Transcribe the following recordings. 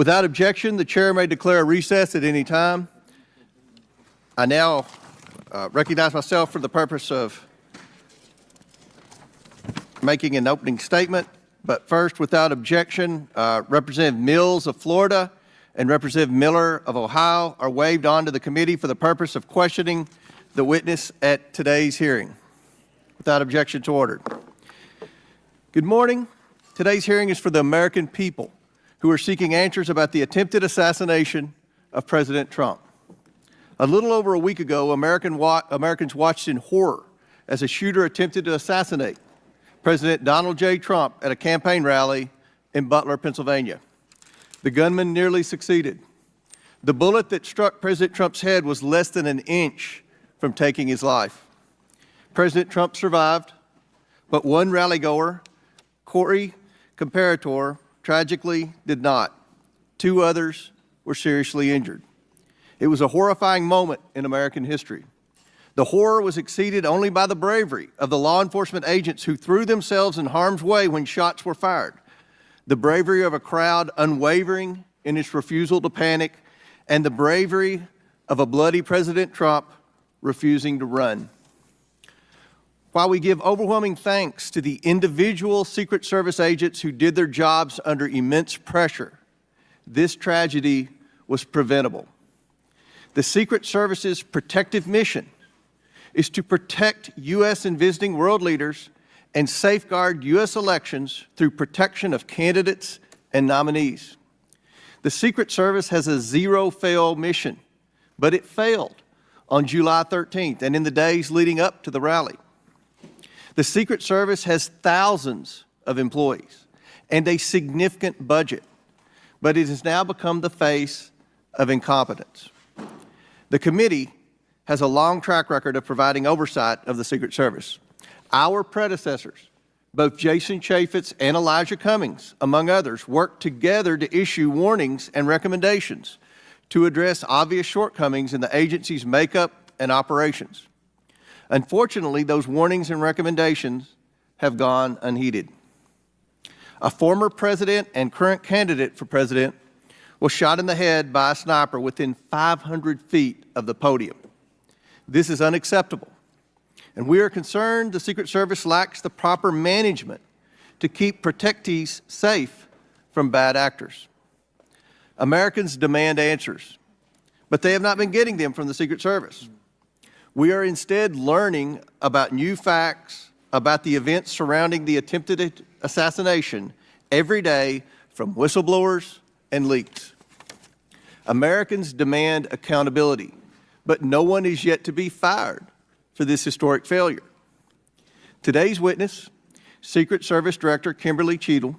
Without objection, the chair may declare a recess at any time. I now recognize myself for the purpose of making an opening statement. But first, without objection, Representative Mills of Florida and Representative Miller of Ohio are waived onto the committee for the purpose of questioning the witness at today's hearing. Without objection, to order. Good morning. Today's hearing is for the American people who are seeking answers about the attempted assassination of President Trump. A little over a week ago, Americans watched in horror as a shooter attempted to assassinate President Donald J. Trump at a campaign rally in Butler, Pennsylvania. The gunman nearly succeeded. The bullet that struck President Trump's head was less than an inch from taking his life. President Trump survived, but one rallygoer, Corey Comparator, tragically did not. Two others were seriously injured. It was a horrifying moment in American history. The horror was exceeded only by the bravery of the law enforcement agents who threw themselves in harm's way when shots were fired, the bravery of a crowd unwavering in its refusal to panic, and the bravery of a bloody President Trump refusing to run. While we give overwhelming thanks to the individual Secret Service agents who did their jobs under immense pressure, this tragedy was preventable. The Secret Service's protective mission is to protect U.S. and visiting world leaders and safeguard U.S. elections through protection of candidates and nominees. The Secret Service has a zero-fail mission, but it failed on July 13th and in the days leading up to the rally. The Secret Service has thousands of employees and a significant budget, but it has now become the face of incompetence. The committee has a long track record of providing oversight of the Secret Service. Our predecessors, both Jason Chaffetz and Elijah Cummings, among others, worked together to issue warnings and recommendations to address obvious shortcomings in the agency's makeup and operations. Unfortunately, those warnings and recommendations have gone unheeded. A former president and current candidate for president was shot in the head by a sniper within 500 feet of the podium. This is unacceptable, and we are concerned the Secret Service lacks the proper management to keep protectees safe from bad actors. Americans demand answers, but they have not been getting them from the Secret Service. We are instead learning about new facts about the events surrounding the attempted assassination every day from whistleblowers and leaks. Americans demand accountability, but no one is yet to be fired for this historic failure. Today's witness, Secret Service Director Kimberly Cheadle,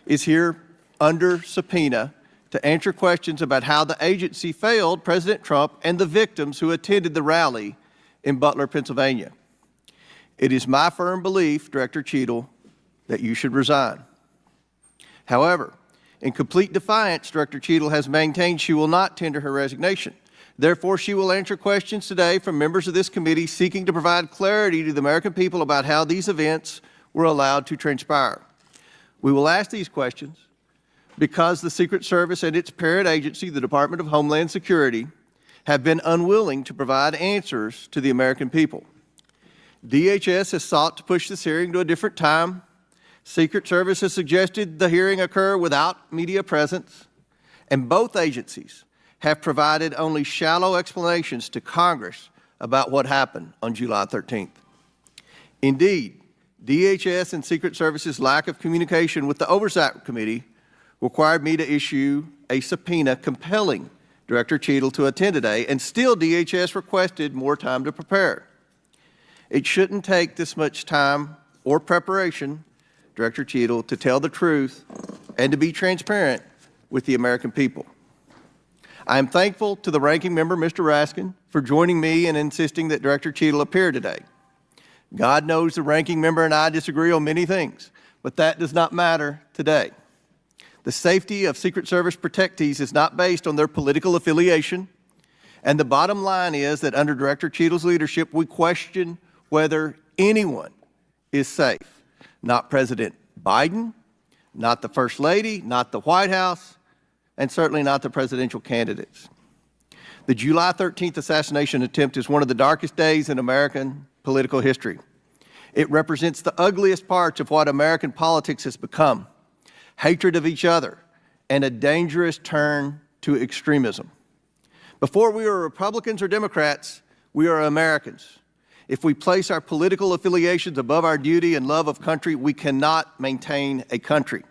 is here under subpoena to answer questions about how the agency failed President Trump and the victims who attended the rally in Butler, Pennsylvania. It is my firm belief, Director Cheadle, that you should resign. However, in complete defiance, Director Cheadle has maintained she will not tender her resignation. Therefore, she will answer questions today from members of this committee seeking to provide clarity to the American people about how these events were allowed to transpire. We will ask these questions because the Secret Service and its parent agency, the Department of Homeland Security, have been unwilling to provide answers to the American people. DHS has sought to push this hearing to a different time. Secret Service has suggested the hearing occur without media presence, and both agencies have provided only shallow explanations to Congress about what happened on July 13th. Indeed, DHS and Secret Service's lack of communication with the Oversight Committee required me to issue a subpoena compelling Director Cheadle to attend today, and still DHS requested more time to prepare. It shouldn't take this much time or preparation, Director Cheadle, to tell the truth and to be transparent with the American people. I am thankful to the ranking member, Mr. Raskin, for joining me and insisting that Director Cheadle appear today. God knows the ranking member and I disagree on many things, but that does not matter today. The safety of Secret Service protectees is not based on their political affiliation, and the bottom line is that under Director Cheadle's leadership, we question whether anyone is safe. Not President Biden, not the First Lady, not the White House, and certainly not the presidential candidates. The July 13th assassination attempt is one of the darkest days in American political history. It represents the ugliest parts of what American politics has become: hatred of each other and a dangerous turn to extremism. Before we were Republicans or Democrats, we are Americans. If we place our political affiliations above our duty and love of country, we cannot maintain a country.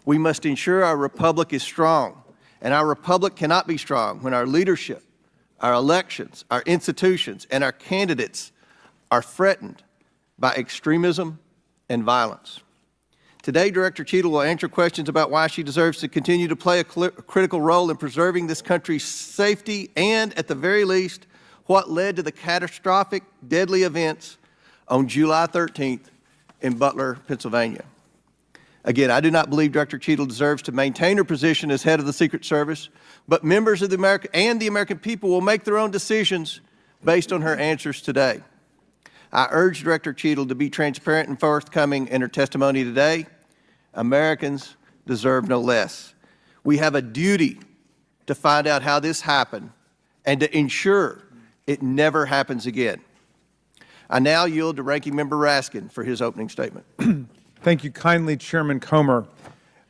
We must ensure our republic is strong, and our republic cannot be strong when our leadership, our elections, our institutions, and our candidates are threatened by extremism and violence. Today, Director Cheadle will answer questions about why she deserves to continue to play a critical role in preserving this country's safety and, at the very least, what led to the catastrophic, deadly events on July 13th in Butler, Pennsylvania. Again, I do not believe Director Cheadle deserves to maintain her position as head of the Secret Service, but members of the American people will make their own decisions based on her answers today. I urge Director Cheadle to be transparent and forthcoming in her testimony today. Americans deserve no less. We have a duty to find out how this happened and to ensure it never happens again. I now yield to Ranking Member Raskin for his opening statement. Thank you kindly, Chairman Comer.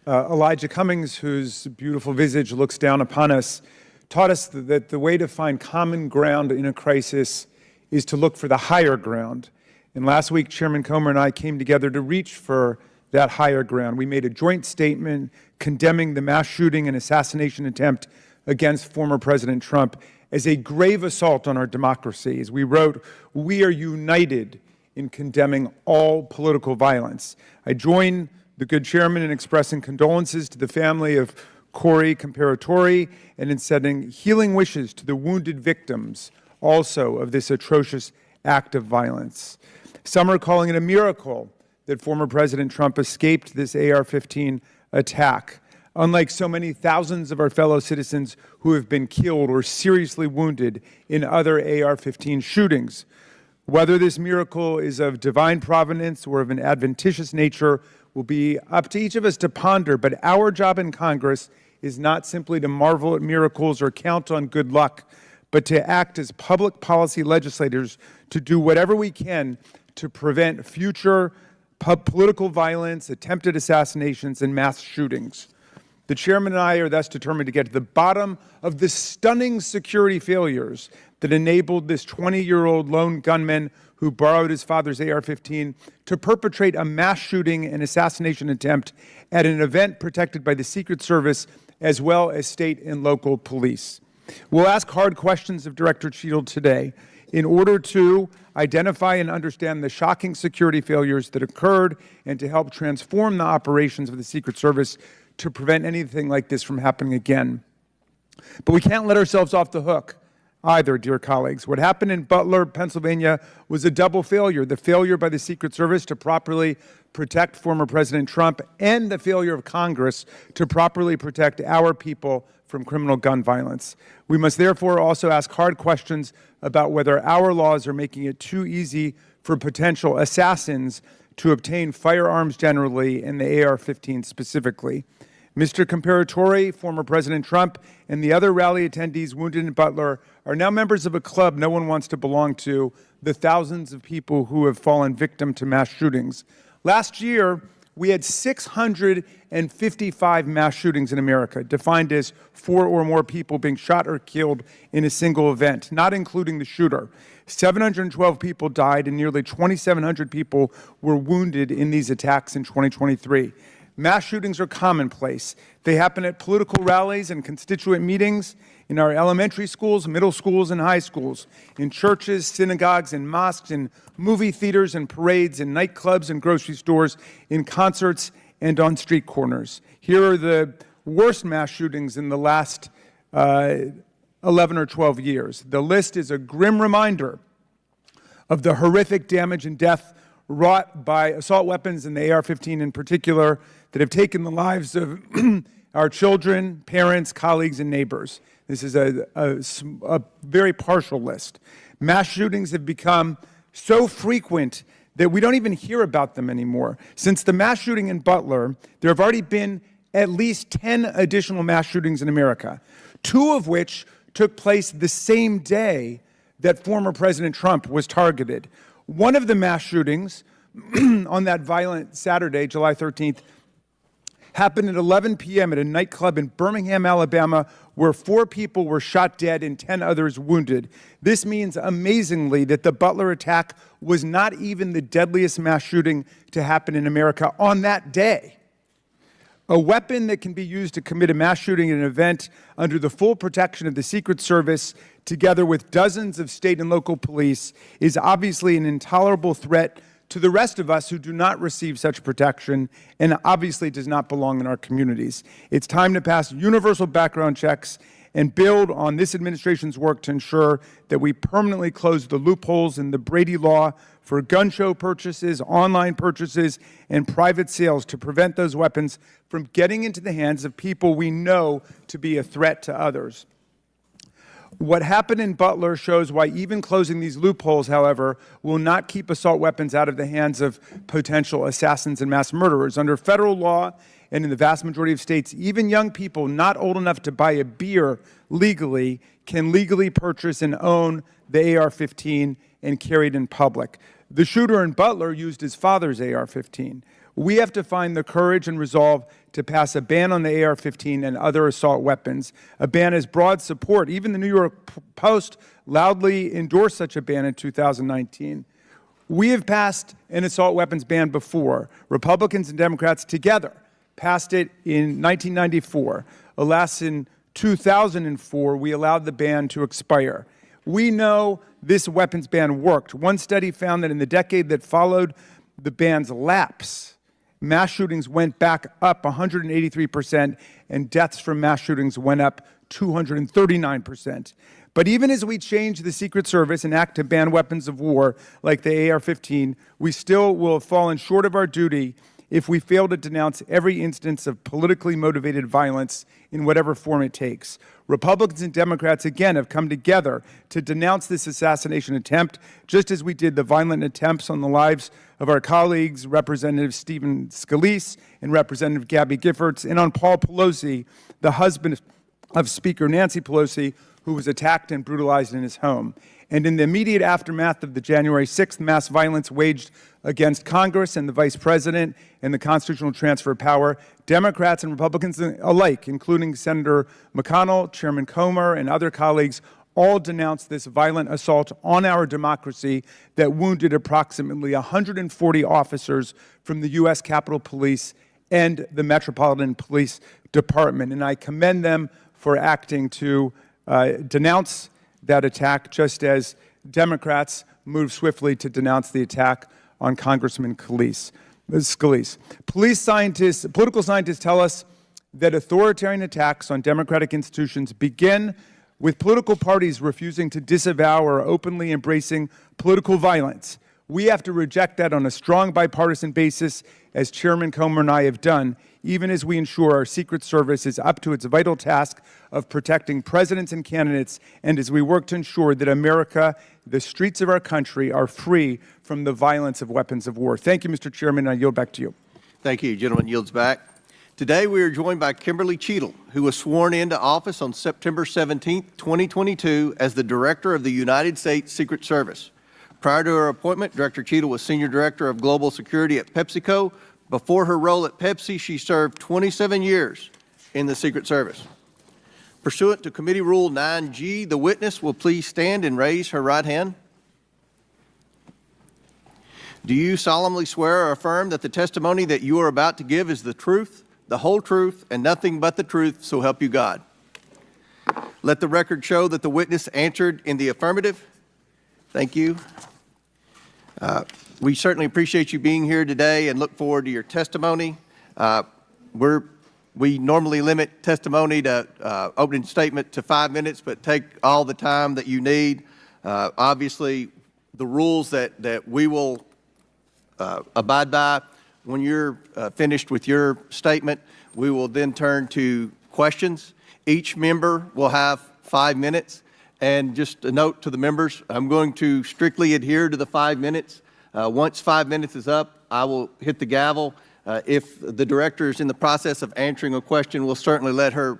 Elijah Cummings, whose beautiful visage looks down upon us, taught us that the way to find common ground in a crisis is to look for the higher ground. And last week, Chairman Comer and I came together to reach for that higher ground. We made a joint statement condemning the mass shooting and assassination attempt against former President Trump as a grave assault on our democracy. As we wrote, we are united in condemning all political violence. I join the good chairman in expressing condolences to the family of Corey Comparatori and in sending healing wishes to the wounded victims also of this atrocious act of violence. Some are calling it a miracle that former President Trump escaped this AR-15 attack, unlike so many thousands of our fellow citizens who have been killed or seriously wounded in other AR-15 shootings. Whether this miracle is of divine providence or of an adventitious nature will be up to each of us to ponder, but our job in Congress is not simply to marvel at miracles or count on good luck, but to act as public policy legislators to do whatever we can to prevent future political violence, attempted assassinations, and mass shootings. The chairman and I are thus determined to get to the bottom of the stunning security failures that enabled this 20-year-old lone gunman who borrowed his father's AR-15 to perpetrate a mass shooting and assassination attempt at an event protected by the Secret Service as well as state and local police. We'll ask hard questions of Director Cheadle today in order to identify and understand the shocking security failures that occurred and to help transform the operations of the Secret Service to prevent anything like this from happening again. But we can't let ourselves off the hook either, dear colleagues. What happened in Butler, Pennsylvania was a double failure: the failure by the Secret Service to properly protect former President Trump and the failure of Congress to properly protect our people from criminal gun violence. We must therefore also ask hard questions about whether our laws are making it too easy for potential assassins to obtain firearms generally and the AR-15 specifically. Mr. Comparatori, former President Trump, and the other rally attendees wounded in Butler are now members of a club no one wants to belong to, the thousands of people who have fallen victim to mass shootings. Last year, we had 655 mass shootings in America, defined as 4 or more people being shot or killed in a single event, not including the shooter. 712 people died and nearly 2,700 people were wounded in these attacks in 2023. Mass shootings are commonplace. They happen at political rallies and constituent meetings, in our elementary schools, middle schools, and high schools, in churches, synagogues, and mosques, in movie theaters and parades, in nightclubs and grocery stores, in concerts, and on street corners. Here are the worst mass shootings in the last 11 or 12 years. The list is a grim reminder of the horrific damage and death wrought by assault weapons and the AR-15 in particular that have taken the lives of our children, parents, colleagues, and neighbors. This is a very partial list. Mass shootings have become so frequent that we don't even hear about them anymore. Since the mass shooting in Butler, there have already been at least 10 additional mass shootings in America, 2 of which took place the same day that former President Trump was targeted. One of the mass shootings on that violent Saturday, July 13th, happened at 11 p.m. at a nightclub in Birmingham, Alabama, where 4 people were shot dead and 10 others wounded. This means, amazingly, that the Butler attack was not even the deadliest mass shooting to happen in America on that day. A weapon that can be used to commit a mass shooting at an event under the full protection of the Secret Service, together with dozens of state and local police, is obviously an intolerable threat to the rest of us who do not receive such protection and obviously does not belong in our communities. It's time to pass universal background checks and build on this administration's work to ensure that we permanently close the loopholes in the Brady law for gun show purchases, online purchases, and private sales to prevent those weapons from getting into the hands of people we know to be a threat to others. What happened in Butler shows why even closing these loopholes, however, will not keep assault weapons out of the hands of potential assassins and mass murderers. Under federal law, and in the vast majority of states, even young people not old enough to buy a beer legally can legally purchase and own the AR-15 and carry it in public. The shooter in Butler used his father's AR-15. We have to find the courage and resolve to pass a ban on the AR-15 and other assault weapons. A ban has broad support. Even the New York Post loudly endorsed such a ban in 2019. We have passed an assault weapons ban before. Republicans and Democrats together passed it in 1994. Alas, in 2004, we allowed the ban to expire. We know this weapons ban worked. One study found that in the decade that followed the ban's lapse, mass shootings went back up 183%, and deaths from mass shootings went up 239%. But even as we change the Secret Service and act to ban weapons of war like the AR-15, we still will have fallen short of our duty if we fail to denounce every instance of politically motivated violence in whatever form it takes. Republicans and Democrats, again, have come together to denounce this assassination attempt, just as we did the violent attempts on the lives of our colleagues, Representative Stephen Scalise and Representative Gabby Giffords, and on Paul Pelosi, the husband of Speaker Nancy Pelosi, who was attacked and brutalized in his home. And in the immediate aftermath of the January 6th mass violence waged against Congress and the Vice President and the constitutional transfer of power, Democrats and Republicans alike, including Senator McConnell, Chairman Comer, and other colleagues, all denounced this violent assault on our democracy that wounded approximately 140 officers from the U.S. Capitol Police and the Metropolitan Police Department. And I commend them for acting to denounce that attack, just as Democrats moved swiftly to denounce the attack on Congressman Scalise. Political scientists tell us that authoritarian attacks on democratic institutions begin with political parties refusing to disavow or openly embracing political violence. We have to reject that on a strong bipartisan basis, as Chairman Comer and I have done, even as we ensure our Secret Service is up to its vital task of protecting presidents and candidates, and as we work to ensure that America, the streets of our country, are free from the violence of weapons of war. Thank you, Mr. Chairman, and I yield back to you. Thank you. Gentleman yields back. Today we are joined by Kimberly Cheadle, who was sworn into office on September 17, 2022 as the Director of the United States Secret Service. Prior to her appointment, Director Cheadle was Senior Director of Global Security at PepsiCo. Before her role at Pepsi, she served 27 years in the Secret Service. Pursuant to Committee Rule 9G, the witness will please stand and raise her right hand. Do you solemnly swear or affirm that the testimony that you are about to give is the truth, the whole truth, and nothing but the truth, so help you God? Let the record show that the witness answered in the affirmative. Thank you. We certainly appreciate you being here today and look forward to your testimony. We normally limit testimony to opening statement to 5 minutes, but take all the time that you need. Obviously, the rules that we will abide by, when you're finished with your statement, we will then turn to questions. Each member will have 5 minutes. And just a note to the members, I'm going to strictly adhere to the 5 minutes. Once 5 minutes is up, I will hit the gavel. If the director is in the process of answering a question, we'll certainly let her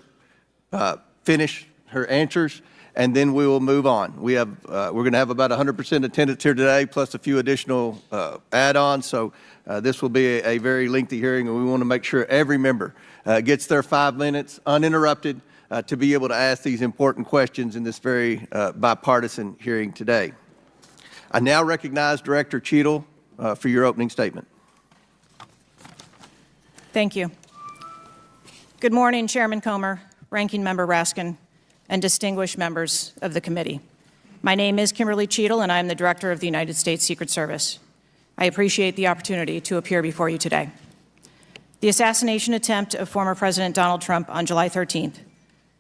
finish her answers, and then we will move on. We're going to have about 100% attendance here today, plus a few additional add-ons. So this will be a very lengthy hearing, and we want to make sure every member gets their 5 minutes uninterrupted to be able to ask these important questions in this very bipartisan hearing today. I now recognize Director Cheadle for your opening statement. Thank you. Good morning, Chairman Comer, Ranking Member Raskin, and distinguished members of the committee. My name is Kimberly Cheadle, and I am the Director of the United States Secret Service. I appreciate the opportunity to appear before you today. The assassination attempt of former President Donald Trump on July 13th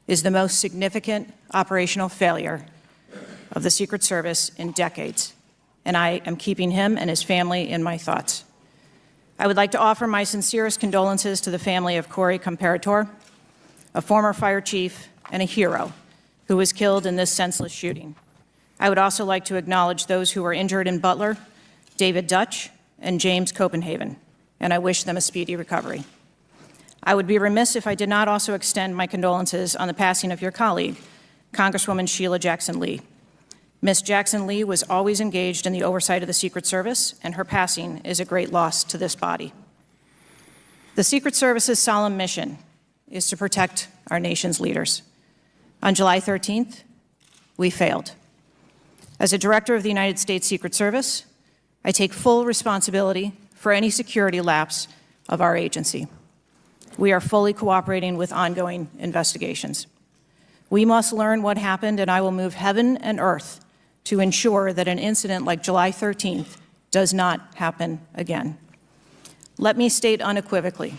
is the most significant operational failure of the Secret Service in decades, and I am keeping him and his family in my thoughts. I would like to offer my sincerest condolences to the family of Corey Comparator, a former fire chief and a hero who was killed in this senseless shooting. I would also like to acknowledge those who were injured in Butler, David Dutch and James Copenhagen, and I wish them a speedy recovery. I would be remiss if I did not also extend my condolences on the passing of your colleague, Congresswoman Sheila Jackson Lee. Ms. Jackson Lee was always engaged in the oversight of the Secret Service, and her passing is a great loss to this body. The Secret Service's solemn mission is to protect our nation's leaders. On July 13th, we failed. As a director of the United States Secret Service, I take full responsibility for any security lapse of our agency. We are fully cooperating with ongoing investigations. We must learn what happened, and I will move heaven and earth to ensure that an incident like July 13th does not happen again. Let me state unequivocally,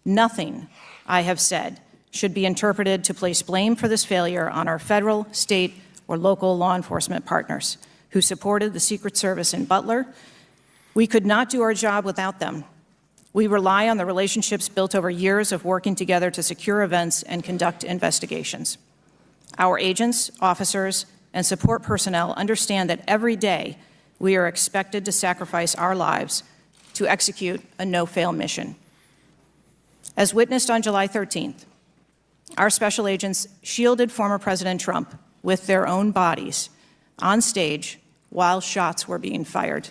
nothing I have said should be interpreted to place blame for this failure on our federal, state, or local law enforcement partners who supported the Secret Service in Butler. We could not do our job without them. We rely on the relationships built over years of working together to secure events and conduct investigations. Our agents, officers, and support personnel understand that every day we are expected to sacrifice our lives to execute a no-fail mission. As witnessed on July 13th, our special agents shielded former President Trump with their own bodies on stage while shots were being fired.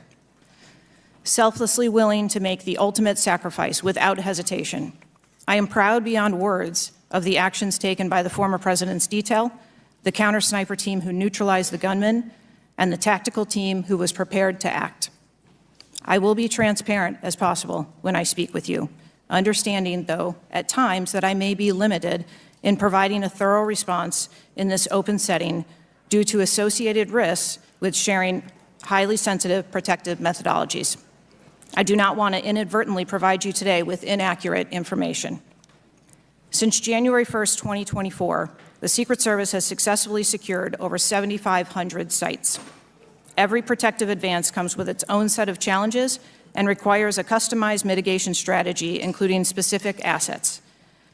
Selflessly willing to make the ultimate sacrifice without hesitation, I am proud beyond words of the actions taken by the former president's detail, the counter-sniper team who neutralized the gunman, and the tactical team who was prepared to act. I will be transparent as possible when I speak with you, understanding, though, at times that I may be limited in providing a thorough response in this open setting due to associated risks with sharing highly sensitive protective methodologies. I do not want to inadvertently provide you today with inaccurate information. Since January 1st, 2024, the Secret Service has successfully secured over 7,500 sites. Every protective advance comes with its own set of challenges and requires a customized mitigation strategy, including specific assets.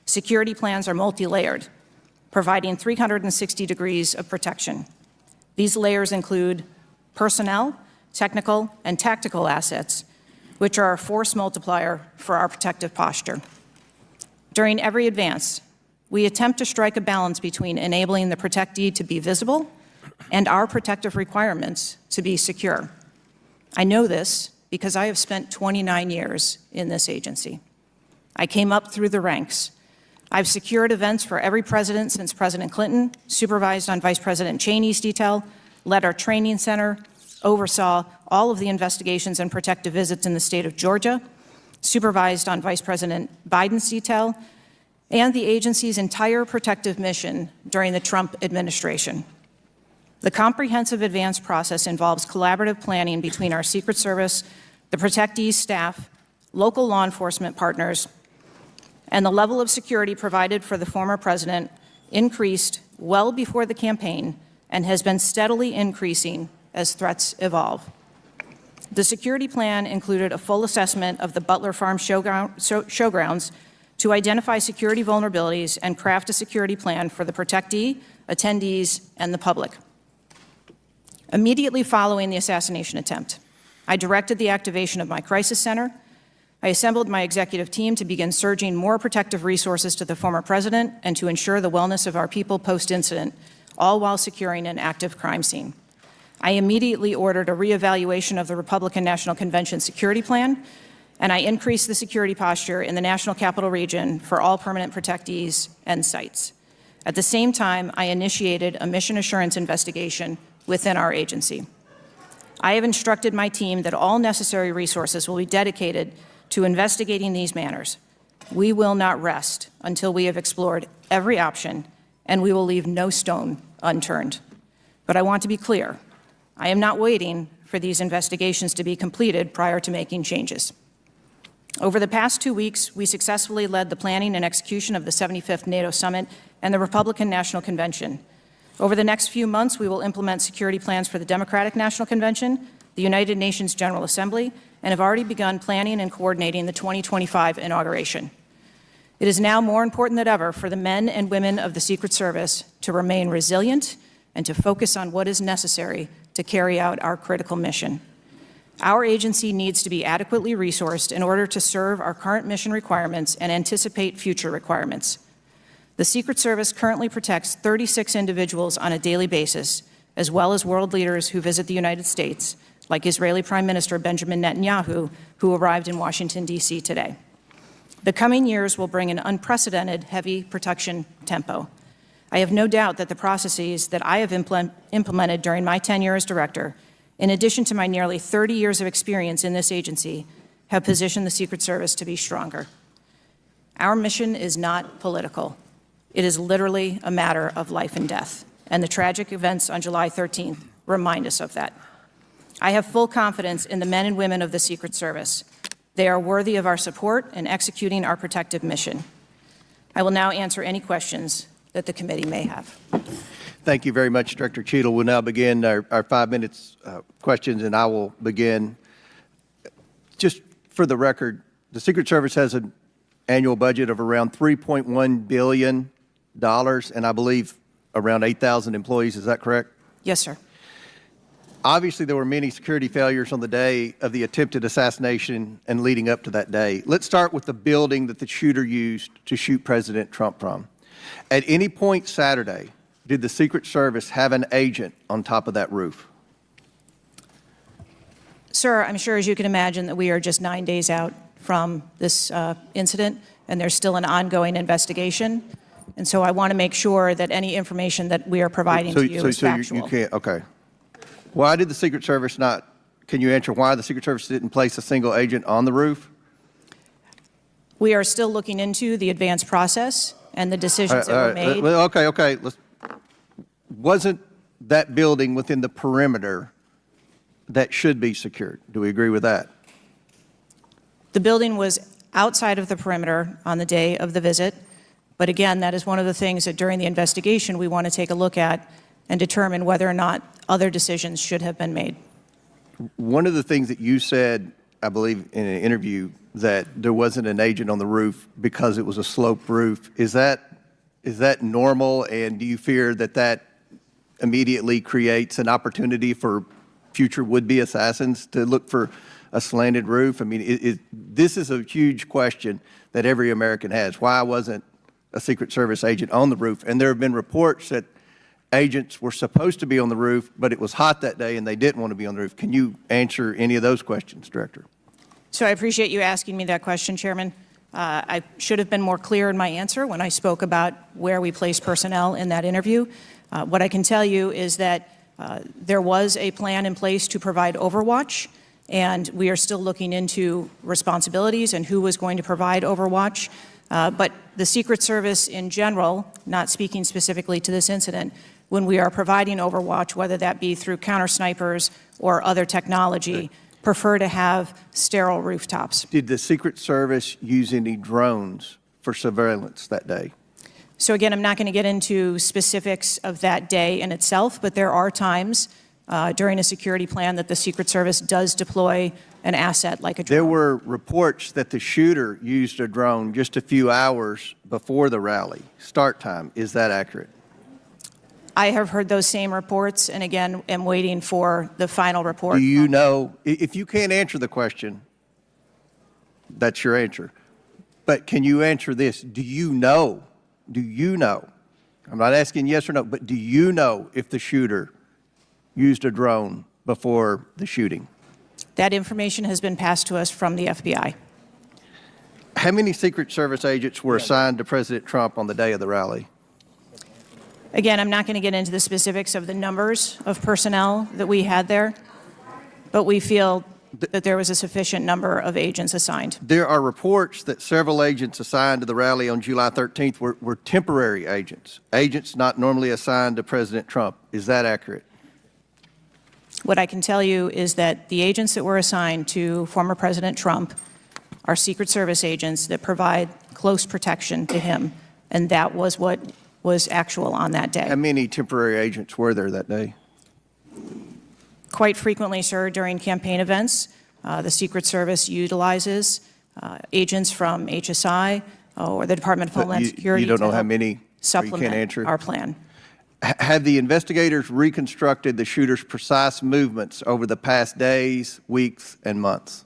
Security plans are multi-layered, providing 360 degrees of protection. These layers include personnel, technical, and tactical assets, which are a force multiplier for our protective posture. During every advance, we attempt to strike a balance between enabling the protectee to be visible and our protective requirements to be secure. I know this because I have spent 29 years in this agency. I came up through the ranks. I've secured events for every president since President Clinton, supervised on Vice President Cheney's detail, led our training center, oversaw all of the investigations and protective visits in the state of Georgia, supervised on Vice President Biden's detail, and the agency's entire protective mission during the Trump administration. The comprehensive advance process involves collaborative planning between our Secret Service, the protectee's staff, local law enforcement partners, and the level of security provided for the former president increased well before the campaign and has been steadily increasing as threats evolve. The security plan included a full assessment of the Butler Farm showgrounds to identify security vulnerabilities and craft a security plan for the protectee, attendees, and the public. Immediately following the assassination attempt, I directed the activation of my crisis center, I assembled my executive team to begin surging more protective resources to the former president and to ensure the wellness of our people post-incident, all while securing an active crime scene. I immediately ordered a reevaluation of the Republican National Convention security plan, and I increased the security posture in the National Capital Region for all permanent protectees and sites. At the same time, I initiated a mission assurance investigation within our agency. I have instructed my team that all necessary resources will be dedicated to investigating these matters. We will not rest until we have explored every option, and we will leave no stone unturned. But I want to be clear, I am not waiting for these investigations to be completed prior to making changes. Over the past 2 weeks, we successfully led the planning and execution of the 75th NATO Summit and the Republican National Convention. Over the next few months, we will implement security plans for the Democratic National Convention, the United Nations General Assembly, and have already begun planning and coordinating the 2025 inauguration. It is now more important than ever for the men and women of the Secret Service to remain resilient and to focus on what is necessary to carry out our critical mission. Our agency needs to be adequately resourced in order to serve our current mission requirements and anticipate future requirements. The Secret Service currently protects 36 individuals on a daily basis, as well as world leaders who visit the United States, like Israeli Prime Minister Benjamin Netanyahu, who arrived in Washington, D.C. today. The coming years will bring an unprecedented heavy protection tempo. I have no doubt that the processes that I have implemented during my tenure as director, in addition to my nearly 30 years of experience in this agency, have positioned the Secret Service to be stronger. Our mission is not political. It is literally a matter of life and death, and the tragic events on July 13th remind us of that. I have full confidence in the men and women of the Secret Service. They are worthy of our support in executing our protective mission. I will now answer any questions that the committee may have. Thank you very much, Director Cheadle. We'll now begin our 5 minutes questions, and I will begin. Just for the record, the Secret Service has an annual budget of around $3.1 billion, and I believe around 8,000 employees. Is that correct? Yes, sir. Obviously, there were many security failures on the day of the attempted assassination and leading up to that day. Let's start with the building that the shooter used to shoot President Trump from. At any point Saturday, did the Secret Service have an agent on top of that roof? Sir, I'm sure, as you can imagine, that we are just 9 days out from this incident, and there's still an ongoing investigation. And so I want to make sure that any information that we are providing to you is factual. You can't, okay. Why did the Secret Service not, can you answer why the Secret Service didn't place a single agent on the roof? We are still looking into the advanced process and the decisions that were made. Okay. Wasn't that building within the perimeter that should be secured? Do we agree with that? The building was outside of the perimeter on the day of the visit. But again, that is one of the things that during the investigation we want to take a look at and determine whether or not other decisions should have been made. One of the things that you said, I believe, in an interview, that there wasn't an agent on the roof because it was a sloped roof. Is that normal, and do you fear that that immediately creates an opportunity for future would-be assassins to look for a slanted roof? I mean, this is a huge question that every American has. Why wasn't a Secret Service agent on the roof? And there have been reports that agents were supposed to be on the roof, but it was hot that day and they didn't want to be on the roof. Can you answer any of those questions, Director? So I appreciate you asking me that question, Chairman. I should have been more clear in my answer when I spoke about where we place personnel in that interview. What I can tell you is that there was a plan in place to provide overwatch, and we are still looking into responsibilities and who was going to provide overwatch. But the Secret Service in general, not speaking specifically to this incident, when we are providing overwatch, whether that be through counter snipers or other technology, prefer to have sterile rooftops. Did the Secret Service use any drones for surveillance that day? So again, I'm not going to get into specifics of that day in itself, but there are times during a security plan that the Secret Service does deploy an asset like a drone. There were reports that the shooter used a drone just a few hours before the rally start time. Is that accurate? I have heard those same reports, and again, am waiting for the final report. Do you know, if you can't answer the question, That's your answer. But can you answer this? Do you know, I'm not asking yes or no, but do you know if the shooter used a drone before the shooting? That information has been passed to us from the FBI. How many Secret Service agents were assigned to President Trump on the day of the rally? Again, I'm not going to get into the specifics of the numbers of personnel that we had there, but we feel that there was a sufficient number of agents assigned. There are reports that several agents assigned to the rally on July 13th were temporary agents, agents not normally assigned to President Trump. Is that accurate? What I can tell you is that the agents that were assigned to former President Trump are Secret Service agents that provide close protection to him, and that was what was actual on that day. How many temporary agents were there that day? Quite frequently, sir, during campaign events, the Secret Service utilizes agents from HSI or the Department of Homeland Security. You don't to know how help many, or you supplement can't answer? our plan. Have the investigators reconstructed the shooter's precise movements over the past days, weeks, and months?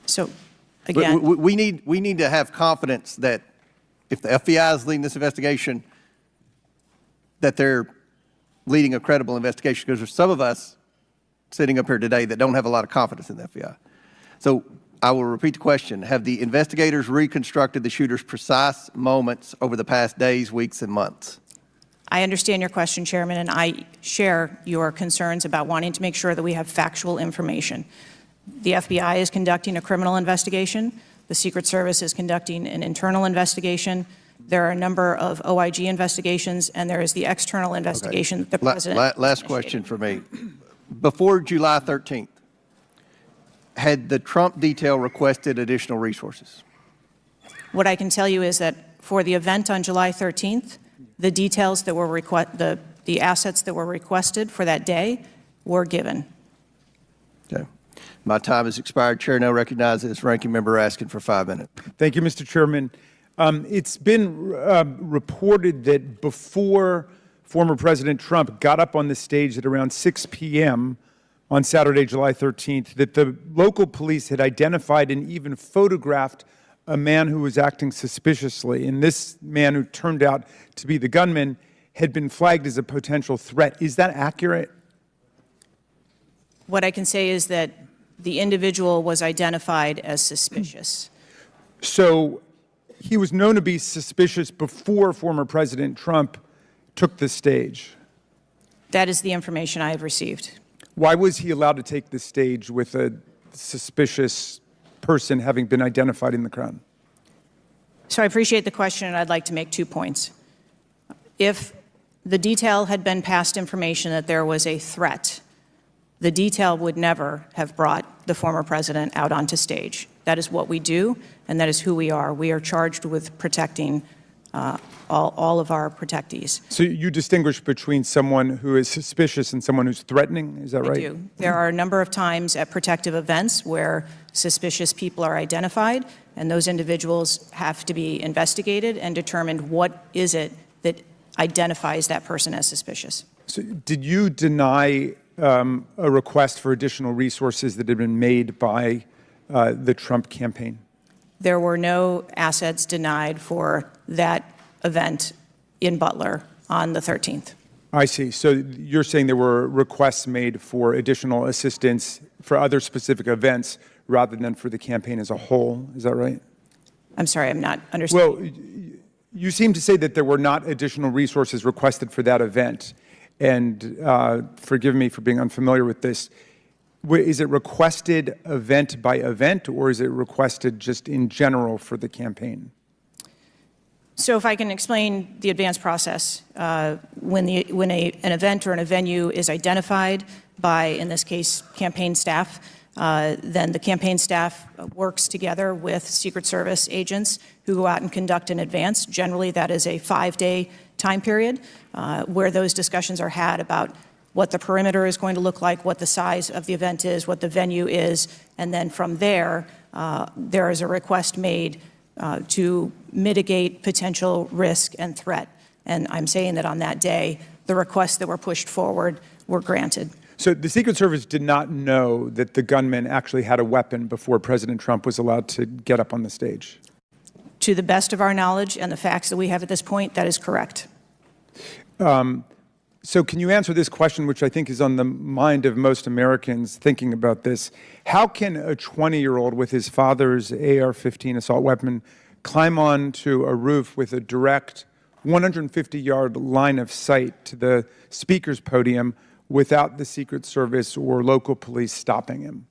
So, again, We need to have confidence that if the FBI is leading this investigation, that they're leading a credible investigation, because there's some of us sitting up here today that don't have a lot of confidence in the FBI. So I will repeat the question. Have the investigators reconstructed the shooter's precise moments over the past days, weeks, and months? I understand your question, Chairman, and I share your concerns about wanting to make sure that we have factual information. The FBI is conducting a criminal investigation. The Secret Service is conducting an internal investigation. There are a number of OIG investigations, and there is the external investigation that the President Last question for me. Before July 13th, had the Trump detail requested additional resources? What I can tell you is that for the event on July 13th, the details that were the assets that were requested for that day were given. Okay. My time has expired. Chair now recognizes Ranking Member Raskin for 5 minutes. Thank you, Mr. Chairman. It's been reported that before former President Trump got up on the stage at around 6 p.m. on Saturday, July 13th, that the local police had identified and even photographed a man who was acting suspiciously. And this man, who turned out to be the gunman, had been flagged as a potential threat. Is that accurate? What I can say is that the individual was identified as suspicious. So he was known to be suspicious before former President Trump took the stage. That is the information I have received. Why was he allowed to take the stage with a suspicious person having been identified in the crowd? So I appreciate the question, and I'd like to make 2 points. If the detail had been passed information that there was a threat, the detail would never have brought the former president out onto stage. That is what we do, and that is who we are. We are charged with protecting all of our protectees. So you distinguish between someone who is suspicious and someone who's threatening, is that right? I do. There are a number of times at protective events where suspicious people are identified, and those individuals have to be investigated and determined what is it that identifies that person as suspicious. So did you deny a request for additional resources that had been made by the Trump campaign? There were no assets denied for that event in Butler on the 13th. I see. So you're saying there were requests made for additional assistance for other specific events rather than for the campaign as a whole. Is that right? I'm sorry, I'm not understanding. Well, you seem to say that there were not additional resources requested for that event. And forgive me for being unfamiliar with this. Is it requested event by event, or is it requested just in general for the campaign? So if I can explain the advance process, when an event or a venue is identified by, in this case, campaign staff, then the campaign staff works together with Secret Service agents who go out and conduct an advance. Generally, that is a 5-day time period where those discussions are had about what the perimeter is going to look like, what the size of the event is, what the venue is, and then from there, there is a request made to mitigate potential risk and threat. And I'm saying that on that day, the requests that were pushed forward were granted. So the Secret Service did not know that the gunman actually had a weapon before President Trump was allowed to get up on the stage? To the best of our knowledge and the facts that we have at this point, that is correct. So can you answer this question, which I think is on the mind of most Americans thinking about this? How can a 20-year-old with his father's AR-15 assault weapon climb onto a roof with a direct 150-yard line of sight to the speaker's podium without the Secret Service or local police stopping him?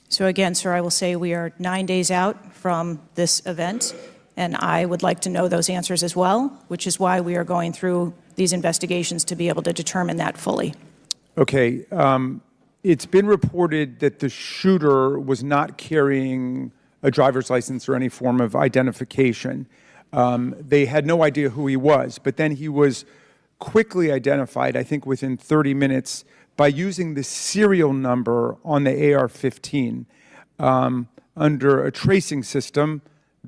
So again, sir, I will say we are 9 days out from this event, and I would like to know those answers as well, which is why we are going through these investigations to be able to determine that fully. Okay. It's been reported that the shooter was not carrying a driver's license or any form of identification. They had no idea who he was, but then he was quickly identified, I think within 30 minutes, by using the serial number on the AR-15 under a tracing system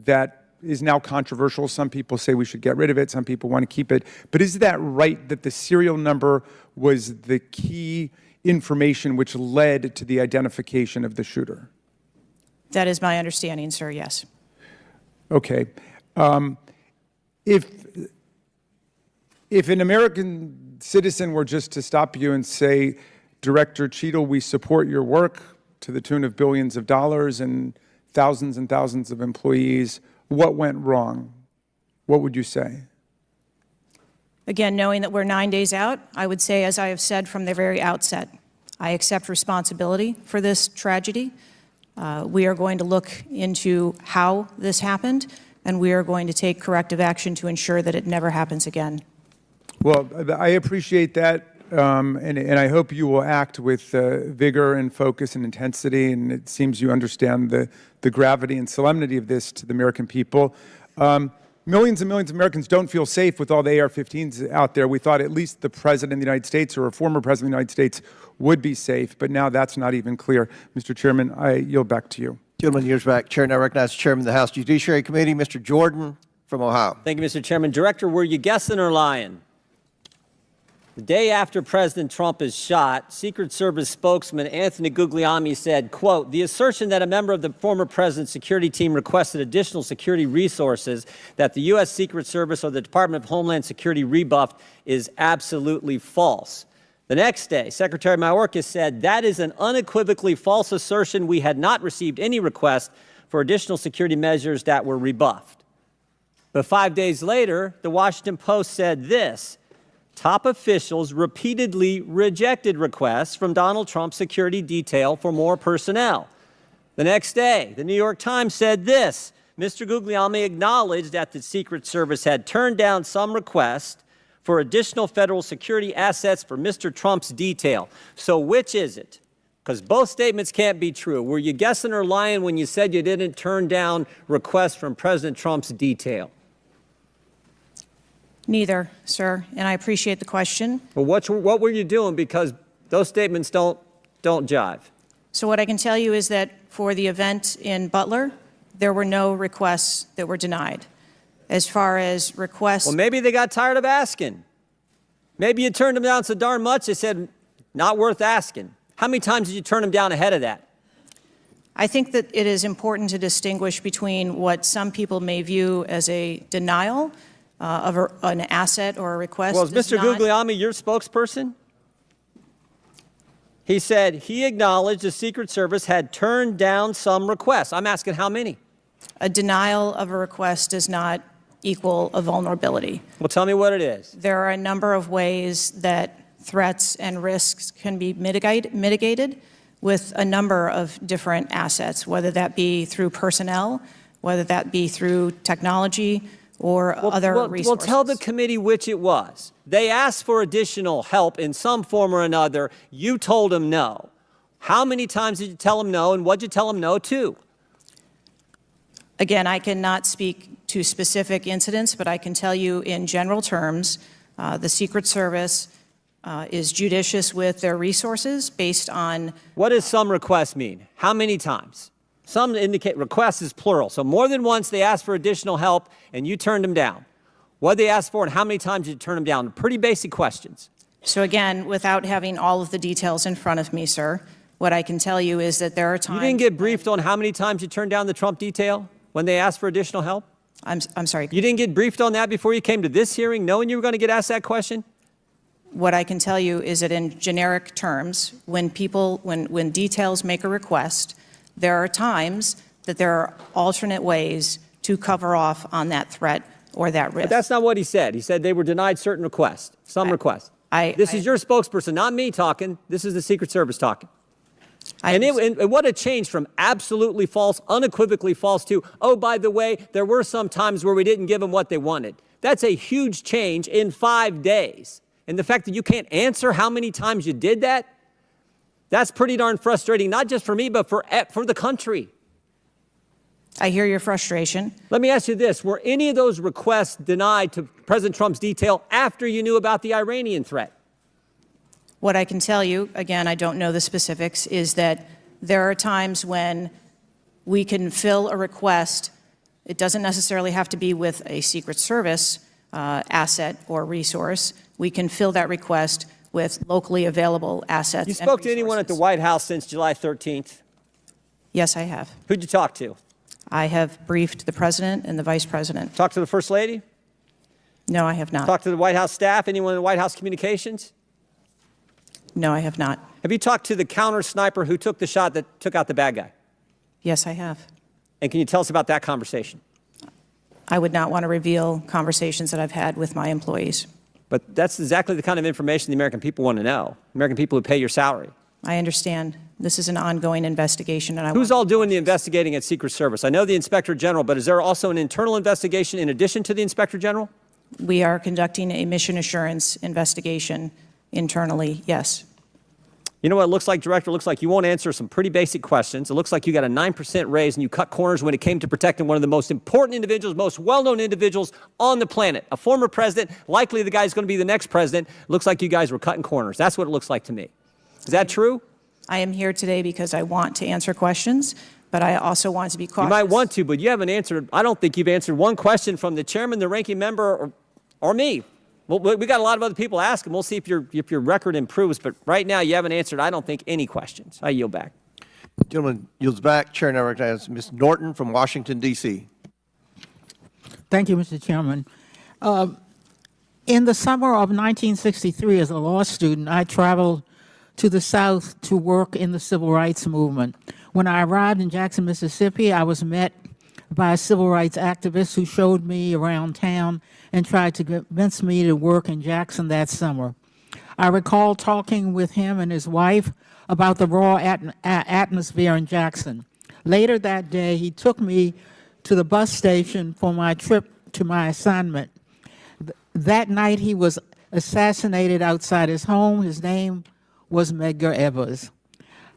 that is now controversial. Some people say we should get rid of it. Some people want to keep it. But is that right, that the serial number was the key information which led to the identification of the shooter? That is my understanding, sir, yes. Okay. If an American citizen were just to stop you and say, Director Cheadle, we support your work to the tune of billions of dollars and thousands of employees, what went wrong? What would you say? Again, knowing that we're 9 days out, I would say, as I have said from the very outset, I accept responsibility for this tragedy. We are going to look into how this happened, and we are going to take corrective action to ensure that it never happens again. Well, I appreciate that, and I hope you will act with vigor and focus and intensity, and it seems you understand the gravity and solemnity of this to the American people. Millions and millions of Americans don't feel safe with all the AR-15s out there. We thought at least the President of the United States or a former President of the United States would be safe, but now that's not even clear. Mr. Chairman, I yield back to you. Gentleman yields back. Chair now recognizes the Chairman of the House Judiciary Committee, Mr. Jordan from Ohio. Thank you, Mr. Chairman. Director, were you guessing or lying? The day after President Trump is shot, Secret Service spokesman Anthony Guglielmi said, quote, "The assertion that a member of the former president's security team requested additional security resources that the U.S. Secret Service or the Department of Homeland Security rebuffed is absolutely false." The next day, Secretary Mayorkas said, "That is an unequivocally false assertion. We had not received any request for additional security measures that were rebuffed." But 5 days later, the Washington Post said this: "Top officials repeatedly rejected requests from Donald Trump's security detail for more personnel." The next day, the New York Times said this: "Mr. Guglielmi acknowledged that the Secret Service had turned down some requests for additional federal security assets for Mr. Trump's detail." So which is it? Because both statements can't be true. Were you guessing or lying when you said you didn't turn down requests from President Trump's detail? Neither, sir, and I appreciate the question. Well, what were you doing? Because those statements don't jive. So what I can tell you is that for the event in Butler, there were no requests that were denied. As far as requests... Well, maybe they got tired of asking. Maybe you turned them down so darn much, they said, not worth asking. How many times did you turn them down ahead of that? I think that it is important to distinguish between what some people may view as a denial of an asset or a request. Well, is Mr. Guglielmi your spokesperson? He said he acknowledged the Secret Service had turned down some requests. I'm asking how many? A denial of a request does not equal a vulnerability. Well, tell me what it is. There are a number of ways that threats and risks can be mitigated with a number of different assets, whether that be through personnel, whether that be through technology, or other resources. Well, tell the committee which it was. They asked for additional help in some form or another. You told them no. How many times did you tell them no, and what did you tell them no to? Again, I cannot speak to specific incidents, but I can tell you in general terms, the Secret Service is judicious with their resources based on... What does some requests mean? How many times? Some indicate requests is plural. So more than once they asked for additional help and you turned them down. What did they ask for and how many times did you turn them down? Pretty basic questions. So again, without having all of the details in front of me, sir, what I can tell you is that there are times... You didn't get briefed on how many times you turned down the Trump detail when they asked for additional help? I'm sorry. You didn't get briefed on that before you came to this hearing, knowing you were going to get asked that question? What I can tell you is that in generic terms, when details make a request, there are times that there are alternate ways to cover off on that threat or that risk. But that's not what he said. He said they were denied certain requests, some requests. This is your spokesperson, not me talking. This is the Secret Service talking. And what a change from absolutely false, unequivocally false to, oh, by the way, there were some times where we didn't give them what they wanted. That's a huge change in 5 days. And the fact that you can't answer how many times you did that, that's pretty darn frustrating, not just for me, but for the country. I hear your frustration. Let me ask you this. Were any of those requests denied to President Trump's detail after you knew about the Iranian threat? What I can tell you, again, I don't know the specifics, is that there are times when we can fill a request. It doesn't necessarily have to be with a Secret Service asset or resource. We can fill that request with locally available assets. You spoke to anyone at the White House since July 13th? Yes, I have. Who'd you talk to? I have briefed the President and the Vice President. Talked to the First Lady? No, I have not. Talked to the White House staff? Anyone in the White House communications? No, I have not. Have you talked to the counter sniper who took the shot that took out the bad guy? Yes, I have. And can you tell us about that conversation? I would not want to reveal conversations that I've had with my employees. But that's exactly the kind of information the American people want to know. American people who pay your salary. I understand. This is an ongoing investigation, and Who's all doing the investigating at Secret Service? I know the Inspector General, but is there also an internal investigation in addition to the Inspector General? We are conducting a mission assurance investigation internally, yes. You know what it looks like, Director? It looks like you won't answer some pretty basic questions. It looks like you got a 9% raise and you cut corners when it came to protecting one of the most important individuals, most well-known individuals on the planet. A former president, likely the guy who's going to be the next president. Looks like you guys were cutting corners. That's what it looks like to me. Is that true? I am here today because I want to answer questions, but I also want to be cautious. You might want to, but you haven't answered. I don't think you've answered one question from the chairman, the ranking member, or me. Well, we got a lot of other people asking. We'll see if your record improves. But right now, you haven't answered, I don't think, any questions. I yield back. Gentleman yields back. Chair now recognizes Ms. Norton from Washington, D.C. Thank you, Mr. Chairman. In the summer of 1963, as a law student, I traveled to the South to work in the civil rights movement. When I arrived in Jackson, Mississippi, I was met by a civil rights activist who showed me around town and tried to convince me to work in Jackson that summer. I recall talking with him and his wife about the raw atmosphere in Jackson. Later that day, he took me to the bus station for my trip to my assignment. That night, he was assassinated outside his home. His name was Medgar Evers.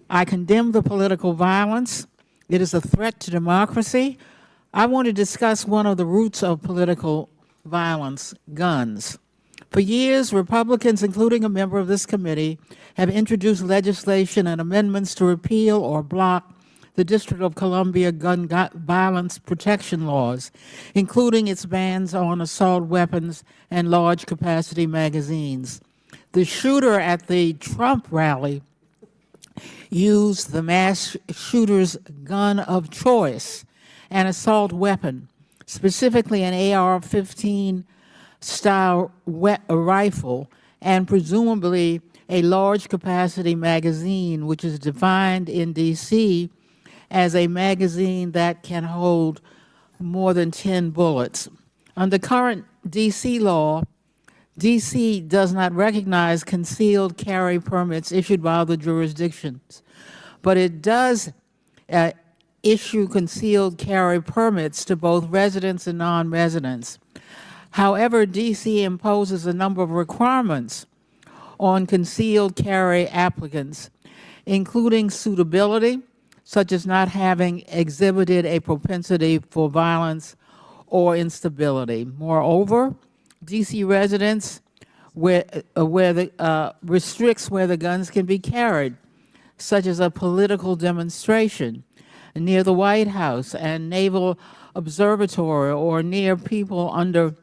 I condemn the political violence. It is a threat to democracy. I want to discuss one of the roots of political violence, guns. For years, Republicans, including a member of this committee, have introduced legislation and amendments to repeal or block the District of Columbia gun violence protection laws, including its bans on assault weapons and large capacity magazines. The shooter at the Trump rally used the mass shooter's gun of choice, an assault weapon, specifically an AR-15 style rifle, and presumably a large capacity magazine, which is defined in D.C. as a magazine that can hold more than 10 bullets. Under current D.C. law, D.C. does not recognize concealed carry permits issued by other jurisdictions, but it does issue concealed carry permits to both residents and non-residents. However, D.C. imposes a number of requirements on concealed carry applicants, including suitability, such as not having exhibited a propensity for violence or instability. Moreover, D.C. residents restricts where the guns can be carried, such as a political demonstration near the White House and Naval Observatory or near people under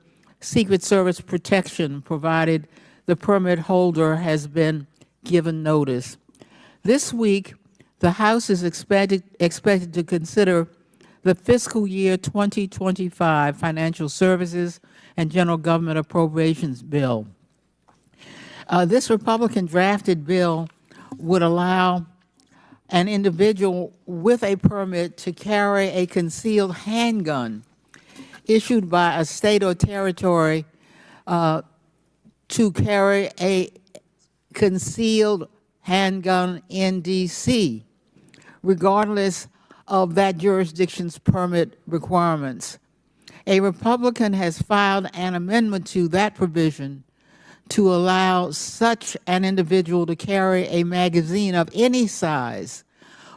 Secret Service protection, provided the permit holder has been given notice. This week, the House is expected to consider the fiscal year 2025 Financial Services and General Government Appropriations Bill. This Republican-drafted bill would allow an individual with a permit to carry a concealed handgun issued by a state or territory to carry a concealed handgun in D.C., regardless of that jurisdiction's permit requirements. A Republican has filed an amendment to that provision to allow such an individual to carry a magazine of any size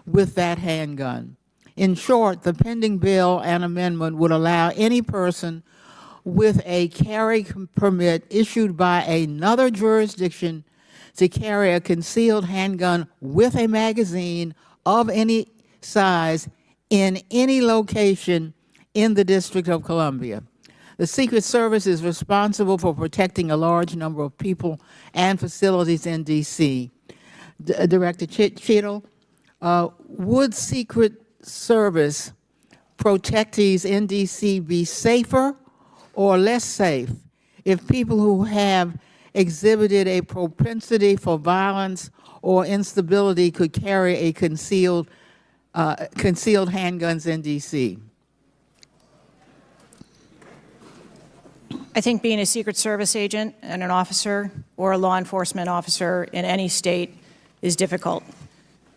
with that handgun. In short, the pending bill and amendment would allow any person with a carry permit issued by another jurisdiction to carry a concealed handgun with a magazine of any size in any location in the District of Columbia. The Secret Service is responsible for protecting a large number of people and facilities in D.C. Director Cheadle, would Secret Service protectees in D.C. be safer or less safe if people who have exhibited a propensity for violence or instability could carry a concealed handguns in D.C.? I think being a Secret Service agent and an officer or a law enforcement officer in any state is difficult.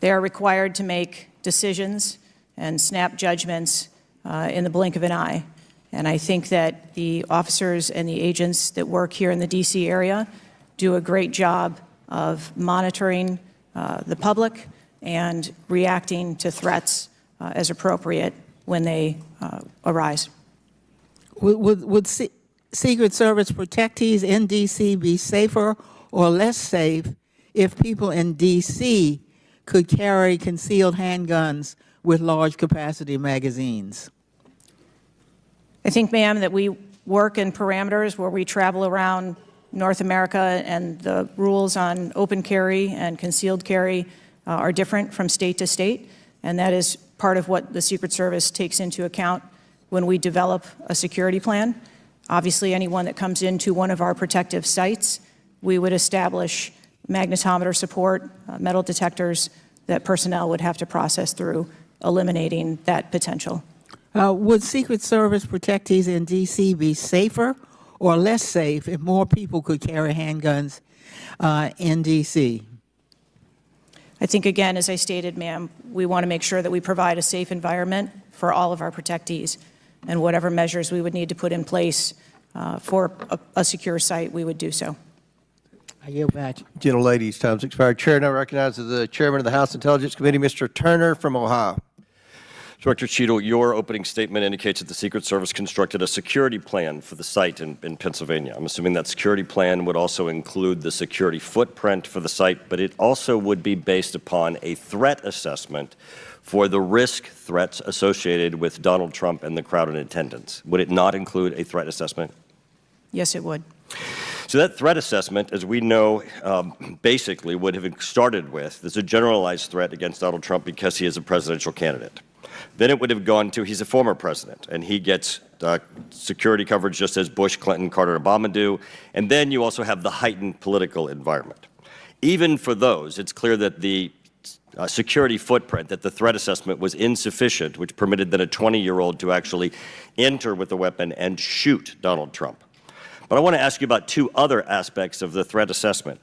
They are required to make decisions and snap judgments in the blink of an eye. And I think that the officers and the agents that work here in the D.C. area do a great job of monitoring the public and reacting to threats as appropriate when they arise. Would Secret Service protectees in D.C. be safer or less safe if people in D.C. could carry concealed handguns with large capacity magazines? I think, ma'am, that we work in parameters where we travel around North America, and the rules on open carry and concealed carry are different from state to state, and that is part of what the Secret Service takes into account when we develop a security plan. Obviously, anyone that comes into one of our protective sites, we would establish magnetometer support, metal detectors that personnel would have to process through, eliminating that potential. Would Secret Service protectees in D.C. be safer or less safe if more people could carry handguns in D.C.? I think, again, as I stated, ma'am, we want to make sure that we provide a safe environment for all of our protectees, and whatever measures we would need to put in place for a secure site, we would do so. I yield back. Gentlelady's time's expired. Chair now recognizes the chairman of the House Intelligence Committee, Mr. Turner from Ohio. Director Cheadle, your opening statement indicates that the Secret Service constructed a security plan for the site in Pennsylvania. I'm assuming that security plan would also include the security footprint for the site, but it also would be based upon a threat assessment for the risk threats associated with Donald Trump and the crowd in attendance. Would it not include a threat assessment? Yes, it would. So that threat assessment, as we know, basically would have started with, there's a generalized threat against Donald Trump because he is a presidential candidate. Then it would have gone to he's a former president, and he gets security coverage just as Bush, Clinton, Carter, and Obama do. And then you also have the heightened political environment. Even for those, it's clear that the security footprint, that the threat assessment was insufficient, which permitted then a 20-year-old to actually enter with a weapon and shoot Donald Trump. But I want to ask you about two other aspects of the threat assessment.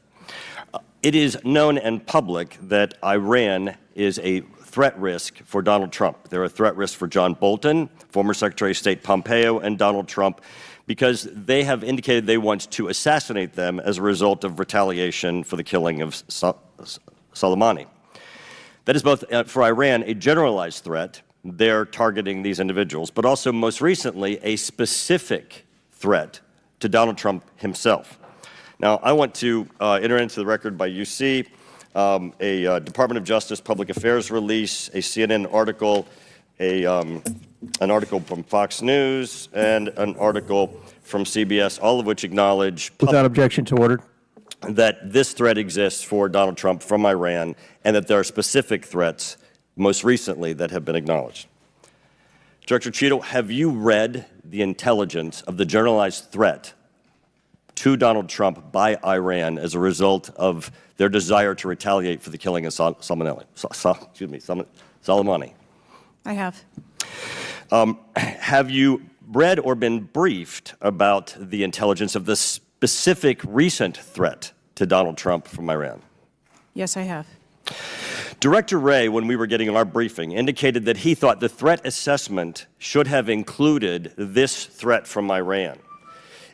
It is known and public that Iran is a threat risk for Donald Trump. They're a threat risk for John Bolton, former Secretary of State Pompeo, and Donald Trump, because they have indicated they want to assassinate them as a result of retaliation for the killing of Soleimani. That is both, for Iran, a generalized threat. They're targeting these individuals, but also most recently a specific threat to Donald Trump himself. Now, I want to enter into the record by UC a Department of Justice Public Affairs release, a CNN article, an article from Fox News, and an article from CBS, all of which acknowledge... Without objection to order. that this threat exists for Donald Trump from Iran, and that there are specific threats, most recently, that have been acknowledged. Director Cheadle, have you read the intelligence of the generalized threat to Donald Trump by Iran as a result of their desire to retaliate for the killing of Soleimani? I have. Have you read or been briefed about the intelligence of the specific recent threat to Donald Trump from Iran? Yes, I have. Director Wray, when we were getting our briefing, indicated that he thought the threat assessment should have included this threat from Iran.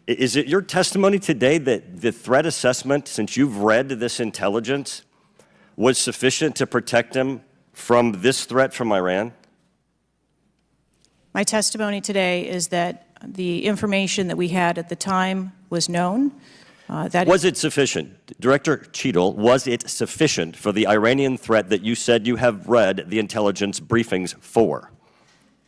Is it your testimony today that the threat assessment, since you've read this intelligence, was sufficient to protect him from this threat from Iran? My testimony today is that the information that we had at the time was known. Was it sufficient? Director Cheadle, was it sufficient for the Iranian threat that you said you have read the intelligence briefings for?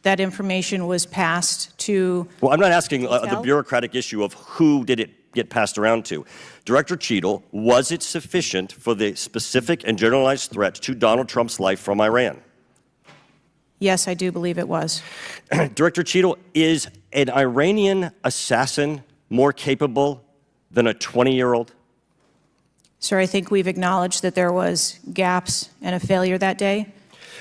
That information was passed to... Well, I'm not asking the bureaucratic issue of who did it get passed around to. Director Cheadle, was it sufficient for the specific and generalized threat to Donald Trump's life from Iran? Yes, I do believe it was. Director Cheadle, is an Iranian assassin more capable than a 20-year-old? Sir, I think we've acknowledged that there was gaps and a failure that day.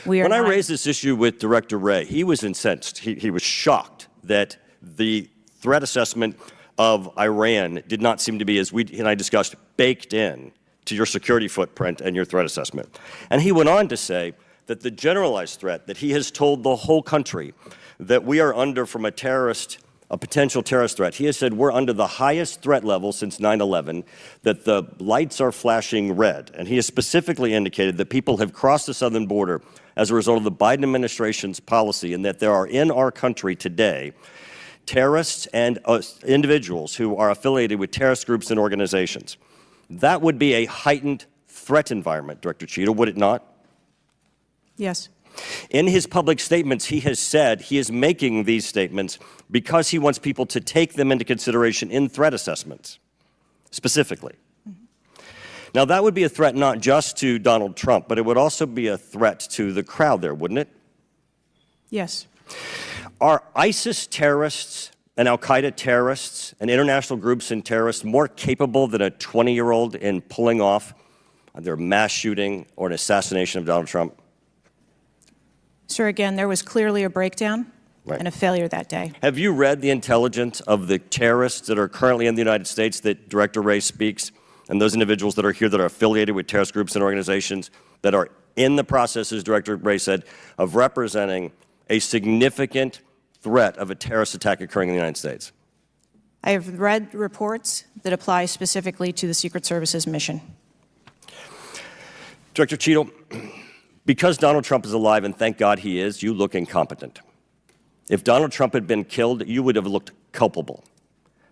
When I raised this issue with Director Wray, he was incensed. He was shocked that the threat assessment of Iran did not seem to be, as we and I discussed, baked in to your security footprint and your threat assessment. And he went on to say that the generalized threat that he has told the whole country that we are under from a potential terrorist threat. He has said we're under the highest threat level since 9/11, that the lights are flashing red. And he has specifically indicated that people have crossed the southern border as a result of the Biden administration's policy, and that there are in our country today terrorists and individuals who are affiliated with terrorist groups and organizations. That would be a heightened threat environment, Director Cheadle, would it not? Yes. In his public statements, he has said he is making these statements because he wants people to take them into consideration in threat assessments, specifically. Now, that would be a threat not just to Donald Trump, but it would also be a threat to the crowd there, wouldn't it? Yes. Are ISIS terrorists and al-Qaeda terrorists and international groups and terrorists more capable than a 20-year-old in pulling off their mass shooting or an assassination of Donald Trump? Sir, again, there was clearly a breakdown and a failure that day. Have you read the intelligence of the terrorists that are currently in the United States that Director Wray speaks, and those individuals that are here that are affiliated with terrorist groups and organizations that are in the process, as Director Wray said, of representing a significant threat of a terrorist attack occurring in the United States? I have read reports that apply specifically to the Secret Service's mission. Director Cheadle, because Donald Trump is alive, and thank God he is, you look incompetent. If Donald Trump had been killed, you would have looked culpable.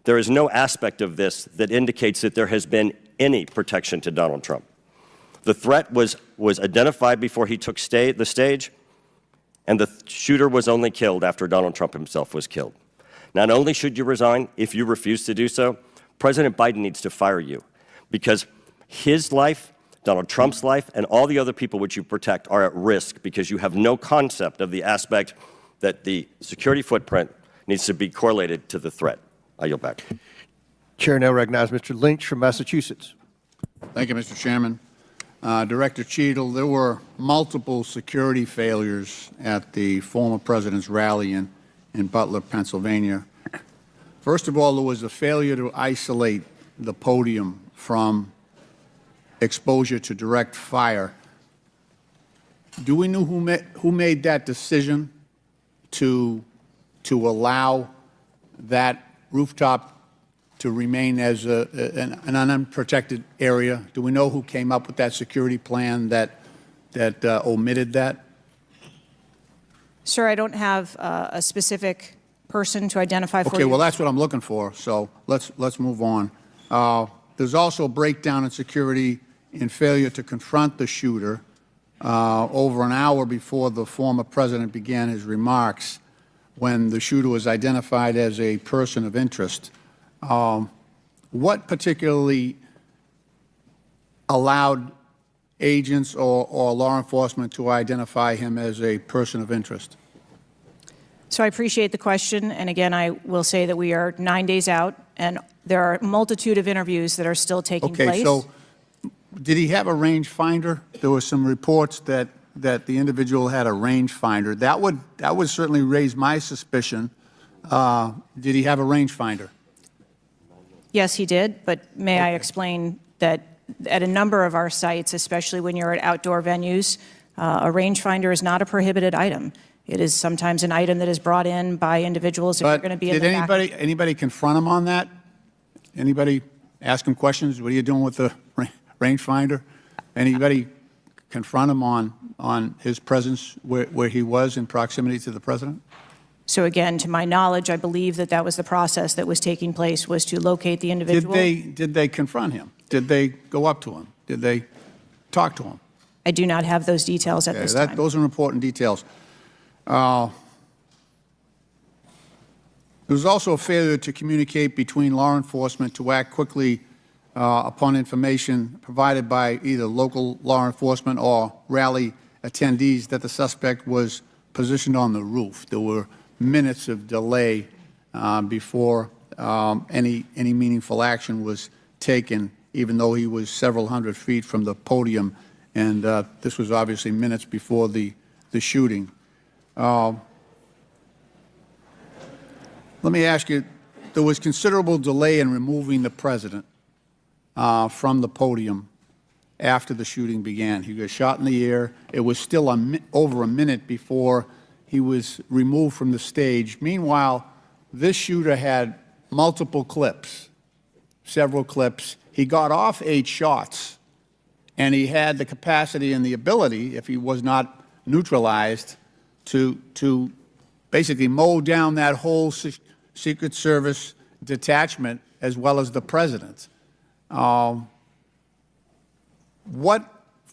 There is no aspect of this that indicates that there has been any protection to Donald Trump. The threat was identified before he took the stage, and the shooter was only killed after Donald Trump himself was killed. Not only should you resign, if you refuse to do so, President Biden needs to fire you, because his life, Donald Trump's life, and all the other people which you protect are at risk because you have no concept of the aspect that the security footprint needs to be correlated to the threat. I yield back. Chair now recognizes Mr. Lynch from Massachusetts. Thank you, Mr. Chairman. Director Cheadle, there were multiple security failures at the former president's rally in Butler, Pennsylvania. First of all, there was a failure to isolate the podium from exposure to direct fire. Do we know who made that decision to allow that rooftop to remain as an unprotected area? Do we know who came up with that security plan that omitted that? Sir, I don't have a specific person to identify for you. Okay, well, that's what I'm looking for, so let's move on. There's also a breakdown in security and failure to confront the shooter over an hour before the former president began his remarks, when the shooter was identified as a person of interest. What particularly allowed agents or law enforcement to identify him as a person of interest? So I appreciate the question, and again, I will say that we are 9 days out, and there are a multitude of interviews that are still taking place. Okay, so did he have a rangefinder? There were some reports that the individual had a rangefinder. That would certainly raise my suspicion. Did he have a rangefinder? Yes, he did, but may I explain that at a number of our sites, especially when you're at outdoor venues, a rangefinder is not a prohibited item. It is sometimes an item that is brought in by individuals if you're going to be in the back. Did anybody confront him on that? Anybody ask him questions? What are you doing with the rangefinder? Anybody confront him on his presence where he was in proximity to the president? So again, to my knowledge, I believe that that was the process that was taking place, was to locate the individual. Did they confront him? Did they go up to him? Did they talk to him? I do not have those details at this time. Those are important details. There was also a failure to communicate between law enforcement to act quickly upon information provided by either local law enforcement or rally attendees that the suspect was positioned on the roof. There were minutes of delay before any meaningful action was taken, even though he was several hundred feet from the podium, and this was obviously minutes before the shooting. Let me ask you, there was considerable delay in removing the president from the podium after the shooting began. He got shot in the air. It was still over a minute before he was removed from the stage. Meanwhile, this shooter had multiple clips, several clips. He got off 8 shots, and he had the capacity and the ability, if he was not neutralized, to basically mow down that whole Secret Service detachment as well as the president. What,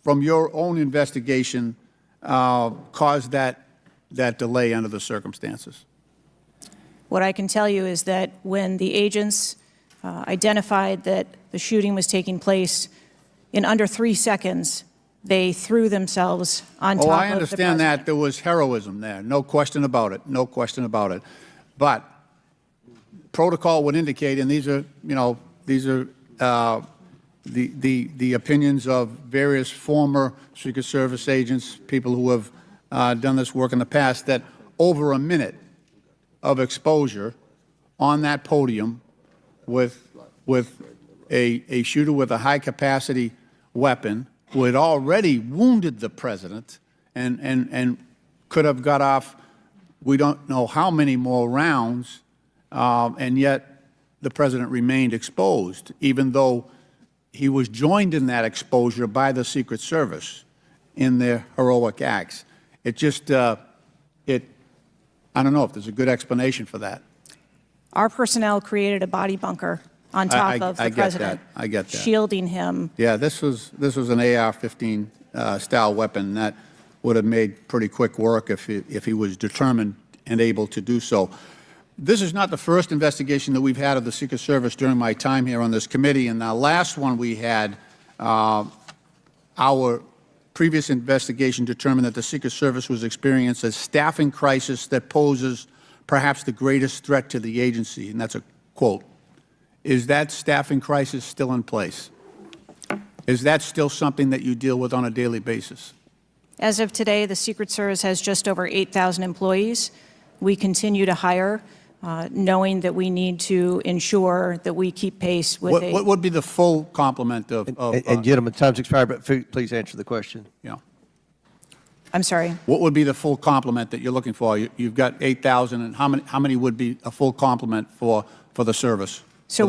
from your own investigation, caused that delay under the circumstances? What I can tell you is that when the agents identified that the shooting was taking place, in under 3 seconds, they threw themselves on top of the president. Oh, I understand that. There was heroism there. No question about it. No question about it. But protocol would indicate, and these are the opinions of various former Secret Service agents, people who have done this work in the past, that over a minute of exposure on that podium with a shooter with a high-capacity weapon who had already wounded the president and could have got off, we don't know how many more rounds, and yet the president remained exposed, even though he was joined in that exposure by the Secret Service in their heroic acts. It just, I don't know if there's a good explanation for that. Our personnel created a body bunker on top of the president, I get that. shielding him. Yeah, this was an AR-15 style weapon that would have made pretty quick work if he was determined and able to do so. This is not the first investigation that we've had of the Secret Service during my time here on this committee, and the last one we had, our previous investigation determined that the Secret Service was experiencing a staffing crisis that poses perhaps the greatest threat to the agency, and that's a quote. Is that staffing crisis still in place? Is that still something that you deal with on a daily basis? As of today, the Secret Service has just over 8,000 employees. We continue to hire, knowing that we need to ensure that we keep pace with What would be the full complement of And gentlemen, time's expired, but please answer the question. yeah. I'm sorry. What would be the full complement that you're looking for? You've got 8,000, and how many would be a full complement for the service? So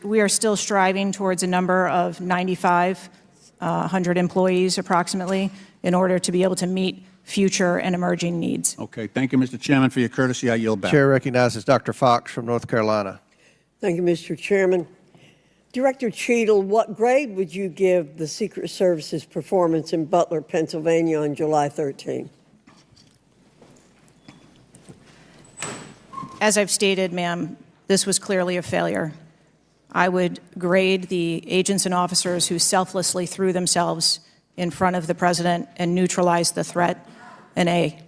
we are still striving towards a number of 9,500 employees approximately in order to be able to meet future and emerging needs. Okay. Thank you, Mr. Chairman, for your courtesy. I yield back. Chair recognizes Dr. Fox from North Carolina. Thank you, Mr. Chairman. Director Cheadle, what grade would you give the Secret Service's performance in Butler, Pennsylvania on July 13? As I've stated, ma'am, this was clearly a failure. I would grade the agents and officers who selflessly threw themselves in front of the president and neutralized the threat an A.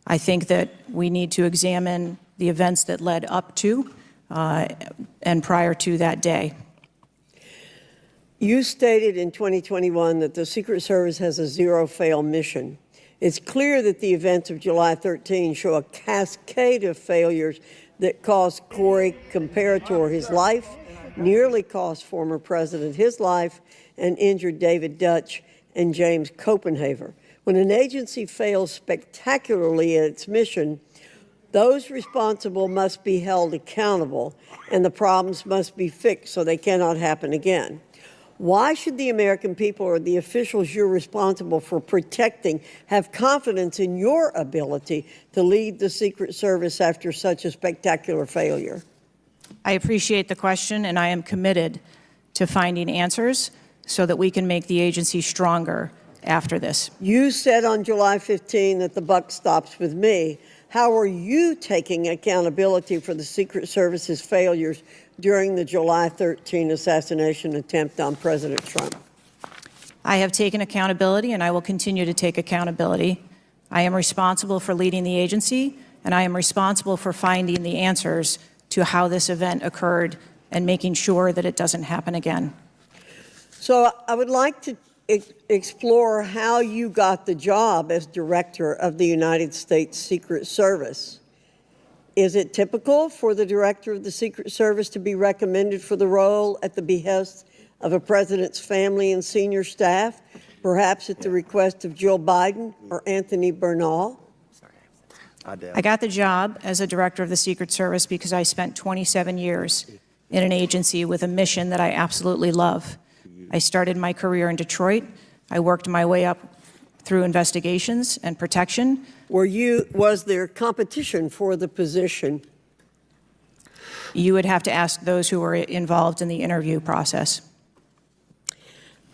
I think that we need to examine the events that led up to and prior to that day. You stated in 2021 that the Secret Service has a zero-fail mission. It's clear that the events of July 13 show a cascade of failures that cost Corey Comparator his life, nearly cost former president his life, and injured David Dutch and James Copenhaver. When an agency fails spectacularly at its mission, those responsible must be held accountable, and the problems must be fixed so they cannot happen again. Why should the American people or the officials you're responsible for protecting have confidence in your ability to lead the Secret Service after such a spectacular failure? I appreciate the question, and I am committed to finding answers so that we can make the agency stronger after this. You said on July 15 that the buck stops with me. How are you taking accountability for the Secret Service's failures during the July 13 assassination attempt on President Trump? I have taken accountability, and I will continue to take accountability. I am responsible for leading the agency, and I am responsible for finding the answers to how this event occurred and making sure that it doesn't happen again. So I would like to explore how you got the job as director of the United States Secret Service. Is it typical for the director of the Secret Service to be recommended for the role at the behest of a president's family and senior staff, perhaps at the request of Jill Biden or Anthony Bernal? I got the job as a director of the Secret Service because I spent 27 years in an agency with a mission that I absolutely love. I started my career in Detroit. I worked my way up through investigations and protection. Was there competition for the position? You would have to ask those who were involved in the interview process.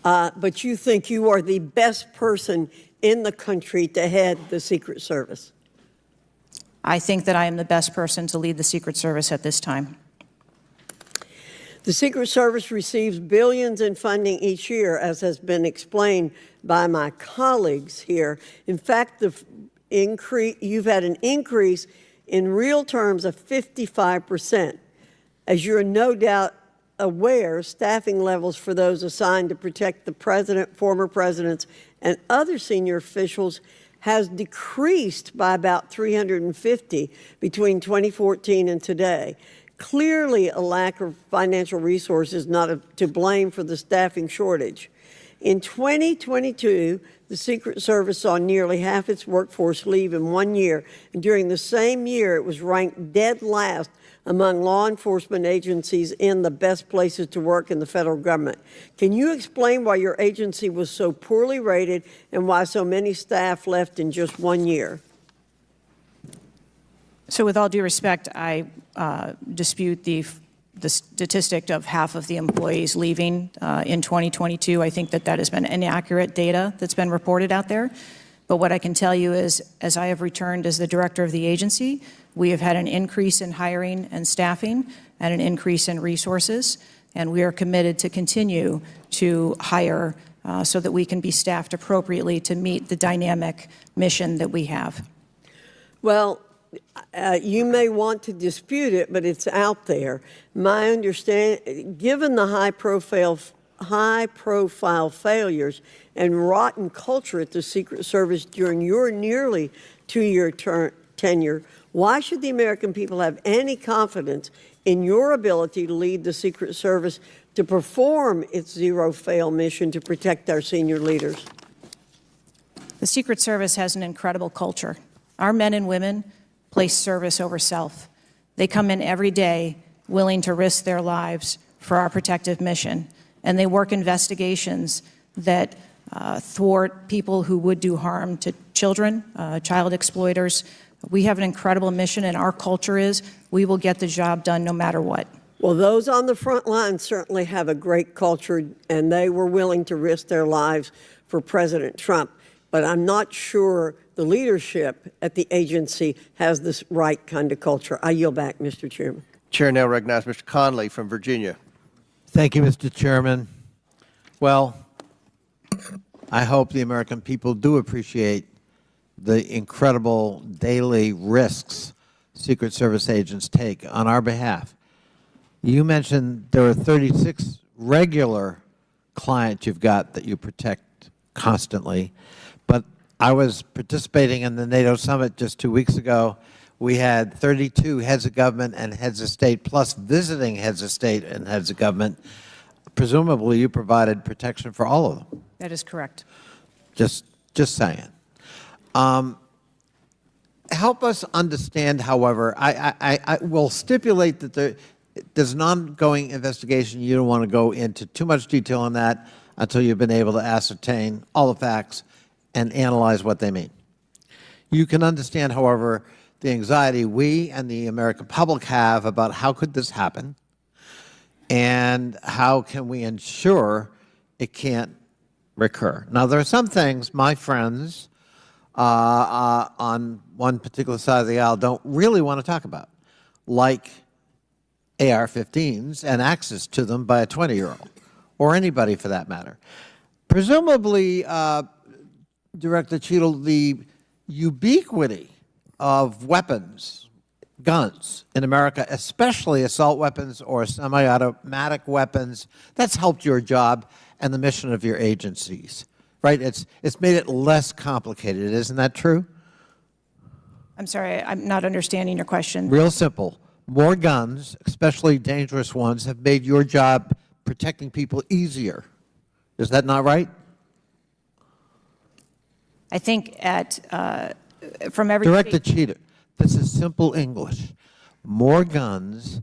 But you think you are the best person in the country to head the Secret Service? I think that I am the best person to lead the Secret Service at this time. The Secret Service receives billions in funding each year, as has been explained by my colleagues here. In fact, you've had an increase in real terms of 55%. As you're no doubt aware, staffing levels for those assigned to protect the president, former presidents, and other senior officials has decreased by about 350 between 2014 and today. Clearly, a lack of financial resources not to blame for the staffing shortage. In 2022, the Secret Service saw nearly half its workforce leave in 1 year, and during the same year, it was ranked dead last among law enforcement agencies in the best places to work in the federal government. Can you explain why your agency was so poorly rated and why so many staff left in just 1 year? So with all due respect, I dispute the statistic of half of the employees leaving in 2022. I think that has been inaccurate data that's been reported out there. But what I can tell you is, as I have returned as the director of the agency, we have had an increase in hiring and staffing and an increase in resources, and we are committed to continue to hire so that we can be staffed appropriately to meet the dynamic mission that we have. Well, you may want to dispute it, but it's out there. My understanding, given the high-profile failures and rotten culture at the Secret Service during your nearly two-year tenure, why should the American people have any confidence in your ability to lead the Secret Service to perform its zero-fail mission to protect our senior leaders? The Secret Service has an incredible culture. Our men and women place service over self. They come in every day willing to risk their lives for our protective mission, and they work investigations that thwart people who would do harm to children, child exploiters. We have an incredible mission, and our culture is we will get the job done no matter what. Well, those on the front line certainly have a great culture, and they were willing to risk their lives for President Trump. But I'm not sure the leadership at the agency has this right kind of culture. I yield back, Mr. Chairman. Chair now recognizes Mr. Conley from Virginia. Thank you, Mr. Chairman. Well, I hope the American people do appreciate the incredible daily risks Secret Service agents take on our behalf. You mentioned there are 36 regular clients you've got that you protect constantly, but I was participating in the NATO summit just 2 weeks ago. We had 32 heads of government and heads of state, plus visiting heads of state and heads of government. Presumably, you provided protection for all of them. That is correct. Just saying. Help us understand, however, I will stipulate that there's an ongoing investigation. You don't want to go into too much detail on that until you've been able to ascertain all the facts and analyze what they mean. You can understand, however, the anxiety we and the American public have about how could this happen and how can we ensure it can't recur. Now, there are some things my friends on one particular side of the aisle don't really want to talk about, like AR-15s and access to them by a 20-year-old, or anybody for that matter. Presumably, Director Cheadle, the ubiquity of weapons, guns in America, especially assault weapons or semi-automatic weapons, that's helped your job and the mission of your agencies, right? It's made it less complicated. Isn't that true? I'm sorry, I'm not understanding your question. Real simple. More guns, especially dangerous ones, have made your job protecting people easier. Is that not right? I think from every Director Cheater, this is simple English. More guns,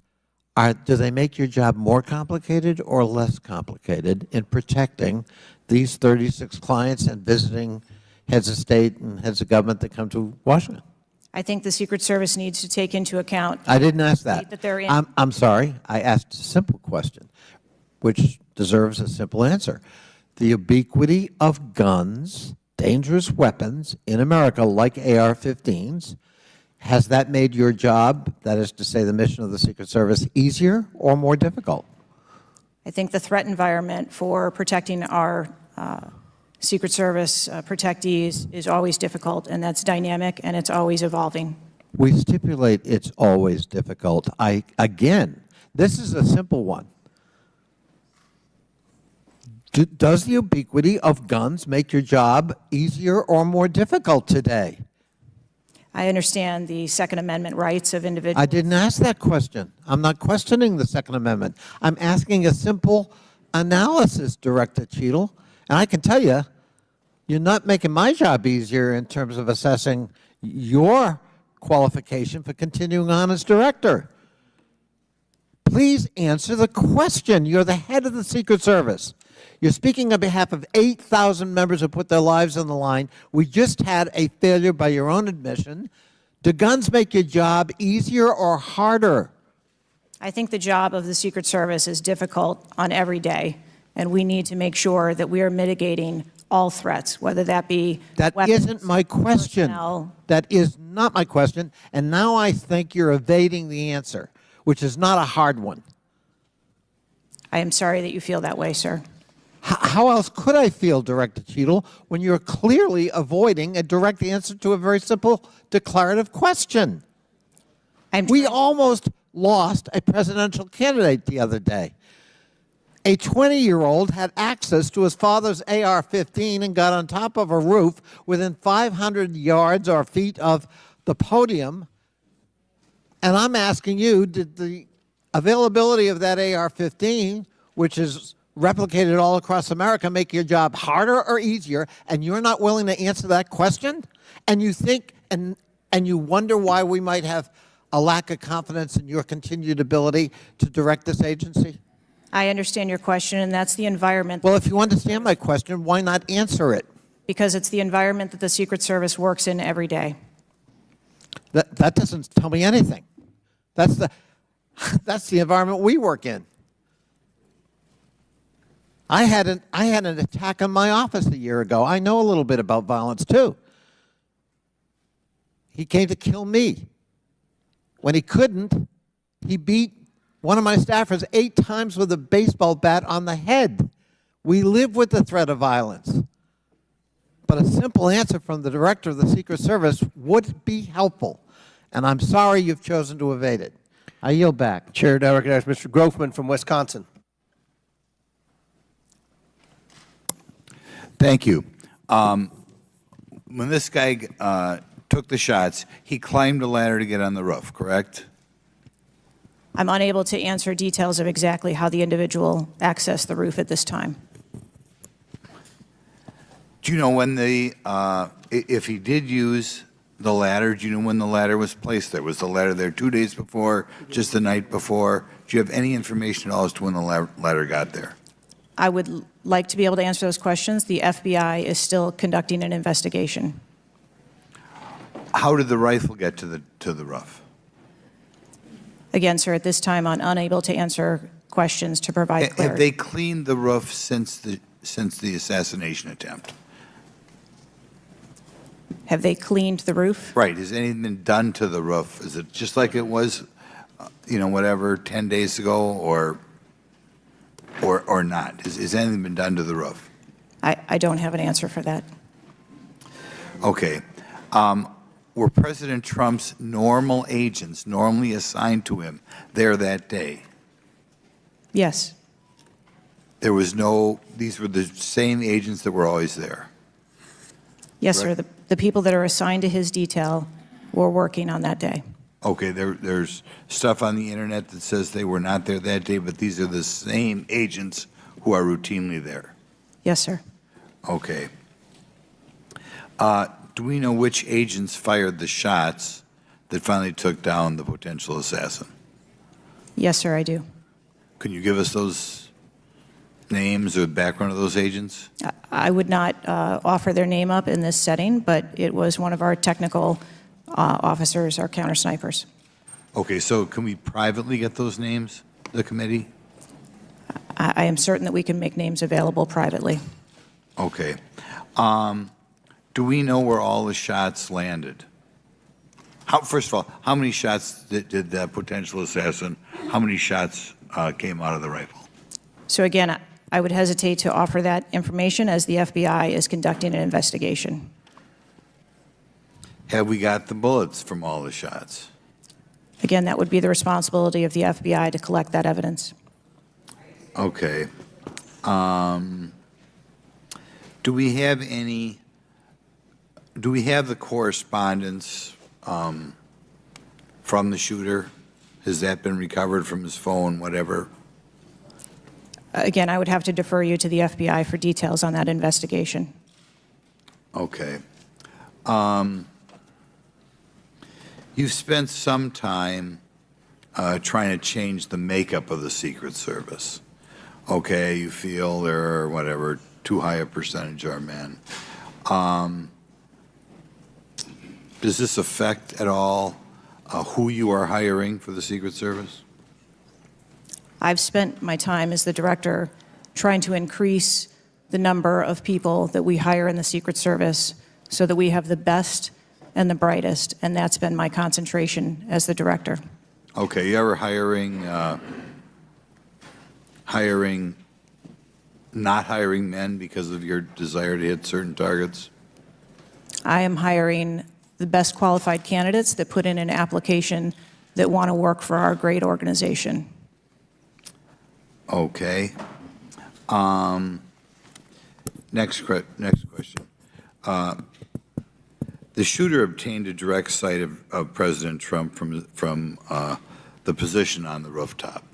do they make your job more complicated or less complicated in protecting these 36 clients and visiting heads of state and heads of government that come to Washington? I think the Secret Service needs to take into account. I didn't ask that. That they're in. I'm sorry. I asked a simple question, which deserves a simple answer. The ubiquity of guns, dangerous weapons in America, like AR-15s, has that made your job, that is to say the mission of the Secret Service, easier or more difficult? I think the threat environment for protecting our Secret Service protectees is always difficult, and that's dynamic, and it's always evolving. We stipulate it's always difficult. Again, this is a simple one. Does the ubiquity of guns make your job easier or more difficult today? I understand the Second Amendment rights of individuals. I didn't ask that question. I'm not questioning the Second Amendment. I'm asking a simple analysis, Director Cheadle. And I can tell you, you're not making my job easier in terms of assessing your qualification for continuing on as director. Please answer the question. You're the head of the Secret Service. You're speaking on behalf of 8,000 members who put their lives on the line. We just had a failure by your own admission. Do guns make your job easier or harder? I think the job of the Secret Service is difficult on every day, and we need to make sure that we are mitigating all threats, whether that be weapons, isn't my question. personnel. That is not my question, and now I think you're evading the answer, which is not a hard one. I am sorry that you feel that way, sir. How else could I feel, Director Cheadle, when you're clearly avoiding a direct answer to a very simple declarative question? We almost lost a presidential candidate the other day. A 20-year-old had access to his father's AR-15 and got on top of a roof within 500 yards or feet of the podium. And I'm asking you, did the availability of that AR-15, which is replicated all across America, make your job harder or easier? And you're not willing to answer that question? And you think and you wonder why we might have a lack of confidence in your continued ability to direct this agency? I understand your question, and that's the environment. Well, if you understand my question, why not answer it? Because it's the environment that the Secret Service works in every day. That doesn't tell me anything. That's the environment we work in. I had an attack on my office a year ago. I know a little bit about violence too. He came to kill me. When he couldn't, he beat one of my staffers 8 times with a baseball bat on the head. We live with the threat of violence. But a simple answer from the director of the Secret Service would be helpful. And I'm sorry you've chosen to evade it. I yield back. Chair now recognizes Mr. Grofman from Wisconsin. Thank you. When this guy took the shots, he climbed a ladder to get on the roof, correct? I'm unable to answer details of exactly how the individual accessed the roof at this time. Do you know when if he did use the ladder, do you know when the ladder was placed there? Was the ladder there 2 days before, just the night before? Do you have any information at all as to when the ladder got there? I would like to be able to answer those questions. The FBI is still conducting an investigation. How did the rifle get to the roof? Again, sir, at this time, I'm unable to answer questions to provide clarity. Have they cleaned the roof since the assassination attempt? Have they cleaned the roof? Right. Has anything been done to the roof? Is it just like it was, whatever, 10 days ago, or not? Has anything been done to the roof? I don't have an answer for that. Okay. Were President Trump's normal agents normally assigned to him there that day? Yes. There was these were the same agents that were always there? Yes, Correct? sir. The people that are assigned to his detail were working on that day. Okay, there's stuff on the internet that says they were not there that day, but these are the same agents who are routinely there. Yes, sir. Okay. Do we know which agents fired the shots that finally took down the potential assassin? Yes, sir, I do. Can you give us those names or background of those agents? I would not offer their name up in this setting, but it was one of our technical officers, our counter snipers. Okay, so can we privately get those names, the committee? I am certain that we can make names available privately. Okay. Do we know where all the shots landed? First of all, how many shots did that potential assassin, how many shots came out of the rifle? So again, I would hesitate to offer that information as the FBI is conducting an investigation. Have we got the bullets from all the shots? Again, that would be the responsibility of the FBI to collect that evidence. Okay. Do we have the correspondence from the shooter? Has that been recovered from his phone, whatever? Again, I would have to defer you to the FBI for details on that investigation. Okay. You've spent some time trying to change the makeup of the Secret Service. Okay, you feel there are, whatever, too high a percentage are men. Does this affect at all who you are hiring for the Secret Service? I've spent my time as the director trying to increase the number of people that we hire in the Secret Service so that we have the best and the brightest, and that's been my concentration as the director. Okay, you ever not hiring men because of your desire to hit certain targets? I am hiring the best qualified candidates that put in an application that want to work for our great organization. Okay. Next question. The shooter obtained a direct sight of President Trump from the position on the rooftop.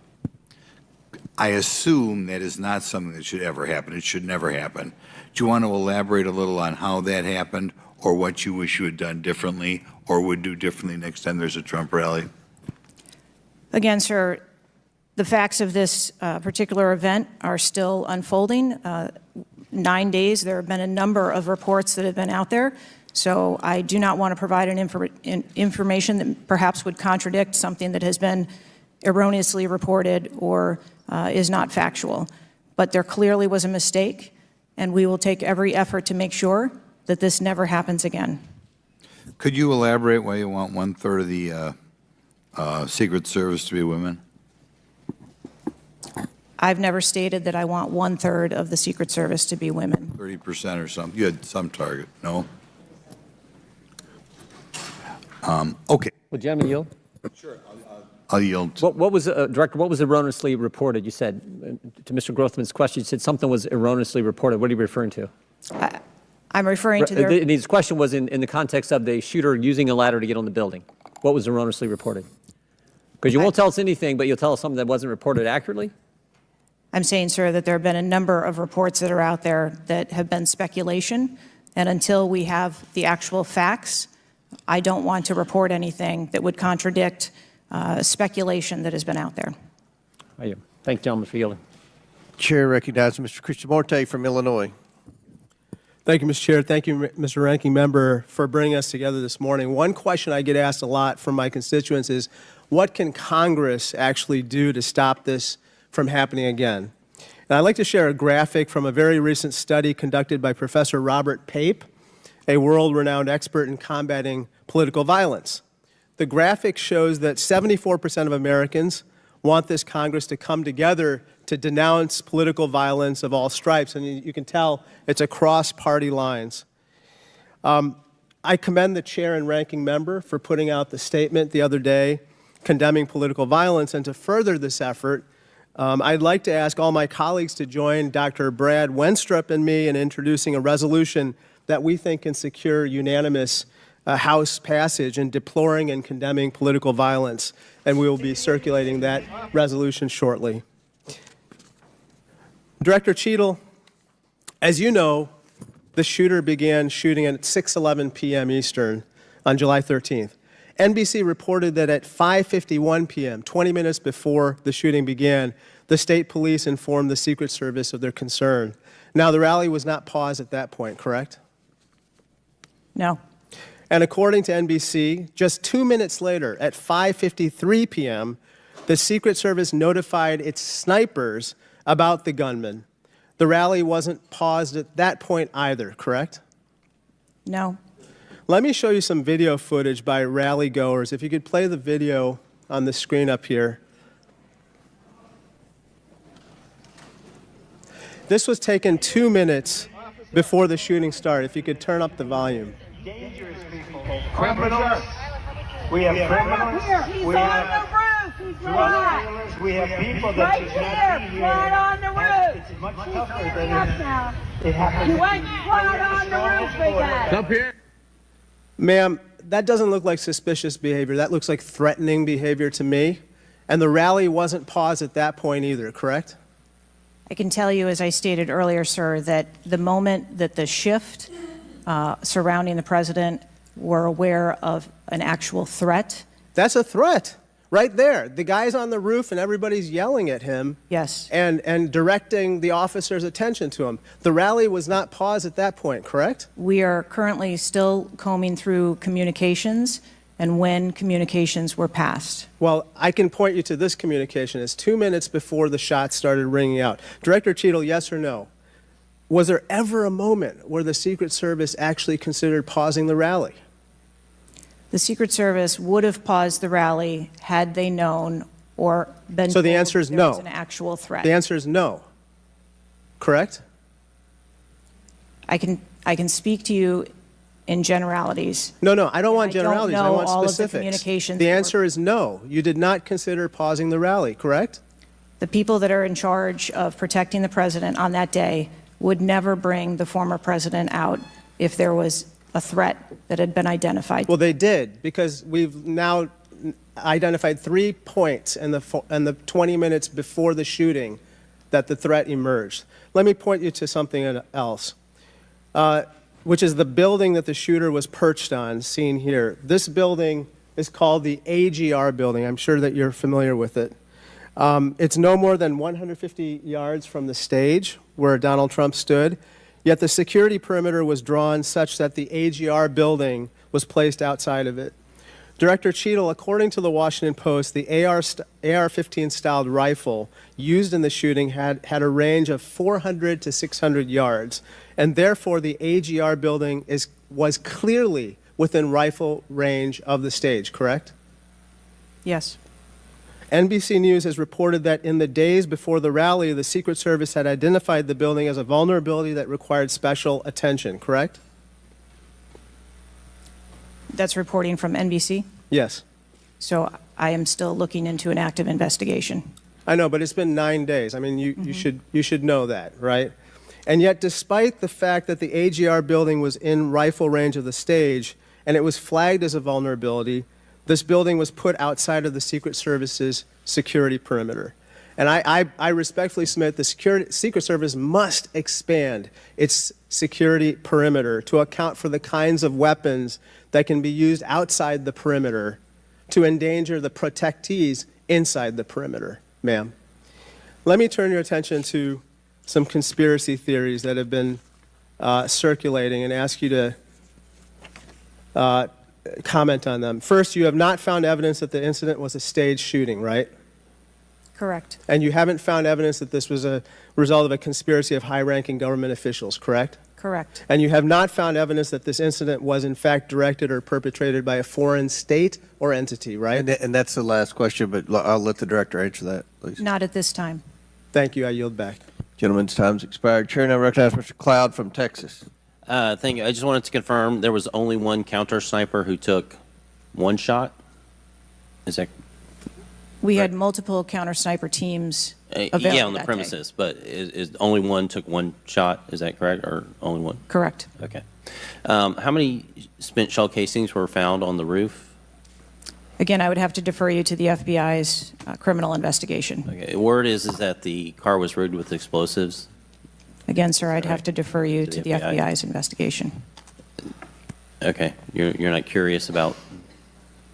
I assume that is not something that should ever happen. It should never happen. Do you want to elaborate a little on how that happened, or what you wish you had done differently, or would do differently next time there's a Trump rally? Again, sir, the facts of this particular event are still unfolding. 9 days, there have been a number of reports that have been out there. So I do not want to provide information that perhaps would contradict something that has been erroneously reported or is not factual. But there clearly was a mistake, and we will take every effort to make sure that this never happens again. Could you elaborate why you want 1/3 of the Secret Service to be women? I've never stated that I want 1/3 of the Secret Service to be women. 30% or something? You had some target, no? Okay, Will gentleman yield? I'll yield. What was, Director, what was erroneously reported? You said, to Mr. Grothman's question, you said something was erroneously reported. What are you referring to? I'm referring to their... His question was in the context of the shooter using a ladder to get on the building. What was erroneously reported? Because you won't tell us anything, but you'll tell us something that wasn't reported accurately? I'm saying, sir, that there have been a number of reports that are out there that have been speculation, and until we have the actual facts, I don't want to report anything that would contradict speculation that has been out there. Thank you, gentleman, for yielding. Chair recognizes Mr. Krishnamurti from Illinois. Thank you, Mr. Chair. Thank you, Mr. Ranking Member, for bringing us together this morning. One question I get asked a lot from my constituents is, what can Congress actually do to stop this from happening again? And I'd like to share a graphic from a very recent study conducted by Professor Robert Pape, a world-renowned expert in combating political violence. The graphic shows that 74% of Americans want this Congress to come together to denounce political violence of all stripes, and you can tell it's across party lines. I commend the chair and ranking member for putting out the statement the other day condemning political violence, and to further this effort, I'd like to ask all my colleagues to join Dr. Brad Wenstrup and me in introducing a resolution that we think can secure unanimous House passage in deploring and condemning political violence, and we will be circulating that resolution shortly. Director Cheadle, as you know, the shooter began shooting at 6:11 p.m. Eastern on July 13th. NBC reported that at 5:51 p.m., 20 minutes before the shooting began, the state police informed the Secret Service of their concern. Now, the rally was not paused at that point, correct? No. And according to NBC, just 2 minutes later, at 5:53 p.m., the Secret Service notified its snipers about the gunman. The rally wasn't paused at that point either, correct? No. Let me show you some video footage by rally goers. If you could play the video on the screen up here. This was taken 2 minutes before the shooting started. If you could turn up the volume. Dangerous people, criminals. We have criminals. We have drug dealers. We have people that should not be here. Right on the roof. It's much tougher than it happens. You went right on the roof again. Up here. Ma'am, that doesn't look like suspicious behavior. That looks like threatening behavior to me. And the rally wasn't paused at that point either, correct? I can tell you, as I stated earlier, sir, that the moment that the shift surrounding the president were aware of an actual threat. That's a threat right there. The guy's on the roof and everybody's yelling at him. Yes. And directing the officer's attention to him. The rally was not paused at that point, correct? We are currently still combing through communications and when communications were passed. Well, I can point you to this communication. It's 2 minutes before the shots started ringing out. Director Cheadle, yes or no? Was there ever a moment where the Secret Service actually considered pausing the rally? The Secret Service would have paused the rally had they known or been So the told answer is there no. was an actual threat. The answer is no. Correct? I can speak to you in generalities. No, I don't want I don't generalities. I know want all of the specifics. communications The that were- answer is no. You did not consider pausing the rally, correct? The people that are in charge of protecting the president on that day would never bring the former president out if there was a threat that had been identified. Well, they did, because we've now identified 3 points in the 20 minutes before the shooting that the threat emerged. Let me point you to something else, which is the building that the shooter was perched on, seen here. This building is called the AGR building. I'm sure that you're familiar with it. It's no more than 150 yards from the stage where Donald Trump stood, yet the security perimeter was drawn such that the AGR building was placed outside of it. Director Cheadle, according to the Washington Post, the AR-15 styled rifle used in the shooting had a range of 400 to 600 yards, and therefore the AGR building was clearly within rifle range of the stage, correct? Yes. NBC News has reported that in the days before the rally, the Secret Service had identified the building as a vulnerability that required special attention, correct? That's reporting from NBC. Yes. So I am still looking into an active investigation. I know, but it's been 9 days. I mean, you should know that, right? And yet, despite the fact that the AGR building was in rifle range of the stage and it was flagged as a vulnerability, this building was put outside of the Secret Service's security perimeter. And I respectfully submit the Secret Service must expand its security perimeter to account for the kinds of weapons that can be used outside the perimeter to endanger the protectees inside the perimeter, ma'am. Let me turn your attention to some conspiracy theories that have been circulating and ask you to comment on them. First, you have not found evidence that the incident was a staged shooting, right? Correct. And you haven't found evidence that this was a result of a conspiracy of high-ranking government officials, correct? Correct. And you have not found evidence that this incident was in fact directed or perpetrated by a foreign state or entity, right? And that's the last question, but I'll let the director answer that, please. Not at this time. Thank you. I yield back. Gentleman's time's expired. Chair now recognizes Mr. Cloud from Texas. Thank you. I just wanted to confirm there was only one counter sniper who took one shot? Is that We had multiple counter sniper teams available yeah, on the that day. premises, but is only one took one shot? Is that correct, or only one? Correct. Okay. How many spent shell casings were found on the roof? Again, I would have to defer you to the FBI's criminal investigation. Okay. Word is that the car was rigged with explosives. Again, sir, I'd have to defer you to the FBI. FBI's investigation. Okay. You're not curious about?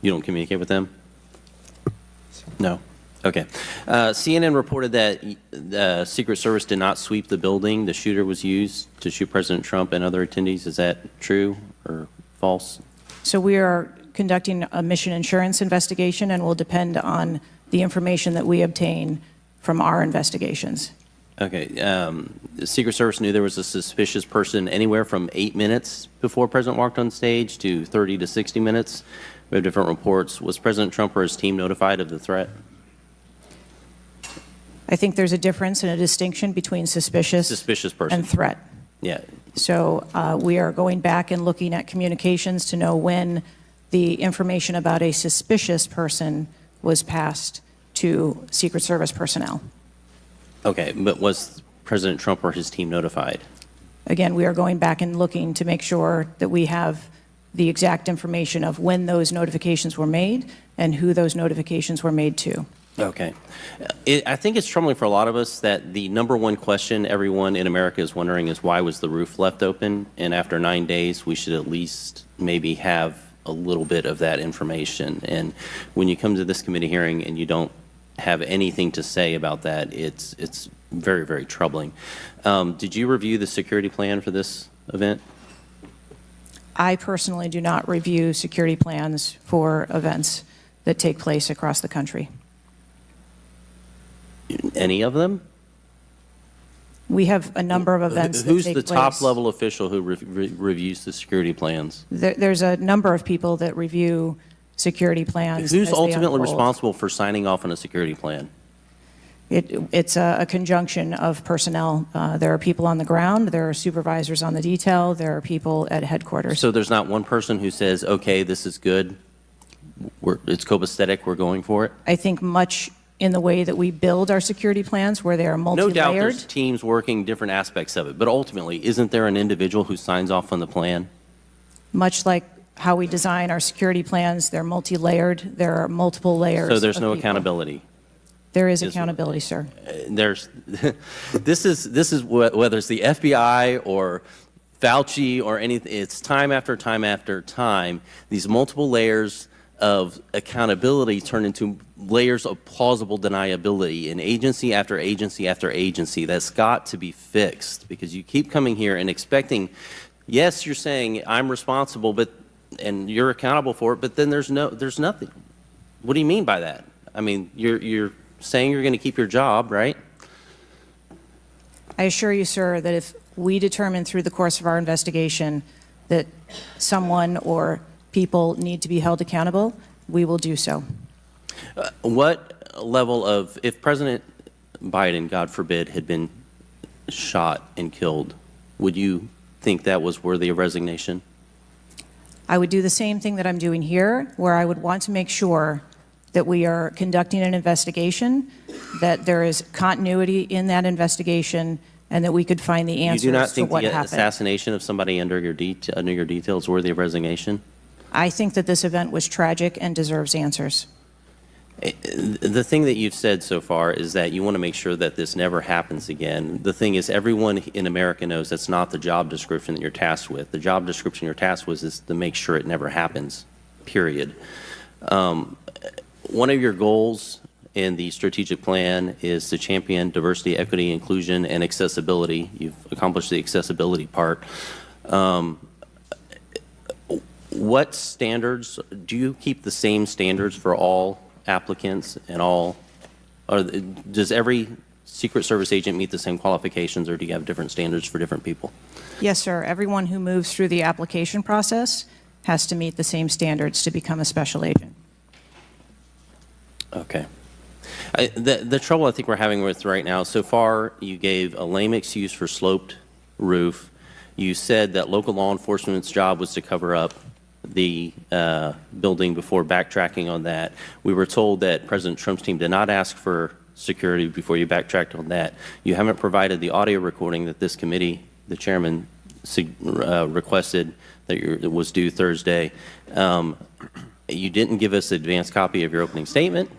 You don't communicate with them? No. Okay. CNN reported that the Secret Service did not sweep the building the shooter was used to shoot President Trump and other attendees. Is that true or false? So we are conducting a mission insurance investigation and will depend on the information that we obtain from our investigations. Okay. The Secret Service knew there was a suspicious person anywhere from 8 minutes before President walked on stage to 30 to 60 minutes. We have different reports. Was President Trump or his team notified of the threat? I think there's a difference and a distinction between suspicious person and threat. Yeah. So we are going back and looking at communications to know when the information about a suspicious person was passed to Secret Service personnel. Okay, but was President Trump or his team notified? Again, we are going back and looking to make sure that we have the exact information of when those notifications were made and who those notifications were made to. Okay. I think it's troubling for a lot of us that the number one question everyone in America is wondering is why was the roof left open? And after 9 days, we should at least maybe have a little bit of that information. And when you come to this committee hearing and you don't have anything to say about that, it's very, very troubling. Did you review the security plan for this event? I personally do not review security plans for events that take place across the country. Any of them? We have a number of events that Who's take the place. top level official who reviews the security plans? There's a number of people that review security plans. Who's as they ultimately unfold. responsible for signing off on a security plan? It's a conjunction of personnel. There are people on the ground, there are supervisors on the detail, there are people at headquarters. So there's not one person who says, okay, this is good, it's copacetic, we're going for it? I think much in the way that we build our security plans, where they are multi-layered. No doubt there's teams working different aspects of it, but ultimately, isn't there an individual who signs off on the plan? Much like how we design our security plans, they're multi-layered, there are multiple layers. So there's of no people. accountability? There is accountability, sir. There's, this is whether it's the FBI or Fauci or anything, it's time after time after time, these multiple layers of accountability turn into layers of plausible deniability, and agency after agency after agency. That's got to be fixed, because you keep coming here and expecting, yes, you're saying I'm responsible, and you're accountable for it, but then there's nothing. What do you mean by that? I mean, you're saying you're going to keep your job, right? I assure you, sir, that if we determine through the course of our investigation that someone or people need to be held accountable, we will do so. What level of, if President Biden, God forbid, had been shot and killed, would you think that was worthy of resignation? I would do the same thing that I'm doing here, where I would want to make sure that we are conducting an investigation, that there is continuity in that investigation, and that we could find the You answers do not to think what the happened. assassination of somebody under your details worthy of resignation? I think that this event was tragic and deserves answers. The thing that you've said so far is that you want to make sure that this never happens again. The thing is, everyone in America knows that's not the job description that you're tasked with. The job description you're tasked with is to make sure it never happens, period. One of your goals in the strategic plan is to champion diversity, equity, inclusion, and accessibility. You've accomplished the accessibility part. What standards, do you keep the same standards for all applicants and all, or does every Secret Service agent meet the same qualifications, or do you have different standards for different people? Yes, sir. Everyone who moves through the application process has to meet the same standards to become a special agent. Okay. The trouble I think we're having with right now, so far you gave a lame excuse for sloped roof. You said that local law enforcement's job was to cover up the building before backtracking on that. We were told that President Trump's team did not ask for security before you backtracked on that. You haven't provided the audio recording that this committee, the chairman, requested that was due Thursday. You didn't give us an advance copy of your opening statement,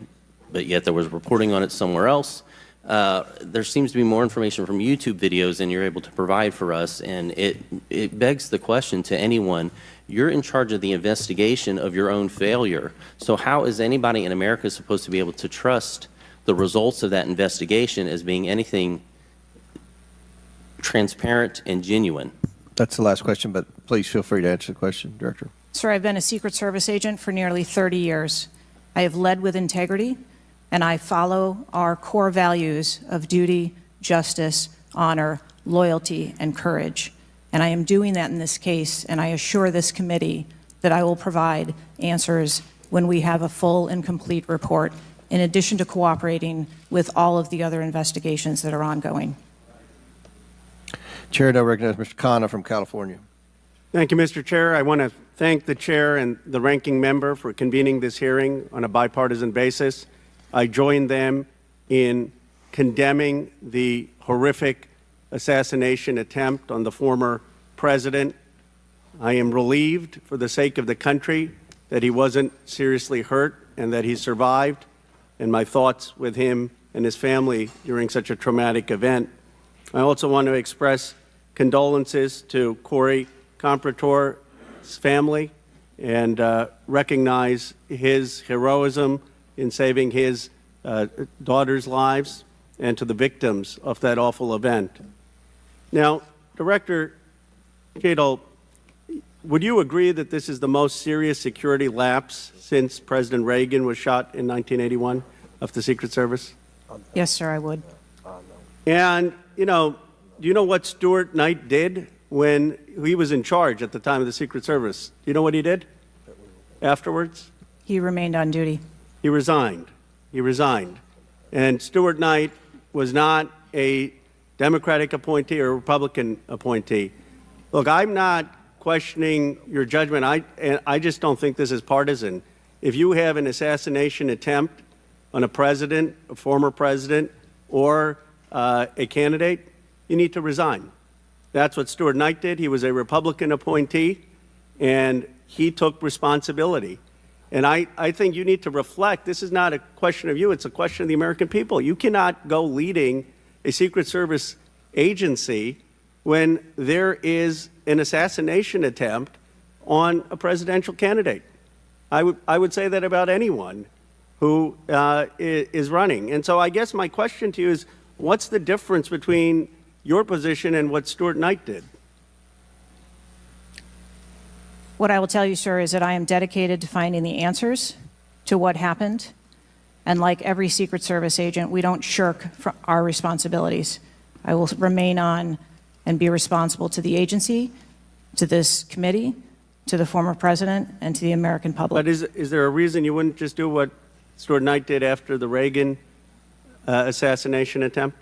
but yet there was reporting on it somewhere else. There seems to be more information from YouTube videos than you're able to provide for us, and it begs the question to anyone, you're in charge of the investigation of your own failure. So how is anybody in America supposed to be able to trust the results of that investigation as being anything transparent and genuine? That's the last question, but please feel free to answer the question, Director. Sir, I've been a Secret Service agent for nearly 30 years. I have led with integrity, and I follow our core values of duty, justice, honor, loyalty, and courage. And I am doing that in this case, and I assure this committee that I will provide answers when we have a full and complete report, in addition to cooperating with all of the other investigations that are ongoing. Chair, now recognize Mr. Khanna from California. Thank you, Mr. Chair. I want to thank the chair and the ranking member for convening this hearing on a bipartisan basis. I join them in condemning the horrific assassination attempt on the former president. I am relieved for the sake of the country that he wasn't seriously hurt and that he survived, and my thoughts with him and his family during such a traumatic event. I also want to express condolences to Corey Comprator's family and recognize his heroism in saving his daughter's lives, and to the victims of that awful event. Now, Director Cheadle, would you agree that this is the most serious security lapse since President Reagan was shot in 1981 of the Secret Service? Yes, sir, I would. And, do you know what Stuart Knight did when he was in charge at the time of the Secret Service? Do you know what he did afterwards? He remained on duty. He resigned. He resigned. And Stuart Knight was not a Democratic appointee or a Republican appointee. Look, I'm not questioning your judgment. I just don't think this is partisan. If you have an assassination attempt on a president, a former president, or a candidate, you need to resign. That's what Stuart Knight did. He was a Republican appointee, and he took responsibility. And I think you need to reflect. This is not a question of you. It's a question of the American people. You cannot go leading a Secret Service agency when there is an assassination attempt on a presidential candidate. I would say that about anyone who is running. And so I guess my question to you is, what's the difference between your position and what Stuart Knight did? What I will tell you, sir, is that I am dedicated to finding the answers to what happened. And like every Secret Service agent, we don't shirk from our responsibilities. I will remain on and be responsible to the agency, to this committee, to the former president, and to the American public. But is there a reason you wouldn't just do what Stuart Knight did after the Reagan assassination attempt?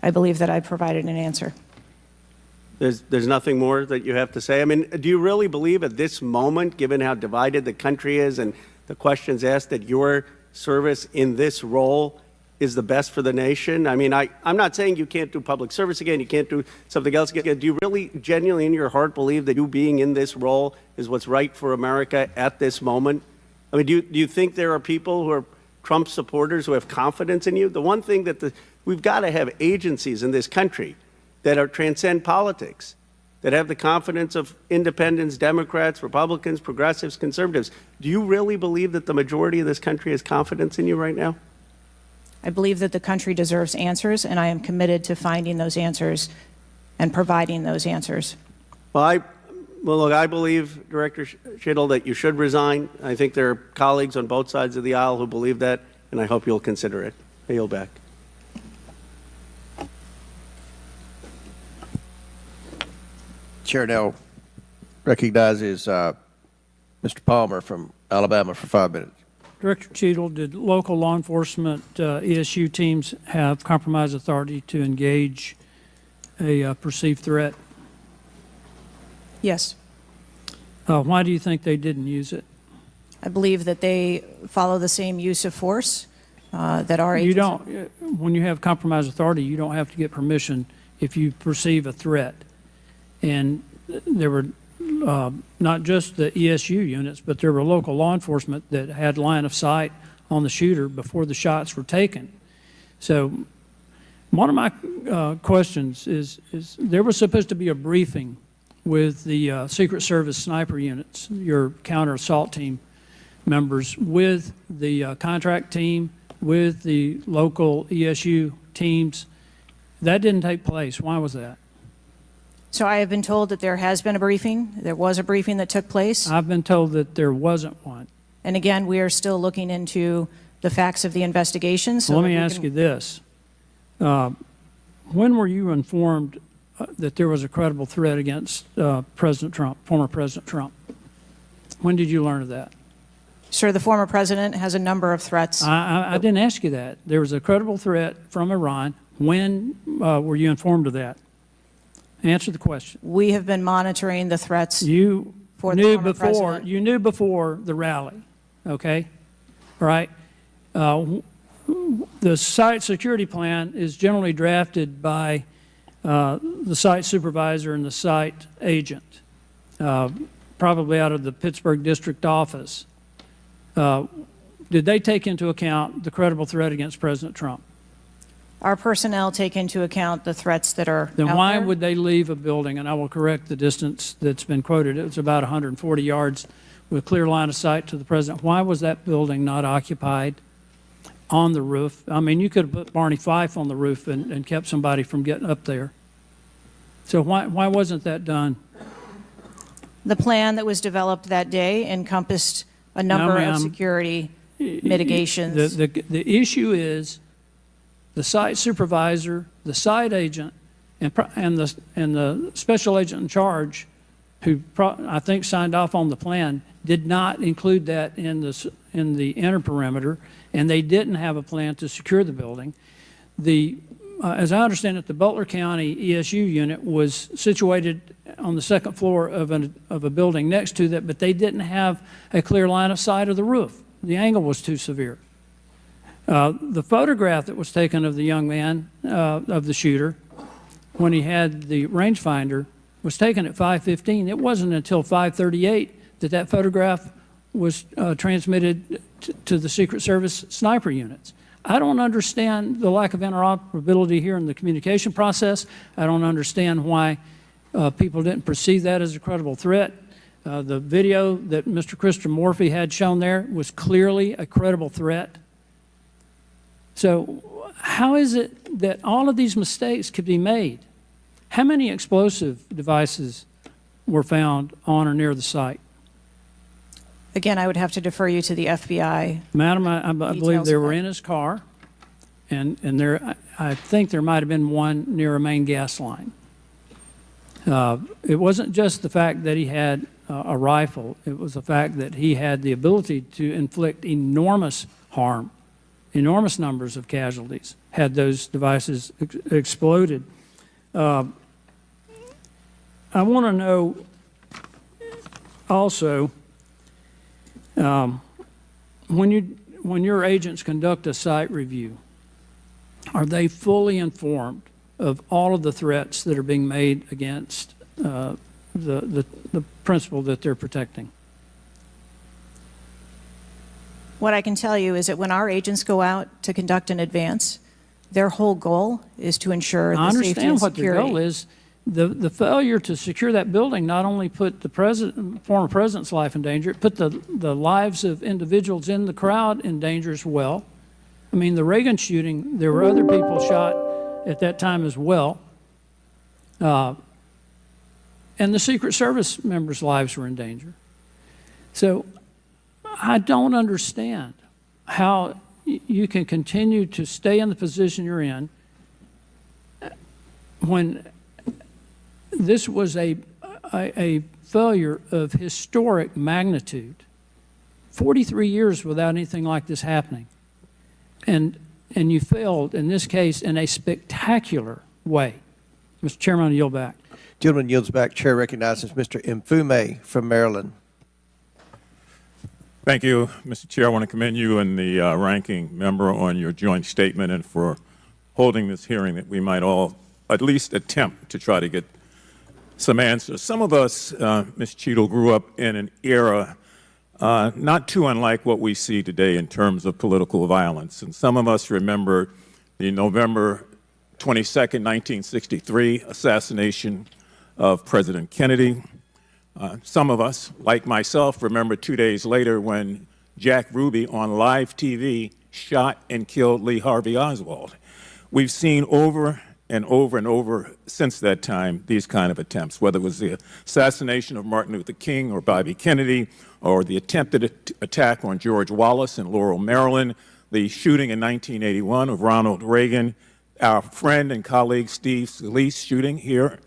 I believe that I provided an answer. There's nothing more that you have to say? I mean, do you really believe at this moment, given how divided the country is and the questions asked, that your service in this role is the best for the nation? I mean, I'm not saying you can't do public service again, you can't do something else again. Do you really genuinely in your heart believe that you being in this role is what's right for America at this moment? I mean, do you think there are people who are Trump supporters who have confidence in you? The one thing that we've got to have agencies in this country that are transcend politics, that have the confidence of independents, Democrats, Republicans, progressives, conservatives. Do you really believe that the majority of this country has confidence in you right now? I believe that the country deserves answers, and I am committed to finding those answers and providing those answers. Well, look, I believe, Director Schittle, that you should resign. I think there are colleagues on both sides of the aisle who believe that, and I hope you'll consider it. I yield back. Chair now recognizes Mr. Palmer from Alabama for 5 minutes. Director Cheadle, did local law enforcement ESU teams have compromise authority to engage a perceived threat? Yes. Why do you think they didn't use it? I believe that they follow the same use of force that our agency. You don't, when you have compromise authority, you don't have to get permission if you perceive a threat. And there were not just the ESU units, but there were local law enforcement that had line of sight on the shooter before the shots were taken. So one of my questions is there was supposed to be a briefing with the Secret Service sniper units, your counter assault team members, with the contract team, with the local ESU teams. That didn't take place. Why was that? So I have been told that there has been a briefing. There was a briefing that took place. I've been told that there wasn't one. And again, we are still looking into the facts of the investigation. So let me ask you this. When were you informed that there was a credible threat against President Trump, former President Trump? When did you learn of that? Sir, the former president has a number of threats. I didn't ask you that. There was a credible threat from Iran. When were you informed of that? Answer the question. We have been monitoring the threats. You for knew the former president. You knew before the rally, okay? Right? The site security plan is generally drafted by the site supervisor and the site agent, probably out of the Pittsburgh district office. Did they take into account the credible threat against President Trump? Our personnel take into account the threats that are Then out why there. would they leave a building? And I will correct the distance that's been quoted. It was about 140 yards with clear line of sight to the president. Why was that building not occupied on the roof? I mean, you could have put Barney Fife on the roof and kept somebody from getting up there. So why wasn't that done? The plan that was developed that day encompassed a number of security mitigations. The issue is the site supervisor, the site agent, and the special agent in charge, who I think signed off on the plan, did not include that in the inner perimeter, and they didn't have a plan to secure the building. As I understand it, the Butler County ESU unit was situated on the second floor of a building next to that, but they didn't have a clear line of sight of the roof. The angle was too severe. The photograph that was taken of the young man, of the shooter, when he had the rangefinder, was taken at 5:15. It wasn't until 5:38 that photograph was transmitted to the Secret Service sniper units. I don't understand the lack of interoperability here in the communication process. I don't understand why people didn't perceive that as a credible threat. The video that Mr. Christopher Morphy had shown there was clearly a credible threat. So how is it that all of these mistakes could be made? How many explosive devices were found on or near the site? Again, I would have to defer you to the FBI. Madam, I believe they were in his car, and I think there might have been one near a main gas line. It wasn't just the fact that he had a rifle. It was the fact that he had the ability to inflict enormous harm, enormous numbers of casualties had those devices exploded. I want to know also, when your agents conduct a site review, are they fully informed of all of the threats that are being made against the principle that they're protecting? What I can tell you is that when our agents go out to conduct an advance, their whole goal is to ensure the safety and security. I understand what the goal is. The failure to secure that building not only put the former president's life in danger, it put the lives of individuals in the crowd in danger as well. I mean, the Reagan shooting, there were other people shot at that time as well. And the Secret Service members' lives were in danger. So I don't understand how you can continue to stay in the position you're in when this was a failure of historic magnitude. 43 years without anything like this happening. And you failed, in this case, in a spectacular way. Mr. Chairman, I yield back. Gentleman yields back. Chair recognizes Mr. Mfume from Maryland. Thank you, Mr. Chair. I want to commend you and the ranking member on your joint statement and for holding this hearing that we might all at least attempt to try to get some answers. Some of us, Ms. Cheadle, grew up in an era not too unlike what we see today in terms of political violence. And some of us remember the November 22nd, 1963 assassination of President Kennedy. Some of us, like myself, remember 2 days later when Jack Ruby on live TV shot and killed Lee Harvey Oswald. We've seen over and over and over since that time these kind of attempts, whether it was the assassination of Martin Luther King or Bobby Kennedy, or the attempted attack on George Wallace in Laurel, Maryland, the shooting in 1981 of Ronald Reagan, our friend and colleague Steve Scalise shooting here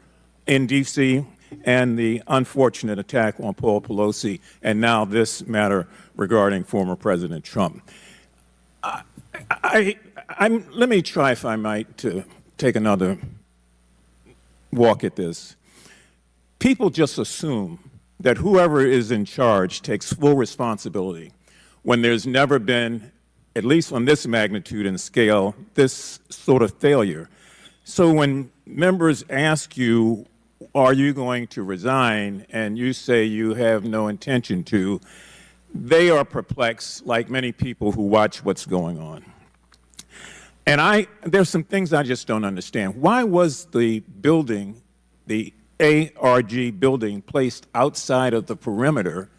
in D.C., and the unfortunate attack on Paul Pelosi, and now this matter regarding former President Trump. Let me try, if I might, to take another walk at this. People just assume that whoever is in charge takes full responsibility when there's never been, at least on this magnitude and scale, this sort of failure. So when members ask you, are you going to resign, and you say you have no intention to, they are perplexed, like many people who watch what's going on. And there's some things I just don't understand. Why was the building, the ARG building, placed outside of the perimeter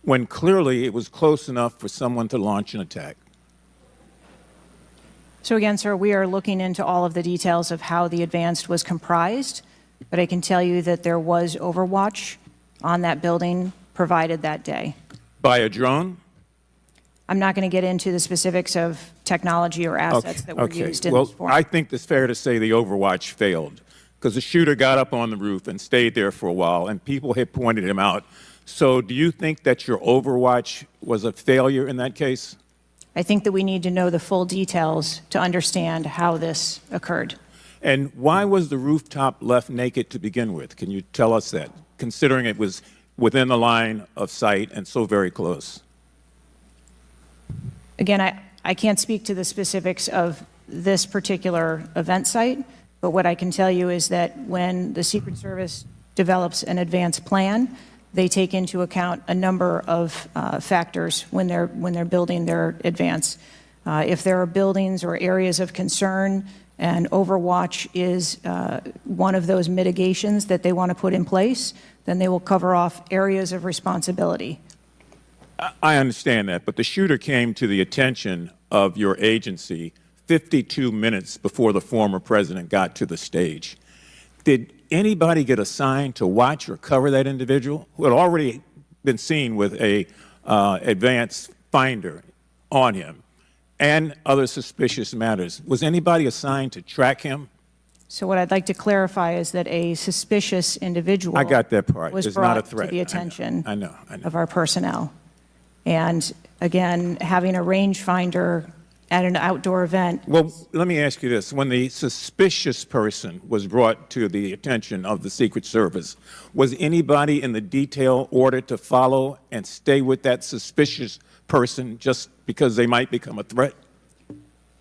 when clearly it was close enough for someone to launch an attack? So again, sir, we are looking into all of the details of how the advance was comprised, but I can tell you that there was overwatch on that building provided that day. By a drone? I'm not going to get into the specifics of technology or assets that were used in this forum. I think it's fair to say the overwatch failed because the shooter got up on the roof and stayed there for a while, and people had pointed him out. So do you think that your overwatch was a failure in that case? I think that we need to know the full details to understand how this occurred. And why was the rooftop left naked to begin with? Can you tell us that, considering it was within the line of sight and so very close? Again, I can't speak to the specifics of this particular event site, but what I can tell you is that when the Secret Service develops an advance plan, they take into account a number of factors when they're building their advance. If there are buildings or areas of concern, and overwatch is one of those mitigations that they want to put in place, then they will cover off areas of responsibility. I understand that, but the shooter came to the attention of your agency 52 minutes before the former president got to the stage. Did anybody get assigned to watch or cover that individual who had already been seen with a advanced finder on him and other suspicious matters? Was anybody assigned to track him? So what I'd like to clarify is that a suspicious individual I got that part. was It's brought not a threat. to the attention I know. of our personnel. And again, having a rangefinder at an outdoor event. Well, let me ask you this. When the suspicious person was brought to the attention of the Secret Service, was anybody in the detail ordered to follow and stay with that suspicious person just because they might become a threat?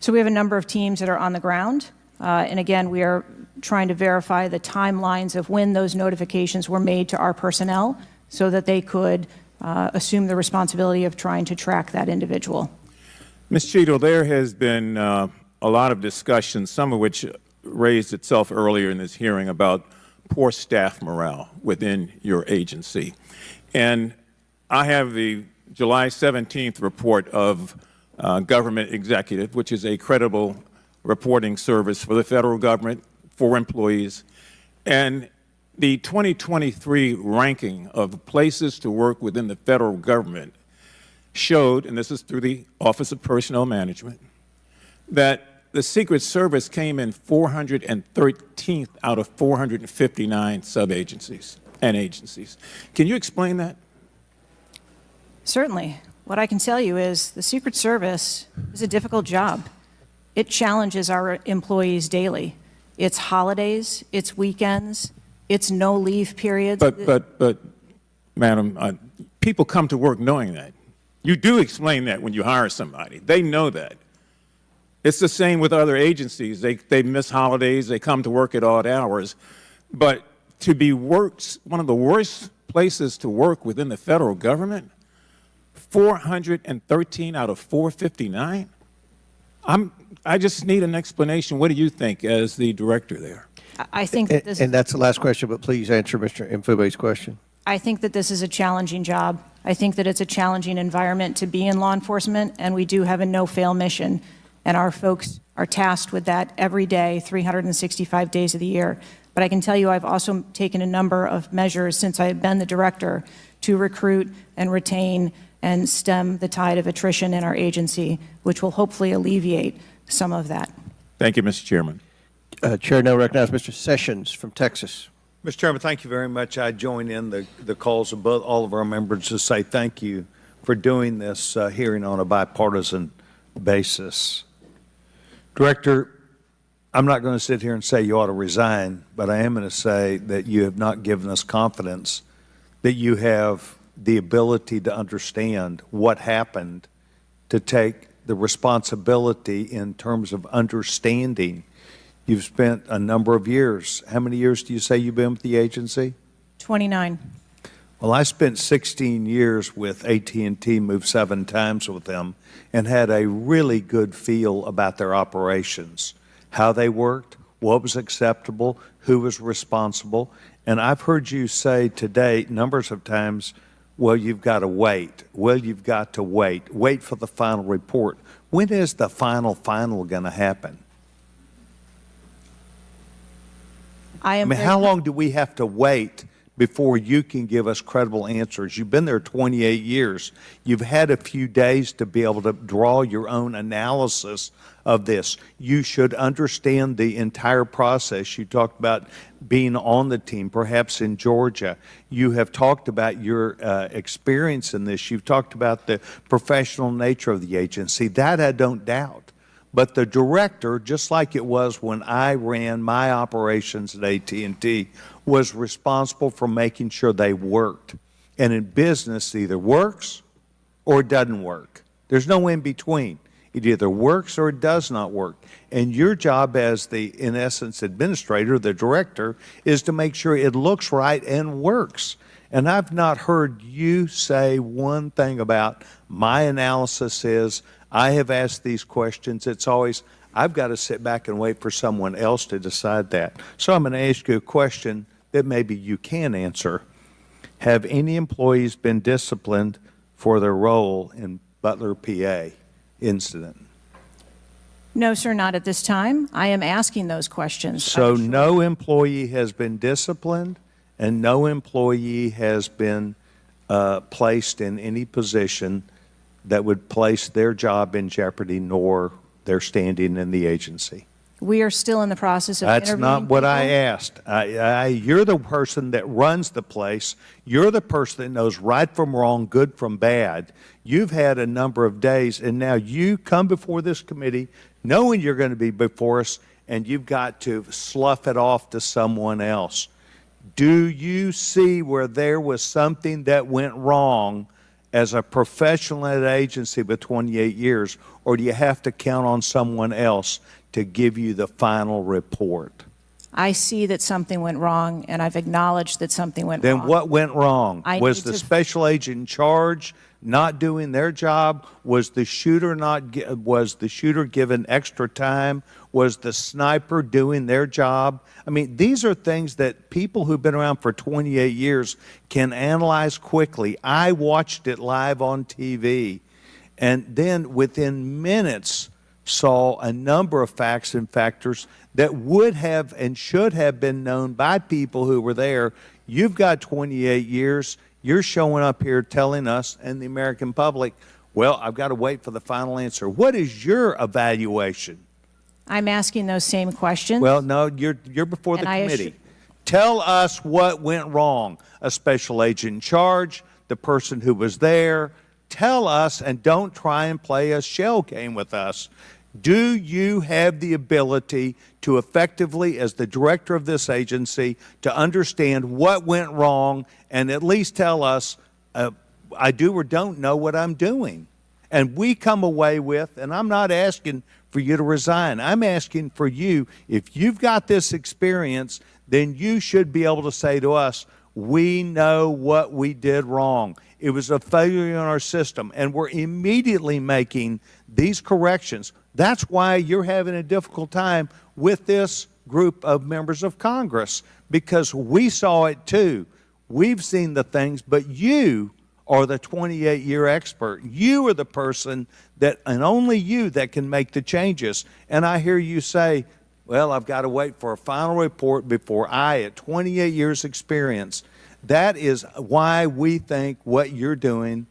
So we have a number of teams that are on the ground. And again, we are trying to verify the timelines of when those notifications were made to our personnel so that they could assume the responsibility of trying to track that individual. Ms. Cheadle, there has been a lot of discussion, some of which raised itself earlier in this hearing, about poor staff morale within your agency. And I have the July 17th report of Government Executive, which is a credible reporting service for the federal government, for employees. And the 2023 ranking of places to work within the federal government showed, and this is through the Office of Personnel Management, that the Secret Service came in 413th out of 459 sub-agencies and agencies. Can you explain that? Certainly. What I can tell you is the Secret Service is a difficult job. It challenges our employees daily. It's holidays, it's weekends, it's no leave periods. But, Madam, people come to work knowing that. You do explain that when you hire somebody. They know that. It's the same with other agencies. They miss holidays. They come to work at odd hours. But to be one of the worst places to work within the federal government, 413 out of 459? I just need an explanation. What do you think as the director there? I think that this, And that's the last question, but please answer Mr. Mfube's question. I think that this is a challenging job. I think that it's a challenging environment to be in law enforcement, and we do have a no-fail mission. And our folks are tasked with that every day, 365 days of the year. But I can tell you I've also taken a number of measures since I've been the director to recruit and retain and stem the tide of attrition in our agency, which will hopefully alleviate some of that. Thank you, Mr. Chairman. Chair now recognizes Mr. Sessions from Texas. Mr. Chairman, thank you very much. I join in the calls of all of our members to say thank you for doing this hearing on a bipartisan basis. Director, I'm not going to sit here and say you ought to resign, but I am going to say that you have not given us confidence that you have the ability to understand what happened, to take the responsibility in terms of understanding. You've spent a number of years. How many years do you say you've been with the agency? 29. Well, I spent 16 years with AT&T, moved 7 times with them, and had a really good feel about their operations, how they worked, what was acceptable, who was responsible. And I've heard you say today numbers of times, well, you've got to wait. Well, you've got to wait. Wait for the final report. When is the final going to happen? I mean, how long do we have to wait before you can give us credible answers? You've been there 28 years. You've had a few days to be able to draw your own analysis of this. You should understand the entire process. You talked about being on the team, perhaps in Georgia. You have talked about your experience in this. You've talked about the professional nature of the agency. That I don't doubt. But the director, just like it was when I ran my operations at AT&T, was responsible for making sure they worked. And in business, it either works or it doesn't work. There's no in between. It either works or it does not work. And your job as the, in essence, administrator, the director, is to make sure it looks right and works. And I've not heard you say one thing about my analysis is, I have asked these questions. It's always, I've got to sit back and wait for someone else to decide that. So I'm going to ask you a question that maybe you can answer. Have any employees been disciplined for their role in Butler, PA incident? No, sir, not at this time. I am asking those questions. So no employee has been disciplined and no employee has been placed in any position that would place their job in jeopardy nor their standing in the agency. We are still in the process of That's interviewing not what I people. asked. You're the person that runs the place. You're the person that knows right from wrong, good from bad. You've had a number of days, and now you come before this committee knowing you're going to be before us, and you've got to slough it off to someone else. Do you see where there was something that went wrong as a professional at an agency with 28 years, or do you have to count on someone else to give you the final report? I see that something went wrong, and I've acknowledged that something went wrong. Then what went wrong? I Was need the to- special agent in charge not doing their job? Was the shooter given extra time? Was the sniper doing their job? I mean, these are things that people who've been around for 28 years can analyze quickly. I watched it live on TV, and then within minutes saw a number of facts and factors that would have and should have been known by people who were there. You've got 28 years. You're showing up here telling us and the American public, well, I've got to wait for the final answer. What is your evaluation? I'm asking those same questions. Well, no, you're before the And I committee. Tell us what went wrong. A special agent in charge, the person who was there. Tell us, and don't try and play a shell game with us. Do you have the ability to effectively, as the director of this agency, to understand what went wrong and at least tell us, I do or don't know what I'm doing? And we come away with, and I'm not asking for you to resign. I'm asking for you, if you've got this experience, then you should be able to say to us, we know what we did wrong. It was a failure in our system, and we're immediately making these corrections. That's why you're having a difficult time with this group of members of Congress, because we saw it too. We've seen the things, but you are the 28-year expert. You are the person that, and only you, that can make the changes. And I hear you say, well, I've got to wait for a final report before I, at 28 years experience. That is why we think what you're doing,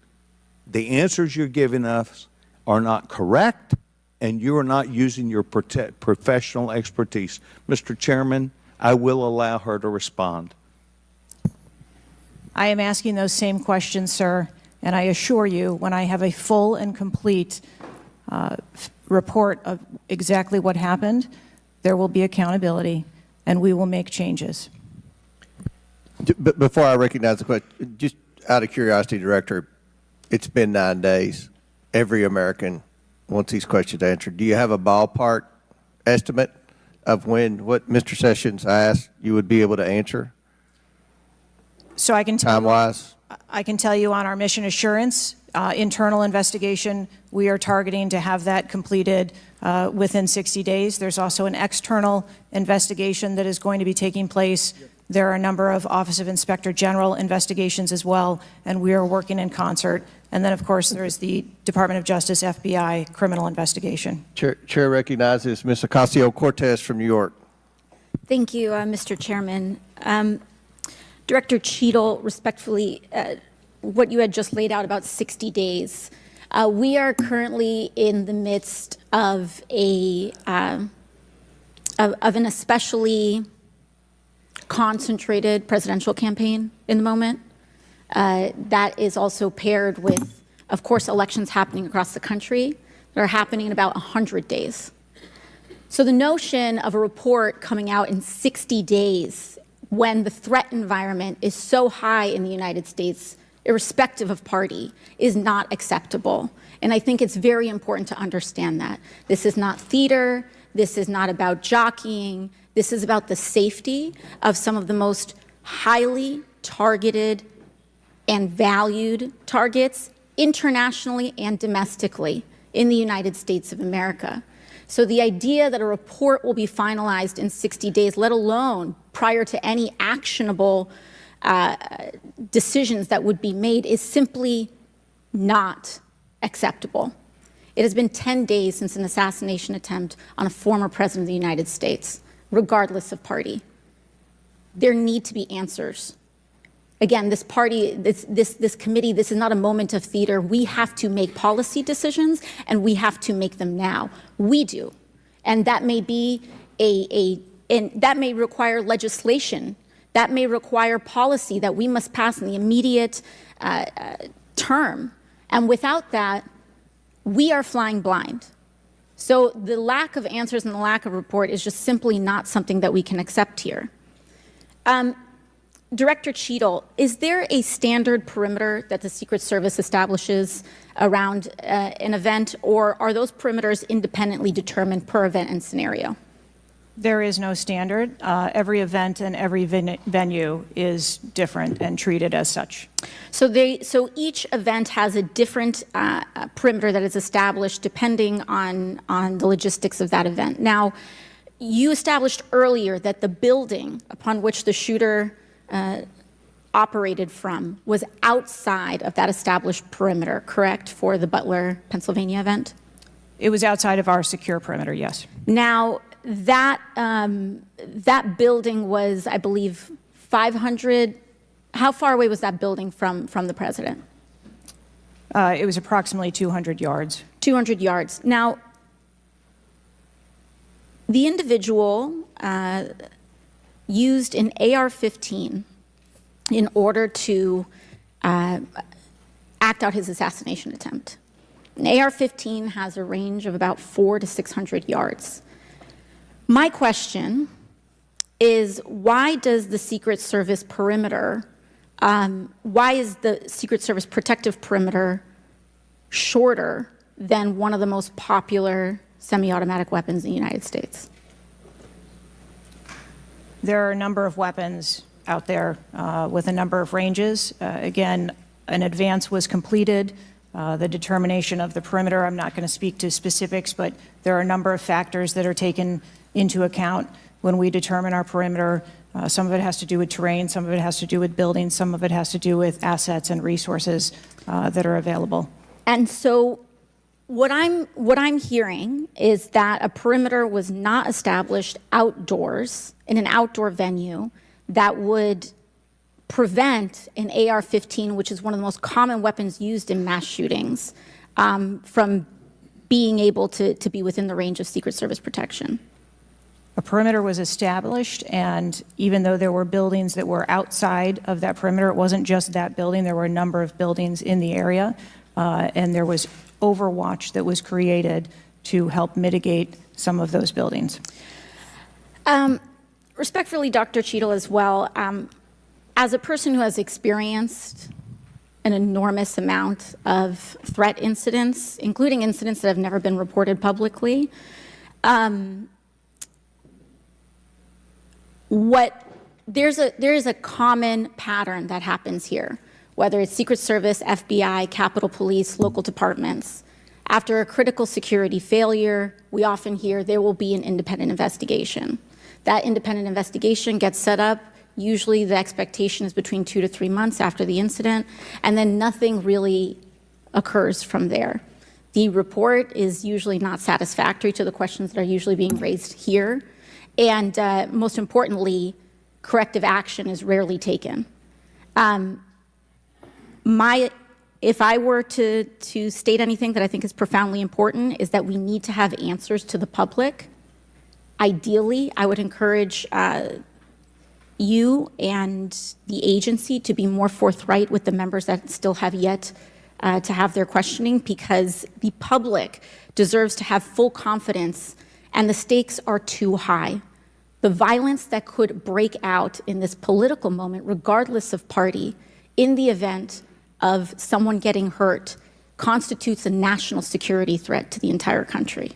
the answers you're giving us are not correct, and you are not using your professional expertise. Mr. Chairman, I will allow her to respond. I am asking those same questions, sir, and I assure you, when I have a full and complete report of exactly what happened, there will be accountability, and we will make changes. Before I recognize the question, just out of curiosity, Director, it's been 9 days. Every American wants these questions answered. Do you have a ballpark estimate of when what Mr. Sessions asked you would be able to answer? So I can tell time-wise? I can tell you on our mission assurance internal investigation, we are targeting to have that completed within 60 days. There's also an external investigation that is going to be taking place. There are a number of Office of Inspector General investigations as well, and we are working in concert. And then, of course, there is the Department of Justice, FBI, criminal investigation. Chair recognizes Ms. Ocasio-Cortez from New York. Thank you, Mr. Chairman. Director Cheadle, respectfully, what you had just laid out about 60 days. We are currently in the midst of an especially concentrated presidential campaign in the moment. That is also paired with, of course, elections happening across the country that are happening in about 100 days. So the notion of a report coming out in 60 days when the threat environment is so high in the United States, irrespective of party, is not acceptable. And I think it's very important to understand that. This is not theater. This is not about jockeying. This is about the safety of some of the most highly targeted and valued targets internationally and domestically in the United States of America. So the idea that a report will be finalized in 60 days, let alone prior to any actionable decisions that would be made, is simply not acceptable. It has been 10 days since an assassination attempt on a former president of the United States, regardless of party. There need to be answers. Again, this party, this committee, this is not a moment of theater. We have to make policy decisions, and we have to make them now. We do. And that may be and that may require legislation. That may require policy that we must pass in the immediate term. And without that, we are flying blind. So the lack of answers and the lack of report is just simply not something that we can accept here. Director Cheadle, is there a standard perimeter that the Secret Service establishes around an event, or are those perimeters independently determined per event and scenario? There is no standard. Every event and every venue is different and treated as such. So each event has a different perimeter that is established depending on the logistics of that event. Now, you established earlier that the building upon which the shooter operated from was outside of that established perimeter, correct, for the Butler, Pennsylvania event? It was outside of our secure perimeter, yes. Now, that building was, I believe, 500. How far away was that building from the president? It was approximately 200 yards. 200 yards. Now, the individual used an AR-15 in order to act out his assassination attempt. An AR-15 has a range of about 400 to 600 yards. My question is, why does the Secret Service perimeter, why is the Secret Service protective perimeter shorter than one of the most popular semi-automatic weapons in the United States? There are a number of weapons out there with a number of ranges. Again, an advance was completed. The determination of the perimeter, I'm not going to speak to specifics, but there are a number of factors that are taken into account when we determine our perimeter. Some of it has to do with terrain, some of it has to do with buildings, some of it has to do with assets and resources that are available. And so what I'm hearing is that a perimeter was not established outdoors in an outdoor venue that would prevent an AR-15, which is one of the most common weapons used in mass shootings, from being able to be within the range of Secret Service protection. A perimeter was established, and even though there were buildings that were outside of that perimeter, it wasn't just that building. There were a number of buildings in the area, and there was overwatch that was created to help mitigate some of those buildings. Respectfully, Dr. Cheadle, as well, as a person who has experienced an enormous amount of threat incidents, including incidents that have never been reported publicly, there is a common pattern that happens here, whether it's Secret Service, FBI, Capitol Police, local departments. After a critical security failure, we often hear there will be an independent investigation. That independent investigation gets set up. Usually the expectation is between 2 to 3 months after the incident, and then nothing really occurs from there. The report is usually not satisfactory to the questions that are usually being raised here. And most importantly, corrective action is rarely taken. If I were to state anything that I think is profoundly important, is that we need to have answers to the public. Ideally, I would encourage you and the agency to be more forthright with the members that still have yet to have their questioning, because the public deserves to have full confidence, and the stakes are too high. The violence that could break out in this political moment, regardless of party, in the event of someone getting hurt, constitutes a national security threat to the entire country.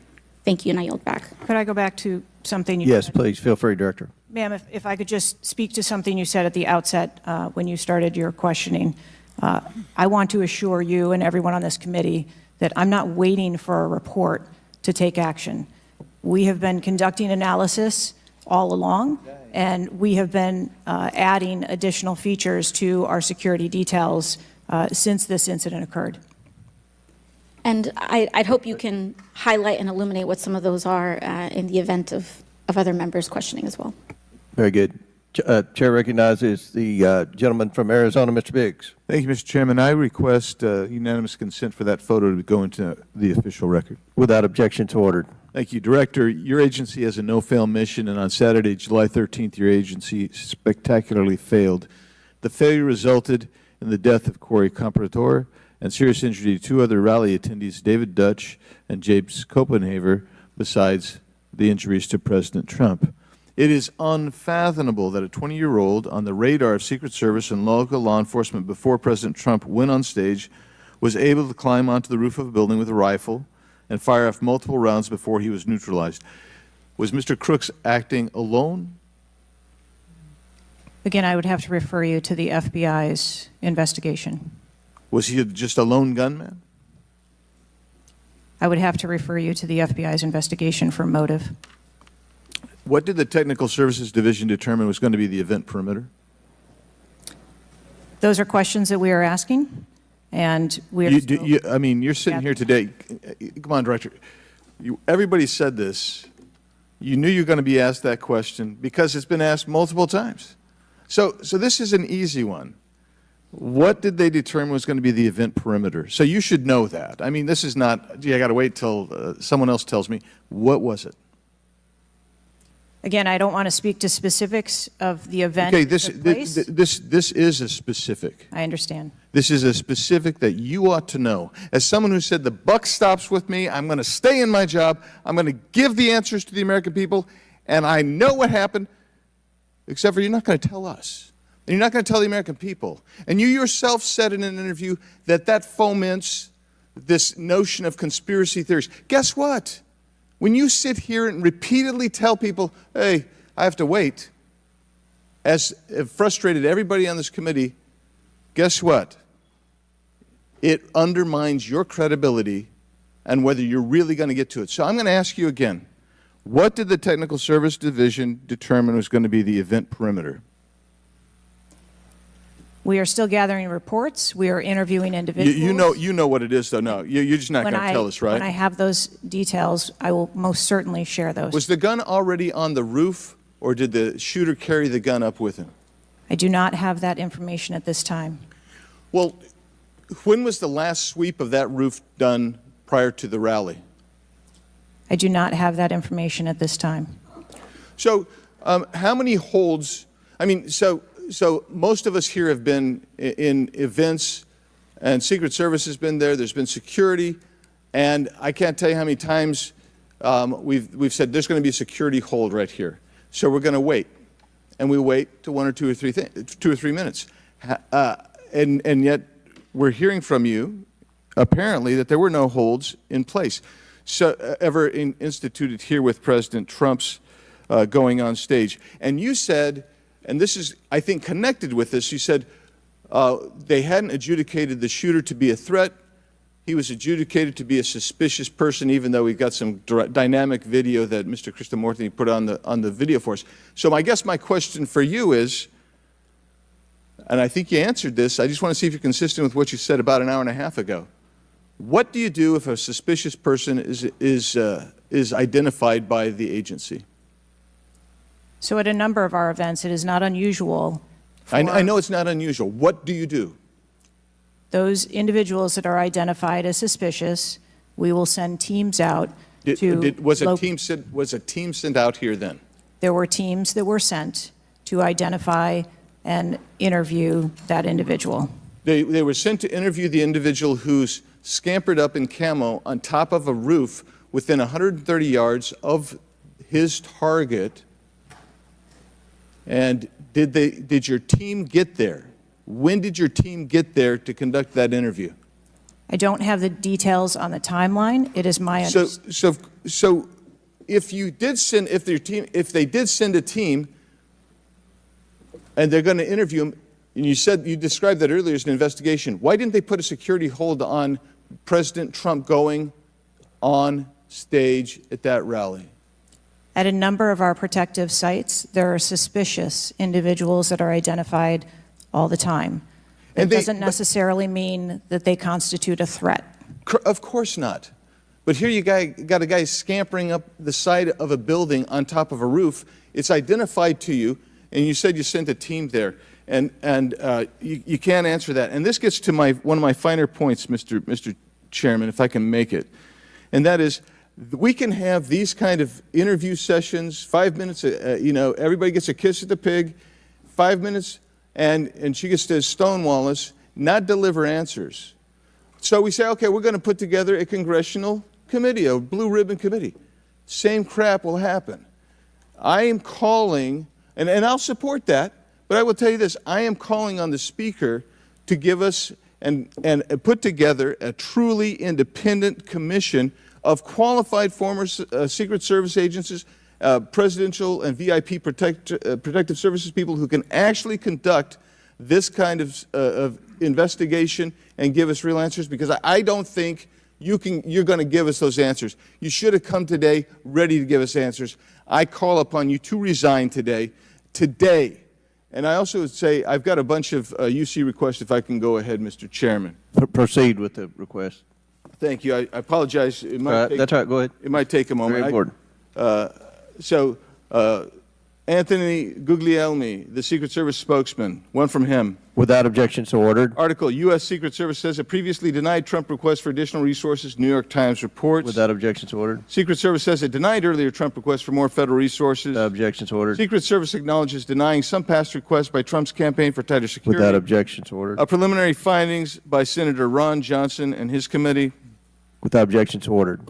Thank you, and I yield back. Could I go back to something you Yes, said? please, feel free, Director. Ma'am, if I could just speak to something you said at the outset when you started your questioning. I want to assure you and everyone on this committee that I'm not waiting for a report to take action. We have been conducting analysis all along, and we have been adding additional features to our security details since this incident occurred. And I'd hope you can highlight and illuminate what some of those are in the event of other members questioning as well. Very good. Chair recognizes the gentleman from Arizona, Mr. Biggs. Thank you, Mr. Chairman. I request unanimous consent for that photo to go into the official record. Without objection, to ordered. Thank you, Director. Your agency has a no-fail mission, and on Saturday, July 13th, your agency spectacularly failed. The failure resulted in the death of Corey Comprador and serious injury to two other rally attendees, David Dutch and James Copenhaver, besides the injuries to President Trump. It is unfathomable that a 20-year-old on the radar of Secret Service and local law enforcement before President Trump went on stage was able to climb onto the roof of a building with a rifle and fire off multiple rounds before he was neutralized. Was Mr. Crooks acting alone? Again, I would have to refer you to the FBI's investigation. Was he just a lone gunman? I would have to refer you to the FBI's investigation for motive. What did the Technical Services Division determine was going to be the event perimeter? Those are questions that we are asking, and we are I mean, you're sitting here today. Come on, Director. Everybody said this. You knew you were going to be asked that question because it's been asked multiple times. So this is an easy one. What did they determine was going to be the event perimeter? So you should know that. I mean, this is not, gee, I got to wait till someone else tells me. What was it? Again, I don't want to speak to specifics of the event. Okay, that took place. this is a specific. I understand. This is a specific that you ought to know. As someone who said the buck stops with me, I'm going to stay in my job, I'm going to give the answers to the American people, and I know what happened, except for you're not going to tell us. And you're not going to tell the American people. And you yourself said in an interview that foments this notion of conspiracy theories. Guess what? When you sit here and repeatedly tell people, hey, I have to wait, as it frustrated everybody on this committee, guess what? It undermines your credibility and whether you're really going to get to it. So I'm going to ask you again, what did the Technical Service Division determine was going to be the event perimeter? We are still gathering reports. We are interviewing individuals. You know what it is, though. No, you're just not going to tell us, right? When I have those details, I will most certainly share those. Was the gun already on the roof, or did the shooter carry the gun up with him? I do not have that information at this time. Well, when was the last sweep of that roof done prior to the rally? I do not have that information at this time. So how many holds, I mean, so most of us here have been in events, and Secret Service has been there, there's been security, and I can't tell you how many times we've said there's going to be a security hold right here. So we're going to wait, and we wait to 1 or 2 or 3 minutes. And yet we're hearing from you, apparently, that there were no holds in place. So ever instituted here with President Trump's going on stage. And you said, and this is, I think, connected with this, you said they hadn't adjudicated the shooter to be a threat. He was adjudicated to be a suspicious person, even though we got some dynamic video that Mr. Krishnamurthy put on the video for us. So I guess my question for you is, and I think you answered this, I just want to see if you're consistent with what you said about an hour and a half ago. What do you do if a suspicious person is identified by the agency? So at a number of our events, it is not unusual. I know it's not unusual. What do you do? Those individuals that are identified as suspicious, we will send teams out Was a team sent out here then? There were teams that were sent to identify and interview that individual. They were sent to interview the individual who's scampered up in camo on top of a roof within 130 yards of his target. And did your team get there? When did your team get there to conduct that interview? I don't have the details on the timeline. It is my understanding. So if they did send a team and they're going to interview him, and you described that earlier as an investigation, why didn't they put a security hold on President Trump going on stage at that rally? At a number of our protective sites, there are suspicious individuals that are identified all the time. It doesn't necessarily mean that they constitute a threat. Of course not. But here you got a guy scampering up the side of a building on top of a roof. It's identified to you, and you said you sent a team there. And you can't answer that. And this gets to one of my finer points, Mr. Chairman, if I can make it. And that is, We can have these kind of interview sessions, 5 minutes, everybody gets a kiss at the pig, 5 minutes, and she gets to stonewall us, not deliver answers. So we say, okay, we're going to put together a congressional committee, a blue ribbon committee. Same crap will happen. I am calling, and I'll support that, but I will tell you this, I am calling on the Speaker to give us and put together a truly independent commission of qualified former Secret Service agents, presidential and VIP protective services people who can actually conduct this kind of investigation and give us real answers, because I don't think you're going to give us those answers. You should have come today ready to give us answers. I call upon you to resign today. And I also would say I've got a bunch of UC requests, if I can go ahead, Mr. Chairman. Proceed with the request. Thank you. I apologize. It might That's all right. Go ahead. It might take a moment. Very important. Anthony Guglielmi, the Secret Service spokesman, one from him. Without objection, so ordered. Article, U.S. Secret Service says it previously denied Trump requests for additional resources, New York Times reports. Without objection, so ordered. Secret Service says it denied earlier Trump requests for more federal resources. Without objection, so ordered. Secret Service acknowledges denying some past requests by Trump's campaign for tighter security. Without objection, so ordered. Preliminary findings by Senator Ron Johnson and his committee. Without objection, so ordered.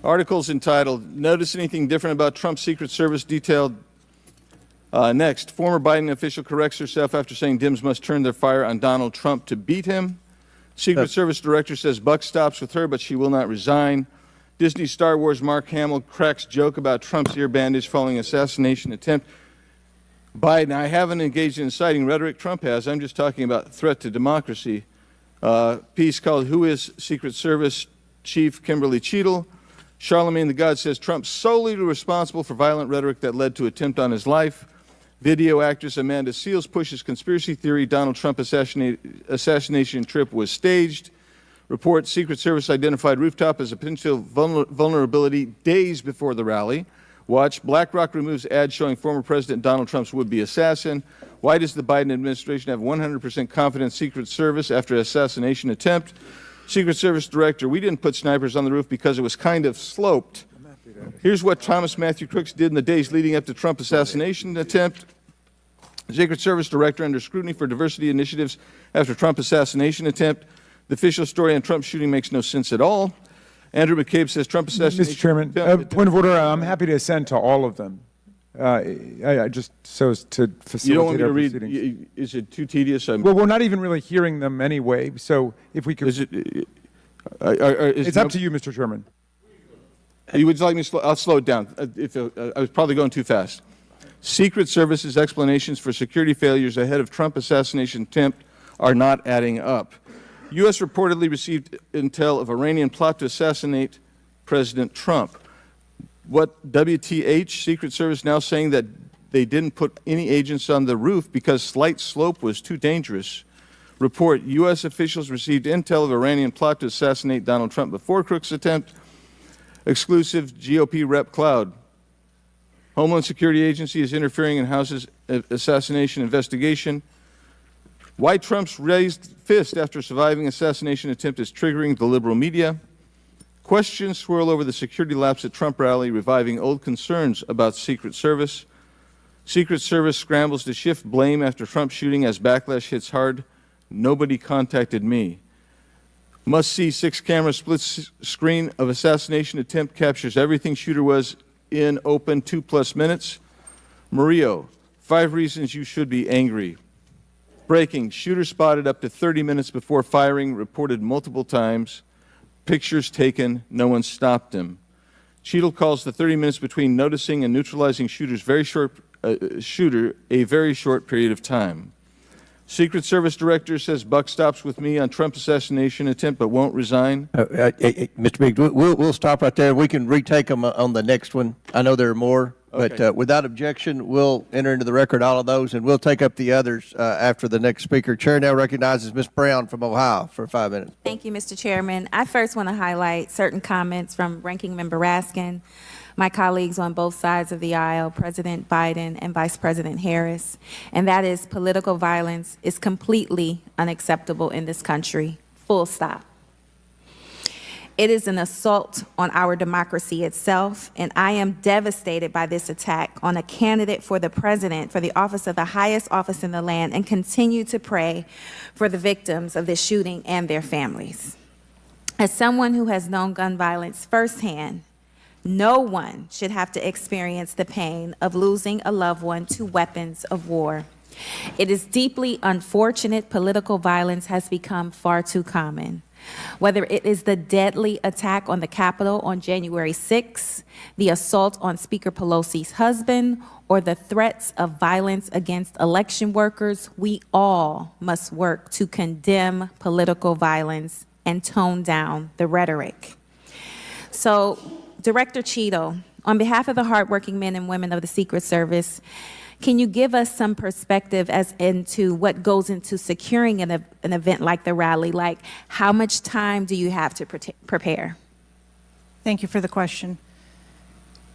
Articles entitled, Notice Anything Different About Trump's Secret Service detailed. Next, former Biden official corrects herself after saying Dems must turn their fire on Donald Trump to beat him. Secret Service director says buck stops with her, but she will not resign. Disney Star Wars Mark Hamill cracks joke about Trump's ear bandage following assassination attempt. Biden, I haven't engaged in inciting rhetoric. Trump has. I'm just talking about threat to democracy. Piece called Who is Secret Service Chief Kimberly Cheadle? Charlemagne the God says Trump solely responsible for violent rhetoric that led to attempt on his life. Video actress Amanda Seales pushes conspiracy theory Donald Trump assassination trip was staged. Report Secret Service identified rooftop as a potential vulnerability days before the rally. Watch BlackRock removes ad showing former President Donald Trump's would-be assassin. Why does the Biden administration have 100% confidence Secret Service after assassination attempt? Secret Service director, we didn't put snipers on the roof because it was kind of sloped. Here's what Thomas Matthew Crooks did in the days leading up to Trump assassination attempt. Secret Service director under scrutiny for diversity initiatives after Trump assassination attempt. The official story on Trump's shooting makes no sense at all. Andrew McCabe says Trump assassination. Mr. Chairman, point of order. I'm happy to assent to all of them. I just so as to facilitate you don't want me to read? proceedings. Is it too tedious? Well, we're not even really hearing them anyway. So if we could, it's up to you, Mr. Chairman. You would like me to slow? I'll slow it down. I was probably going too fast. Secret Service's explanations for security failures ahead of Trump assassination attempt are not adding up. U.S. reportedly received intel of Iranian plot to assassinate President Trump. What WTH, Secret Service now saying that they didn't put any agents on the roof because slight slope was too dangerous. Report, U.S. officials received intel of Iranian plot to assassinate Donald Trump before Crook's attempt. Exclusive GOP rep Cloud. Homeland Security Agency is interfering in House's assassination investigation. Why Trump's raised fist after surviving assassination attempt is triggering the liberal media. Questions swirl over the security lapse at Trump rally, reviving old concerns about Secret Service. Secret Service scrambles to shift blame after Trump shooting as backlash hits hard. Nobody contacted me. Must-see 6-camera split screen of assassination attempt captures everything shooter was in open 2+ minutes. Murillo, 5 reasons you should be angry. Breaking, shooter spotted up to 30 minutes before firing, reported multiple times. Pictures taken, no one stopped him. Cheadle calls the 30 minutes between noticing and neutralizing shooter a very short period of time. Secret Service director says buck stops with me on Trump assassination attempt but won't resign. Mr. Biggs, we'll stop right there. We can retake them on the next one. I know there are more, Okay. but without objection, we'll enter into the record all of those, and we'll take up the others after the next speaker. Chair now recognizes Ms. Brown from Ohio for 5 minutes. Thank you, Mr. Chairman. I first want to highlight certain comments from Ranking Member Raskin, my colleagues on both sides of the aisle, President Biden and Vice President Harris, and that is political violence is completely unacceptable in this country, full stop. It is an assault on our democracy itself, and I am devastated by this attack on a candidate for the president, for the office of the highest office in the land, and continue to pray for the victims of this shooting and their families. As someone who has known gun violence firsthand, no one should have to experience the pain of losing a loved one to weapons of war. It is deeply unfortunate political violence has become far too common. Whether it is the deadly attack on the Capitol on January 6, the assault on Speaker Pelosi's husband, or the threats of violence against election workers, we all must work to condemn political violence and tone down the rhetoric. So, Director Cheadle, on behalf of the hardworking men and women of the Secret Service, can you give us some perspective as into what goes into securing an event like the rally? Like, how much time do you have to prepare? Thank you for the question.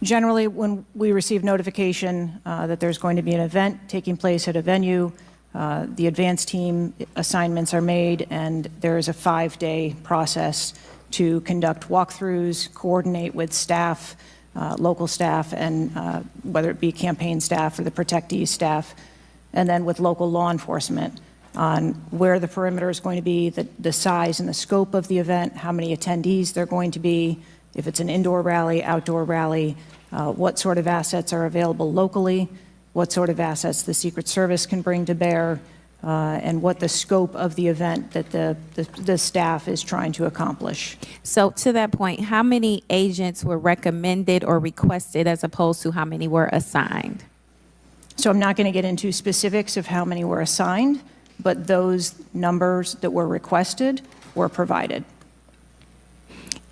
Generally, when we receive notification that there's going to be an event taking place at a venue, the advance team assignments are made, and there is a 5-day process to conduct walkthroughs, coordinate with staff, local staff, and whether it be campaign staff or the protectee staff, and then with local law enforcement on where the perimeter is going to be, the size and the scope of the event, how many attendees there are going to be, if it's an indoor rally, outdoor rally, what sort of assets are available locally, what sort of assets the Secret Service can bring to bear, and what the scope of the event that the staff is trying to accomplish. So to that point, how many agents were recommended or requested as opposed to how many were assigned? So I'm not going to get into specifics of how many were assigned, but those numbers that were requested were provided.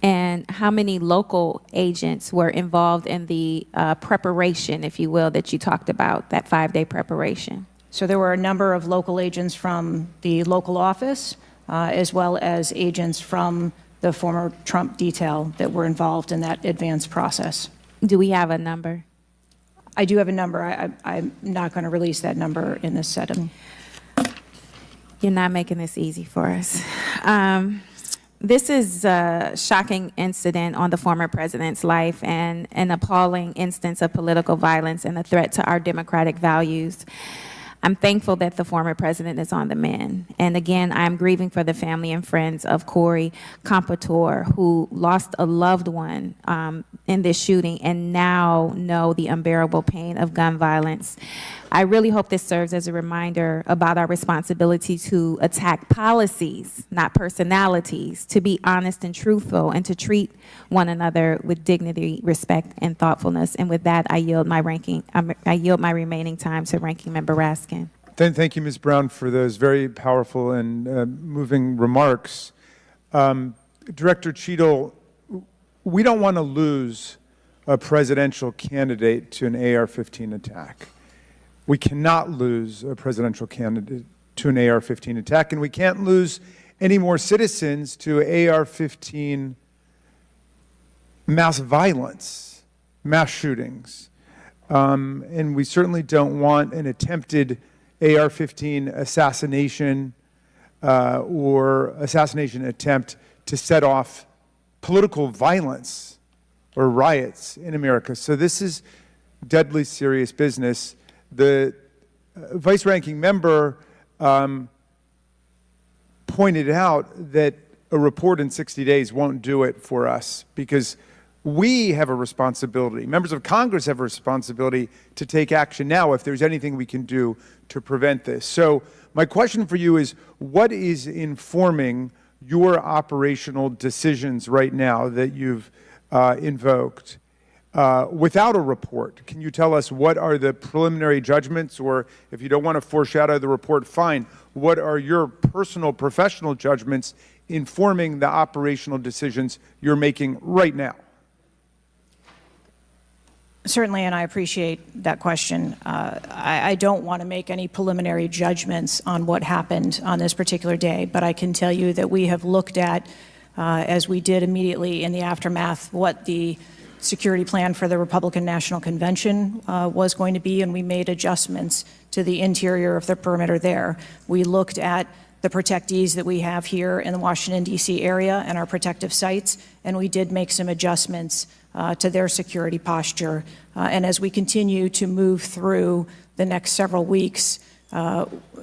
And how many local agents were involved in the preparation, if you will, that you talked about, that 5-day preparation? So there were a number of local agents from the local office, as well as agents from the former Trump detail that were involved in that advance process. Do we have a number? I do have a number. I'm not going to release that number in this setting. You're not making this easy for us. This is a shocking incident on the former president's life and an appalling instance of political violence and a threat to our democratic values. I'm thankful that the former president is on the mend. And again, I'm grieving for the family and friends of Corey Compatore, who lost a loved one in this shooting and now know the unbearable pain of gun violence. I really hope this serves as a reminder about our responsibility to attack policies, not personalities, to be honest and truthful, and to treat one another with dignity, respect, and thoughtfulness. And with that, I yield my remaining time to Ranking Member Raskin. Thank you, Ms. Brown, for those very powerful and moving remarks. Director Cheadle, we don't want to lose a presidential candidate to an AR-15 attack. We cannot lose a presidential candidate to an AR-15 attack, and we can't lose any more citizens to AR-15 mass violence, mass shootings. And we certainly don't want an attempted AR-15 assassination or assassination attempt to set off political violence or riots in America. So this is deadly serious business. The vice-ranking member pointed out that a report in 60 days won't do it for us because we have a responsibility. Members of Congress have a responsibility to take action now if there's anything we can do to prevent this. So my question for you is, what is informing your operational decisions right now that you've invoked? Without a report, can you tell us what are the preliminary judgments, or if you don't want to foreshadow the report, fine. What are your personal professional judgments informing the operational decisions you're making right now? Certainly, and I appreciate that question. I don't want to make any preliminary judgments on what happened on this particular day, but I can tell you that we have looked at, as we did immediately in the aftermath, what the security plan for the Republican National Convention was going to be, and we made adjustments to the interior of the perimeter there. We looked at the protectees that we have here in the Washington, D.C. area and our protective sites, and we did make some adjustments to their security posture. And as we continue to move through the next several weeks,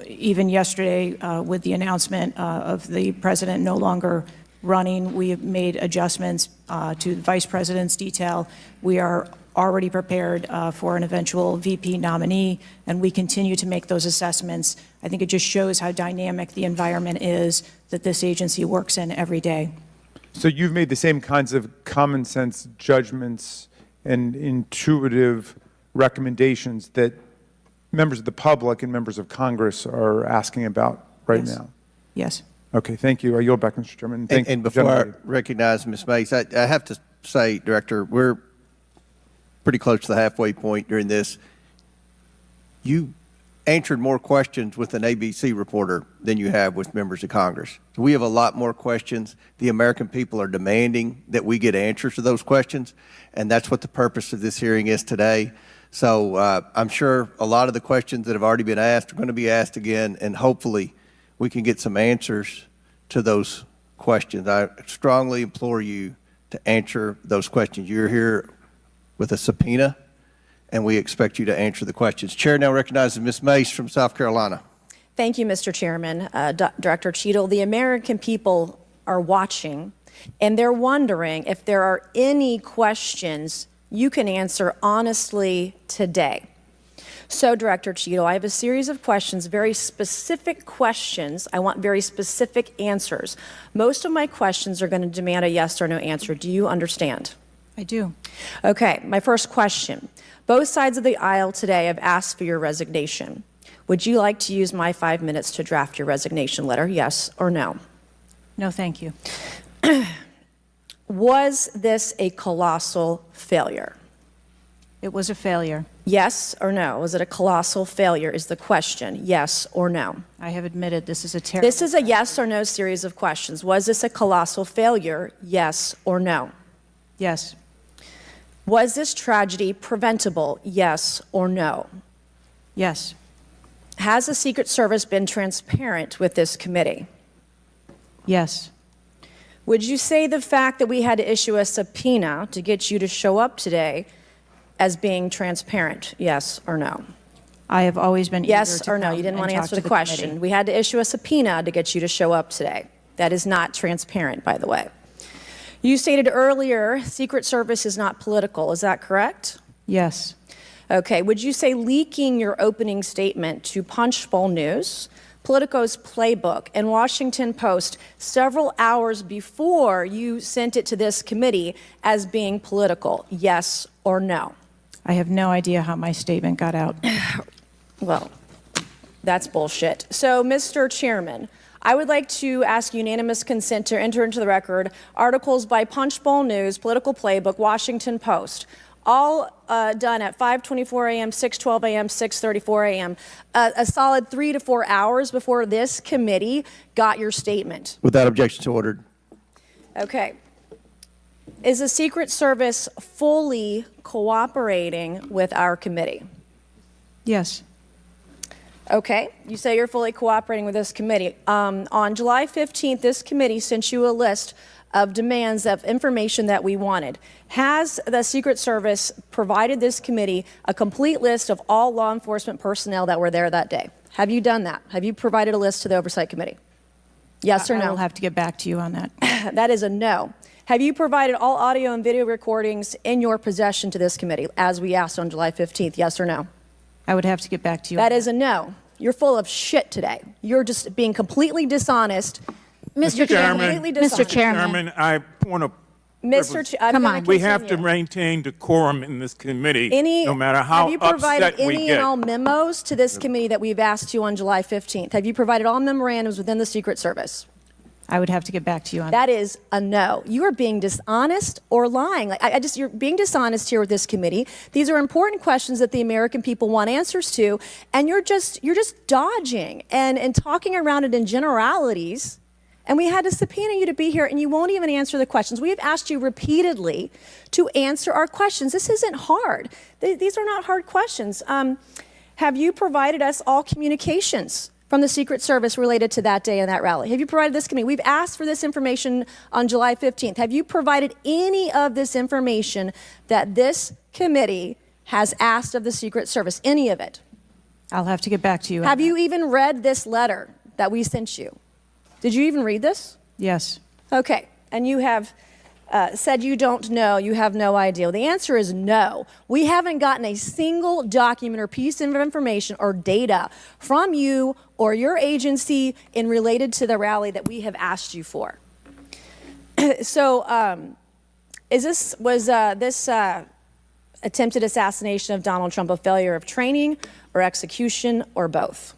even yesterday with the announcement of the president no longer running, we have made adjustments to the vice president's detail. We are already prepared for an eventual VP nominee, and we continue to make those assessments. I think it just shows how dynamic the environment is that this agency works in every day. So you've made the same kinds of common sense judgments and intuitive recommendations that members of the public and members of Congress are asking about right now? Yes. Okay, thank you. I yield back, Mr. Chairman. And before I recognize Ms. Mace, I have to say, Director, we're pretty close to the halfway point during this. You answered more questions with an ABC reporter than you have with members of Congress. So we have a lot more questions. The American people are demanding that we get answers to those questions, and that's what the purpose of this hearing is today. So I'm sure a lot of the questions that have already been asked are going to be asked again, and hopefully we can get some answers to those questions. I strongly implore you to answer those questions. You're here with a subpoena, and we expect you to answer the questions. Chair now recognizes Ms. Mace from South Carolina. Thank you, Mr. Chairman. Director Cheadle, the American people are watching, and they're wondering if there are any questions you can answer honestly today. So, Director Cheadle, I have a series of questions, very specific questions. I want very specific answers. Most of my questions are going to demand a yes or no answer. Do you understand? I do. Okay, my first question. Both sides of the aisle today have asked for your resignation. Would you like to use my 5 minutes to draft your resignation letter, yes or no? No, thank you. Was this a colossal failure? It was a failure. Yes or no? Was it a colossal failure is the question, yes or no? I have admitted this is a terrible. This is a yes or no series of questions. Was this a colossal failure, yes or no? Yes. Was this tragedy preventable, yes or no? Yes. Has the Secret Service been transparent with this committee? Yes. Would you say the fact that we had to issue a subpoena to get you to show up today as being transparent, yes or no? I have always been yes eager to or no. come You didn't and want to talk answer to the question. committee. We had to issue a subpoena to get you to show up today. That is not transparent, by the way. You stated earlier, Secret Service is not political. Is that correct? Yes. Okay. Would you say leaking your opening statement to Punchbowl News, Politico's Playbook, and Washington Post several hours before you sent it to this committee as being political, yes or no? I have no idea how my statement got out. Well, that's bullshit. So, Mr. Chairman, I would like to ask unanimous consent to enter into the record articles by Punchbowl News, Political Playbook, Washington Post, all done at 5:24 a.m., 6:12 a.m., 6:34 a.m., a solid 3 to 4 hours before this committee got your statement. Without objection, so ordered. Okay. Is the Secret Service fully cooperating with our committee? Yes. Okay, you say you're fully cooperating with this committee. On July 15th, this committee sent you a list of demands of information that we wanted. Has the Secret Service provided this committee a complete list of all law enforcement personnel that were there that day? Have you done that? Have you provided a list to the Oversight Committee? Yes or no? I will have to get back to you on that. That is a no. Have you provided all audio and video recordings in your possession to this committee, as we asked on July 15th, yes or no? I would have to get back to you. That is a no. You're full of shit today. You're just being completely dishonest. Mr. Chairman, completely dishonest. Mr. Chairman, I want to. Come on. We have to maintain decorum in this committee, no matter how have you provided upset we any get. and all memos to this committee that we've asked you on July 15th? Have you provided all memorandums within the Secret Service? I would have to get back to you on that. That is a no. You are being dishonest or lying. Like you're being dishonest here with this committee. These are important questions that the American people want answers to, and you're just dodging and talking around it in generalities. And we had to subpoena you to be here, and you won't even answer the questions. We have asked you repeatedly to answer our questions. This isn't hard. These are not hard questions. Have you provided us all communications from the Secret Service related to that day and that rally? Have you provided this committee? We've asked for this information on July 15th. Have you provided any of this information that this committee has asked of the Secret Service? Any of it? I'll have to get back to you. Have you even read this letter that we sent you? Did you even read this? Yes. Okay. And you have said you don't know, you have no idea. Well, the answer is no. We haven't gotten a single document or piece of information or data from you or your agency in related to the rally that we have asked you for. So was this attempted assassination of Donald Trump a failure of training or execution or both?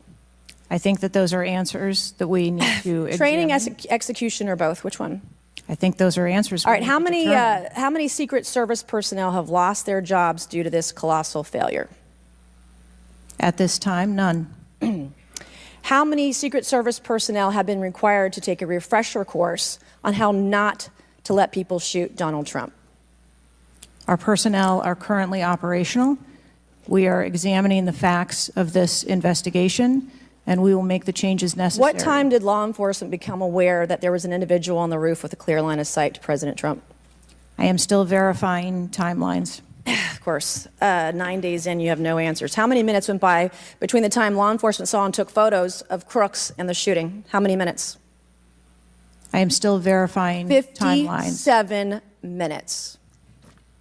I think that those are answers that we need to Training, examine. execution, or both? Which one? I think those are answers. All right. How many Secret Service personnel have lost their jobs due to this colossal failure? At this time, none. How many Secret Service personnel have been required to take a refresher course on how not to let people shoot Donald Trump? Our personnel are currently operational. We are examining the facts of this investigation, and we will make the changes necessary. What time did law enforcement become aware that there was an individual on the roof with a clear line of sight to President Trump? I am still verifying timelines. Of course, 9 days in, you have no answers. How many minutes went by between the time law enforcement saw and took photos of crooks and the shooting? How many minutes? I am still verifying timelines. 57 minutes.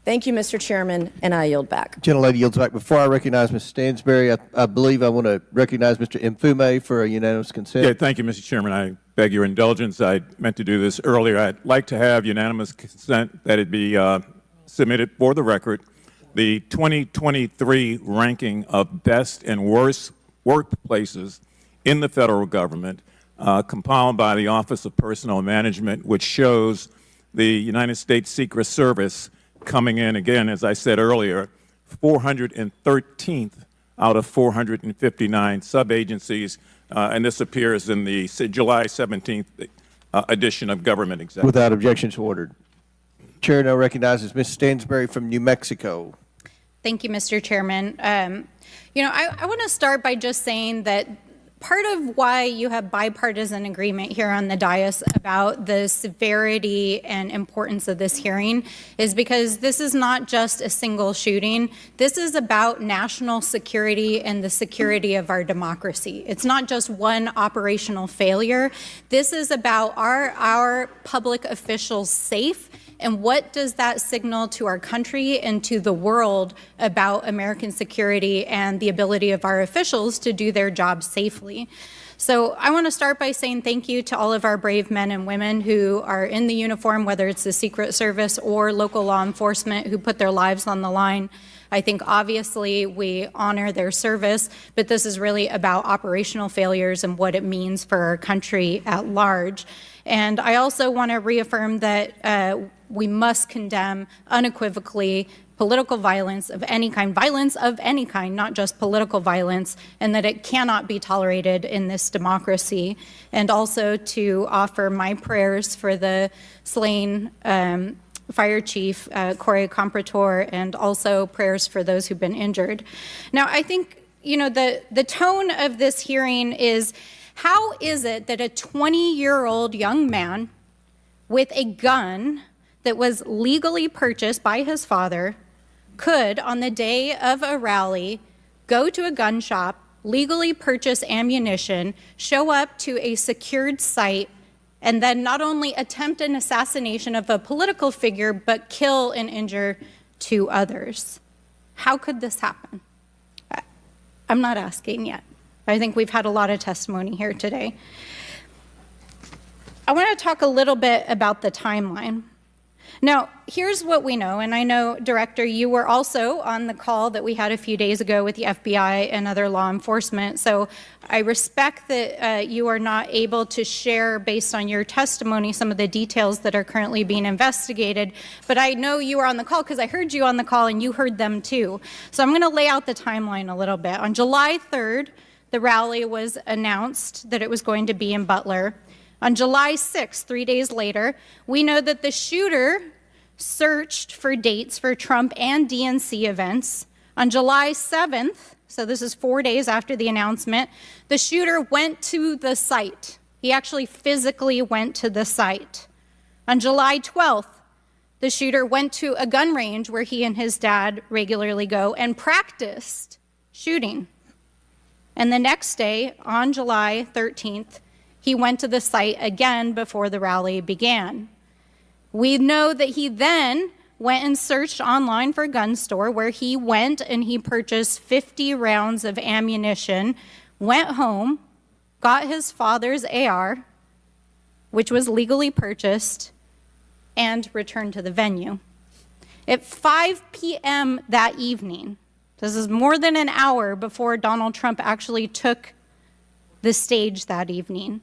Thank you, Mr. Chairman, and I yield back. Gentlelady yields back. Before I recognize Ms. Stansberry, I believe I want to recognize Mr. Mfume for a unanimous consent. Yeah, thank you, Mr. Chairman. I beg your indulgence. I meant to do this earlier. I'd like to have unanimous consent that it be submitted for the record. The 2023 ranking of best and worst workplaces in the federal government, compiled by the Office of Personnel Management, which shows the United States Secret Service coming in, again, as I said earlier, 413th out of 459 sub-agencies, and this appears in the July 17th edition of Government Executive. Without objections ordered. Chair now recognizes Ms. Stansberry from New Mexico. Thank you, Mr. Chairman. I want to start by just saying that part of why you have bipartisan agreement here on the dais about the severity and importance of this hearing is because this is not just a single shooting. This is about national security and the security of our democracy. It's not just one operational failure. This is about our public officials safe. And what does that signal to our country and to the world about American security and the ability of our officials to do their job safely? So I want to start by saying thank you to all of our brave men and women who are in the uniform, whether it's the Secret Service or local law enforcement, who put their lives on the line. I think obviously we honor their service, but this is really about operational failures and what it means for our country at large. And I also want to reaffirm that we must condemn unequivocally political violence of any kind, not just political violence, and that it cannot be tolerated in this democracy. And also to offer my prayers for the slain Fire Chief Corey Comprador, and also prayers for those who've been injured. Now, I think, the tone of this hearing is, how is it that a 20-year-old young man with a gun that was legally purchased by his father could, on the day of a rally, go to a gun shop, legally purchase ammunition, show up to a secured site, and then not only attempt an assassination of a political figure, but kill and injure 2 others? How could this happen? I'm not asking yet. I think we've had a lot of testimony here today. I want to talk a little bit about the timeline. Now, here's what we know, and I know, Director, you were also on the call that we had a few days ago with the FBI and other law enforcement, so I respect that you are not able to share, based on your testimony, some of the details that are currently being investigated, but I know you were on the call because I heard you on the call and you heard them too. So I'm going to lay out the timeline a little bit. On July 3rd, the rally was announced that it was going to be in Butler. On July 6th, 3 days later, we know that the shooter searched for dates for Trump and DNC events. On July 7th, so this is 4 days after the announcement, the shooter went to the site. He actually physically went to the site. On July 12th, the shooter went to a gun range where he and his dad regularly go and practiced shooting. And the next day, on July 13th, he went to the site again before the rally began. We know that he then went and searched online for a gun store where he went and he purchased 50 rounds of ammunition, went home, got his father's AR, which was legally purchased, and returned to the venue. At 5 p.m. that evening, this is more than an hour before Donald Trump actually took the stage that evening,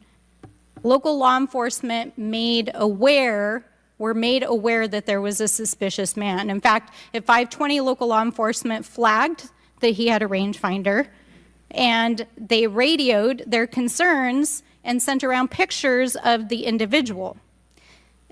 local law enforcement were made aware that there was a suspicious man. In fact, at 5:20, local law enforcement flagged that he had a rangefinder, and they radioed their concerns and sent around pictures of the individual.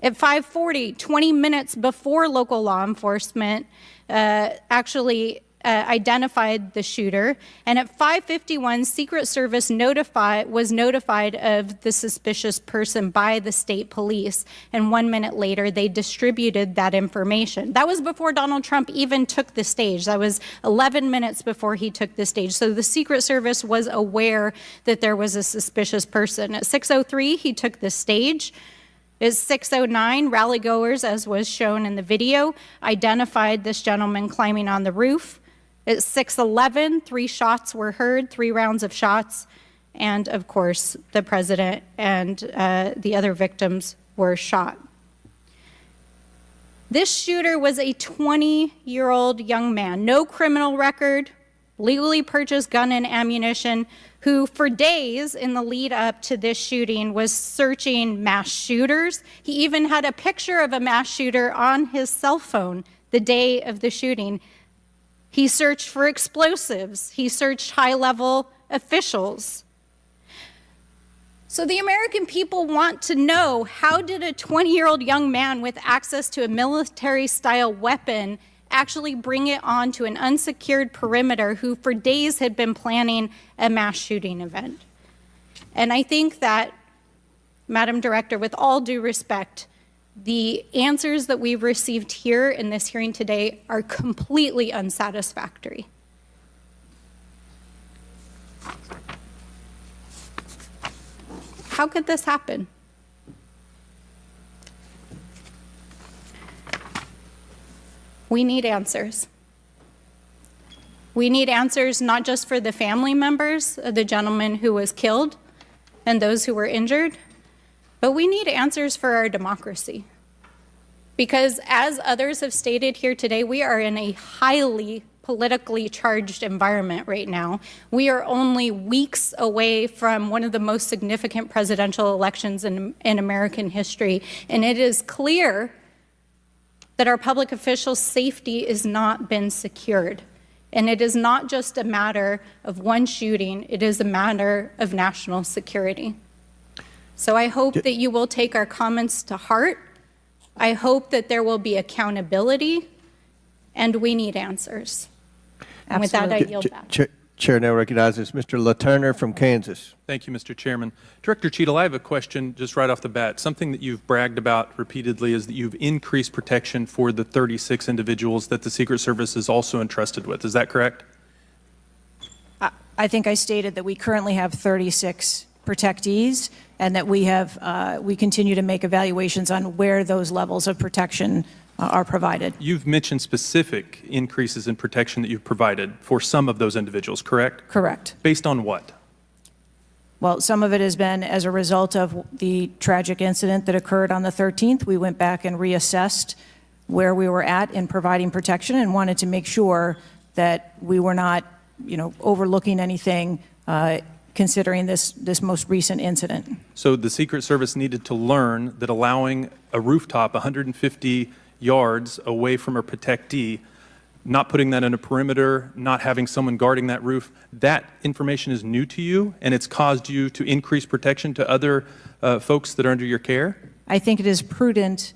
At 5:40, 20 minutes before local law enforcement actually identified the shooter, and at 5:51, Secret Service was notified of the suspicious person by the state police, and 1 minute later, they distributed that information. That was before Donald Trump even took the stage. That was 11 minutes before he took the stage. So the Secret Service was aware that there was a suspicious person. At 6:03, he took the stage. At 6:09, rallygoers, as was shown in the video, identified this gentleman climbing on the roof. At 6:11, 3 shots were heard, 3 rounds of shots, and of course, the president and the other victims were shot. This shooter was a 20-year-old young man, no criminal record, legally purchased gun and ammunition, who for days in the lead up to this shooting was searching mass shooters. He even had a picture of a mass shooter on his cell phone the day of the shooting. He searched for explosives. He searched high-level officials. So the American people want to know, how did a 20-year-old young man with access to a military-style weapon actually bring it onto an unsecured perimeter who for days had been planning a mass shooting event? And I think that, Madam Director, with all due respect, the answers that we've received here in this hearing today are completely unsatisfactory. How could this happen? We need answers. We need answers not just for the family members of the gentleman who was killed and those who were injured, but we need answers for our democracy. Because as others have stated here today, we are in a highly politically charged environment right now. We are only weeks away from one of the most significant presidential elections in American history, and it is clear that our public officials' safety has not been secured. And it is not just a matter of one shooting, it is a matter of national security. So I hope that you will take our comments to heart. I hope that there will be accountability, and we need answers. And with that, I yield back. Chair now recognizes Mr. LaTurner from Kansas. Thank you, Mr. Chairman. Director Cheadle, I have a question just right off the bat. Something that you've bragged about repeatedly is that you've increased protection for the 36 individuals that the Secret Service is also entrusted with. Is that correct? I think I stated that we currently have 36 protectees, and that we continue to make evaluations on where those levels of protection are provided. You've mentioned specific increases in protection that you've provided for some of those individuals, correct? Correct. Based on what? Well, some of it has been as a result of the tragic incident that occurred on the 13th. We went back and reassessed where we were at in providing protection and wanted to make sure that we were not, overlooking anything considering this most recent incident. So the Secret Service needed to learn that allowing a rooftop 150 yards away from a protectee, not putting that in a perimeter, not having someone guarding that roof, that information is new to you, and it's caused you to increase protection to other folks that are under your care? I think it is prudent,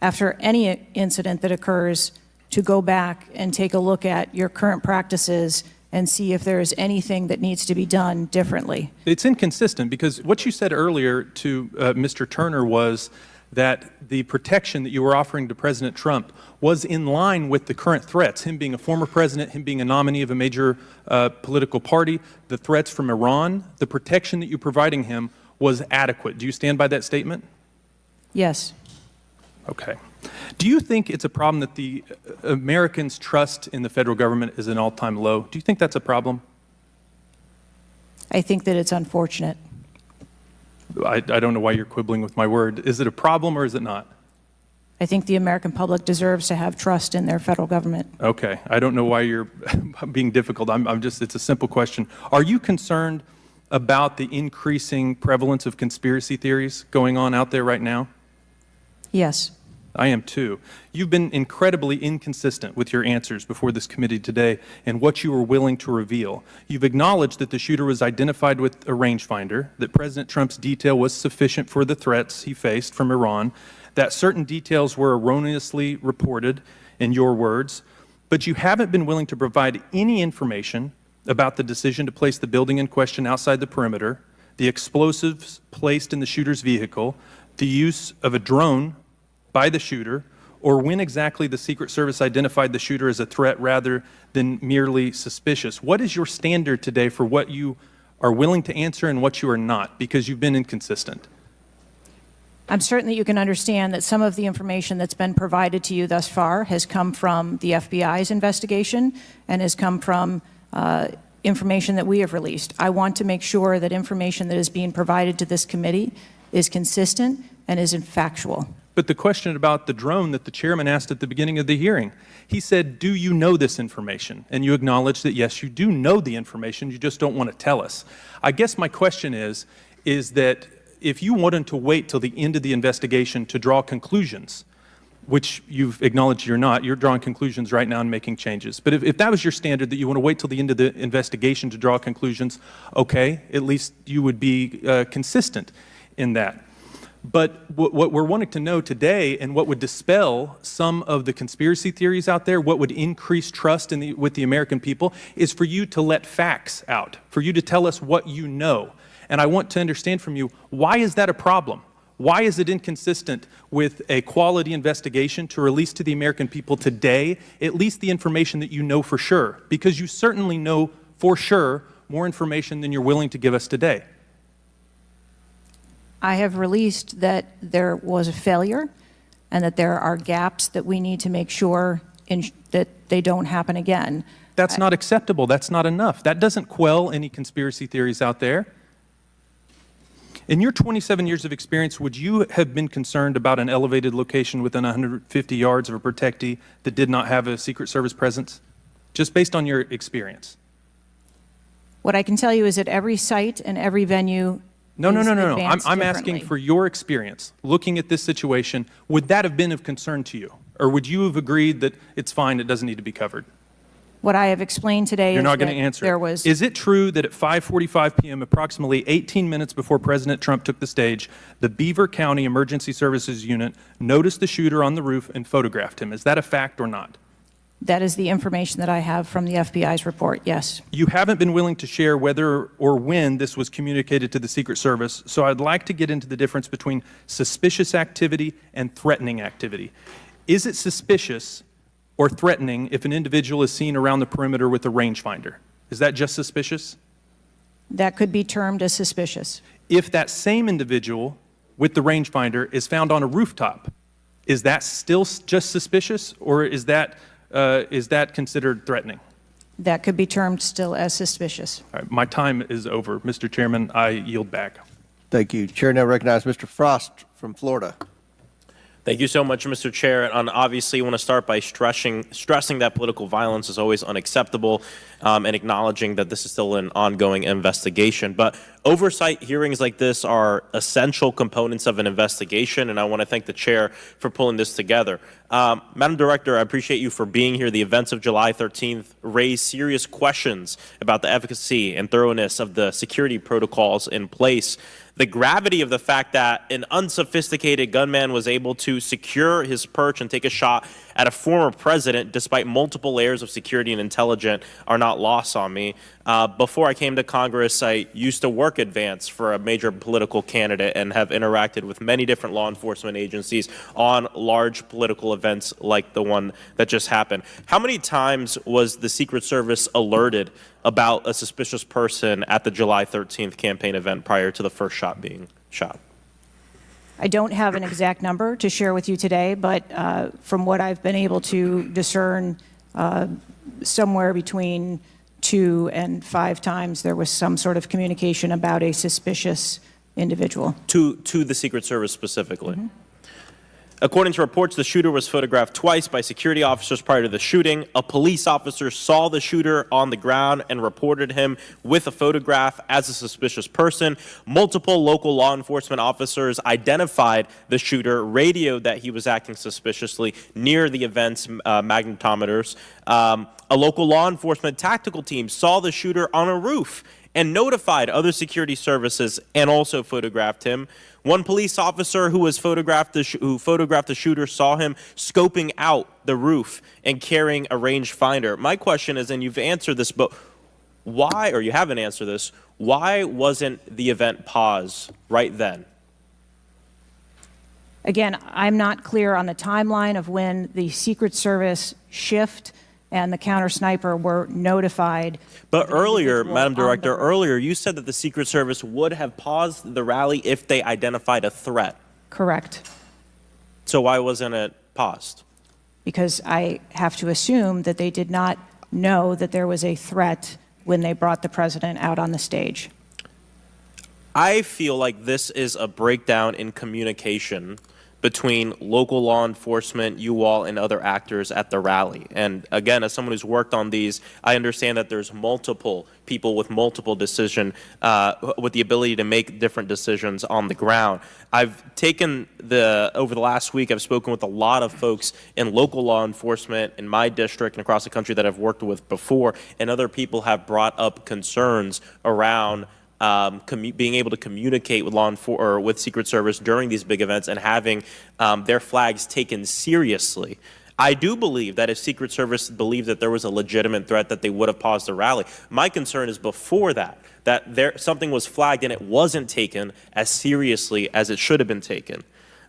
after any incident that occurs, to go back and take a look at your current practices and see if there is anything that needs to be done differently. It's inconsistent because what you said earlier to Mr. Turner was that the protection that you were offering to President Trump was in line with the current threats, him being a former president, him being a nominee of a major political party, the threats from Iran, the protection that you're providing him was adequate. Do you stand by that statement? Yes. Okay. Do you think it's a problem that the Americans' trust in the federal government is an all-time low? Do you think that's a problem? I think that it's unfortunate. I don't know why you're quibbling with my word. Is it a problem or is it not? I think the American public deserves to have trust in their federal government. Okay. I don't know why you're being difficult. I'm just, it's a simple question. Are you concerned about the increasing prevalence of conspiracy theories going on out there right now? Yes. I am too. You've been incredibly inconsistent with your answers before this committee today and what you were willing to reveal. You've acknowledged that the shooter was identified with a rangefinder, that President Trump's detail was sufficient for the threats he faced from Iran, that certain details were erroneously reported, in your words, but you haven't been willing to provide any information about the decision to place the building in question outside the perimeter, the explosives placed in the shooter's vehicle, the use of a drone by the shooter, or when exactly the Secret Service identified the shooter as a threat rather than merely suspicious. What is your standard today for what you are willing to answer and what you are not, because you've been inconsistent? I'm certain that you can understand that some of the information that's been provided to you thus far has come from the FBI's investigation and has come from information that we have released. I want to make sure that information that is being provided to this committee is consistent and is factual. But the question about the drone that the chairman asked at the beginning of the hearing, he said, do you know this information? And you acknowledged that, yes, you do know the information, you just don't want to tell us. I guess my question is that if you wanted to wait till the end of the investigation to draw conclusions, which you've acknowledged you're not, you're drawing conclusions right now and making changes. But if that was your standard, that you want to wait till the end of the investigation to draw conclusions, okay, at least you would be consistent in that. But what we're wanting to know today, and what would dispel some of the conspiracy theories out there, what would increase trust with the American people, is for you to let facts out, for you to tell us what you know. And I want to understand from you, why is that a problem? Why is it inconsistent with a quality investigation to release to the American people today at least the information that you know for sure? Because you certainly know for sure more information than you're willing to give us today. I have released that there was a failure and that there are gaps that we need to make sure that they don't happen again. That's not acceptable. That's not enough. That doesn't quell any conspiracy theories out there. In your 27 years of experience, would you have been concerned about an elevated location within 150 yards of a protectee that did not have a Secret Service presence, just based on your experience? What I can tell you is that every site and every venue No. I'm asking for your experience. Looking at this situation, would that have been of concern to you? Or would you have agreed that it's fine, it doesn't need to be covered? What I have explained today You're is not that going to answer. there was... Is it true that at 5:45 p.m., approximately 18 minutes before President Trump took the stage, the Beaver County Emergency Services Unit noticed the shooter on the roof and photographed him? Is that a fact or not? That is the information that I have from the FBI's report, yes. You haven't been willing to share whether or when this was communicated to the Secret Service, so I'd like to get into the difference between suspicious activity and threatening activity. Is it suspicious or threatening if an individual is seen around the perimeter with a rangefinder? Is that just suspicious? That could be termed as suspicious. If that same individual with the rangefinder is found on a rooftop, is that still just suspicious, or is that considered threatening? That could be termed still as suspicious. All right, my time is over. Mr. Chairman, I yield back. Thank you. Chair now recognizes Mr. Frost from Florida. Thank you so much, Mr. Chair. And obviously, I want to start by stressing that political violence is always unacceptable, and acknowledging that this is still an ongoing investigation. But oversight hearings like this are essential components of an investigation, and I want to thank the chair for pulling this together. Madam Director, I appreciate you for being here. The events of July 13th raised serious questions about the efficacy and thoroughness of the security protocols in place. The gravity of the fact that an unsophisticated gunman was able to secure his perch and take a shot at a former president, despite multiple layers of security and intelligence, are not lost on me. Before I came to Congress, I used to work advance for a major political candidate and have interacted with many different law enforcement agencies on large political events like the one that just happened. How many times was the Secret Service alerted about a suspicious person at the July 13th campaign event prior to the first shot being shot? I don't have an exact number to share with you today, but from what I've been able to discern, somewhere between 2 and 5 times there was some sort of communication about a suspicious individual. To the Secret Service specifically? Mm-hmm. According to reports, the shooter was photographed twice by security officers prior to the shooting. A police officer saw the shooter on the ground and reported him with a photograph as a suspicious person. Multiple local law enforcement officers identified the shooter, radioed that he was acting suspiciously near the event's magnetometers. A local law enforcement tactical team saw the shooter on a roof and notified other security services and also photographed him. One police officer who photographed the shooter saw him scoping out the roof and carrying a rangefinder. My question is, and you've answered this, but why, or you haven't answered this, why wasn't the event paused right then? Again, I'm not clear on the timeline of when the Secret Service shift and the counter sniper were notified. But earlier, Madam Director, earlier you said that the Secret Service would have paused the rally if they identified a threat. Correct. So why wasn't it paused? Because I have to assume that they did not know that there was a threat when they brought the president out on the stage. I feel like this is a breakdown in communication between local law enforcement, you all, and other actors at the rally. And again, as someone who's worked on these, I understand that there's multiple people with multiple decision, with the ability to make different decisions on the ground. I've taken over the last week, I've spoken with a lot of folks in local law enforcement in my district and across the country that I've worked with before, and other people have brought up concerns around being able to communicate with with Secret Service during these big events and having their flags taken seriously. I do believe that if Secret Service believed that there was a legitimate threat, that they would have paused the rally. My concern is before that something was flagged and it wasn't taken as seriously as it should have been taken.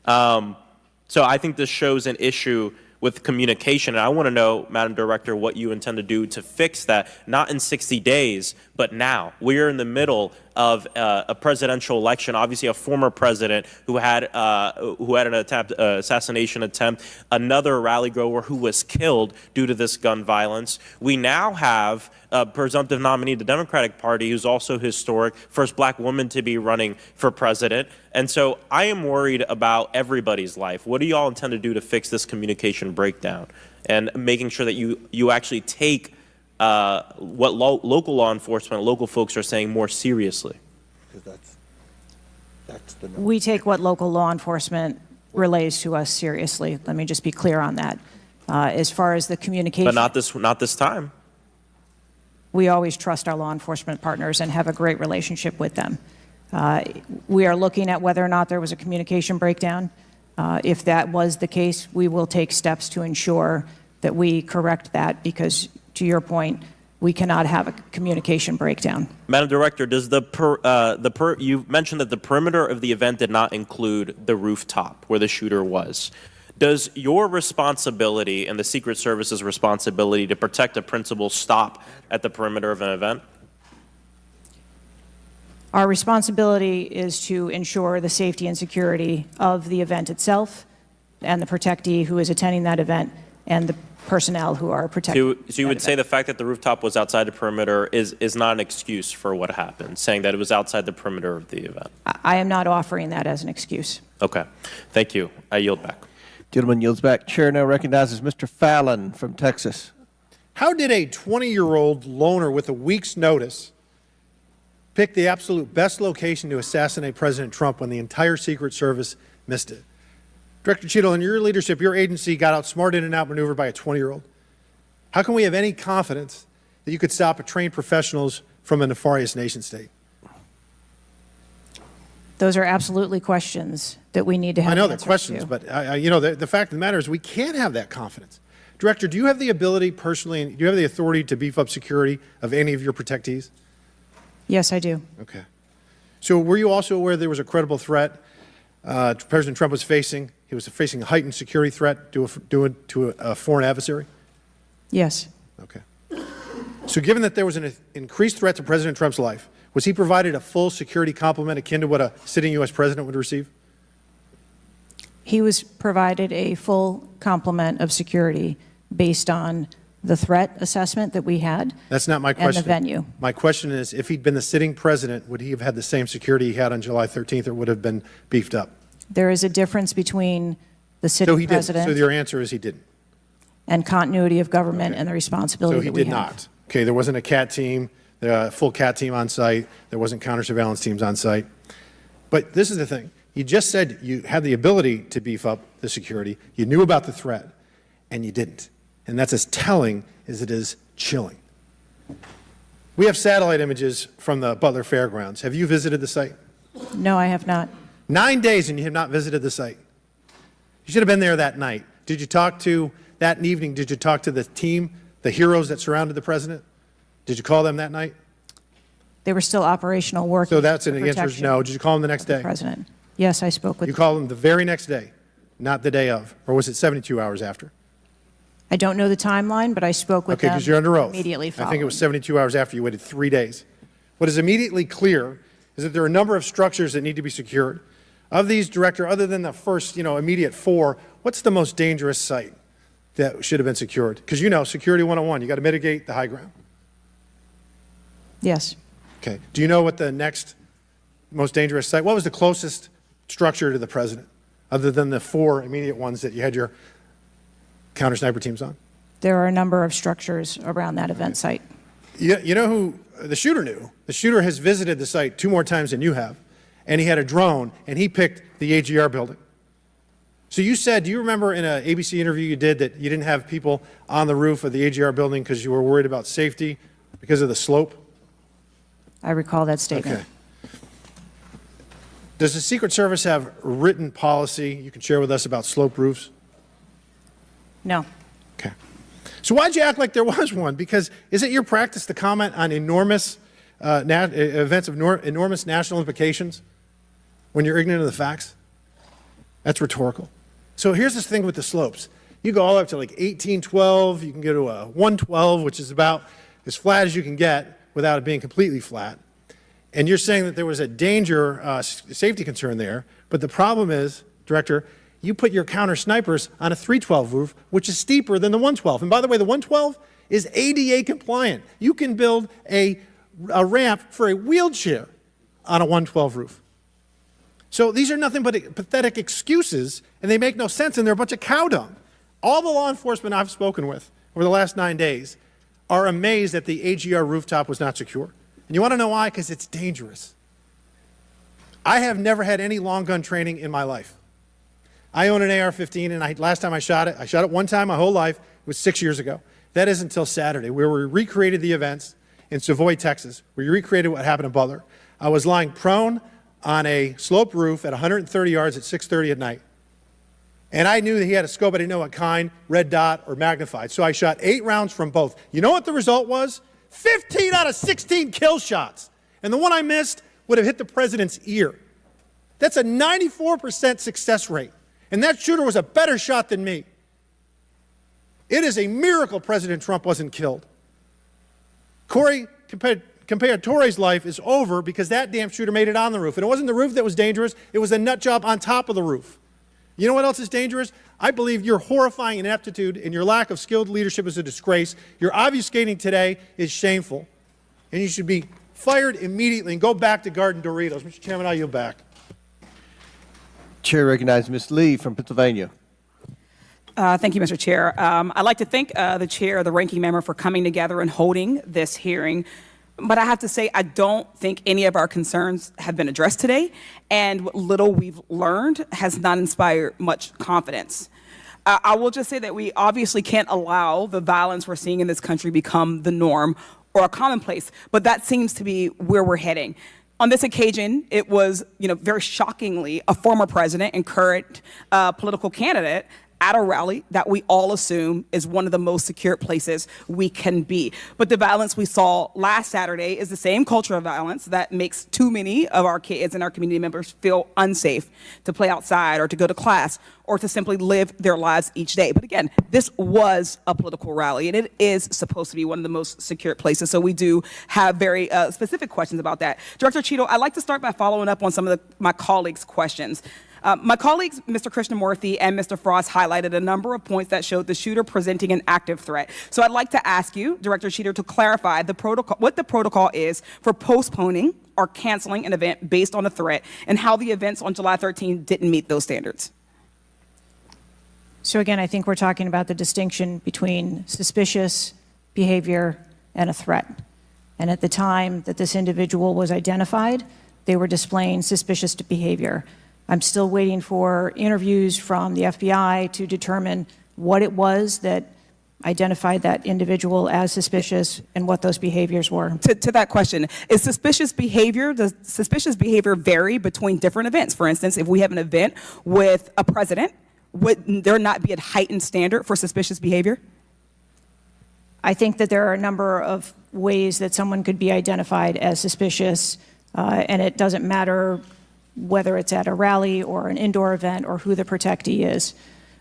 So I think this shows an issue with communication. And I want to know, Madam Director, what you intend to do to fix that, not in 60 days, but now. We're in the middle of a presidential election, obviously a former president who had an assassination attempt, another rally goer who was killed due to this gun violence. We now have a presumptive nominee of the Democratic Party who's also historic, first black woman to be running for president. And so I am worried about everybody's life. What do you all intend to do to fix this communication breakdown and making sure that you actually take what local law enforcement, local folks are saying more seriously? We take what local law enforcement relays to us seriously. Let me just be clear on that. As far as the communication, But not this time. We always trust our law enforcement partners and have a great relationship with them. We are looking at whether or not there was a communication breakdown. If that was the case, we will take steps to ensure that we correct that, because to your point, we cannot have a communication breakdown. Madam Director, does you mentioned that the perimeter of the event did not include the rooftop where the shooter was. Does your responsibility and the Secret Service's responsibility to protect a principal stop at the perimeter of an event? Our responsibility is to ensure the safety and security of the event itself and the protectee who is attending that event and the personnel who are protecting. So you would say the fact that the rooftop was outside the perimeter is not an excuse for what happened, saying that it was outside the perimeter of the event? I am not offering that as an excuse. Okay. Thank you. I yield back. Gentleman yields back. Chair now recognizes Mr. Fallon from Texas. How did a 20-year-old loner with a week's notice pick the absolute best location to assassinate President Trump when the entire Secret Service missed it? Director Cheadle, in your leadership, your agency got outsmarted and outmaneuvered by a 20-year-old. How can we have any confidence that you could stop trained professionals from a nefarious nation state? Those are absolutely questions that we need to have I know they're answers questions, to. but the fact of the matter is we can't have that confidence. Director, do you have the ability personally, and do you have the authority to beef up security of any of your protectees? Yes, I do. Okay. So were you also aware there was a credible threat President Trump was facing? He was facing a heightened security threat to a foreign adversary? Yes. Okay. So given that there was an increased threat to President Trump's life, was he provided a full security complement akin to what a sitting U.S. president would receive? He was provided a full complement of security based on the threat assessment that we had. That's not my question. And the venue. My question is, if he'd been the sitting president, would he have had the same security he had on July 13th, or would have been beefed up? There is a difference between the sitting So he didn't. president So your answer is he didn't. and continuity of government and the responsibility So he that we did have. not. Okay, there wasn't a CAT team, a full CAT team on site. There wasn't counter-surveillance teams on site. But this is the thing. You just said you had the ability to beef up the security. You knew about the threat, and you didn't. And that's as telling as it is chilling. We have satellite images from the Butler Fairgrounds. Have you visited the site? No, I have not. 9 days and you have not visited the site. You should have been there that night. Did you talk to, that evening, did you talk to the team, the heroes that surrounded the president? Did you call them that night? They were still operational work. So that's an answer is no. Did you call them the next day? President. Yes, I spoke with. You called them the very next day, not the day of, or was it 72 hours after? I don't know the timeline, but I spoke with Okay, them because you're under oath. immediately following. I think it was 72 hours after. You waited 3 days. What is immediately clear is that there are a number of structures that need to be secured. Of these, Director, other than the first, immediate 4, what's the most dangerous site that should have been secured? Because Security 101, you got to mitigate the high ground. Yes. Okay. Do you know what the next most dangerous site, what was the closest structure to the president, other than the 4 immediate ones that you had your counter sniper teams on? There are a number of structures around that event site. You know who the shooter knew? The shooter has visited the site 2 more times than you have, and he had a drone, and he picked the AGR building. So you said, do you remember in an ABC interview you did that you didn't have people on the roof of the AGR building because you were worried about safety because of the slope? I recall that statement. Okay. Does the Secret Service have written policy you can share with us about slope roofs? No. Okay. So why'd you act like there was one? Because is it your practice to comment on enormous events of enormous national implications when you're ignorant of the facts? That's rhetorical. So here's this thing with the slopes. You go all the way up to like 1812. You can go to a 112, which is about as flat as you can get without it being completely flat. And you're saying that there was a danger, safety concern there. But the problem is, Director, you put your counter snipers on a 312 roof, which is steeper than the 112. And by the way, the 112 is ADA compliant. You can build a ramp for a wheelchair on a 112 roof. So these are nothing but pathetic excuses, and they make no sense, and they're a bunch of cow dung. All the law enforcement I've spoken with over the last 9 days are amazed that the AGR rooftop was not secure. And you want to know why? Because it's dangerous. I have never had any long gun training in my life. I own an AR-15, and last time I shot it one time my whole life. It was 6 years ago. That is until Saturday, where we recreated the events in Savoy, Texas, where we recreated what happened in Butler. I was lying prone on a sloped roof at 130 yards at 6:30 at night. And I knew that he had a scope. I didn't know what kind, red dot or magnified. So I shot 8 rounds from both. You know what the result was? 15 out of 16 kill shots. And the one I missed would have hit the president's ear. That's a 94% success rate. And that shooter was a better shot than me. It is a miracle President Trump wasn't killed. Corey Comparatore's life is over because that damn shooter made it on the roof. And it wasn't the roof that was dangerous. It was the nut job on top of the roof. You know what else is dangerous? I believe your horrifying ineptitude and your lack of skilled leadership is a disgrace. Your obfuscating today is shameful. And you should be fired immediately and go back to Garden Doritos. Mr. Chairman, I yield back. Chair recognizes Ms. Lee from Pennsylvania. Thank you, Mr. Chair. I'd like to thank the chair, the ranking member, for coming together and holding this hearing. But I have to say, I don't think any of our concerns have been addressed today, and what little we've learned has not inspired much confidence. I will just say that we obviously can't allow the violence we're seeing in this country become the norm or a commonplace, but that seems to be where we're heading. On this occasion, it was, very shockingly, a former president and current political candidate at a rally that we all assume is one of the most secure places we can be. But the violence we saw last Saturday is the same culture of violence that makes too many of our kids and our community members feel unsafe to play outside or to go to class or to simply live their lives each day. But again, this was a political rally, and it is supposed to be one of the most secure places. So we do have very specific questions about that. Director Cheadle, I'd like to start by following up on some of my colleagues' questions. My colleagues, Mr. Krishnamurthy and Mr. Frost, highlighted a number of points that showed the shooter presenting an active threat. So I'd like to ask you, Director Cheadle, to clarify what the protocol is for postponing or canceling an event based on a threat, and how the events on July 13 didn't meet those standards. So again, I think we're talking about the distinction between suspicious behavior and a threat. And at the time that this individual was identified, they were displaying suspicious behavior. I'm still waiting for interviews from the FBI to determine what it was that identified that individual as suspicious and what those behaviors were. To that question, does suspicious behavior vary between different events? For instance, if we have an event with a president, would there not be a heightened standard for suspicious behavior? I think that there are a number of ways that someone could be identified as suspicious, and it doesn't matter whether it's at a rally or an indoor event or who the protectee is.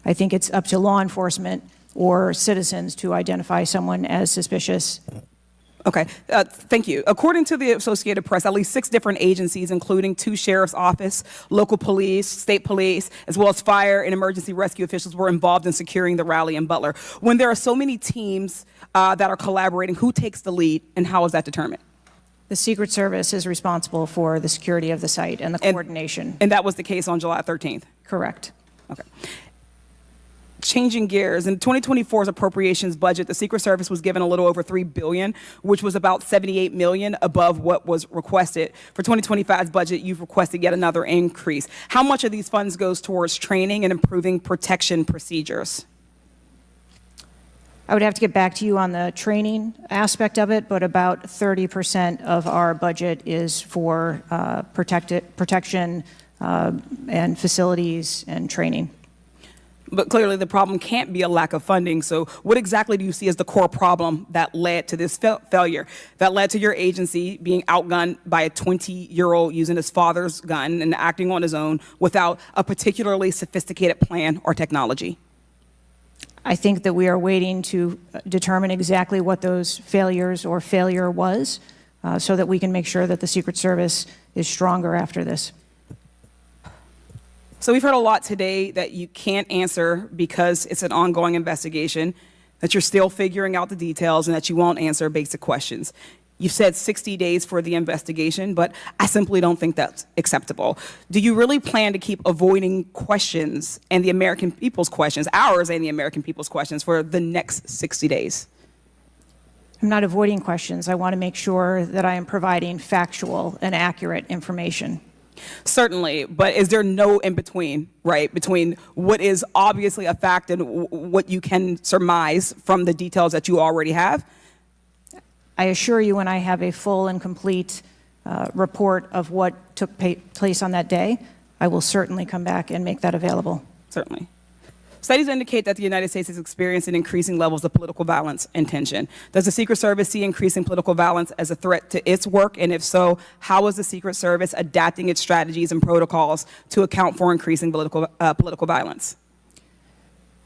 I think it's up to law enforcement or citizens to identify someone as suspicious. Okay, thank you. According to the Associated Press, at least 6 different agencies, including 2 sheriff's office, local police, state police, as well as fire and emergency rescue officials, were involved in securing the rally in Butler. When there are so many teams that are collaborating, who takes the lead and how is that determined? The Secret Service is responsible for the security of the site and the coordination. And that was the case on July 13th? Correct. Okay. Changing gears, in 2024's appropriations budget, the Secret Service was given a little over $3 billion, which was about $78 million above what was requested. For 2025's budget, you've requested yet another increase. How much of these funds goes towards training and improving protection procedures? I would have to get back to you on the training aspect of it, but about 30% of our budget is for protection and facilities and training. But clearly the problem can't be a lack of funding. So what exactly do you see as the core problem that led to this failure, that led to your agency being outgunned by a 20-year-old using his father's gun and acting on his own without a particularly sophisticated plan or technology? I think that we are waiting to determine exactly what those failures or failure was so that we can make sure that the Secret Service is stronger after this. So we've heard a lot today that you can't answer because it's an ongoing investigation, that you're still figuring out the details, and that you won't answer basic questions. You've said 60 days for the investigation, but I simply don't think that's acceptable. Do you really plan to keep avoiding questions and the American people's questions, ours and the American people's questions, for the next 60 days? I'm not avoiding questions. I want to make sure that I am providing factual and accurate information. Certainly, but is there no in-between, right, between what is obviously a fact and what you can surmise from the details that you already have? I assure you, when I have a full and complete report of what took place on that day, I will certainly come back and make that available. Certainly. Studies indicate that the United States is experiencing increasing levels of political violence and tension. Does the Secret Service see increasing political violence as a threat to its work? And if so, how is the Secret Service adapting its strategies and protocols to account for increasing political violence?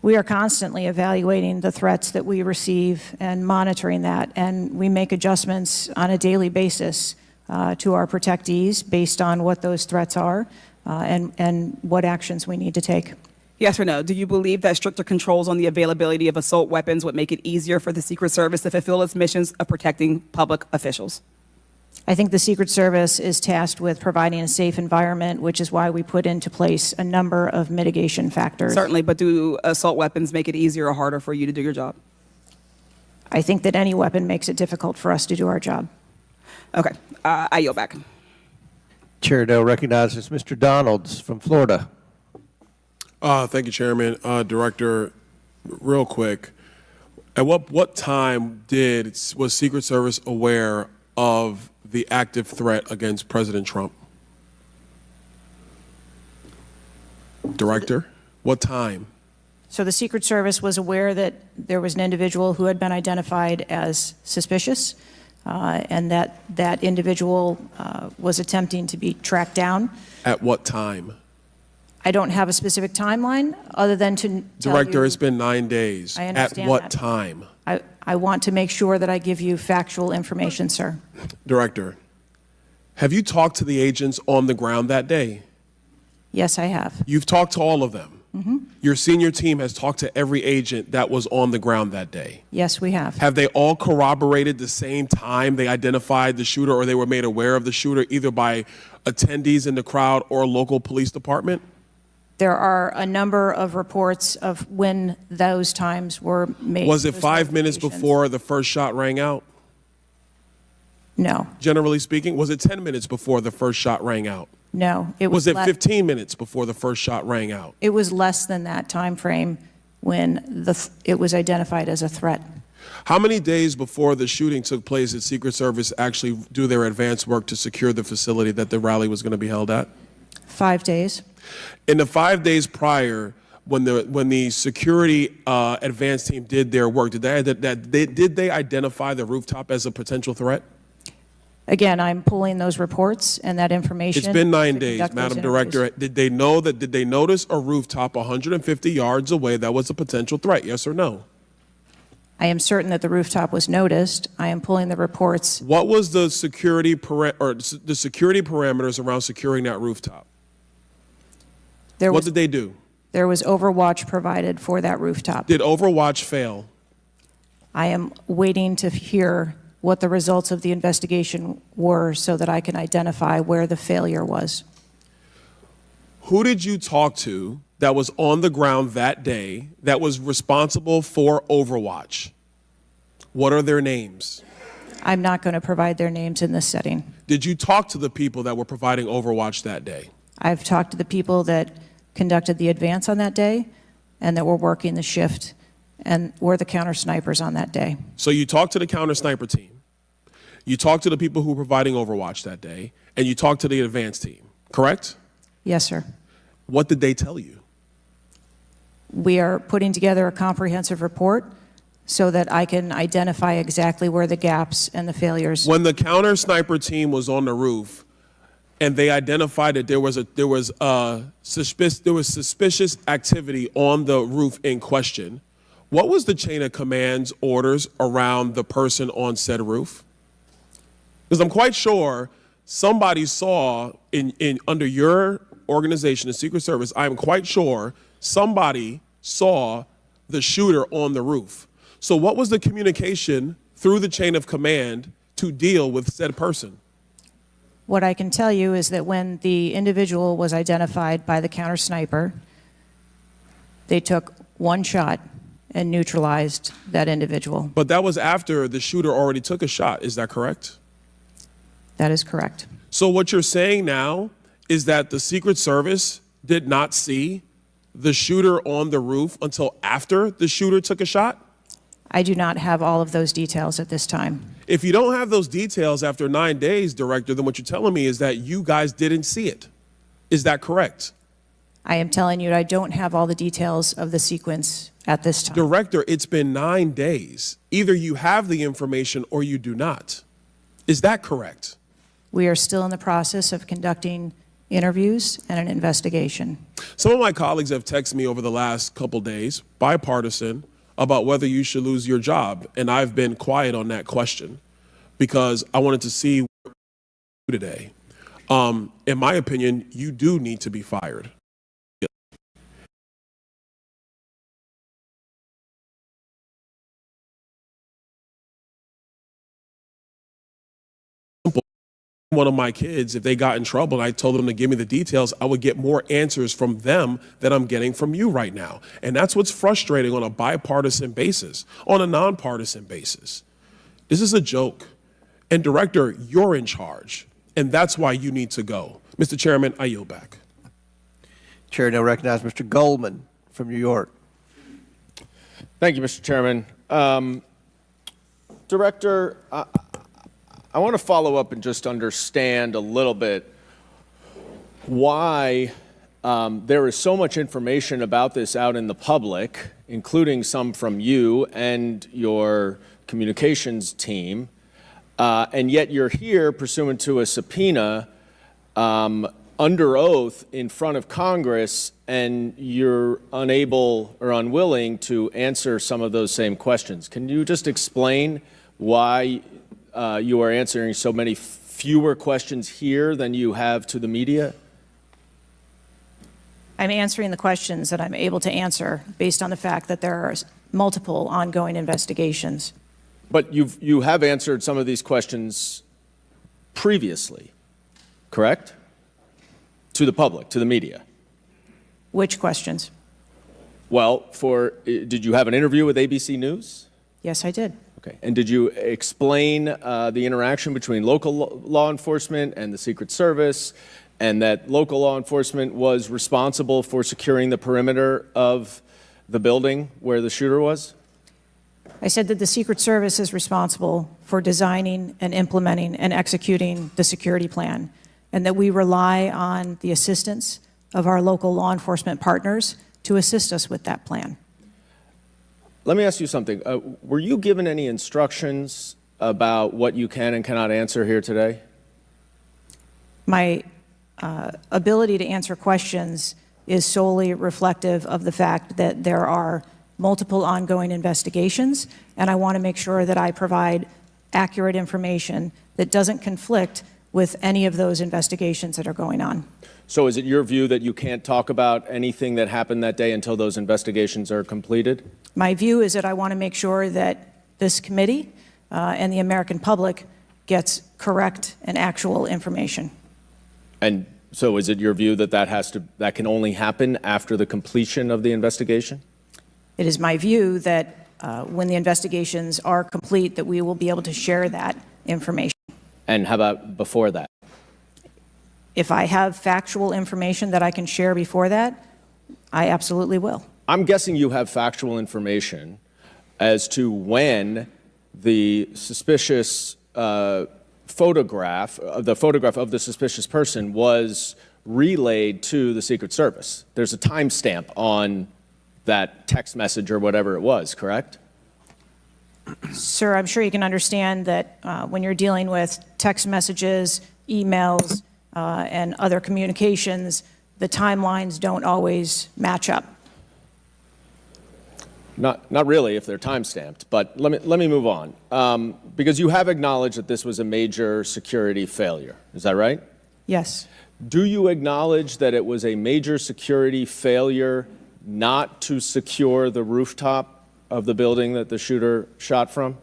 We are constantly evaluating the threats that we receive and monitoring that, and we make adjustments on a daily basis to our protectees based on what those threats are and what actions we need to take. Yes or no? Do you believe that stricter controls on the availability of assault weapons would make it easier for the Secret Service to fulfill its missions of protecting public officials? I think the Secret Service is tasked with providing a safe environment, which is why we put into place a number of mitigation factors. Certainly, but do assault weapons make it easier or harder for you to do your job? I think that any weapon makes it difficult for us to do our job. Okay, I yield back. Chair Dale recognizes Mr. Donalds from Florida. Thank you, Chairman. Director, real quick, at what time was Secret Service aware of the active threat against President Trump? Director, what time? So the Secret Service was aware that there was an individual who had been identified as suspicious, and that individual was attempting to be tracked down. At what time? I don't have a specific timeline other than to tell Director, you, it's been 9 days. I understand At what that. time? I want to make sure that I give you factual information, sir. Director, have you talked to the agents on the ground that day? Yes, I have. You've talked to all of them. Mm-hmm. Your senior team has talked to every agent that was on the ground that day. Yes, we have. Have they all corroborated the same time they identified the shooter or they were made aware of the shooter, either by attendees in the crowd or a local police department? There are a number of reports of when those times were made. Was it those 5 minutes notifications. before the first shot rang out? No, Generally speaking, was it 10 minutes before the first shot rang out? no. It Was it le- 15 minutes before the first shot rang out? It was less than that time frame when it was identified as a threat. How many days before the shooting took place did Secret Service actually do their advance work to secure the facility that the rally was going to be held at? 5 days. In the 5 days prior, when the security advance team did their work, did they identify the rooftop as a potential threat? Again, I'm pulling those reports and that information. It's been 9 to days, conduct those Madam Director. interviews. Did they notice a rooftop 150 yards away that was a potential threat? Yes or no? I am certain that the rooftop was noticed. I am pulling the reports. What was the security parameters around securing that rooftop? What did they do? There was overwatch provided for that rooftop. Did Overwatch fail? I am waiting to hear what the results of the investigation were so that I can identify where the failure was. Who did you talk to that was on the ground that day that was responsible for Overwatch? What are their names? I'm not going to provide their names in this setting. Did you talk to the people that were providing Overwatch that day? I've talked to the people that conducted the advance on that day and that were working the shift and were the counter snipers on that day. So you talked to the counter sniper team. You talked to the people who were providing Overwatch that day, and you talked to the advance team, correct? Yes, sir. What did they tell you? We are putting together a comprehensive report so that I can identify exactly where the gaps and the failures. When the counter sniper team was on the roof and they identified that there was suspicious activity on the roof in question, what was the chain of command's orders around the person on said roof? Because I'm quite sure somebody saw under your organization, the Secret Service, I'm quite sure somebody saw the shooter on the roof. So what was the communication through the chain of command to deal with said person? What I can tell you is that when the individual was identified by the counter sniper, they took one shot and neutralized that individual. But that was after the shooter already took a shot, is that correct? That is correct. So what you're saying now is that the Secret Service did not see the shooter on the roof until after the shooter took a shot? I do not have all of those details at this time. If you don't have those details after 9 days, Director, then what you're telling me is that you guys didn't see it. Is that correct? I am telling you I don't have all the details of the sequence at this time. Director, it's been 9 days. Either you have the information or you do not. Is that correct? We are still in the process of conducting interviews and an investigation. Some of my colleagues have texted me over the last couple days, bipartisan, about whether you should lose your job. And I've been quiet on that question because I wanted to see what you do today. In my opinion, you do need to be fired. One of my kids, if they got in trouble and I told them to give me the details, I would get more answers from them than I'm getting from you right now. And that's what's frustrating on a bipartisan basis, on a nonpartisan basis. This is a joke. And Director, you're in charge. And that's why you need to go. Mr. Chairman, I yield back. Chair now recognizes Mr. Goldman from New York. Thank you, Mr. Chairman. Director, I want to follow up and just understand a little bit why there is so much information about this out in the public, including some from you and your communications team, and yet you're here pursuant to a subpoena under oath in front of Congress, and you're unable or unwilling to answer some of those same questions. Can you just explain why you are answering so many fewer questions here than you have to the media? I'm answering the questions that I'm able to answer based on the fact that there are multiple ongoing investigations. But you have answered some of these questions previously, correct? To the public, to the media. Which questions? Well, did you have an interview with ABC News? Yes, I did. Okay. And did you explain the interaction between local law enforcement and the Secret Service, and that local law enforcement was responsible for securing the perimeter of the building where the shooter was? I said that the Secret Service is responsible for designing and implementing and executing the security plan, and that we rely on the assistance of our local law enforcement partners to assist us with that plan. Let me ask you something. Were you given any instructions about what you can and cannot answer here today? My ability to answer questions is solely reflective of the fact that there are multiple ongoing investigations, and I want to make sure that I provide accurate information that doesn't conflict with any of those investigations that are going on. So is it your view that you can't talk about anything that happened that day until those investigations are completed? My view is that I want to make sure that this committee and the American public gets correct and actual information. And so is it your view that that can only happen after the completion of the investigation? It is my view that when the investigations are complete, that we will be able to share that information. And how about before that? If I have factual information that I can share before that, I absolutely will. I'm guessing you have factual information as to when the suspicious photograph of the suspicious person was relayed to the Secret Service. There's a timestamp on that text message or whatever it was, correct? Sir, I'm sure you can understand that when you're dealing with text messages, emails, and other communications, the timelines don't always match up. Not really if they're time-stamped, but let me move on. Because you have acknowledged that this was a major security failure. Is that right? Yes. Do you acknowledge that it was a major security failure not to secure the rooftop of the building that the shooter shot from?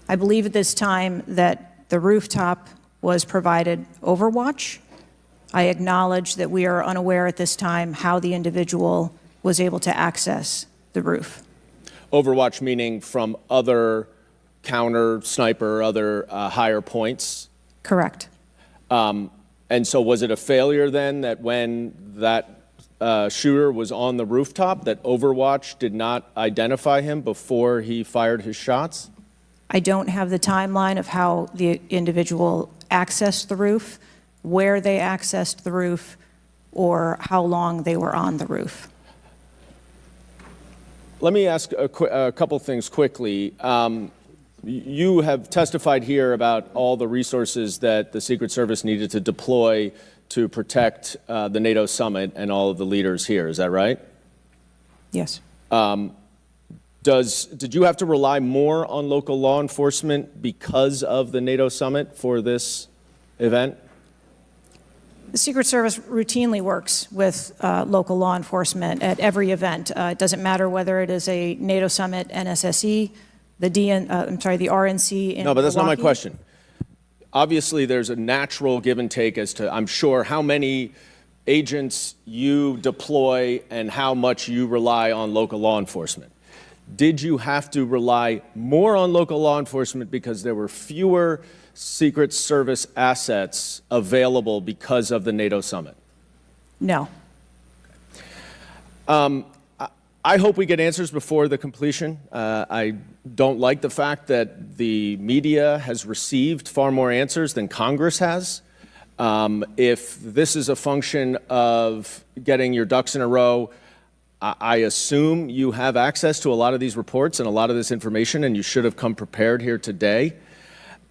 I believe at this time that the rooftop was provided Overwatch. I acknowledge that we are unaware at this time how the individual was able to access the roof. Overwatch meaning from other counter sniper, other higher points? Correct. And so was it a failure then that when that shooter was on the rooftop, that Overwatch did not identify him before he fired his shots? I don't have the timeline of how the individual accessed the roof, where they accessed the roof, or how long they were on the roof. Let me ask a couple things quickly. You have testified here about all the resources that the Secret Service needed to deploy to protect the NATO summit and all of the leaders here. Is that right? Yes. Did you have to rely more on local law enforcement because of the NATO summit for this event? The Secret Service routinely works with local law enforcement at every event. It doesn't matter whether it is a NATO summit, NSSE, the RNC in No, but that's not my Milwaukee. question. Obviously, there's a natural give and take as to, I'm sure, how many agents you deploy and how much you rely on local law enforcement. Did you have to rely more on local law enforcement because there were fewer Secret Service assets available because of the NATO summit? No. I hope we get answers before the completion. I don't like the fact that the media has received far more answers than Congress has. If this is a function of getting your ducks in a row, I assume you have access to a lot of these reports and a lot of this information, and you should have come prepared here today.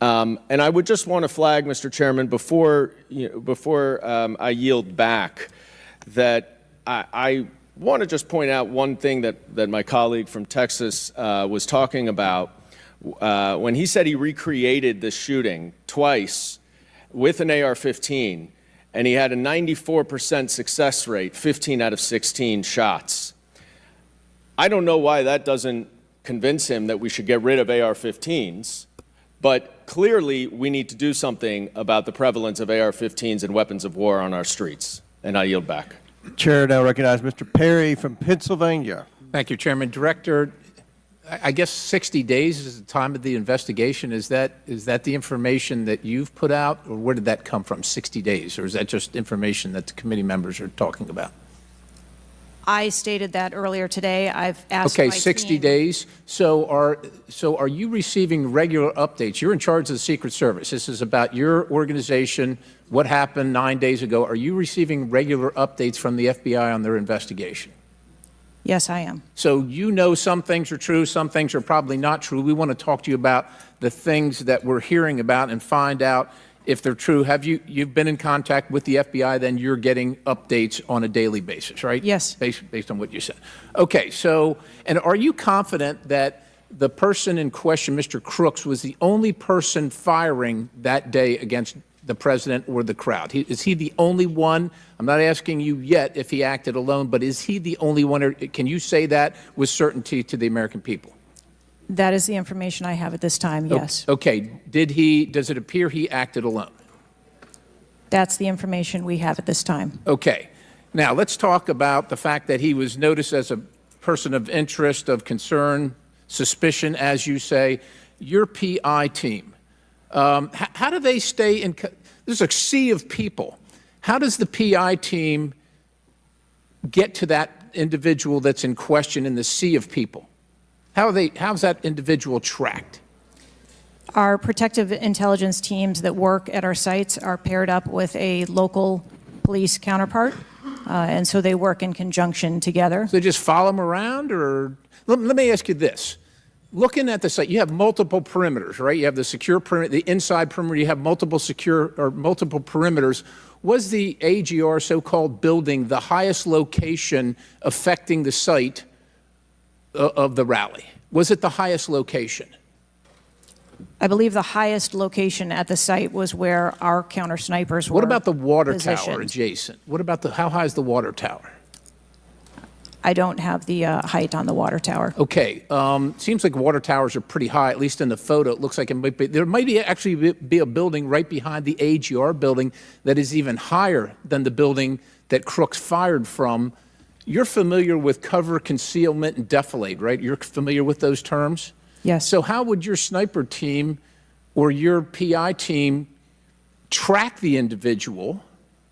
And I would just want to flag, Mr. Chairman, before I yield back, that I want to just point out one thing that my colleague from Texas was talking about. When he said he recreated the shooting twice with an AR-15, and he had a 94% success rate, 15 out of 16 shots. I don't know why that doesn't convince him that we should get rid of AR-15s, but clearly we need to do something about the prevalence of AR-15s and weapons of war on our streets. And I yield back. Chair now recognize Mr. Perry from Pennsylvania. Thank you, Chairman. Director, I guess 60 days is the time of the investigation. Is that the information that you've put out, or where did that come from, 60 days? Or is that just information that the committee members are talking about? I stated that earlier today. I've asked Okay, my 60 team. days. So are you receiving regular updates? You're in charge of the Secret Service. This is about your organization, what happened 9 days ago. Are you receiving regular updates from the FBI on their investigation? Yes, I am. So you know some things are true, some things are probably not true. We want to talk to you about the things that we're hearing about and find out if they're true. Have you've been in contact with the FBI, then you're getting updates on a daily basis, right? Yes. Based on what you said. Okay, so, and are you confident that the person in question, Mr. Crooks, was the only person firing that day against the president or the crowd? Is he the only one? I'm not asking you yet if he acted alone, but is he the only one, or can you say that with certainty to the American people? That is the information I have at this time, yes. Okay, does it appear he acted alone? That's the information we have at this time. Okay, now let's talk about the fact that he was noticed as a person of interest, of concern, suspicion, as you say. Your PI team, how do they stay in, there's a sea of people. How does the PI team get to that individual that's in question in the sea of people? How's that individual tracked? Our protective intelligence teams that work at our sites are paired up with a local police counterpart, and so they work in conjunction together. So they just follow them around, or let me ask you this. Looking at the site, you have multiple perimeters, right? You have the secure perimeter, the inside perimeter, you have multiple perimeters. Was the AGR so-called building the highest location affecting the site of the rally? Was it the highest location? I believe the highest location at the site was where our counter snipers were. What about the water positioned. tower adjacent? What about how high is the water tower? I don't have the height on the water tower. Okay, seems like water towers are pretty high, at least in the photo. It looks like it might be, there might actually be a building right behind the AGR building that is even higher than the building that Crooks fired from. You're familiar with cover, concealment, and defilade, right? You're familiar with those terms? Yes. So how would your sniper team or your PI team track the individual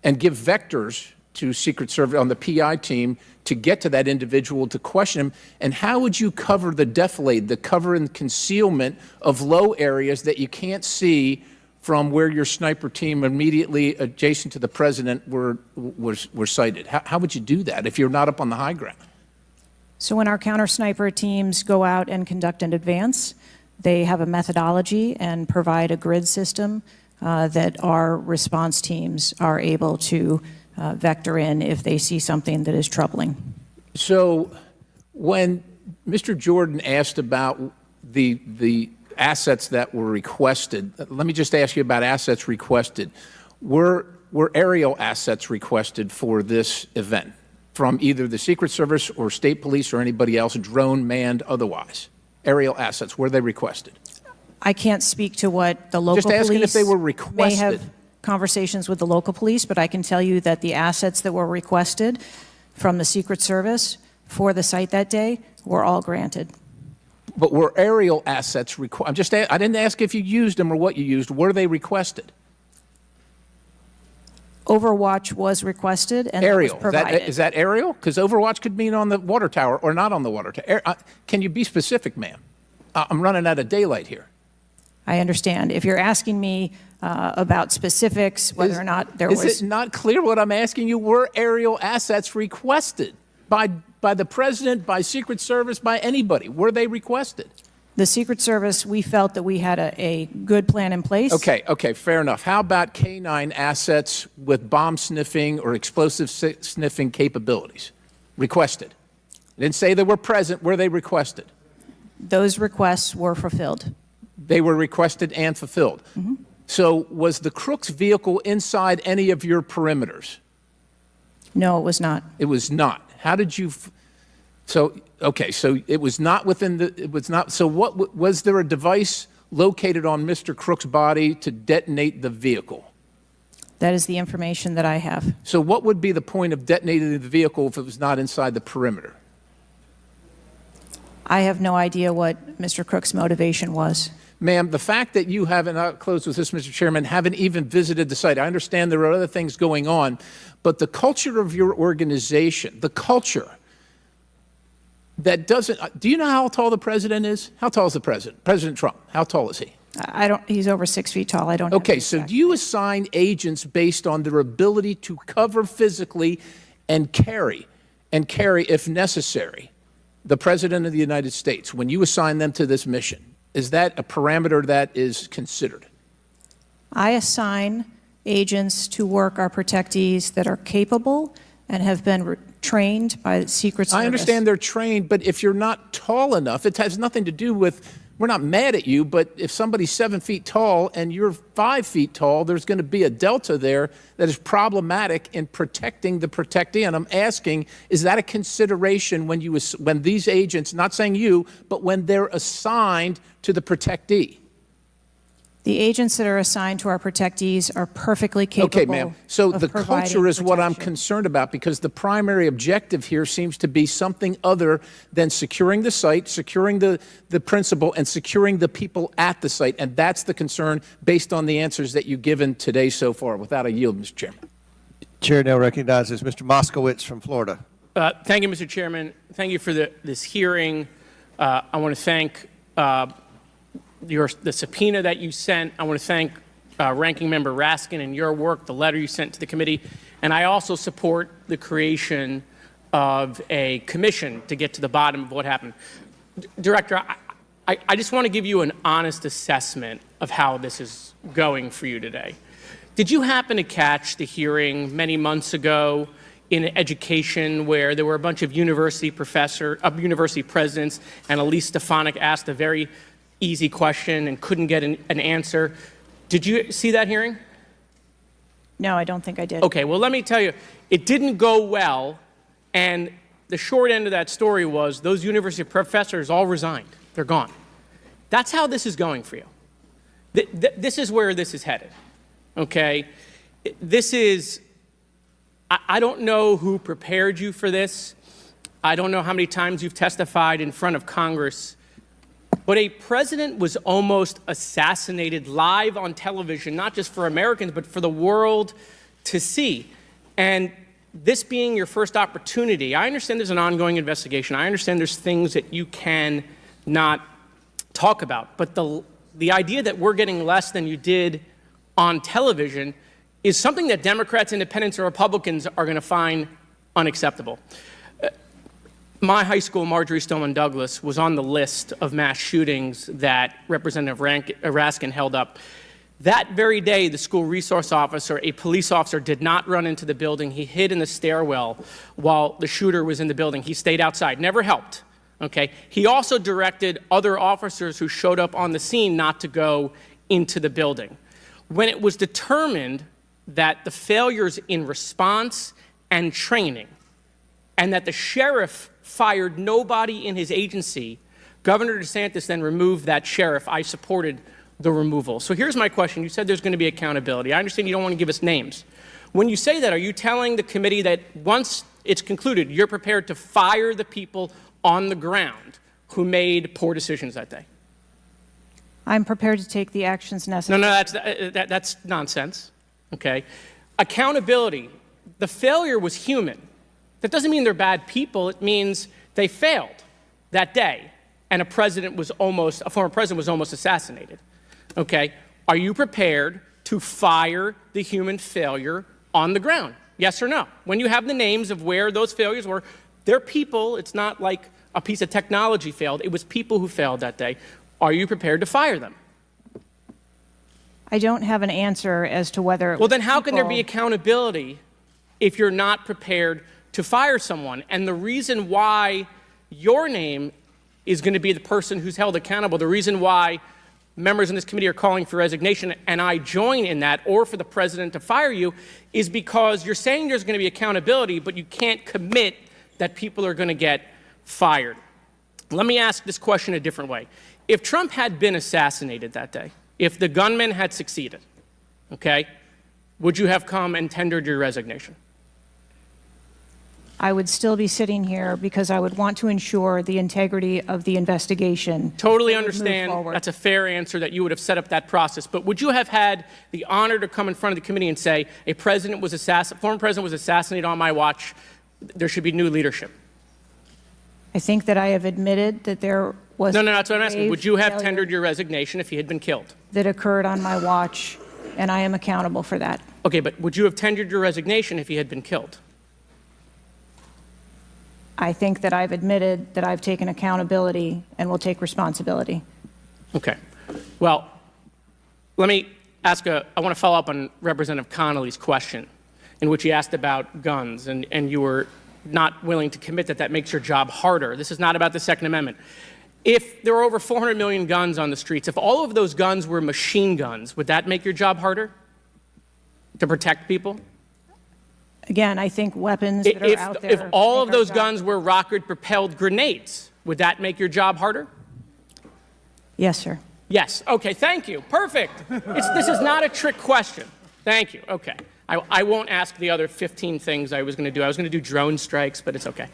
and give vectors to Secret Service on the PI team to get to that individual to question him? And how would you cover the defilade, the cover and concealment of low areas that you can't see from where your sniper team immediately adjacent to the president were sighted? How would you do that if you're not up on the high ground? So when our counter sniper teams go out and conduct an advance, they have a methodology and provide a grid system that our response teams are able to vector in if they see something that is troubling. So when Mr. Jordan asked about the assets that were requested, let me just ask you about assets requested. Were aerial assets requested for this event from either the Secret Service or state police or anybody else, drone, manned, otherwise? Aerial assets, were they requested? I can't speak to what the local Just asking police if they were may requested. have conversations with the local police, but I can tell you that the assets that were requested from the Secret Service for the site that day were all granted. But were aerial assets requested? I didn't ask if you used them or what you used. Were they requested? Overwatch was requested and that was Aerial. provided. Is that aerial? Because Overwatch could mean on the water tower or not on the water tower. Can you be specific, ma'am? I'm running out of daylight here. I understand. If you're asking me about specifics, whether or not there was... Is it not clear what I'm asking you? Were aerial assets requested by the President, by Secret Service, by anybody? Were they requested? The Secret Service, we felt that we had a good plan in place. Okay, fair enough. How about K-9 assets with bomb sniffing or explosive sniffing capabilities? Requested. I didn't say they were present. Were they requested? Those requests were fulfilled. They were requested and fulfilled. Mm-hmm. So was the Crooks vehicle inside any of your perimeters? No, it was not. It was not. How did you... So it was not within the... It was not... So what... Was there a device located on Mr. Crook's body to detonate the vehicle? That is the information that I have. So what would be the point of detonating the vehicle if it was not inside the perimeter? I have no idea what Mr. Crook's motivation was. Ma'am, the fact that you haven't, I'll close with this, Mr. Chairman, haven't even visited the site, I understand there are other things going on, but the culture of your organization, the culture that doesn't, do you know how tall the president is? How tall is the president? President Trump, how tall is he? I don't, he's over 6 feet tall. I don't have Okay, the so exact- do you assign agents based on their ability to cover physically and carry, if necessary, the President of the United States when you assign them to this mission? Is that a parameter that is considered? I assign agents to work our protectees that are capable and have been trained by the Secret Service. I understand they're trained, but if you're not tall enough, it has nothing to do with, we're not mad at you, but if somebody's 7 feet tall and you're 5 feet tall, there's going to be a delta there that is problematic in protecting the protectee. And I'm asking, is that a consideration when these agents, not saying you, but when they're assigned to the protectee? The agents that are assigned to our protectees are perfectly capable. Okay, ma'am. So of the providing culture is what I'm protection. concerned about, because the primary objective here seems to be something other than securing the site, securing the principal, and securing the people at the site. And that's the concern based on the answers that you've given today so far. Without a yield, Mr. Chairman. Chair now recognizes Mr. Moskowitz from Florida. Thank you, Mr. Chairman. Thank you for this hearing. I want to thank the subpoena that you sent. I want to thank Ranking Member Raskin and your work, the letter you sent to the committee. And I also support the creation of a commission to get to the bottom of what happened. Director, I just want to give you an honest assessment of how this is going for you today. Did you happen to catch the hearing many months ago in education where there were a bunch of university presidents and Elise Stefanik asked a very easy question and couldn't get an answer? Did you see that hearing? No, I don't think I did. Okay, well, let me tell you, it didn't go well, and the short end of that story was those university professors all resigned. They're gone. That's how this is going for you. This is where this is headed, okay? This is, I don't know who prepared you for this. I don't know how many times you've testified in front of Congress. But a president was almost assassinated live on television, not just for Americans, but for the world to see. And this being your first opportunity, I understand there's an ongoing investigation. I understand there's things that you can not talk about. But the idea that we're getting less than you did on television is something that Democrats, Independents, or Republicans are going to find unacceptable. My high school, Marjorie Stoneman Douglas, was on the list of mass shootings that Representative Raskin held up. That very day, the school resource officer, a police officer, did not run into the building. He hid in the stairwell while the shooter was in the building. He stayed outside, never helped. Okay? He also directed other officers who showed up on the scene not to go into the building. When it was determined that the failures in response and training, and that the sheriff fired nobody in his agency, Governor DeSantis then removed that sheriff. I supported the removal. So here's my question. You said there's going to be accountability. I understand you don't want to give us names. When you say that, are you telling the committee that once it's concluded, you're prepared to fire the people on the ground who made poor decisions that day? I'm prepared to take the actions necessary. No, that's nonsense. Okay. Accountability. The failure was human. That doesn't mean they're bad people. It means they failed that day, and a former president was almost assassinated. Okay? Are you prepared to fire the human failure on the ground? Yes or no? When you have the names of where those failures were, they're people. It's not like a piece of technology failed. It was people who failed that day. Are you prepared to fire them? I don't have an answer as to whether. Well, then how can there be accountability if you're not prepared to fire someone? And the reason why your name is going to be the person who's held accountable, the reason why members in this committee are calling for resignation, and I join in that, or for the president to fire you, is because you're saying there's going to be accountability, but you can't commit that people are going to get fired. Let me ask this question a different way. If Trump had been assassinated that day, if the gunman had succeeded, okay, would you have come and tendered your resignation? I would still be sitting here because I would want to ensure the integrity of the investigation. Totally understand. That's a fair answer, that you would have set up that process. But would you have had the honor to come in front of the committee and say, former president was assassinated on my watch, there should be new leadership? I think that I have admitted that there was. No, that's what I'm asking. Would you have tendered your resignation if he had been killed? That occurred on my watch, and I am accountable for that. Okay, but would you have tendered your resignation if he had been killed? I think that I've admitted that I've taken accountability and will take responsibility. Okay. Well, let me ask I want to follow up on Representative Connolly's question, in which he asked about guns, and you were not willing to commit that makes your job harder. This is not about the Second Amendment. If there were over 400 million guns on the streets, if all of those guns were machine guns, would that make your job harder to protect people? Again, I think weapons that are out there. If all of those guns were rocket-propelled grenades, would that make your job harder? Yes, sir. Yes. Okay, thank you. Perfect. This is not a trick question. Thank you. Okay. I won't ask the other 15 things I was going to do. I was going to do drone strikes, but it's okay.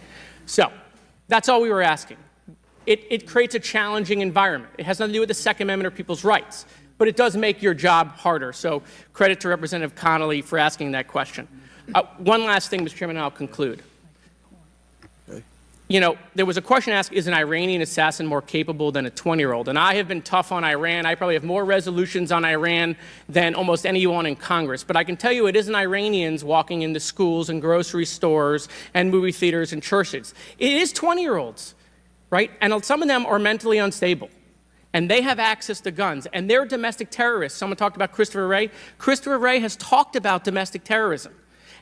So that's all we were asking. It creates a challenging environment. It has nothing to do with the Second Amendment or people's rights, but it does make your job harder. So credit to Representative Connolly for asking that question. One last thing, Mr. Chairman, and I'll conclude. You know, there was a question asked, is an Iranian assassin more capable than a 20-year-old? And I have been tough on Iran. I probably have more resolutions on Iran than almost anyone in Congress. But I can tell you it isn't Iranians walking into schools and grocery stores and movie theaters and churches. It is 20-year-olds, right? And some of them are mentally unstable. And they have access to guns. And they're domestic terrorists. Someone talked about Christopher Wray. Christopher Wray has talked about domestic terrorism.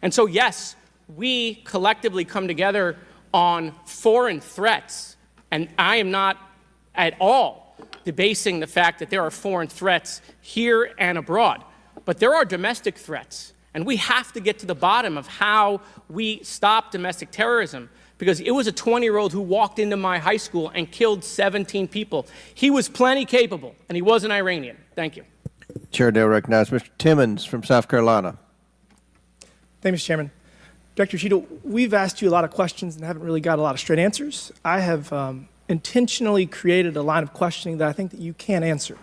And so, yes, we collectively come together on foreign threats, and I am not at all debasing the fact that there are foreign threats here and abroad, but there are domestic threats, and we have to get to the bottom of how we stop domestic terrorism, because it was a 20-year-old who walked into my high school and killed 17 people. He was plenty capable, and he was an Iranian. Thank you. Chair now recognizes Mr. Timmons from South Carolina. Thank you, Mr. Chairman. Director Cheadle, we've asked you a lot of questions and haven't really got a lot of straight answers. I have intentionally created a line of questioning that I think that you can answer.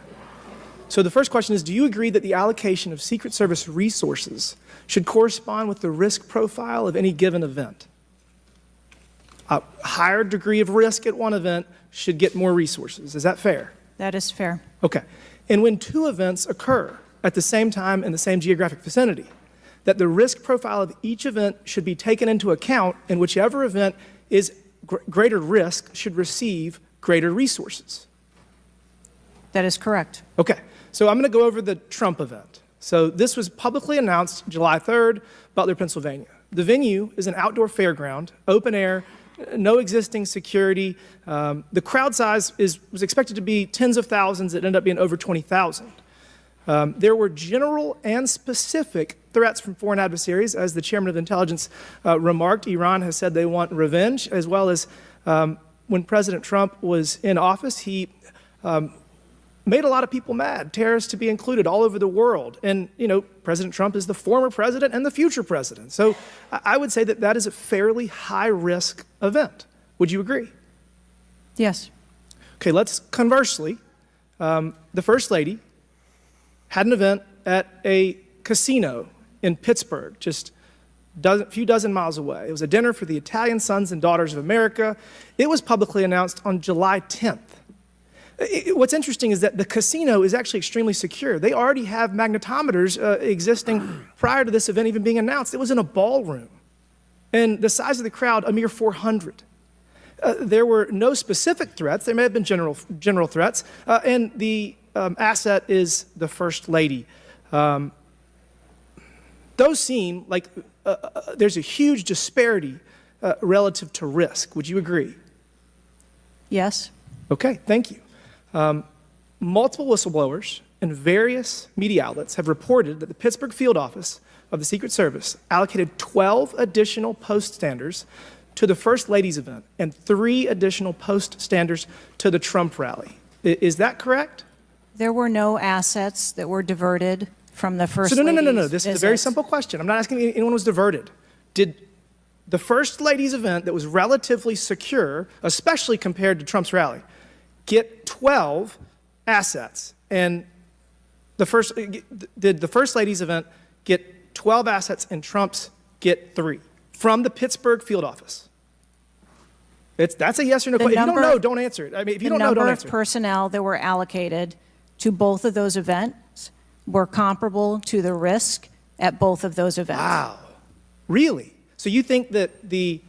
So the first question is, do you agree that the allocation of Secret Service resources should correspond with the risk profile of any given event? A higher degree of risk at one event should get more resources. Is that fair? That is fair. Okay. And when two events occur at the same time in the same geographic vicinity, that the risk profile of each event should be taken into account, and whichever event is greater risk should receive greater resources. That is correct. Okay, so I'm going to go over the Trump event. So this was publicly announced July 3rd, Butler, Pennsylvania. The venue is an outdoor fairground, open air, no existing security. The crowd size was expected to be tens of thousands. It ended up being over 20,000. There were general and specific threats from foreign adversaries. As the chairman of intelligence remarked, Iran has said they want revenge, as well as when President Trump was in office, he made a lot of people mad, terrorists to be included all over the world. And, you know, President Trump is the former president and the future president. So I would say that that is a fairly high-risk event. Would you agree? Yes. Okay, let's conversely, the First Lady had an event at a casino in Pittsburgh, just a few dozen miles away. It was a dinner for the Italian Sons and Daughters of America. It was publicly announced on July 10th. What's interesting is that the casino is actually extremely secure. They already have magnetometers existing prior to this event even being announced. It was in a ballroom. And the size of the crowd, a mere 400. There were no specific threats. There may have been general threats. And the asset is the First Lady. Those seem like there's a huge disparity relative to risk. Would you agree? Yes. Okay, thank you. Multiple whistleblowers and various media outlets have reported that the Pittsburgh field office of the Secret Service allocated 12 additional post standers to the First Lady's event and 3 additional post standers to the Trump rally. Is that correct? There were no assets that were diverted from the First No. Lady's This is a very simple question. I'm not asking if anyone was diverted. Did the First Lady's event that was relatively secure, especially compared to Trump's rally, get 12 assets? And did the First Lady's event get 12 assets and Trump's get 3 from the Pittsburgh field office? That's a yes or no question. If you don't know, don't answer it. I mean, if you don't know, don't The number answer of it. personnel that were allocated to both of those events were comparable to the risk at both of those events. Wow. Really? So you think that the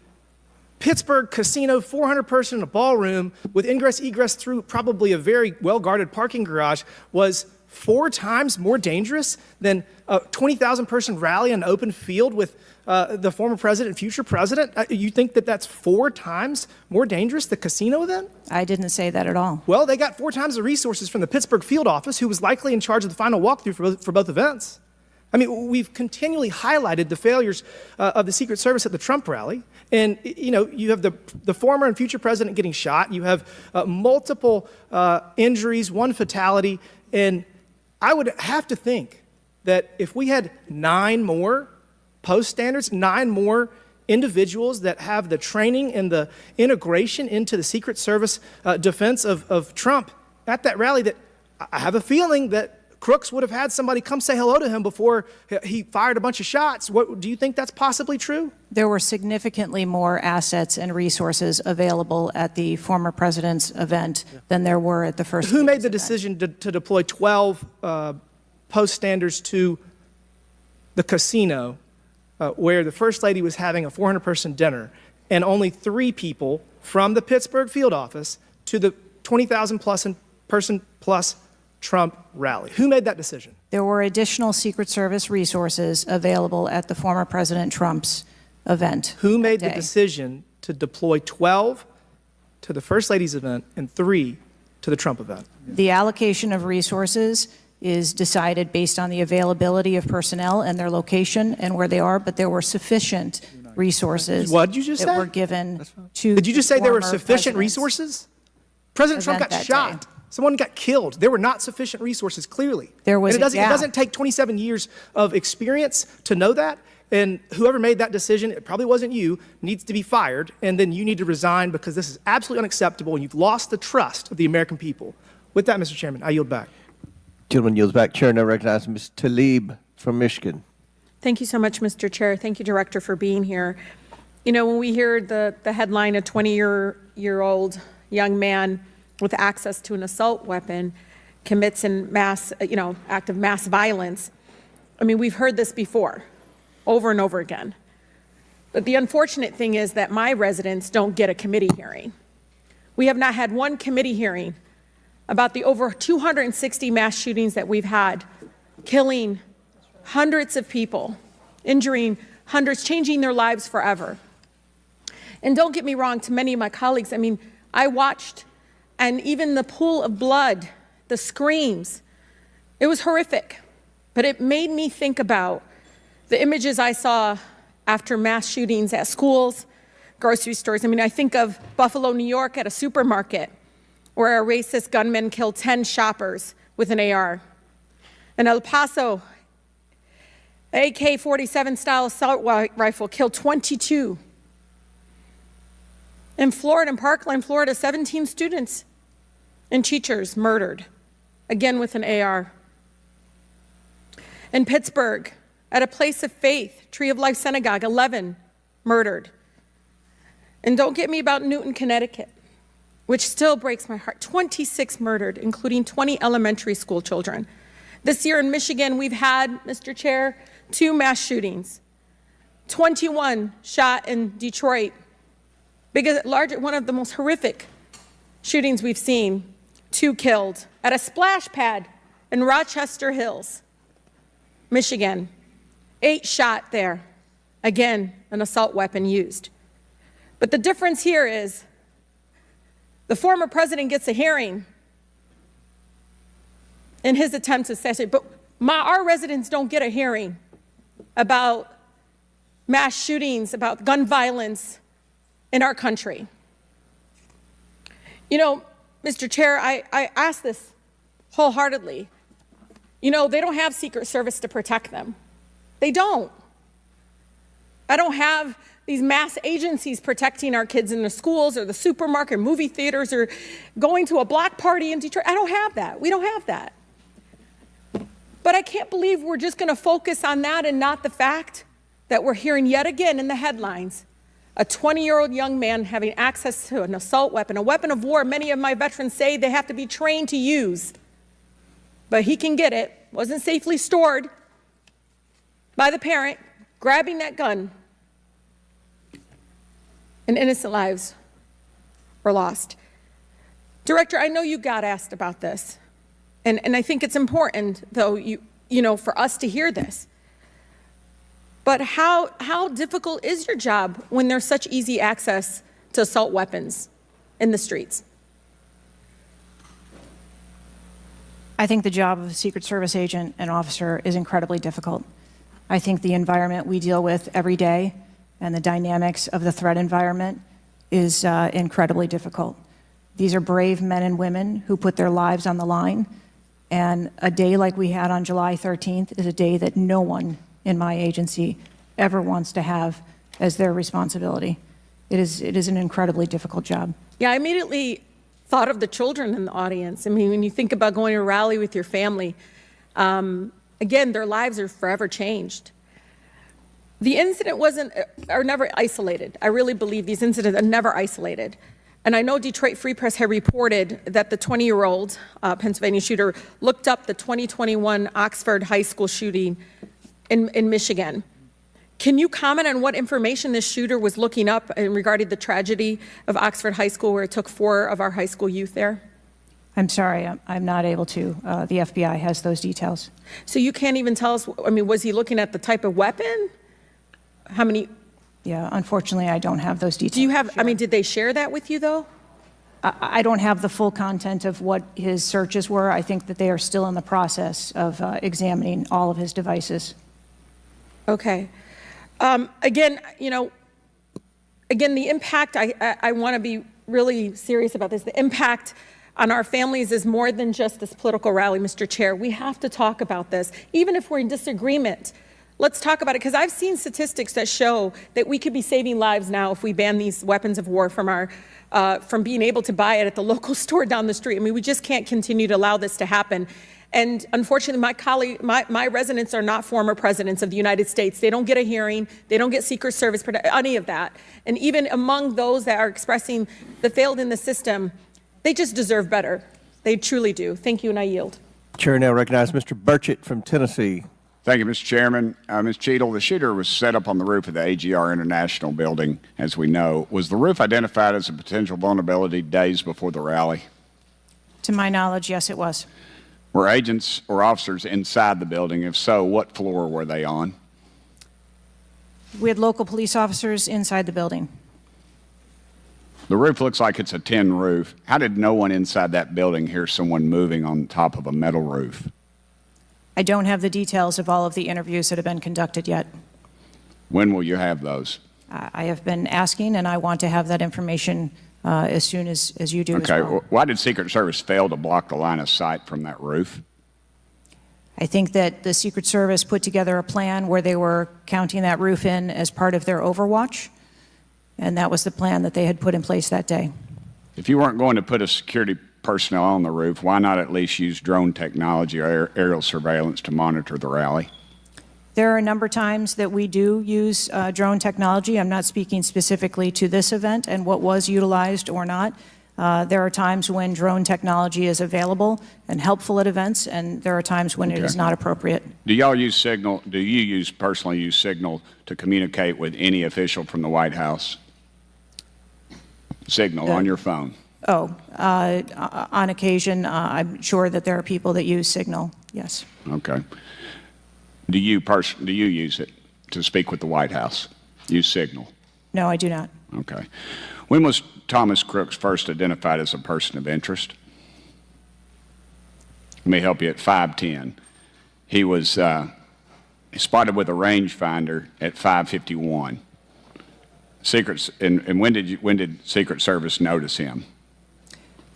Pittsburgh casino, 400-person in a ballroom with ingress, egress through probably a very well-guarded parking garage was 4 times more dangerous than a 20,000-person rally in an open field with the former president, future president? You think that that's 4 times more dangerous, the casino event? I didn't say that at all. Well, they got 4 times the resources from the Pittsburgh field office, who was likely in charge of the final walkthrough for both events. I mean, we've continually highlighted the failures of the Secret Service at the Trump rally. And, you know, you have the former and future president getting shot. You have multiple injuries, 1 fatality. And I would have to think that if we had 9 more post standards, 9 more individuals that have the training and the integration into the Secret Service defense of Trump at that rally, that I have a feeling that Crooks would have had somebody come say hello to him before he fired a bunch of shots. Do you think that's possibly true? There were significantly more assets and resources available at the former president's event than there were at the First Who Lady's made the event. decision to deploy 12 post standards to the casino where the First Lady was having a 400-person dinner, and only 3 people from the Pittsburgh field office to the 20,000-person plus Trump rally? Who made that decision? There were additional Secret Service resources available at the former President Trump's event. Who made the day. decision to deploy 12 to the First Lady's event and 3 to the Trump event? The allocation of resources is decided based on the availability of personnel and their location and where they are, but there were sufficient resources What did you just that say? were given to Did you just say there were former sufficient president's resources? President Trump event got that shot. day. Someone got killed. There were not sufficient resources, clearly. There was and it a gap. doesn't take 27 years of experience to know that. And whoever made that decision, it probably wasn't you, needs to be fired. And then you need to resign because this is absolutely unacceptable and you've lost the trust of the American people. With that, Mr. Chairman, I yield back. Gentleman yields back. Chair now recognizes Ms. Tlaib from Michigan. Thank you so much, Mr. Chair. Thank you, Director, for being here. You know, when we hear the headline, a 20-year-old young man with access to an assault weapon commits an act of mass violence, I mean, we've heard this before, over and over again. But the unfortunate thing is that my residents don't get a committee hearing. We have not had one committee hearing about the over 260 mass shootings that we've had, killing hundreds of people, injuring hundreds, changing their lives forever. And don't get me wrong, to many of my colleagues, I mean, I watched, and even the pool of blood, the screams, it was horrific. But it made me think about the images I saw after mass shootings at schools, grocery stores. I mean, I think of Buffalo, New York at a supermarket where a racist gunman killed 10 shoppers with an AR. In El Paso, AK-47 style assault rifle killed 22. In Florida, in Parkland, Florida, 17 students and teachers murdered, again with an AR. In Pittsburgh, at a place of faith, Tree of Life Synagogue, 11 murdered. And don't get me about Newton, Connecticut, which still breaks my heart. 26 murdered, including 20 elementary school children. This year in Michigan, we've had, Mr. Chair, 2 mass shootings. 21 shot in Detroit. One of the most horrific shootings we've seen. 2 killed at a splash pad in Rochester Hills, Michigan. 8 shot there. Again, an assault weapon used. But the difference here is the former president gets a hearing in his attempt to assassinate, but our residents don't get a hearing about mass shootings, about gun violence in our country. You know, Mr. Chair, I ask this wholeheartedly. You know, they don't have Secret Service to protect them. They don't. I don't have these mass agencies protecting our kids in the schools or the supermarket, movie theaters, or going to a block party in Detroit. I don't have that. We don't have that. But I can't believe we're just going to focus on that and not the fact that we're hearing yet again in the headlines a 20-year-old young man having access to an assault weapon, a weapon of war many of my veterans say they have to be trained to use. But he can get it, wasn't safely stored by the parent, grabbing that gun, and innocent lives were lost. Director, I know you got asked about this, and I think it's important, though, you know, for us to hear this. But how difficult is your job when there's such easy access to assault weapons in the streets? I think the job of a Secret Service agent and officer is incredibly difficult. I think the environment we deal with every day and the dynamics of the threat environment is incredibly difficult. These are brave men and women who put their lives on the line, and a day like we had on July 13th is a day that no one in my agency ever wants to have as their responsibility. It is an incredibly difficult job. Yeah, I immediately thought of the children in the audience. I mean, when you think about going to a rally with your family, again, their lives are forever changed. The incident are never isolated. I really believe these incidents are never isolated. And I know Detroit Free Press had reported that the 20-year-old Pennsylvania shooter looked up the 2021 Oxford High School shooting in Michigan. Can you comment on what information this shooter was looking up in regarding the tragedy of Oxford High School, where it took 4 of our high school youth there? I'm sorry, I'm not able to. The FBI has those details. So you can't even tell us, I mean, was he looking at the type of weapon? How many? Yeah, unfortunately, I don't have those details. Do you have, I mean, did they share that with you, though? I don't have the full content of what his searches were. I think that they are still in the process of examining all of his devices. Okay. Again, you know, the impact, I want to be really serious about this. The impact on our families is more than just this political rally, Mr. Chair. We have to talk about this, even if we're in disagreement. Let's talk about it, because I've seen statistics that show that we could be saving lives now if we ban these weapons of war from being able to buy it at the local store down the street. I mean, we just can't continue to allow this to happen. And unfortunately, my residents are not former presidents of the United States. They don't get a hearing. They don't get Secret Service, any of that. And even among those that are expressing the failed in the system, they just deserve better. They truly do. Thank you, and I yield. Chair now recognizes Mr. Burchett from Tennessee. Thank you, Mr. Chairman. Ms. Cheadle, the shooter was set up on the roof of the AGR International building, as we know. Was the roof identified as a potential vulnerability days before the rally? To my knowledge, yes, it was. Were agents or officers inside the building? If so, what floor were they on? We had local police officers inside the building. The roof looks like it's a tin roof. How did no one inside that building hear someone moving on top of a metal roof? I don't have the details of all of the interviews that have been conducted yet. When will you have those? I have been asking, and I want to have that information as soon as you do as well. Okay, why did Secret Service fail to block the line of sight from that roof? I think that the Secret Service put together a plan where they were counting that roof in as part of their overwatch, and that was the plan that they had put in place that day. If you weren't going to put a security personnel on the roof, why not at least use drone technology or aerial surveillance to monitor the rally? There are a number of times that we do use drone technology. I'm not speaking specifically to this event and what was utilized or not. There are times when drone technology is available and helpful at events, and there are times when it is not appropriate. Do y'all use Signal? Do you personally use Signal to communicate with any official from the White House? Signal on your phone? On occasion, I'm sure that there are people that use Signal, yes. Okay. Do you use it to speak with the White House? Use Signal? No, I do not. Okay. When was Thomas Crooks first identified as a person of interest? Let me help you. At 5:10, he was spotted with a rangefinder at 5:51. And when did Secret Service notice him?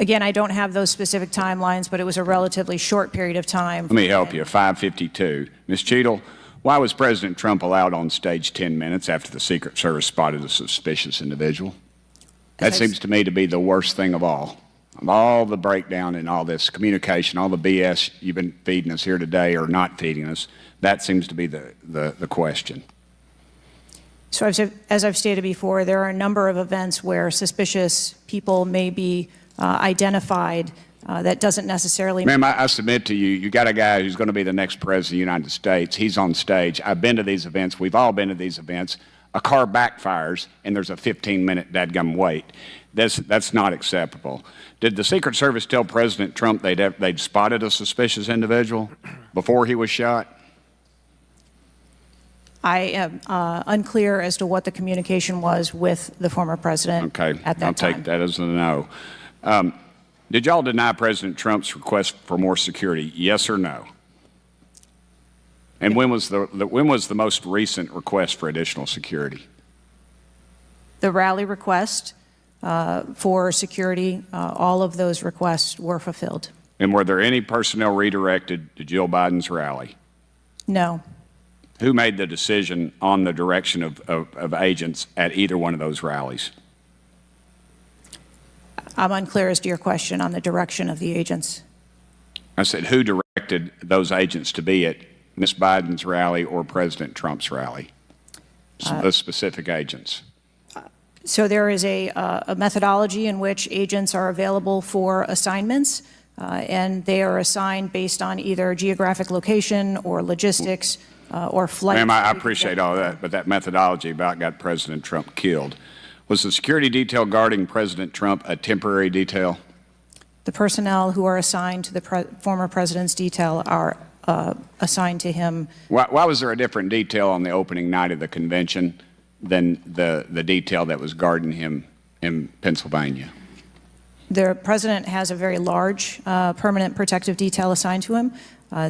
Again, I don't have those specific timelines, but it was a relatively short period of time. Let me help you. 5:52. Ms. Cheadle, why was President Trump allowed on stage 10 minutes after the Secret Service spotted a suspicious individual? That seems to me to be the worst thing of all. Of all the breakdown in all this communication, all the BS you've been feeding us here today or not feeding us, that seems to be the question. So as I've stated before, there are a number of events where suspicious people may be identified. That doesn't necessarily... Ma'am, I submit to you, you got a guy who's going to be the next president of the United States. He's on stage. I've been to these events. We've all been to these events. A car backfires, and there's a 15-minute dadgum wait. That's not acceptable. Did the Secret Service tell President Trump they'd spotted a suspicious individual before he was shot? I am unclear as to what the communication was with the former president at that time. I'll take that as a no. Did y'all deny President Trump's request for more security, yes or no? And when was the most recent request for additional security? The rally request for security, all of those requests were fulfilled. And were there any personnel redirected to Jill Biden's rally? No. Who made the decision on the direction of agents at either one of those rallies? I'm unclear as to your question on the direction of the agents. I said, who directed those agents to be at Ms. Biden's rally or President Trump's rally? The specific agents. So there is a methodology in which agents are available for assignments, and they are assigned based on either geographic location or logistics or flight. Ma'am, I appreciate all that, but that methodology about got President Trump killed. Was the security detail guarding President Trump a temporary detail? The personnel who are assigned to the former president's detail are assigned to him. Why was there a different detail on the opening night of the convention than the detail that was guarding him in Pennsylvania? The president has a very large permanent protective detail assigned to him.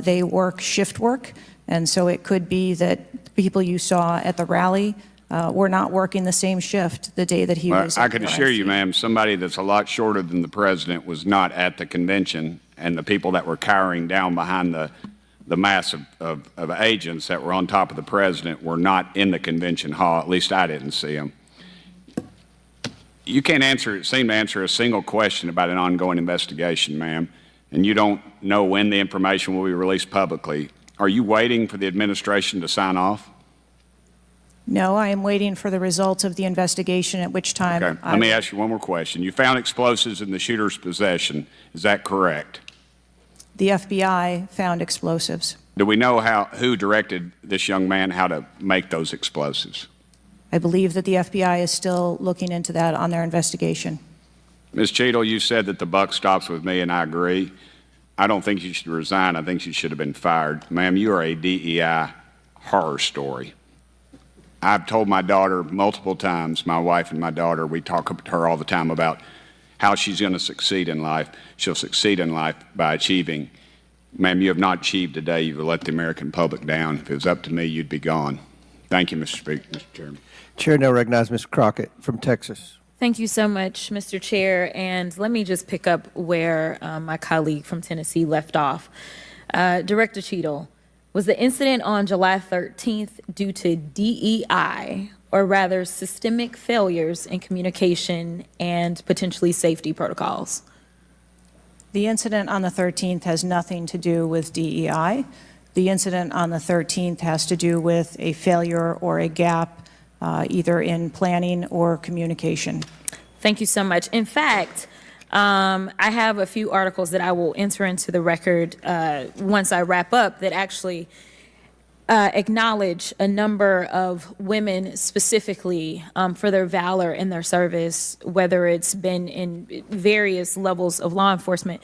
They work shift work, and so it could be that people you saw at the rally were not working the same shift the day that he was. I can assure you, ma'am, somebody that's a lot shorter than the president was not at the convention, and the people that were cowering down behind the mass of agents that were on top of the president were not in the convention hall. At least I didn't see them. You can't seem to answer a single question about an ongoing investigation, ma'am, and you don't know when the information will be released publicly. Are you waiting for the administration to sign off? No, I am waiting for the results of the investigation, at which time... Okay. Let me ask you one more question. You found explosives in the shooter's possession. Is that correct? The FBI found explosives. Do we know who directed this young man how to make those explosives? I believe that the FBI is still looking into that on their investigation. Ms. Cheadle, you said that the buck stops with me, and I agree. I don't think you should resign. I think you should have been fired. Ma'am, you are a DEI horror story. I've told my daughter multiple times, my wife and my daughter, we talk to her all the time about how she's going to succeed in life. She'll succeed in life by achieving. Ma'am, you have not achieved today. You've let the American public down. If it was up to me, you'd be gone. Thank you, Mr. Chairman. Chair now recognizes Ms. Crockett from Texas. Thank you so much, Mr. Chair. And let me just pick up where my colleague from Tennessee left off. Director Cheadle, was the incident on July 13th due to DEI, or rather systemic failures in communication and potentially safety protocols? The incident on the 13th has nothing to do with DEI. The incident on the 13th has to do with a failure or a gap either in planning or communication. Thank you so much. In fact, I have a few articles that I will enter into the record once I wrap up that actually acknowledge a number of women specifically for their valor in their service, whether it's been in various levels of law enforcement.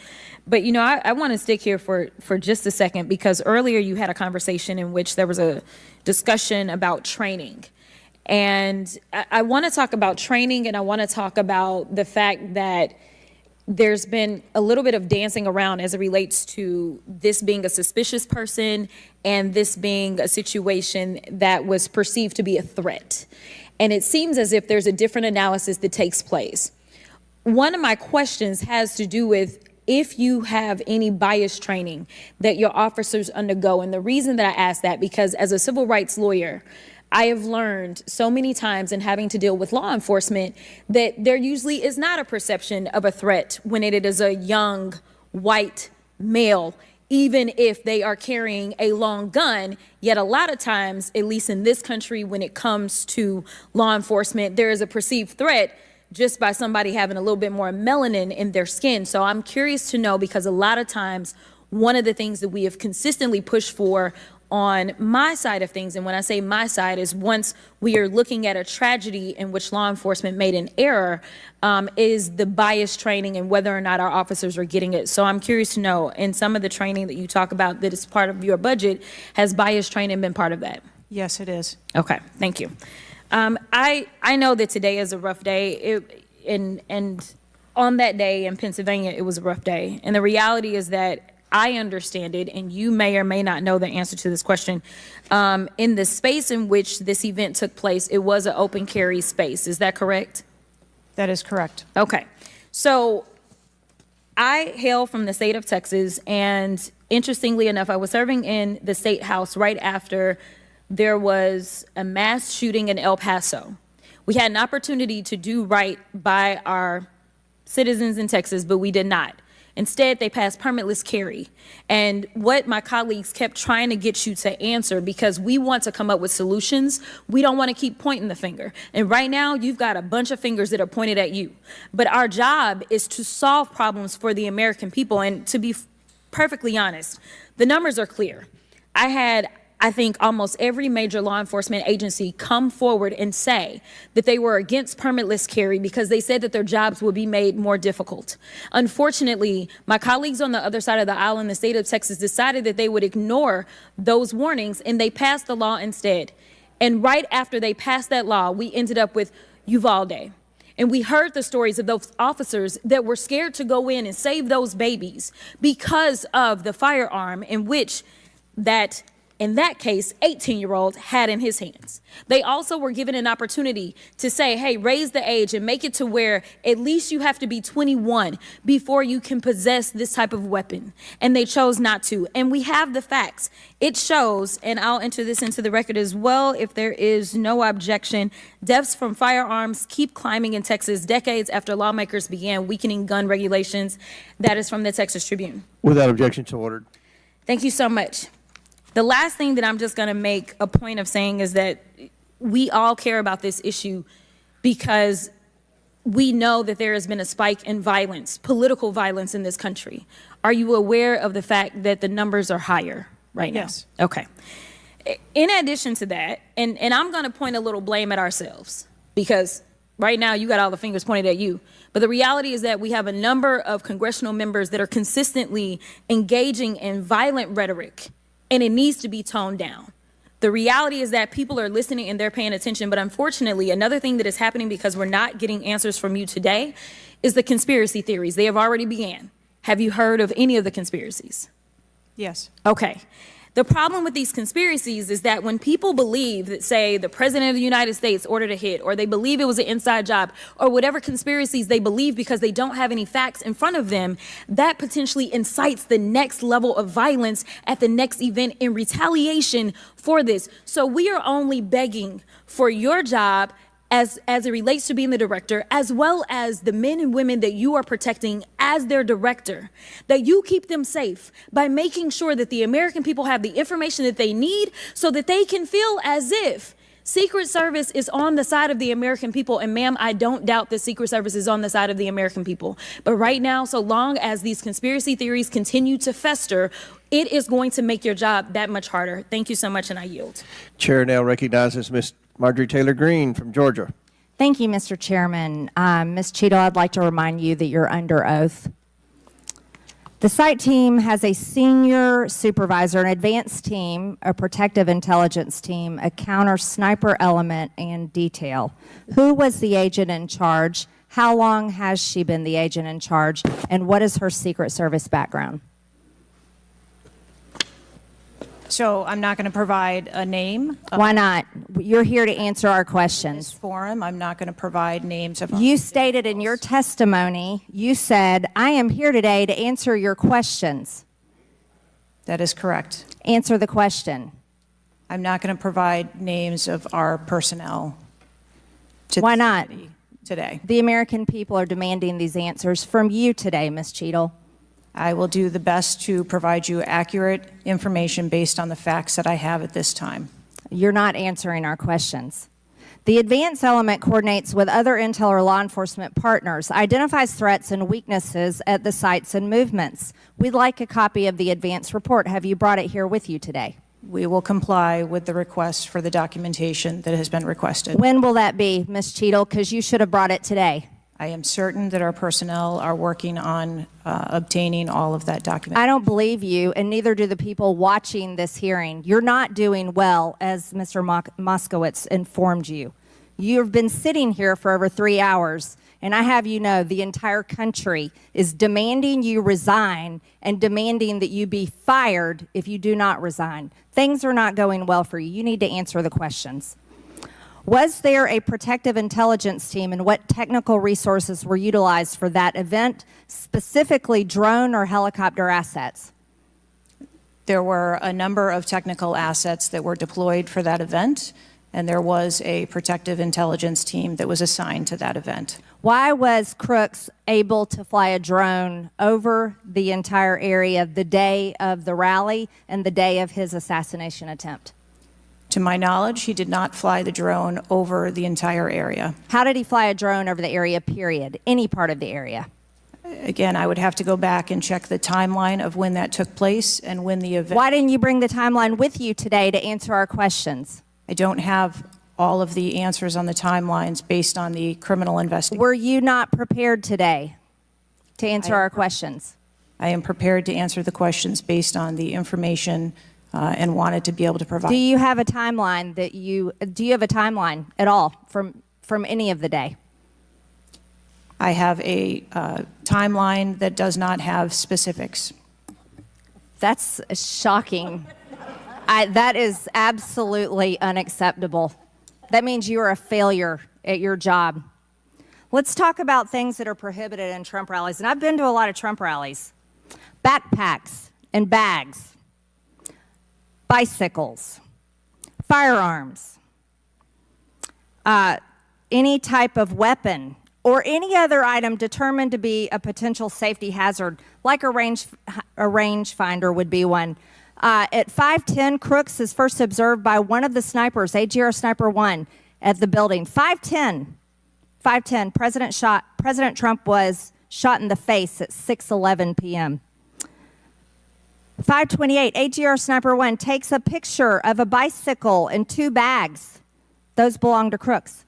But, you know, I want to stick here for just a second, because earlier you had a conversation in which there was a discussion about training. And I want to talk about training, and I want to talk about the fact that there's been a little bit of dancing around as it relates to this being a suspicious person and this being a situation that was perceived to be a threat. And it seems as if there's a different analysis that takes place. One of my questions has to do with if you have any bias training that your officers undergo. And the reason that I ask that, because as a civil rights lawyer, I have learned so many times in having to deal with law enforcement that there usually is not a perception of a threat when it is a young white male, even if they are carrying a long gun. Yet a lot of times, at least in this country, when it comes to law enforcement, there is a perceived threat just by somebody having a little bit more melanin in their skin. So I'm curious to know, because a lot of times, one of the things that we have consistently pushed for on my side of things, and when I say my side, is once we are looking at a tragedy in which law enforcement made an error, is the bias training and whether or not our officers are getting it. So I'm curious to know, in some of the training that you talk about that is part of your budget, has bias training been part of that? Yes, it is. Okay, thank you. I know that today is a rough day, and on that day in Pennsylvania, it was a rough day. And the reality is that I understand it, and you may or may not know the answer to this question. In the space in which this event took place, it was an open carry space. Is that correct? That is correct. Okay. So I hail from the state of Texas, and interestingly enough, I was serving in the state house right after there was a mass shooting in El Paso. We had an opportunity to do right by our citizens in Texas, but we did not. Instead, they passed permitless carry. And what my colleagues kept trying to get you to answer, because we want to come up with solutions, we don't want to keep pointing the finger. And right now, you've got a bunch of fingers that are pointed at you. But our job is to solve problems for the American people. And to be perfectly honest, the numbers are clear. I think almost every major law enforcement agency come forward and say that they were against permitless carry because they said that their jobs would be made more difficult. Unfortunately, my colleagues on the other side of the aisle in the state of Texas decided that they would ignore those warnings, and they passed the law instead. And right after they passed that law, we ended up with Uvalde. And we heard the stories of those officers that were scared to go in and save those babies because of the firearm in which in that case, 18-year-old had in his hands. They also were given an opportunity to say, hey, raise the age and make it to where at least you have to be 21 before you can possess this type of weapon. And they chose not to. And we have the facts. It shows, and I'll enter this into the record as well if there is no objection, deaths from firearms keep climbing in Texas decades after lawmakers began weakening gun regulations. That is from the Texas Tribune. Without objection, so ordered. Thank you so much. The last thing that I'm just going to make a point of saying is that we all care about this issue because we know that there has been a spike in violence, political violence in this country. Are you aware of the fact that the numbers are higher right now? Yes. Okay. In addition to that, and I'm going to point a little blame at ourselves, because right now you got all the fingers pointed at you. But the reality is that we have a number of congressional members that are consistently engaging in violent rhetoric, and it needs to be toned down. The reality is that people are listening and they're paying attention, but unfortunately, another thing that is happening because we're not getting answers from you today is the conspiracy theories. They have already began. Have you heard of any of the conspiracies? Yes. Okay. The problem with these conspiracies is that when people believe that, say, the president of the United States ordered a hit, or they believe it was an inside job, or whatever conspiracies they believe because they don't have any facts in front of them, that potentially incites the next level of violence at the next event in retaliation for this. So we are only begging for your job as it relates to being the director, as well as the men and women that you are protecting as their director, that you keep them safe by making sure that the American people have the information that they need so that they can feel as if Secret Service is on the side of the American people. And ma'am, I don't doubt that Secret Service is on the side of the American people. But right now, so long as these conspiracy theories continue to fester, it is going to make your job that much harder. Thank you so much, and I yield. Chair now recognizes Ms. Marjorie Taylor Greene from Georgia. Thank you, Mr. Chairman. Ms. Cheadle, I'd like to remind you that you're under oath. The site team has a senior supervisor, an advanced team, a protective intelligence team, a counter sniper element, and detail. Who was the agent in charge? How long has she been the agent in charge? And what is her Secret Service background? So I'm not going to provide a name. Why not? You're here to answer our This questions. forum, I'm not going to provide names of. You stated in your testimony, you said, I am here today to answer your questions. That is correct. Answer the question. I'm not going to provide names of our personnel. Why not? Today. The American people are demanding these answers from you today, Ms. Cheadle. I will do the best to provide you accurate information based on the facts that I have at this time. You're not answering our questions. The advance element coordinates with other intel or law enforcement partners, identifies threats and weaknesses at the sites and movements. We'd like a copy of the advance report. Have you brought it here with you today? We will comply with the request for the documentation that has been requested. When will that be, Ms. Cheadle? Because you should have brought it today. I am certain that our personnel are working on obtaining all of that document. I don't believe you, and neither do the people watching this hearing. You're not doing well, as Mr. Moskowitz informed you. You've been sitting here for over 3 hours, and I have you know the entire country is demanding you resign and demanding that you be fired if you do not resign. Things are not going well for you. You need to answer the questions. Was there a protective intelligence team, and what technical resources were utilized for that event, specifically drone or helicopter assets? There were a number of technical assets that were deployed for that event, and there was a protective intelligence team that was assigned to that event. Why was Crooks able to fly a drone over the entire area the day of the rally and the day of his assassination attempt? To my knowledge, he did not fly the drone over the entire area. How did he fly a drone over the area, period? Any part of the area? Again, I would have to go back and check the timeline of when that took place and when the event. Why didn't you bring the timeline with you today to answer our questions? I don't have all of the answers on the timelines based on the criminal investigation. Were you not prepared today to answer our questions? I am prepared to answer the questions based on the information and wanted to be able to provide. Do you have a timeline do you have a timeline at all from any of the day? I have a timeline that does not have specifics. That's shocking. That is absolutely unacceptable. That means you are a failure at your job. Let's talk about things that are prohibited in Trump rallies. And I've been to a lot of Trump rallies. Backpacks and bags. Bicycles, firearms, any type of weapon, or any other item determined to be a potential safety hazard, like a rangefinder would be one. At 5:10, Crooks is first observed by one of the snipers, AGR Sniper 1, at the building. 5:10, President Trump was shot in the face at 6:11 p.m. 5:28, AGR Sniper 1 takes a picture of a bicycle and 2 bags. Those belong to Crooks.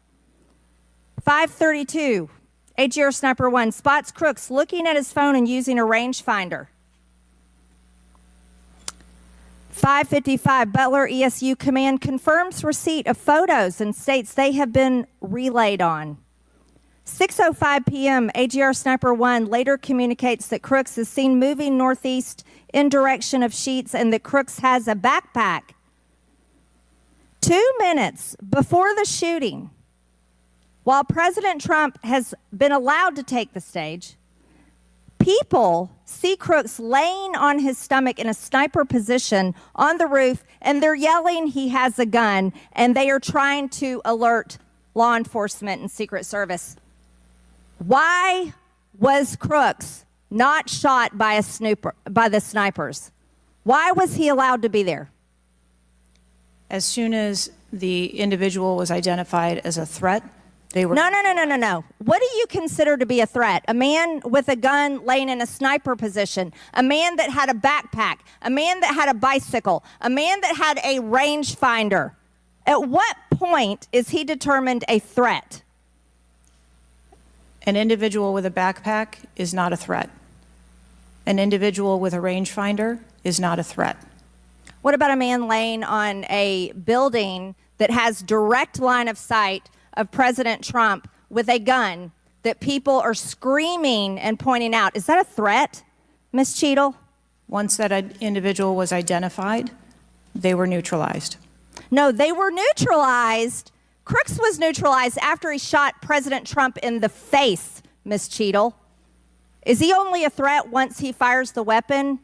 5:32, AGR Sniper 1 spots Crooks looking at his phone and using a rangefinder. 5:55, Butler ESU Command confirms receipt of photos and states they have been relayed on. 6:05 p.m., AGR Sniper 1 later communicates that Crooks is seen moving northeast in direction of Sheetz and that Crooks has a backpack. 2 minutes before the shooting, while President Trump has been allowed to take the stage, people see Crooks laying on his stomach in a sniper position on the roof, and they're yelling he has a gun, and they are trying to alert law enforcement and Secret Service. Why was Crooks not shot by the snipers? Why was he allowed to be there? As soon as the individual was identified as a threat, they were... No. What do you consider to be a threat? A man with a gun laying in a sniper position, a man that had a backpack, a man that had a bicycle, a man that had a rangefinder. At what point is he determined a threat? An individual with a backpack is not a threat. An individual with a rangefinder is not a threat. What about a man laying on a building that has direct line of sight of President Trump with a gun that people are screaming and pointing out? Is that a threat, Ms. Cheadle? Once that individual was identified, they were neutralized. No, they were neutralized. Crooks was neutralized after he shot President Trump in the face, Ms. Cheadle. Is he only a threat once he fires the weapon?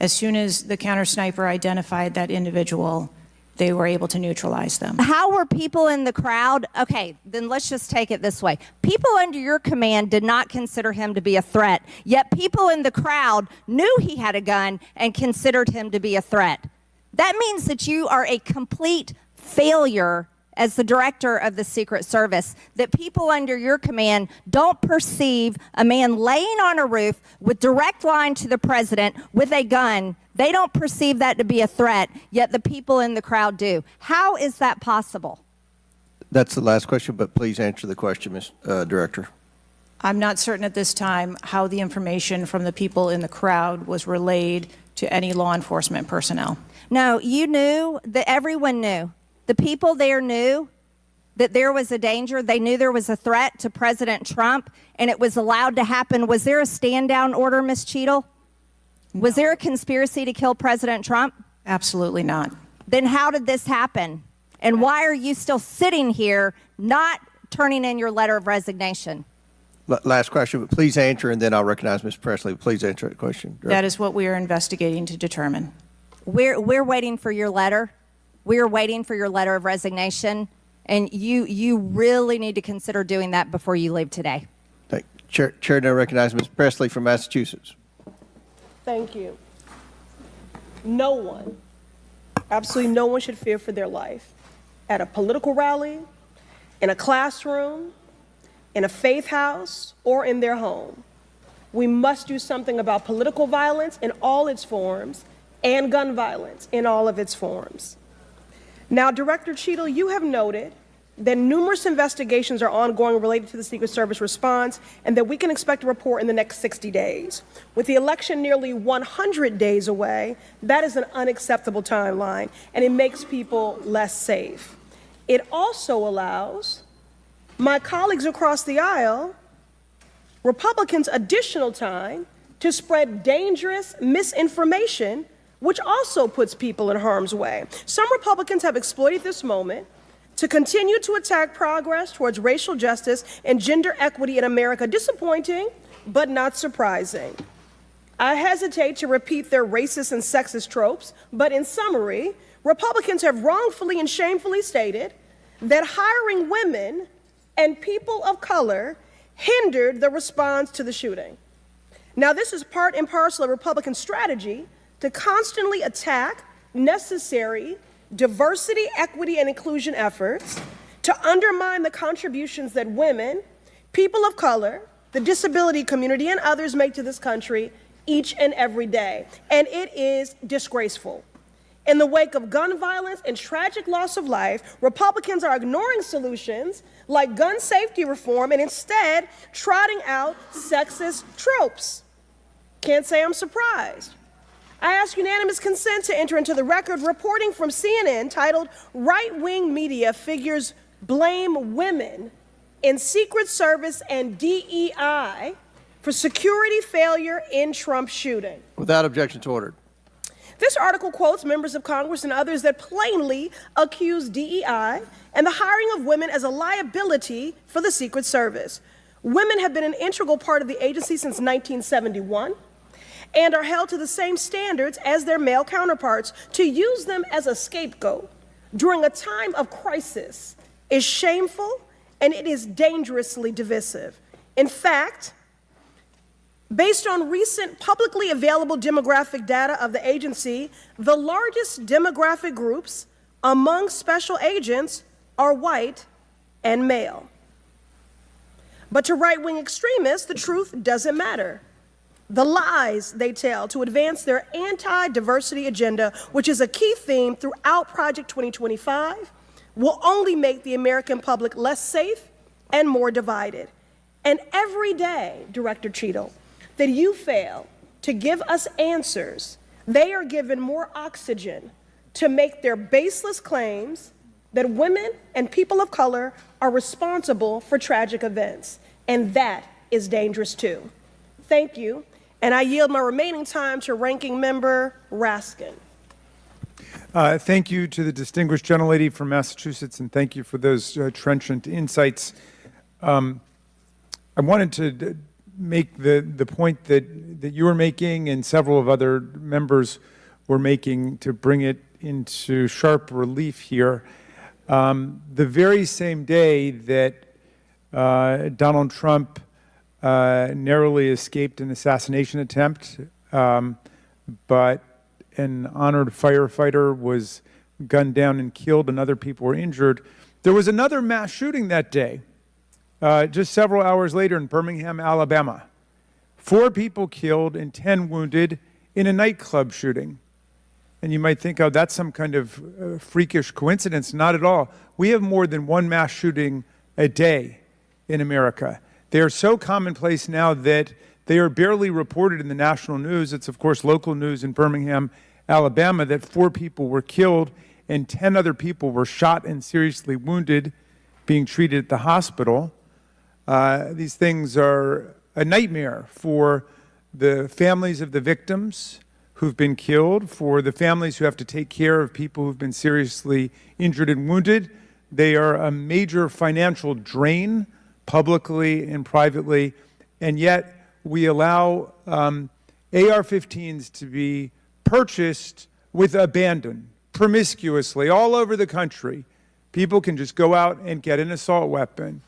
As soon as the counter sniper identified that individual, they were able to neutralize them. How were people in the crowd? Okay, then let's just take it this way. People under your command did not consider him to be a threat, yet people in the crowd knew he had a gun and considered him to be a threat. That means that you are a complete failure as the director of the Secret Service, that people under your command don't perceive a man laying on a roof with direct line to the president with a gun. They don't perceive that to be a threat, yet the people in the crowd do. How is that possible? That's the last question, but please answer the question, Ms. Director. I'm not certain at this time how the information from the people in the crowd was relayed to any law enforcement personnel. No, you knew, that everyone knew. The people there knew that there was a danger. They knew there was a threat to President Trump, and it was allowed to happen. Was there a stand-down order, Ms. Cheadle? No. Was there a conspiracy to kill President Trump? Absolutely not. Then how did this happen? And why are you still sitting here not turning in your letter of resignation? Last question, but please answer, and then I'll recognize Ms. Presley. Please answer the question. That is what we are investigating to determine. We're waiting for your letter. We're waiting for your letter of resignation, and you really need to consider doing that before you leave today. Chair now recognizes Ms. Presley from Massachusetts. Thank you. No one, absolutely no one should fear for their life at a political rally, in a classroom, in a faith house, or in their home. We must do something about political violence in all its forms and gun violence in all of its forms. Now, Director Cheadle, you have noted that numerous investigations are ongoing related to the Secret Service response and that we can expect a report in the next 60 days. With the election nearly 100 days away, that is an unacceptable timeline, and it makes people less safe. It also allows my colleagues across the aisle, Republicans, additional time to spread dangerous misinformation, which also puts people in harm's way. Some Republicans have exploited this moment to continue to attack progress towards racial justice and gender equity in America. Disappointing, but not surprising. I hesitate to repeat their racist and sexist tropes, but in summary, Republicans have wrongfully and shamefully stated that hiring women and people of color hindered the response to the shooting. Now, this is part and parcel of Republican strategy to constantly attack necessary diversity, equity, and inclusion efforts, to undermine the contributions that women, people of color, the disability community, and others make to this country each and every day. And it is disgraceful. In the wake of gun violence and tragic loss of life, Republicans are ignoring solutions like gun safety reform and instead trotting out sexist tropes. Can't say I'm surprised. I ask unanimous consent to enter into the record reporting from CNN titled "Right-Wing Media Figures Blame Women in Secret Service and DEI for Security Failure in Trump Shooting." Without objection to order. This article quotes members of Congress and others that plainly accuse DEI and the hiring of women as a liability for the Secret Service. Women have been an integral part of the agency since 1971 and are held to the same standards as their male counterparts. To use them as a scapegoat during a time of crisis is shameful and it is dangerously divisive. In fact, based on recent publicly available demographic data of the agency, the largest demographic groups among special agents are white and male. But to right-wing extremists, the truth doesn't matter. The lies they tell to advance their anti-diversity agenda, which is a key theme throughout Project 2025, will only make the American public less safe and more divided. And every day, Director Cheadle, that you fail to give us answers, they are given more oxygen to make their baseless claims that women and people of color are responsible for tragic events. And that is dangerous too. Thank you. And I yield my remaining time to Ranking Member Raskin. Thank you to the distinguished gentlelady from Massachusetts, and thank you for those trenchant insights. I wanted to make the point that you were making and several of other members were making to bring it into sharp relief here. The very same day that Donald Trump narrowly escaped an assassination attempt, but an honored firefighter was gunned down and killed and other people were injured. There was another mass shooting that day, just several hours later in Birmingham, Alabama. 4 people killed and 10 wounded in a nightclub shooting. And you might think, oh, that's some kind of freakish coincidence. Not at all. We have more than one mass shooting a day in America. They are so commonplace now that they are barely reported in the national news. It's, of course, local news in Birmingham, Alabama, that 4 people were killed and 10 other people were shot and seriously wounded, being treated at the hospital. These things are a nightmare for the families of the victims who've been killed, for the families who have to take care of people who've been seriously injured and wounded. They are a major financial drain, publicly and privately, and yet we allow AR-15s to be purchased with abandon, promiscuously, all over the country. People can just go out and get an assault weapon.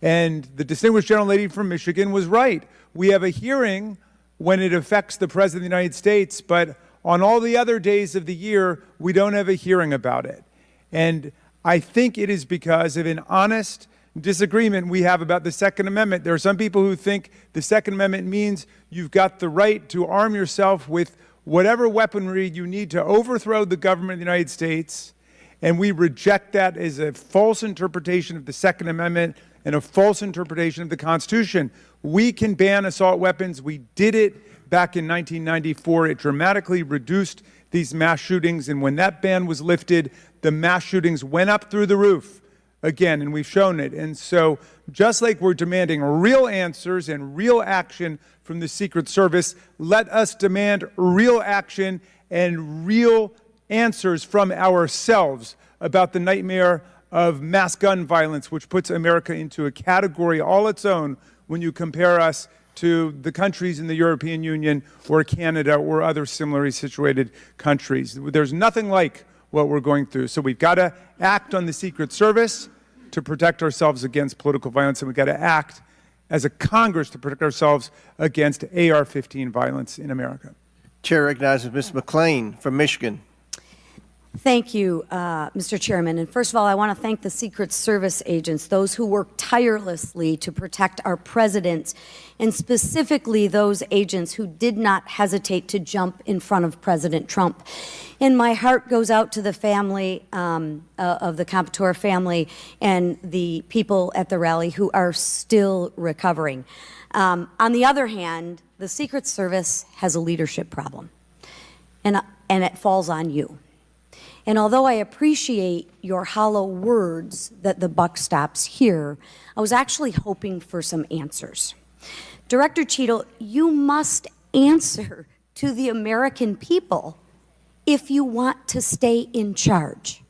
And the distinguished gentlelady from Michigan was right. We have a hearing when it affects the President of the United States, but on all the other days of the year, we don't have a hearing about it. And I think it is because of an honest disagreement we have about the Second Amendment. There are some people who think the Second Amendment means you've got the right to arm yourself with whatever weaponry you need to overthrow the government of the United States, and we reject that as a false interpretation of the Second Amendment and a false interpretation of the Constitution. We can ban assault weapons. We did it back in 1994. It dramatically reduced these mass shootings, and when that ban was lifted, the mass shootings went up through the roof again, and we've shown it. And so just like we're demanding real answers and real action from the Secret Service, let us demand real action and real answers from ourselves about the nightmare of mass gun violence, which puts America into a category all its own when you compare us to the countries in the European Union or Canada or other similarly situated countries. There's nothing like what we're going through. So we've got to act on the Secret Service to protect ourselves against political violence, and we've got to act as a Congress to protect ourselves against AR-15 violence in America. Chair recognizes Ms. McClain from Michigan. Thank you, Mr. Chairman. And first of all, I want to thank the Secret Service agents, those who work tirelessly to protect our presidents, and specifically those agents who did not hesitate to jump in front of President Trump. And my heart goes out to the family of the Capitor family and the people at the rally who are still recovering. On the other hand, the Secret Service has a leadership problem, and it falls on you. And although I appreciate your hollow words that the buck stops here, I was actually hoping for some answers. Director Cheadle, you must answer to the American people if you want to stay in charge.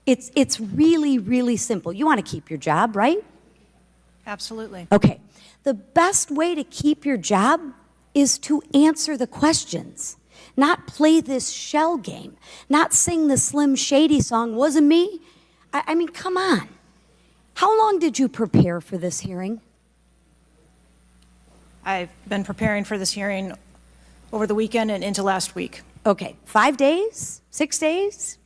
It's really, really simple. You want to keep your job, right? Absolutely. Okay. The best way to keep your job is to answer the questions. Not play this shell game, not sing the Slim Shady song, wasn't me. I mean, come on. How long did you prepare for this hearing? I've been preparing for this hearing over the weekend and into last week. Okay, 5 days, 6 days?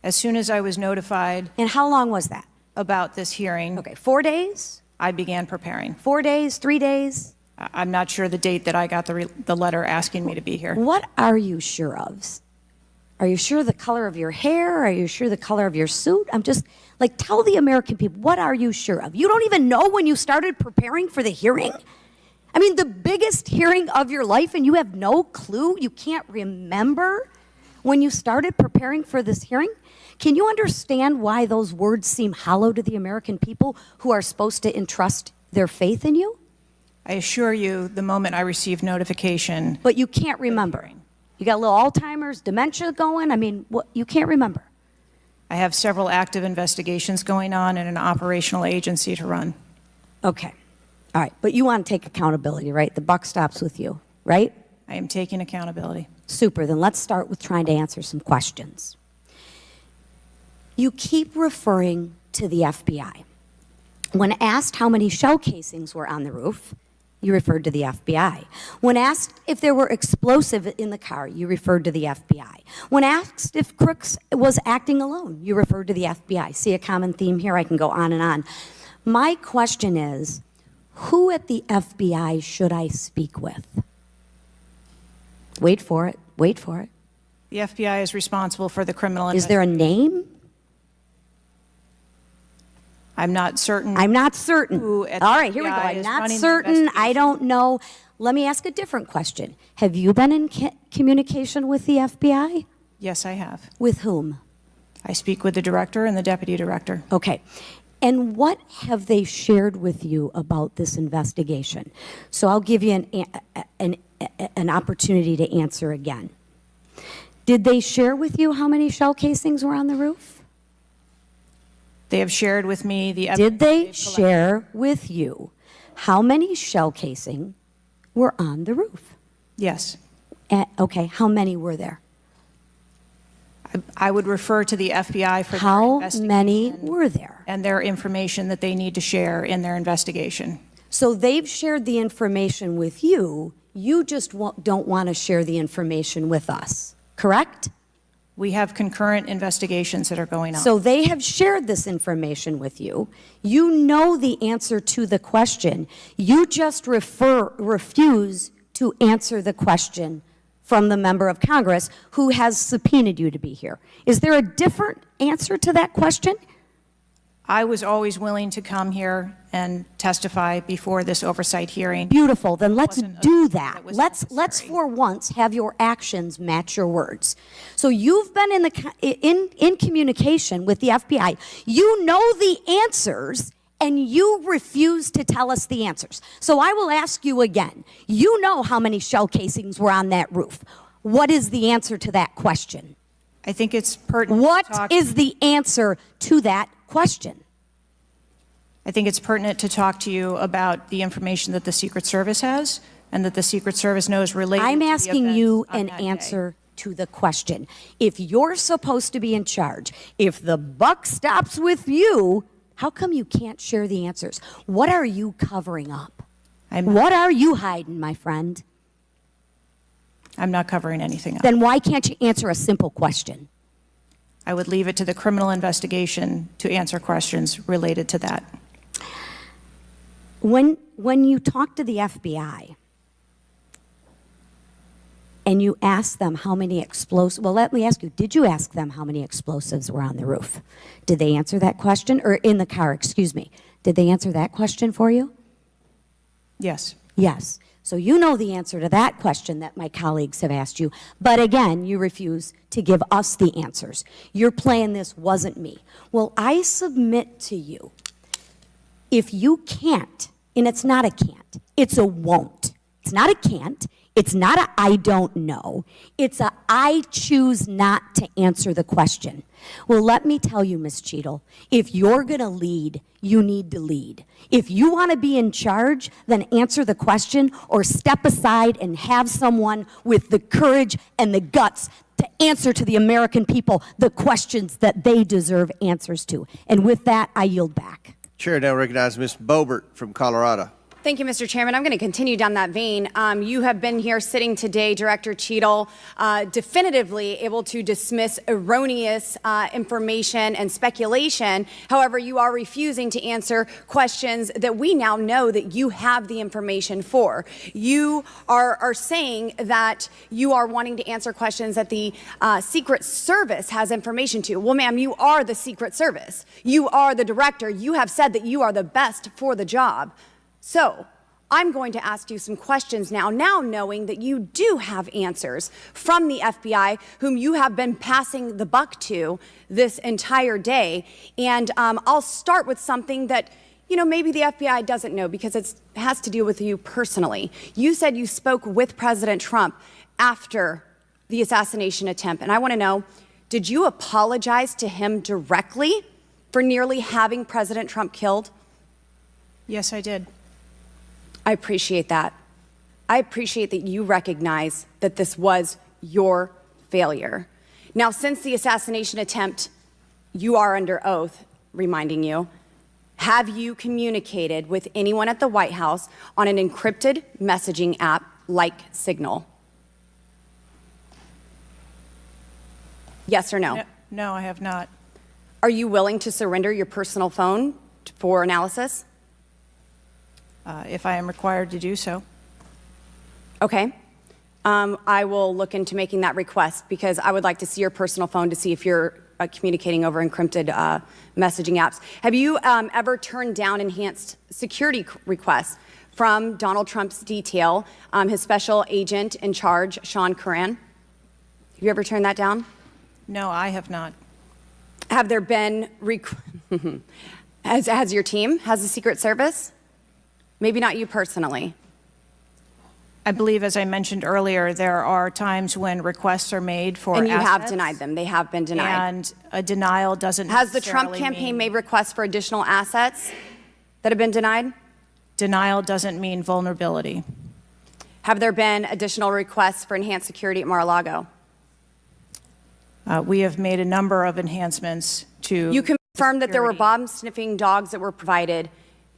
As soon as I was notified And how long was that? about this hearing, Okay, 4 days? I began preparing. 4 days, 3 days? I'm not sure the date that I got the letter asking me to be here. What are you sure of? Are you sure the color of your hair? Are you sure the color of your suit? I'm just, like, tell the American people, what are you sure of? You don't even know when you started preparing for the hearing? I mean, the biggest hearing of your life, and you have no clue? You can't remember when you started preparing for this hearing? Can you understand why those words seem hollow to the American people who are supposed to entrust their faith in you? I assure you, the moment I received notification. But you can't remember. You got a little Alzheimer's, dementia going? I mean, what, you can't remember. I have several active investigations going on and an operational agency to run. Okay. All right. But you want to take accountability, right? The buck stops with you, right? I am taking accountability. Super. Then let's start with trying to answer some questions. You keep referring to the FBI. When asked how many shell casings were on the roof, you referred to the FBI. When asked if there were explosive in the car, you referred to the FBI. When asked if Crooks was acting alone, you referred to the FBI. See a common theme here? I can go on and on. My question is, who at the FBI should I speak with? Wait for it. Wait for it. The FBI is responsible for the criminal Is there a name? I'm not certain. I'm not certain. Who at All the right, here we go. FBI I'm is not running the certain. I don't know. Let me ask a different question. Have you been in communication with the FBI? Yes, I have. With whom? I speak with the director and the deputy director. Okay. And what have they shared with you about this investigation? So I'll give you an opportunity to answer again. Did they share with you how many shell casings were on the roof? They have shared with me the Did they share with you how many shell casing were on the roof? Yes. Okay, how many were there? I would refer to the FBI for How their investigation many were there? and their information that they need to share in their investigation. So they've shared the information with you. You just don't want to share the information with us, correct? We have concurrent investigations that are going on. So they have shared this information with you. You know the answer to the question. You just refuse to answer the question from the member of Congress who has subpoenaed you to be here. Is there a different answer to that question? I was always willing to come here and testify before this oversight hearing. Beautiful. Then let's do that. Let's for once have your actions match your words. So you've been in communication with the FBI. You know the answers, and you refuse to tell us the answers. So I will ask you again. You know how many shell casings were on that roof. What is the answer to that question? I think it's pertinent. What is the answer to that question? I think it's pertinent to talk to you about the information that the Secret Service has and that the Secret Service knows related I'm to the asking events you on an that day. answer to the question. If you're supposed to be in charge, if the buck stops with you, how come you can't share the answers? What are you covering up? What are you hiding, my friend? I'm not covering anything up. Then why can't you answer a simple question? I would leave it to the criminal investigation to answer questions related to that. When you talk to the FBI and you ask them how many explosives, well, let me ask you, did you ask them how many explosives were on the roof? Did they answer that question? Or in the car, excuse me. Did they answer that question for you? Yes. Yes. So you know the answer to that question that my colleagues have asked you. But again, you refuse to give us the answers. You're playing this wasn't me. Well, I submit to you, if you can't, and it's not a can't, it's a won't. It's not a can't. It's not a I don't know. It's a I choose not to answer the question. Well, let me tell you, Ms. Cheadle, if you're going to lead, you need to lead. If you want to be in charge, then answer the question or step aside and have someone with the courage and the guts to answer to the American people the questions that they deserve answers to. And with that, I yield back. Chair now recognizes Ms. Boebert from Colorado. Thank you, Mr. Chairman. I'm going to continue down that vein. You have been here sitting today, Director Cheadle, definitively able to dismiss erroneous information and speculation. However, you are refusing to answer questions that we now know that you have the information for. You are saying that you are wanting to answer questions that the Secret Service has information to. Well, ma'am, you are the Secret Service. You are the director. You have said that you are the best for the job. So I'm going to ask you some questions now knowing that you do have answers from the FBI, whom you have been passing the buck to this entire day. And I'll start with something that, you know, maybe the FBI doesn't know because it has to do with you personally. You said you spoke with President Trump after the assassination attempt. And I want to know, did you apologize to him directly for nearly having President Trump killed? Yes, I did. I appreciate that. I appreciate that you recognize that this was your failure. Now, since the assassination attempt, you are under oath, reminding you, have you communicated with anyone at the White House on an encrypted messaging app like Signal? Yes or no? No, I have not. Are you willing to surrender your personal phone for analysis? If I am required to do so. Okay. I will look into making that request because I would like to see your personal phone to see if you're communicating over encrypted messaging apps. Have you ever turned down enhanced security requests from Donald Trump's detail, his special agent in charge, Sean Curran? Have you ever turned that down? No, I have not. Have there been, has your team, has the Secret Service? Maybe not you personally. I believe, as I mentioned earlier, there are times when requests are made for And you have assets, denied them. They have been denied. and a denial doesn't Has the Trump necessarily campaign mean- made requests for additional assets that have been denied? Denial doesn't mean vulnerability. Have there been additional requests for enhanced security at Mar-a-Lago? We have made a number of enhancements to. You confirmed that there were bomb-sniffing dogs that were provided.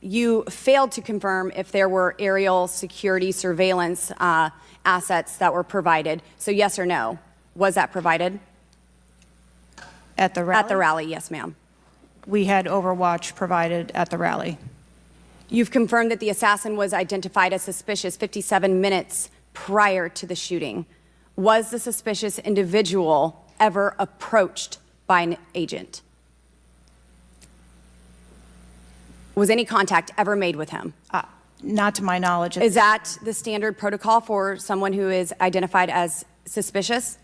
You failed to confirm if there were aerial security surveillance assets that were provided. So yes or no, was that provided? At the rally? At the rally, yes, ma'am. We had Overwatch provided at the rally. You've confirmed that the assassin was identified as suspicious 57 minutes prior to the shooting. Was the suspicious individual ever approached by an agent? Was any contact ever made with him? Not to my knowledge. Is that the standard protocol for someone who is identified as suspicious?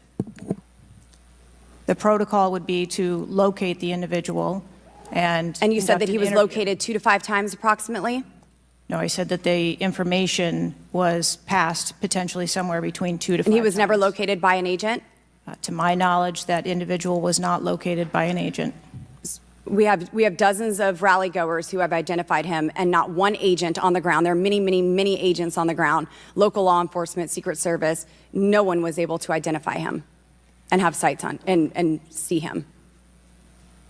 The protocol would be to locate the individual and. And you said that conduct he an was interview. located 2 to 5 times approximately? No, I said that the information was passed potentially somewhere between 2 to 5 And he was times. never located by an agent? To my knowledge, that individual was not located by an agent. We have dozens of rally goers who have identified him and not one agent on the ground. There are many, many, many agents on the ground, local law enforcement, Secret Service. No one was able to identify him and have sights on and see him.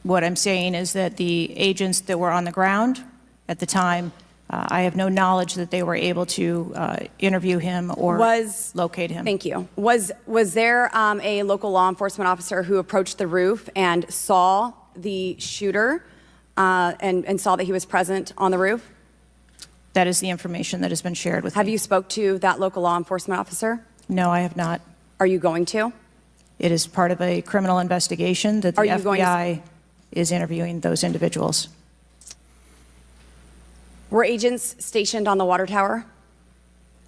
What I'm saying is that the agents that were on the ground at the time, I have no knowledge that they were able to interview him or locate him. Thank you. Was there a local law enforcement officer who approached the roof and saw the shooter and saw that he was present on the roof? That is the information that has been shared with me. Have you spoke to that local law enforcement officer? No, I have not. Are you going to? It is part of a criminal investigation that the Are you going to- FBI is interviewing those individuals. Were agents stationed on the water tower?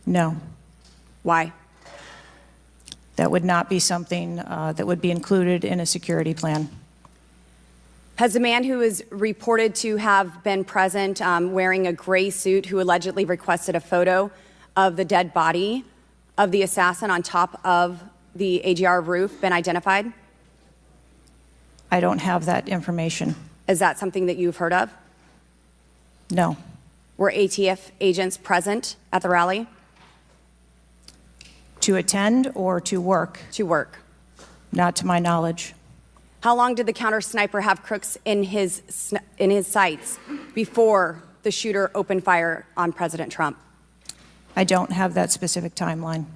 No. Why? That would not be something that would be included in a security plan. Has the man who is reported to have been present wearing a gray suit who allegedly requested a photo of the dead body of the assassin on top of the AGR roof been identified? I don't have that information. Is that something that you've heard of? No. Were ATF agents present at the rally? To attend or to work? To work. Not to my knowledge. How long did the counter sniper have crooks in his sights before the shooter opened fire on President Trump? I don't have that specific timeline.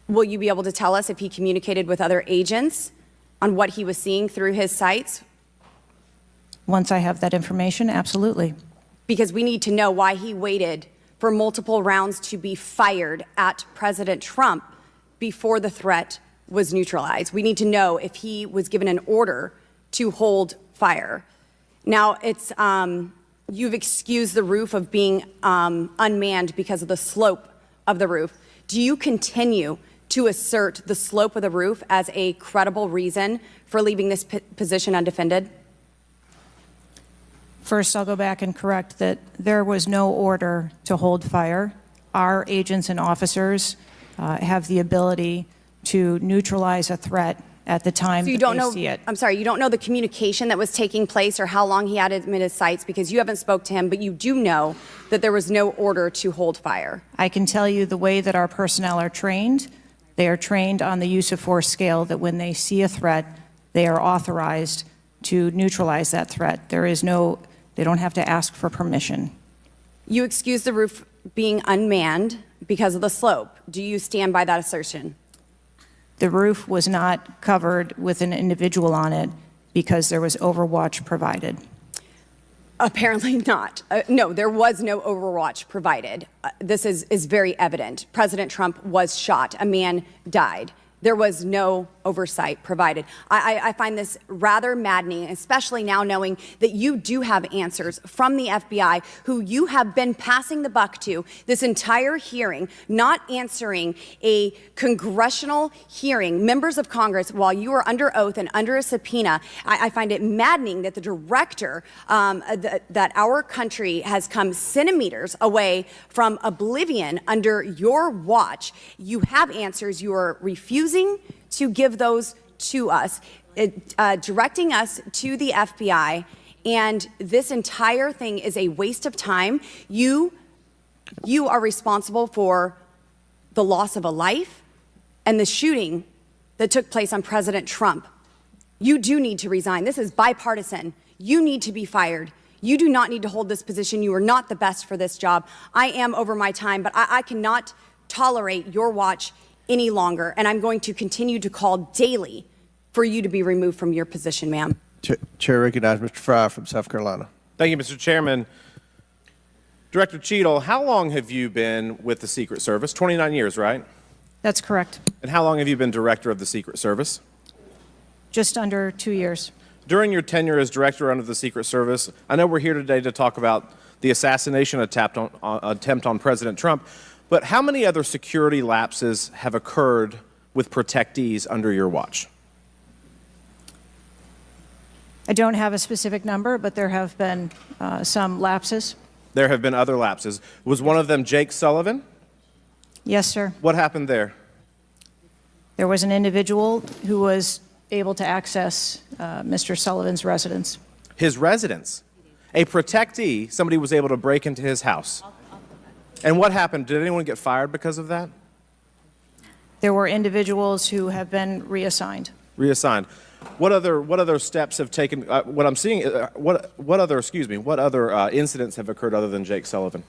Will you be able to tell us if he communicated with other agents on what he was seeing through his sights? Once I have that information, absolutely. Because we need to know why he waited for multiple rounds to be fired at President Trump before the threat was neutralized. We need to know if he was given an order to hold fire. Now, you've excused the roof of being unmanned because of the slope of the roof. Do you continue to assert the slope of the roof as a credible reason for leaving this position undefended? First, I'll go back and correct that there was no order to hold fire. Our agents and officers have the ability to neutralize a threat at the time So you that don't they know, see it. I'm sorry, you don't know the communication that was taking place or how long he had him in his sights because you haven't spoke to him, but you do know that there was no order to hold fire. I can tell you the way that our personnel are trained. They are trained on the use of force scale that when they see a threat, they are authorized to neutralize that threat. They don't have to ask for permission. You excuse the roof being unmanned because of the slope. Do you stand by that assertion? The roof was not covered with an individual on it because there was overwatch provided. Apparently not. No, there was no overwatch provided. This is very evident. President Trump was shot. A man died. There was no oversight provided. I find this rather maddening, especially now knowing that you do have answers from the FBI, who you have been passing the buck to this entire hearing, not answering a congressional hearing, members of Congress, while you are under oath and under a subpoena. I find it maddening that the director, that our country has come centimeters away from oblivion under your watch. You have answers. You are refusing to give those to us, directing us to the FBI, and this entire thing is a waste of time. You are responsible for the loss of a life and the shooting that took place on President Trump. You do need to resign. This is bipartisan. You need to be fired. You do not need to hold this position. You are not the best for this job. I am over my time, but I cannot tolerate your watch any longer, and I'm going to continue to call daily for you to be removed from your position, ma'am. Chair recognizes Mr. Fry from South Carolina. Thank you, Mr. Chairman. Director Cheadle, how long have you been with the Secret Service? 29 years, right? That's correct. And how long have you been director of the Secret Service? Just under 2 years. During your tenure as director under the Secret Service, I know we're here today to talk about the assassination attempt on President Trump, but how many other security lapses have occurred with protectees under your watch? I don't have a specific number, but there have been some lapses. There have been other lapses. Was one of them Jake Sullivan? Yes, sir. What happened there? There was an individual who was able to access Mr. Sullivan's residence. His residence? A protectee, somebody was able to break into his house. And what happened? Did anyone get fired because of that? There were individuals who have been reassigned. Reassigned. What other steps have taken? What I'm seeing. What other incidents have occurred other than Jake Sullivan?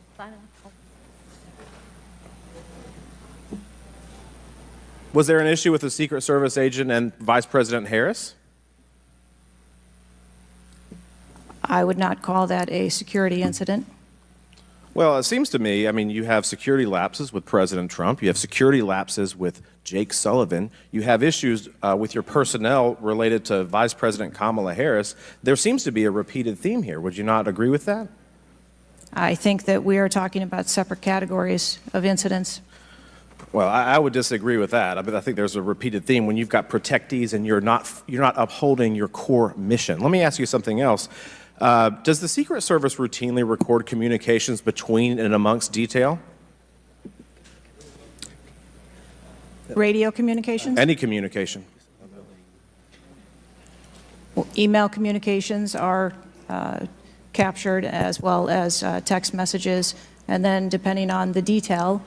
Was there an issue with the Secret Service agent and Vice President Harris? I would not call that a security incident. Well, it seems to me, I mean, you have security lapses with President Trump. You have security lapses with Jake Sullivan. You have issues with your personnel related to Vice President Kamala Harris. There seems to be a repeated theme here. Would you not agree with that? I think that we are talking about separate categories of incidents. Well, I would disagree with that. I think there's a repeated theme when you've got protectees and you're not upholding your core mission. Let me ask you something else. Does the Secret Service routinely record communications between and amongst detail? Radio communications? Any communication? Well, email communications are captured as well as text messages, and then depending on the detail,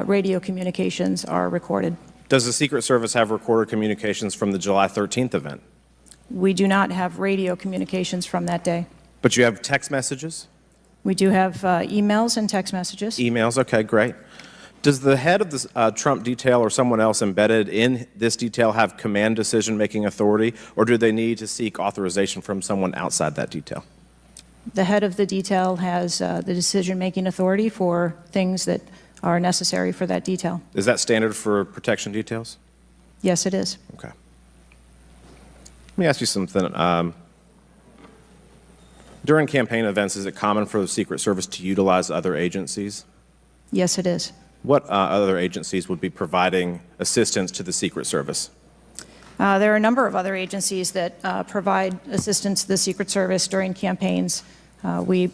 radio communications are recorded. Does the Secret Service have recorded communications from the July 13th event? We do not have radio communications from that day. But you have text messages? We do have emails and text messages. Emails, okay, great. Does the head of the Trump detail or someone else embedded in this detail have command decision-making authority, or do they need to seek authorization from someone outside that detail? The head of the detail has the decision-making authority for things that are necessary for that detail. Is that standard for protection details? Yes, it is. Okay. Let me ask you something. During campaign events, is it common for the Secret Service to utilize other agencies? Yes, it is. What other agencies would be providing assistance to the Secret Service? There are a number of other agencies that provide assistance to the Secret Service during campaigns. We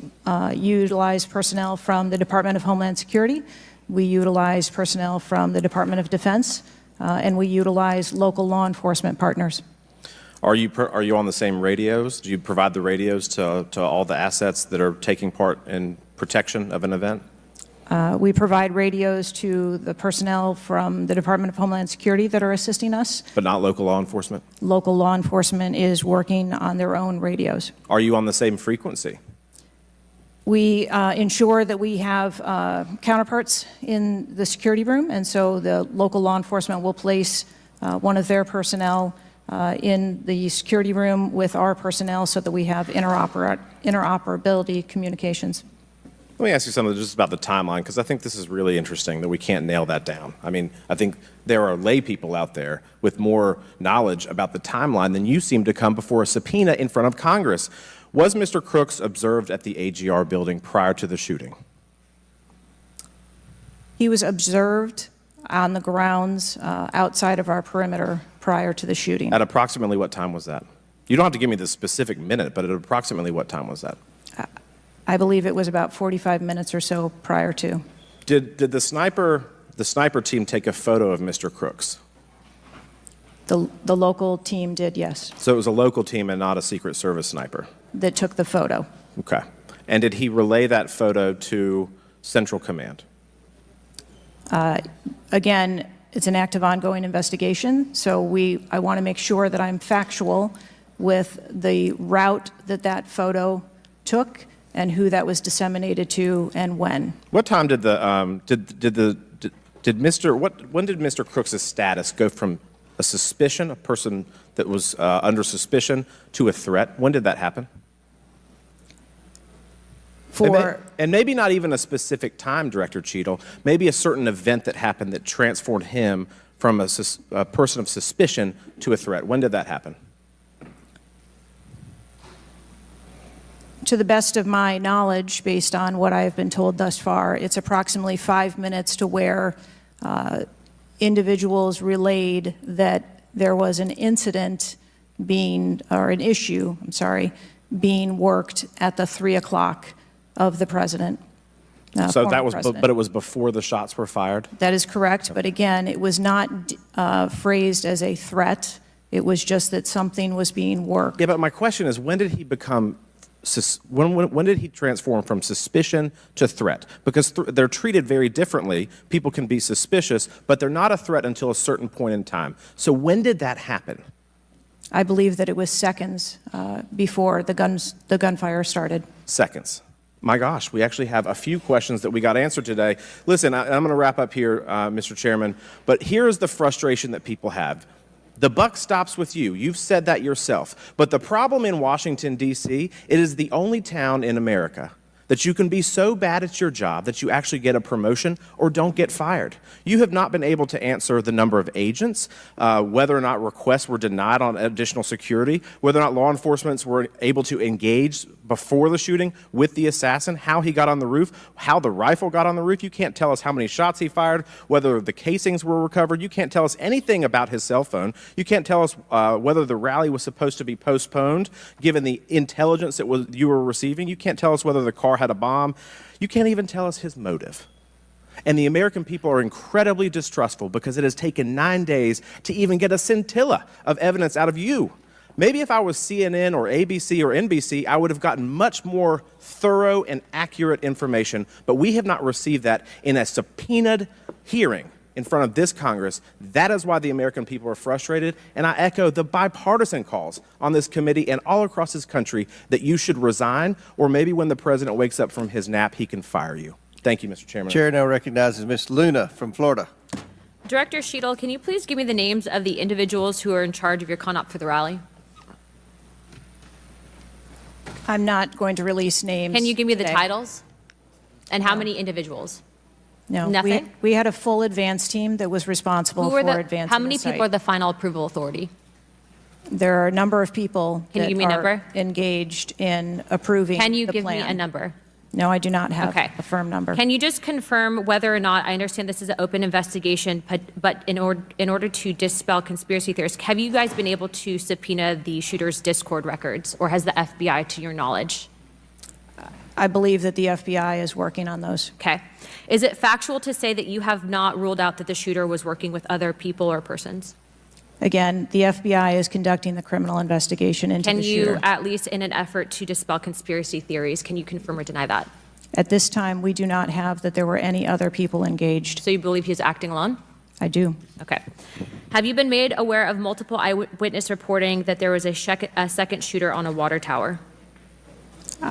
utilize personnel from the Department of Homeland Security. We utilize personnel from the Department of Defense, and we utilize local law enforcement partners. Are you on the same radios? Do you provide the radios to all the assets that are taking part in protection of an event? We provide radios to the personnel from the Department of Homeland Security that are assisting us. But not local law enforcement? Local law enforcement is working on their own radios. Are you on the same frequency? We ensure that we have counterparts in the security room, and so the local law enforcement will place one of their personnel in the security room with our personnel so that we have interoperability communications. Let me ask you something just about the timeline, because I think this is really interesting that we can't nail that down. I mean, I think there are lay people out there with more knowledge about the timeline than you seem to come before a subpoena in front of Congress. Was Mr. Crooks observed at the AGR building prior to the shooting? He was observed on the grounds outside of our perimeter prior to the shooting. At approximately what time was that? You don't have to give me the specific minute, but at approximately what time was that? I believe it was about 45 minutes or so prior to. Did the sniper team take a photo of Mr. Crooks? The local team did, yes. So it was a local team and not a Secret Service sniper? That took the photo. Okay. And did he relay that photo to Central Command? Again, it's an active ongoing investigation, so I want to make sure that I'm factual with the route that photo took and who that was disseminated to and when. What time did when did Mr. Crooks' status go from a suspicion, a person that was under suspicion, to a threat? When did that happen? And maybe not even a specific time, Director Cheadle, maybe a certain event that happened that transformed him from a person of suspicion to a threat. When did that happen? To the best of my knowledge, based on what I've been told thus far, it's approximately 5 minutes to where individuals relayed that there was an incident being worked at the 3 o'clock of the president. So that was, but it was before the shots were fired? That is correct, but again, it was not phrased as a threat. It was just that something was being worked. Yeah, but my question is, when did he become, when did he transform from suspicion to threat? Because they're treated very differently. People can be suspicious, but they're not a threat until a certain point in time. So when did that happen? I believe that it was seconds before the gunfire started. Seconds. My gosh, we actually have a few questions that we got answered today. Listen, I'm going to wrap up here, Mr. Chairman, but here's the frustration that people have. The buck stops with you. You've said that yourself. But the problem in Washington, D.C., it is the only town in America that you can be so bad at your job that you actually get a promotion or don't get fired. You have not been able to answer the number of agents, whether or not requests were denied on additional security, whether or not law enforcement were able to engage before the shooting with the assassin, how he got on the roof, how the rifle got on the roof. You can't tell us how many shots he fired, whether the casings were recovered. You can't tell us anything about his cell phone. You can't tell us whether the rally was supposed to be postponed, given the intelligence that you were receiving. You can't tell us whether the car had a bomb. You can't even tell us his motive. And the American people are incredibly distrustful because it has taken 9 days to even get a scintilla of evidence out of you. Maybe if I was CNN or ABC or NBC, I would have gotten much more thorough and accurate information, but we have not received that in a subpoenaed hearing in front of this Congress. That is why the American people are frustrated, and I echo the bipartisan calls on this committee and all across this country that you should resign, or maybe when the president wakes up from his nap, he can fire you. Thank you, Mr. Chairman. Chair now recognizes Ms. Luna from Florida. Director Cheadle, can you please give me the names of the individuals who are in charge of your con-op for the rally? I'm not going to release names. Can you give me the today. titles? And how many individuals? No. Nothing? We had a full advance team that was responsible Who for are the, advancing how many the site. people are the final approval authority? There are a number of people Can you that give me a are number? engaged in approving Can you the give me plan. a number? No, I do not have Okay. a firm number. Can you just confirm whether or not, I understand this is an open investigation, but in order to dispel conspiracy theories, have you guys been able to subpoena the shooter's Discord records, or has the FBI to your knowledge? I believe that the FBI is working on those. Okay. Is it factual to say that you have not ruled out that the shooter was working with other people or persons? Again, the FBI is conducting the criminal investigation into Can the you, shooter. at least in an effort to dispel conspiracy theories, can you confirm or deny that? At this time, we do not have that there were any other people engaged. So you believe he was acting alone? I do. Okay. Have you been made aware of multiple eyewitness reporting that there was a second shooter on a water tower?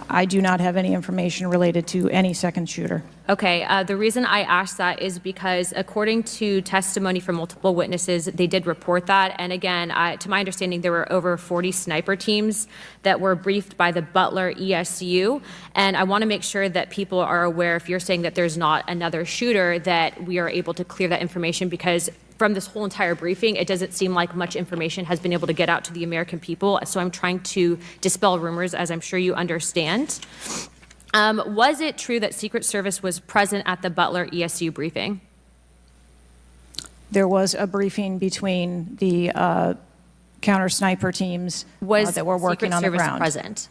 I do not have any information related to any second shooter. Okay, the reason I asked that is because according to testimony from multiple witnesses, they did report that. And again, to my understanding, there were over 40 sniper teams that were briefed by the Butler ESU. And I want to make sure that people are aware, if you're saying that there's not another shooter, that we are able to clear that information, because from this whole entire briefing, it doesn't seem like much information has been able to get out to the American people. So I'm trying to dispel rumors, as I'm sure you understand. Was it true that Secret Service was present at the Butler ESU briefing? There was a briefing between the counter sniper teams that were working Secret on the Service ground. present?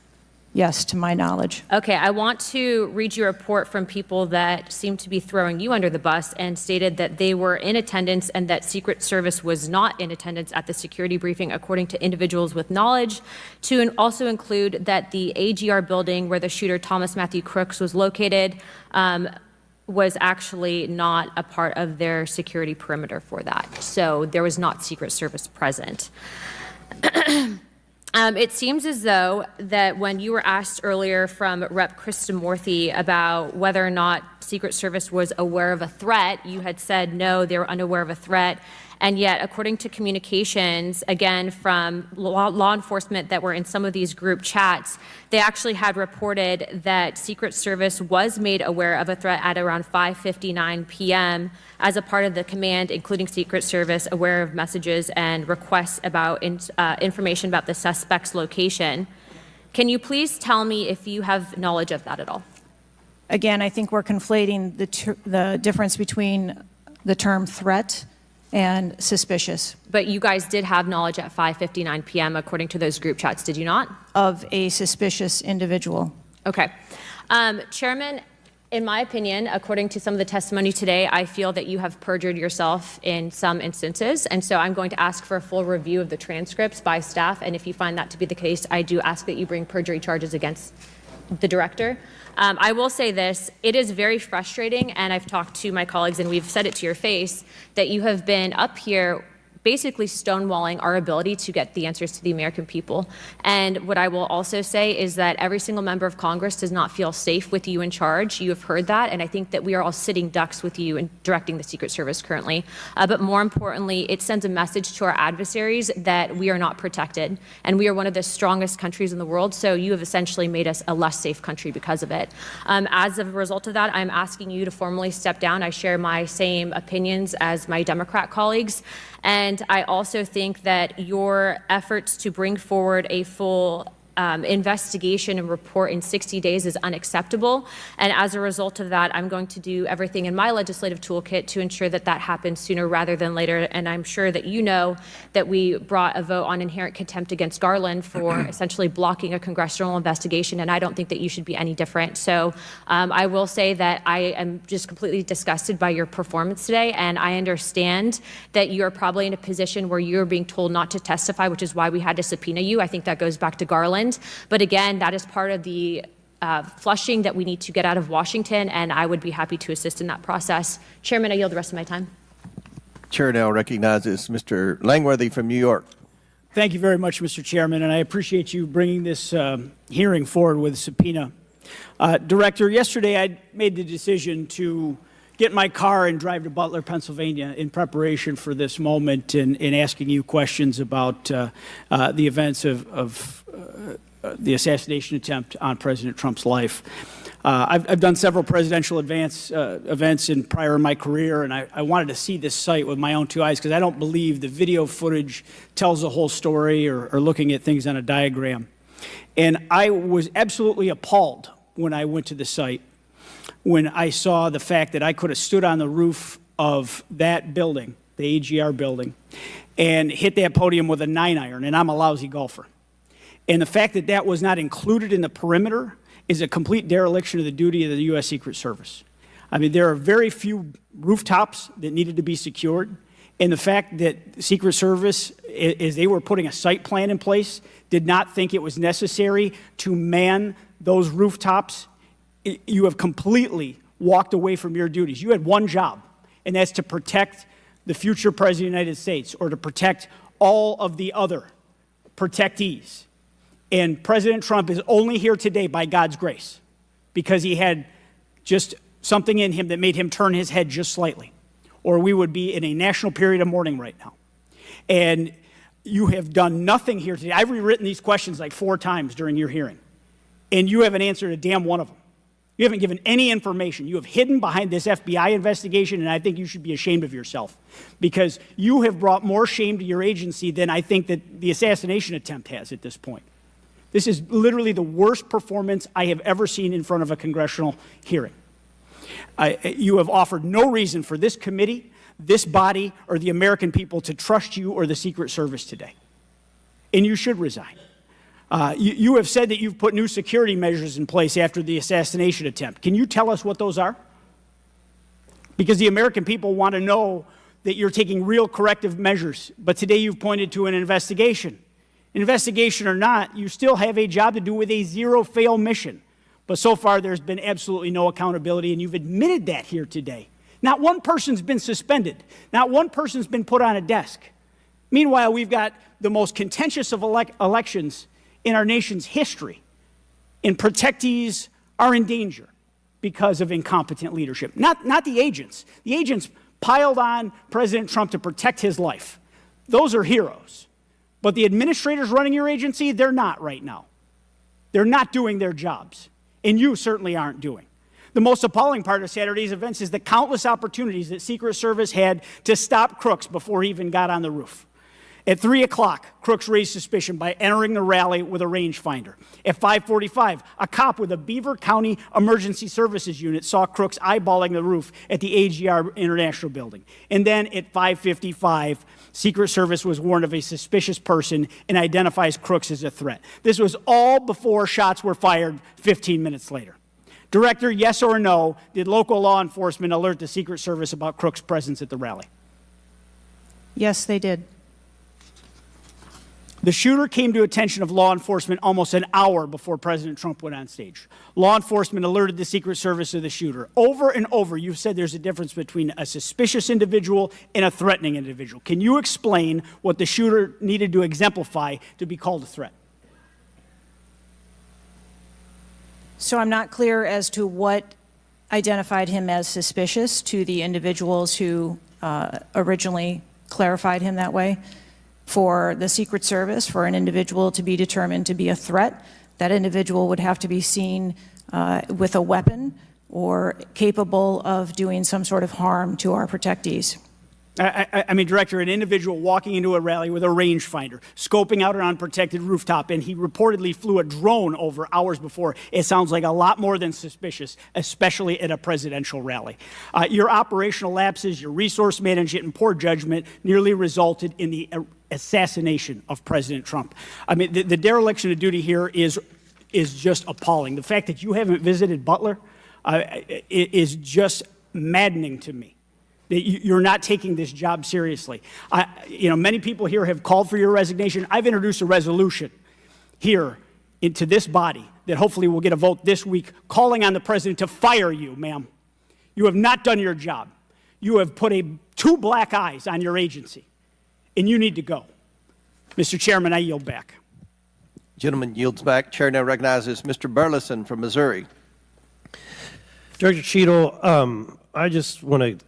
Yes, to my knowledge. Okay, I want to read you a report from people that seem to be throwing you under the bus and stated that they were in attendance and that Secret Service was not in attendance at the security briefing, according to individuals with knowledge, to also include that the AGR building where the shooter Thomas Matthew Crooks was located was actually not a part of their security perimeter for that. So there was not Secret Service present. It seems as though that when you were asked earlier from Rep. Krishnamurthy about whether or not Secret Service was aware of a threat, you had said no, they were unaware of a threat. And yet, according to communications, again, from law enforcement that were in some of these group chats, they actually had reported that Secret Service was made aware of a threat at around 5:59 p.m. as a part of the command, including Secret Service, aware of messages and requests about information about the suspect's location. Can you please tell me if you have knowledge of that at all? Again, I think we're conflating the difference between the term threat and suspicious. But you guys did have knowledge at 5:59 p.m. according to those group chats, did you not? Of a suspicious individual. Okay. Chairman, in my opinion, according to some of the testimony today, I feel that you have perjured yourself in some instances. And so I'm going to ask for a full review of the transcripts by staff. And if you find that to be the case, I do ask that you bring perjury charges against the director. I will say this, it is very frustrating, and I've talked to my colleagues and we've said it to your face, that you have been up here basically stonewalling our ability to get the answers to the American people. And what I will also say is that every single member of Congress does not feel safe with you in charge. You have heard that, and I think that we are all sitting ducks with you in directing the Secret Service currently. But more importantly, it sends a message to our adversaries that we are not protected, and we are one of the strongest countries in the world, so you have essentially made us a less safe country because of it. As a result of that, I'm asking you to formally step down. I share my same opinions as my Democrat colleagues. And I also think that your efforts to bring forward a full investigation and report in 60 days is unacceptable. And as a result of that, I'm going to do everything in my legislative toolkit to ensure that that happens sooner rather than later. And I'm sure that you know that we brought a vote on inherent contempt against Garland for essentially blocking a congressional investigation. And I don't think that you should be any different. So I will say that I am just completely disgusted by your performance today. And I understand that you're probably in a position where you're being told not to testify, which is why we had to subpoena you. I think that goes back to Garland. But again, that is part of the flushing that we need to get out of Washington, and I would be happy to assist in that process. Chairman, I yield the rest of my time. Chair now recognizes Mr. Langworthy from New York. Thank you very much, Mr. Chairman, and I appreciate you bringing this hearing forward with a subpoena. Director, yesterday I made the decision to get in my car and drive to Butler, Pennsylvania in preparation for this moment and asking you questions about the events of the assassination attempt on President Trump's life. I've done several presidential events prior in my career, and I wanted to see this site with my own two eyes because I don't believe the video footage tells the whole story or looking at things on a diagram. And I was absolutely appalled when I went to the site, when I saw the fact that I could have stood on the roof of that building, the AGR building, and hit that podium with a 9-iron, and I'm a lousy golfer. And the fact that that was not included in the perimeter is a complete dereliction of the duty of the U.S. Secret Service. I mean, there are very few rooftops that needed to be secured, and the fact that Secret Service, as they were putting a site plan in place, did not think it was necessary to man those rooftops, you have completely walked away from your duties. You had one job, and that's to protect the future President of the United States or to protect all of the other protectees. And President Trump is only here today by God's grace because he had just something in him that made him turn his head just slightly, or we would be in a national period of mourning right now. And you have done nothing here today. I've rewritten these questions like 4 times during your hearing, and you haven't answered a damn one of them. You haven't given any information. You have hidden behind this FBI investigation, and I think you should be ashamed of yourself because you have brought more shame to your agency than I think that the assassination attempt has at this point. This is literally the worst performance I have ever seen in front of a congressional hearing. You have offered no reason for this committee, this body, or the American people to trust you or the Secret Service today. And you should resign. You have said that you've put new security measures in place after the assassination attempt. Can you tell us what those are? Because the American people want to know that you're taking real corrective measures. But today you've pointed to an investigation. Investigation or not, you still have a job to do with a zero-fail mission. But so far, there's been absolutely no accountability, and you've admitted that here today. Not one person's been suspended. Not one person's been put on a desk. Meanwhile, we've got the most contentious of elections in our nation's history, and protectees are in danger because of incompetent leadership. Not the agents. The agents piled on President Trump to protect his life. Those are heroes. But the administrators running your agency, they're not right now. They're not doing their jobs, and you certainly aren't doing. The most appalling part of Saturday's events is the countless opportunities that Secret Service had to stop Crooks before he even got on the roof. At 3 o'clock, Crooks raised suspicion by entering the rally with a rangefinder. At 5:45, a cop with a Beaver County Emergency Services unit saw Crooks eyeballing the roof at the AGR International Building. And then at 5:55, Secret Service was warned of a suspicious person and identifies Crooks as a threat. This was all before shots were fired 15 minutes later. Director, yes or no, did local law enforcement alert the Secret Service about Crooks' presence at the rally? Yes, they did. The shooter came to attention of law enforcement almost an hour before President Trump went on stage. Law enforcement alerted the Secret Service of the shooter. Over and over, you've said there's a difference between a suspicious individual and a threatening individual. Can you explain what the shooter needed to exemplify to be called a threat? So I'm not clear as to what identified him as suspicious to the individuals who originally clarified him that way. For the Secret Service, for an individual to be determined to be a threat, that individual would have to be seen with a weapon or capable of doing some sort of harm to our protectees. I mean, Director, an individual walking into a rally with a rangefinder, scoping out an unprotected rooftop, and he reportedly flew a drone over hours before. It sounds like a lot more than suspicious, especially at a presidential rally. Your operational lapses, your resource management, and poor judgment nearly resulted in the assassination of President Trump. I mean, the dereliction of duty here is just appalling. The fact that you haven't visited Butler is just maddening to me. That you're not taking this job seriously. Many people here have called for your resignation. I've introduced a resolution here into this body that hopefully will get a vote this week calling on the president to fire you, ma'am. You have not done your job. You have put a 2 black eyes on your agency, and you need to go. Mr. Chairman, I yield back. Gentleman yields back. Chair now recognizes Mr. Burleson from Missouri. Director Cheadle, I just want to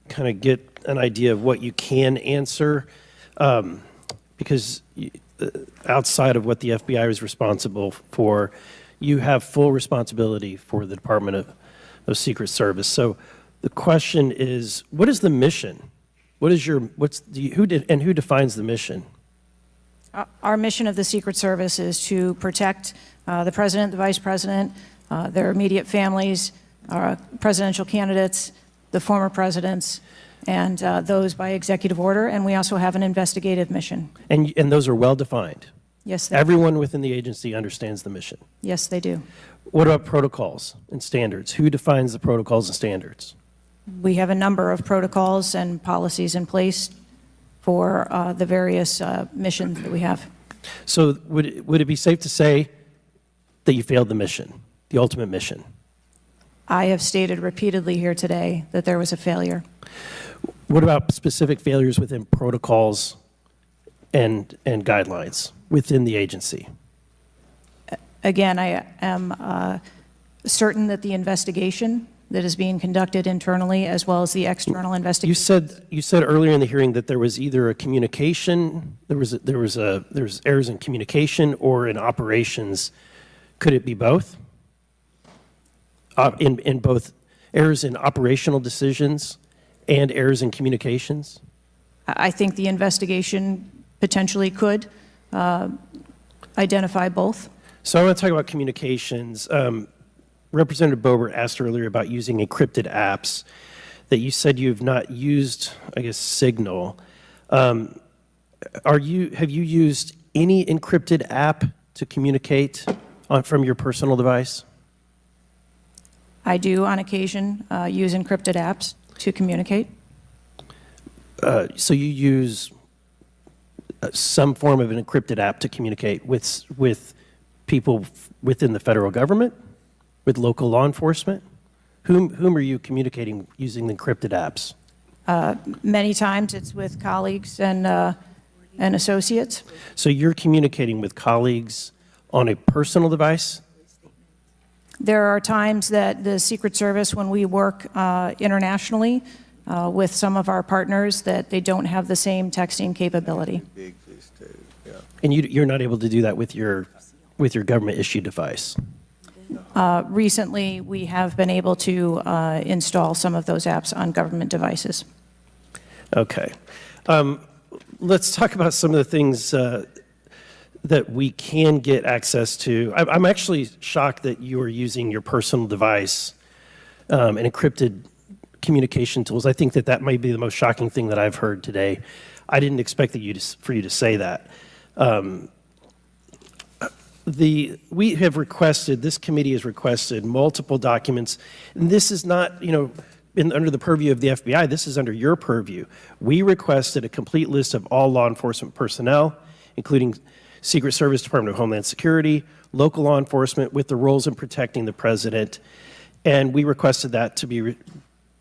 kind of get an idea of what you can answer, because outside of what the FBI is responsible for, you have full responsibility for the Department of Secret Service. So the question is, what is the mission? Who defines the mission? Our mission of the Secret Service is to protect the President, the Vice President, their immediate families, presidential candidates, the former presidents, and those by executive order. And we also have an investigative mission. And those are well defined? Yes, they Everyone within the agency understands the mission? Yes, they do. What about protocols and standards? Who defines the protocols and standards? We have a number of protocols and policies in place for the various missions that we have. So would it be safe to say that you failed the mission, the ultimate mission? I have stated repeatedly here today that there was a failure. What about specific failures within protocols and guidelines within the agency? Again, I am certain that the investigation that is being conducted internally as well as the external investigation. You said earlier in the hearing that there was either a communication, there was errors in communication or in operations. Could it be both? In both errors in operational decisions and errors in communications? I think the investigation potentially could identify both. So I want to talk about communications. Representative Boebert asked earlier about using encrypted apps, that you said you've not used, I guess, Signal. Have you used any encrypted app to communicate from your personal device? I do, on occasion, use encrypted apps to communicate. So you use some form of an encrypted app to communicate with people within the federal government? With local law enforcement? Whom are you communicating using the encrypted apps? Many times it's with colleagues and associates. So you're communicating with colleagues on a personal device? There are times that the Secret Service, when we work internationally with some of our partners, that they don't have the same texting capability. And you're not able to do that with your government-issued device? Recently, we have been able to install some of those apps on government devices. Okay. Let's talk about some of the things that we can get access to. I'm actually shocked that you are using your personal device and encrypted communication tools. I think that might be the most shocking thing that I've heard today. I didn't expect for you to say that. We have requested, this committee has requested multiple documents, and this is not, under the purview of the FBI, this is under your purview. We requested a complete list of all law enforcement personnel, including Secret Service, Department of Homeland Security, local law enforcement with the roles in protecting the president, and we requested that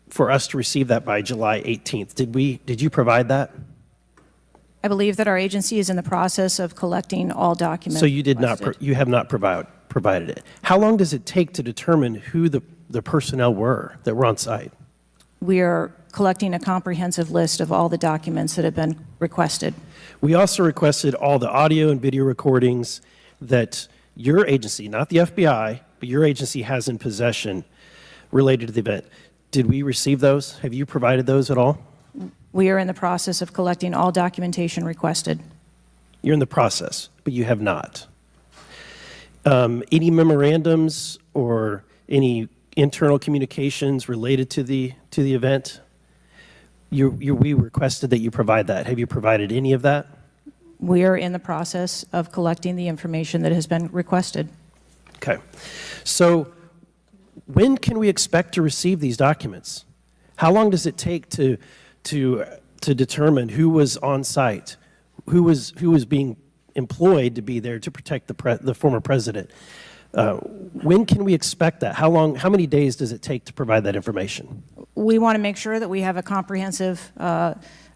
for us to receive that by July 18th. Did you provide that? I believe that our agency is in the process of collecting all documents. So you have not provided it. How long does it take to determine who the personnel were that were on site? We are collecting a comprehensive list of all the documents that have been requested. We also requested all the audio and video recordings that your agency, not the FBI, but your agency has in possession related to the event. Did we receive those? Have you provided those at all? We are in the process of collecting all documentation requested. You're in the process, but you have not. Any memorandums or any internal communications related to the event? We requested that you provide that. Have you provided any of that? We are in the process of collecting the information that has been requested. Okay. So when can we expect to receive these documents? How long does it take to determine who was on site, who was being employed to be there to protect the former president? When can we expect that? How many days does it take to provide that information? We want to make sure that we have a comprehensive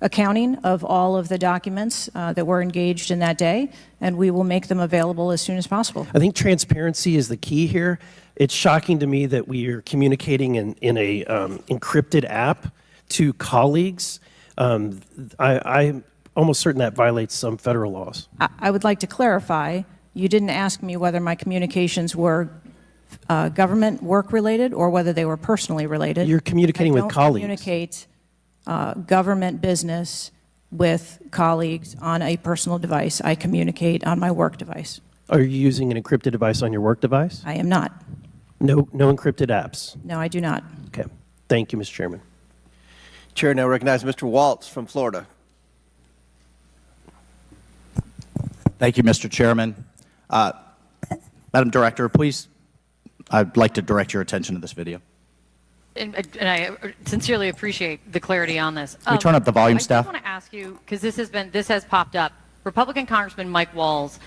accounting of all of the documents that were engaged in that day, and we will make them available as soon as possible. I think transparency is the key here. It's shocking to me that we are communicating in a encrypted app to colleagues. I'm almost certain that violates some federal laws. I would like to clarify, you didn't ask me whether my communications were government work related or whether they were personally related. You're communicating with colleagues. I don't communicate government business with colleagues on a personal device. I communicate on my work device. Are you using an encrypted device on your work device? I am not. No encrypted apps? No, I do not. Okay. Thank you, Mr. Chairman. Chair now recognizes Mr. Waltz from Florida. Thank you, Mr. Chairman. Madam Director, please, I'd like to direct your attention to this video. And I sincerely appreciate the clarity on this. Can we turn up the volume, staff? I just want to ask you, because this has popped up. Republican Congressman Mike Walz,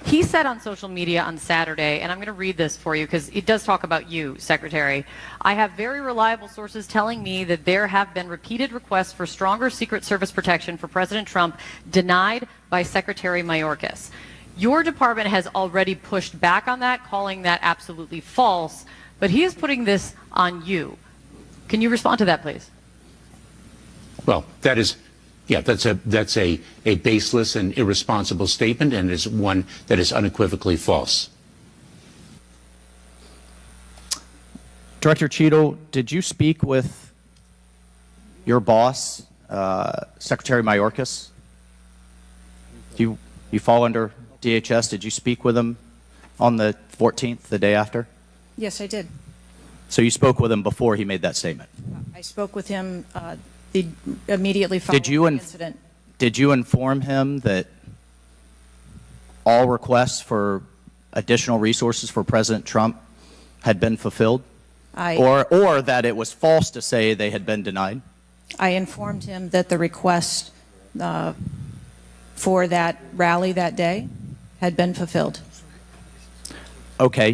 he said on social media on Saturday, and I'm going to read this for you because it does talk about you, Secretary. I have very reliable sources telling me that there have been repeated requests for stronger Secret Service protection for President Trump denied by Secretary Mayorkas. Your department has already pushed back on that, calling that absolutely false, but he is putting this on you. Can you respond to that, please? Well, that's a baseless and irresponsible statement, and is one that is unequivocally false. Director Cheadle, did you speak with your boss, Secretary Mayorkas? You fall under DHS. Did you speak with him on the 14th, the day after? Yes, I did. So you spoke with him before he made that statement? I spoke with him immediately following the incident. Did you inform him that all requests for additional resources for President Trump had been fulfilled? Or that it was false to say they had been denied? I informed him that the request for that rally that day had been fulfilled. Okay,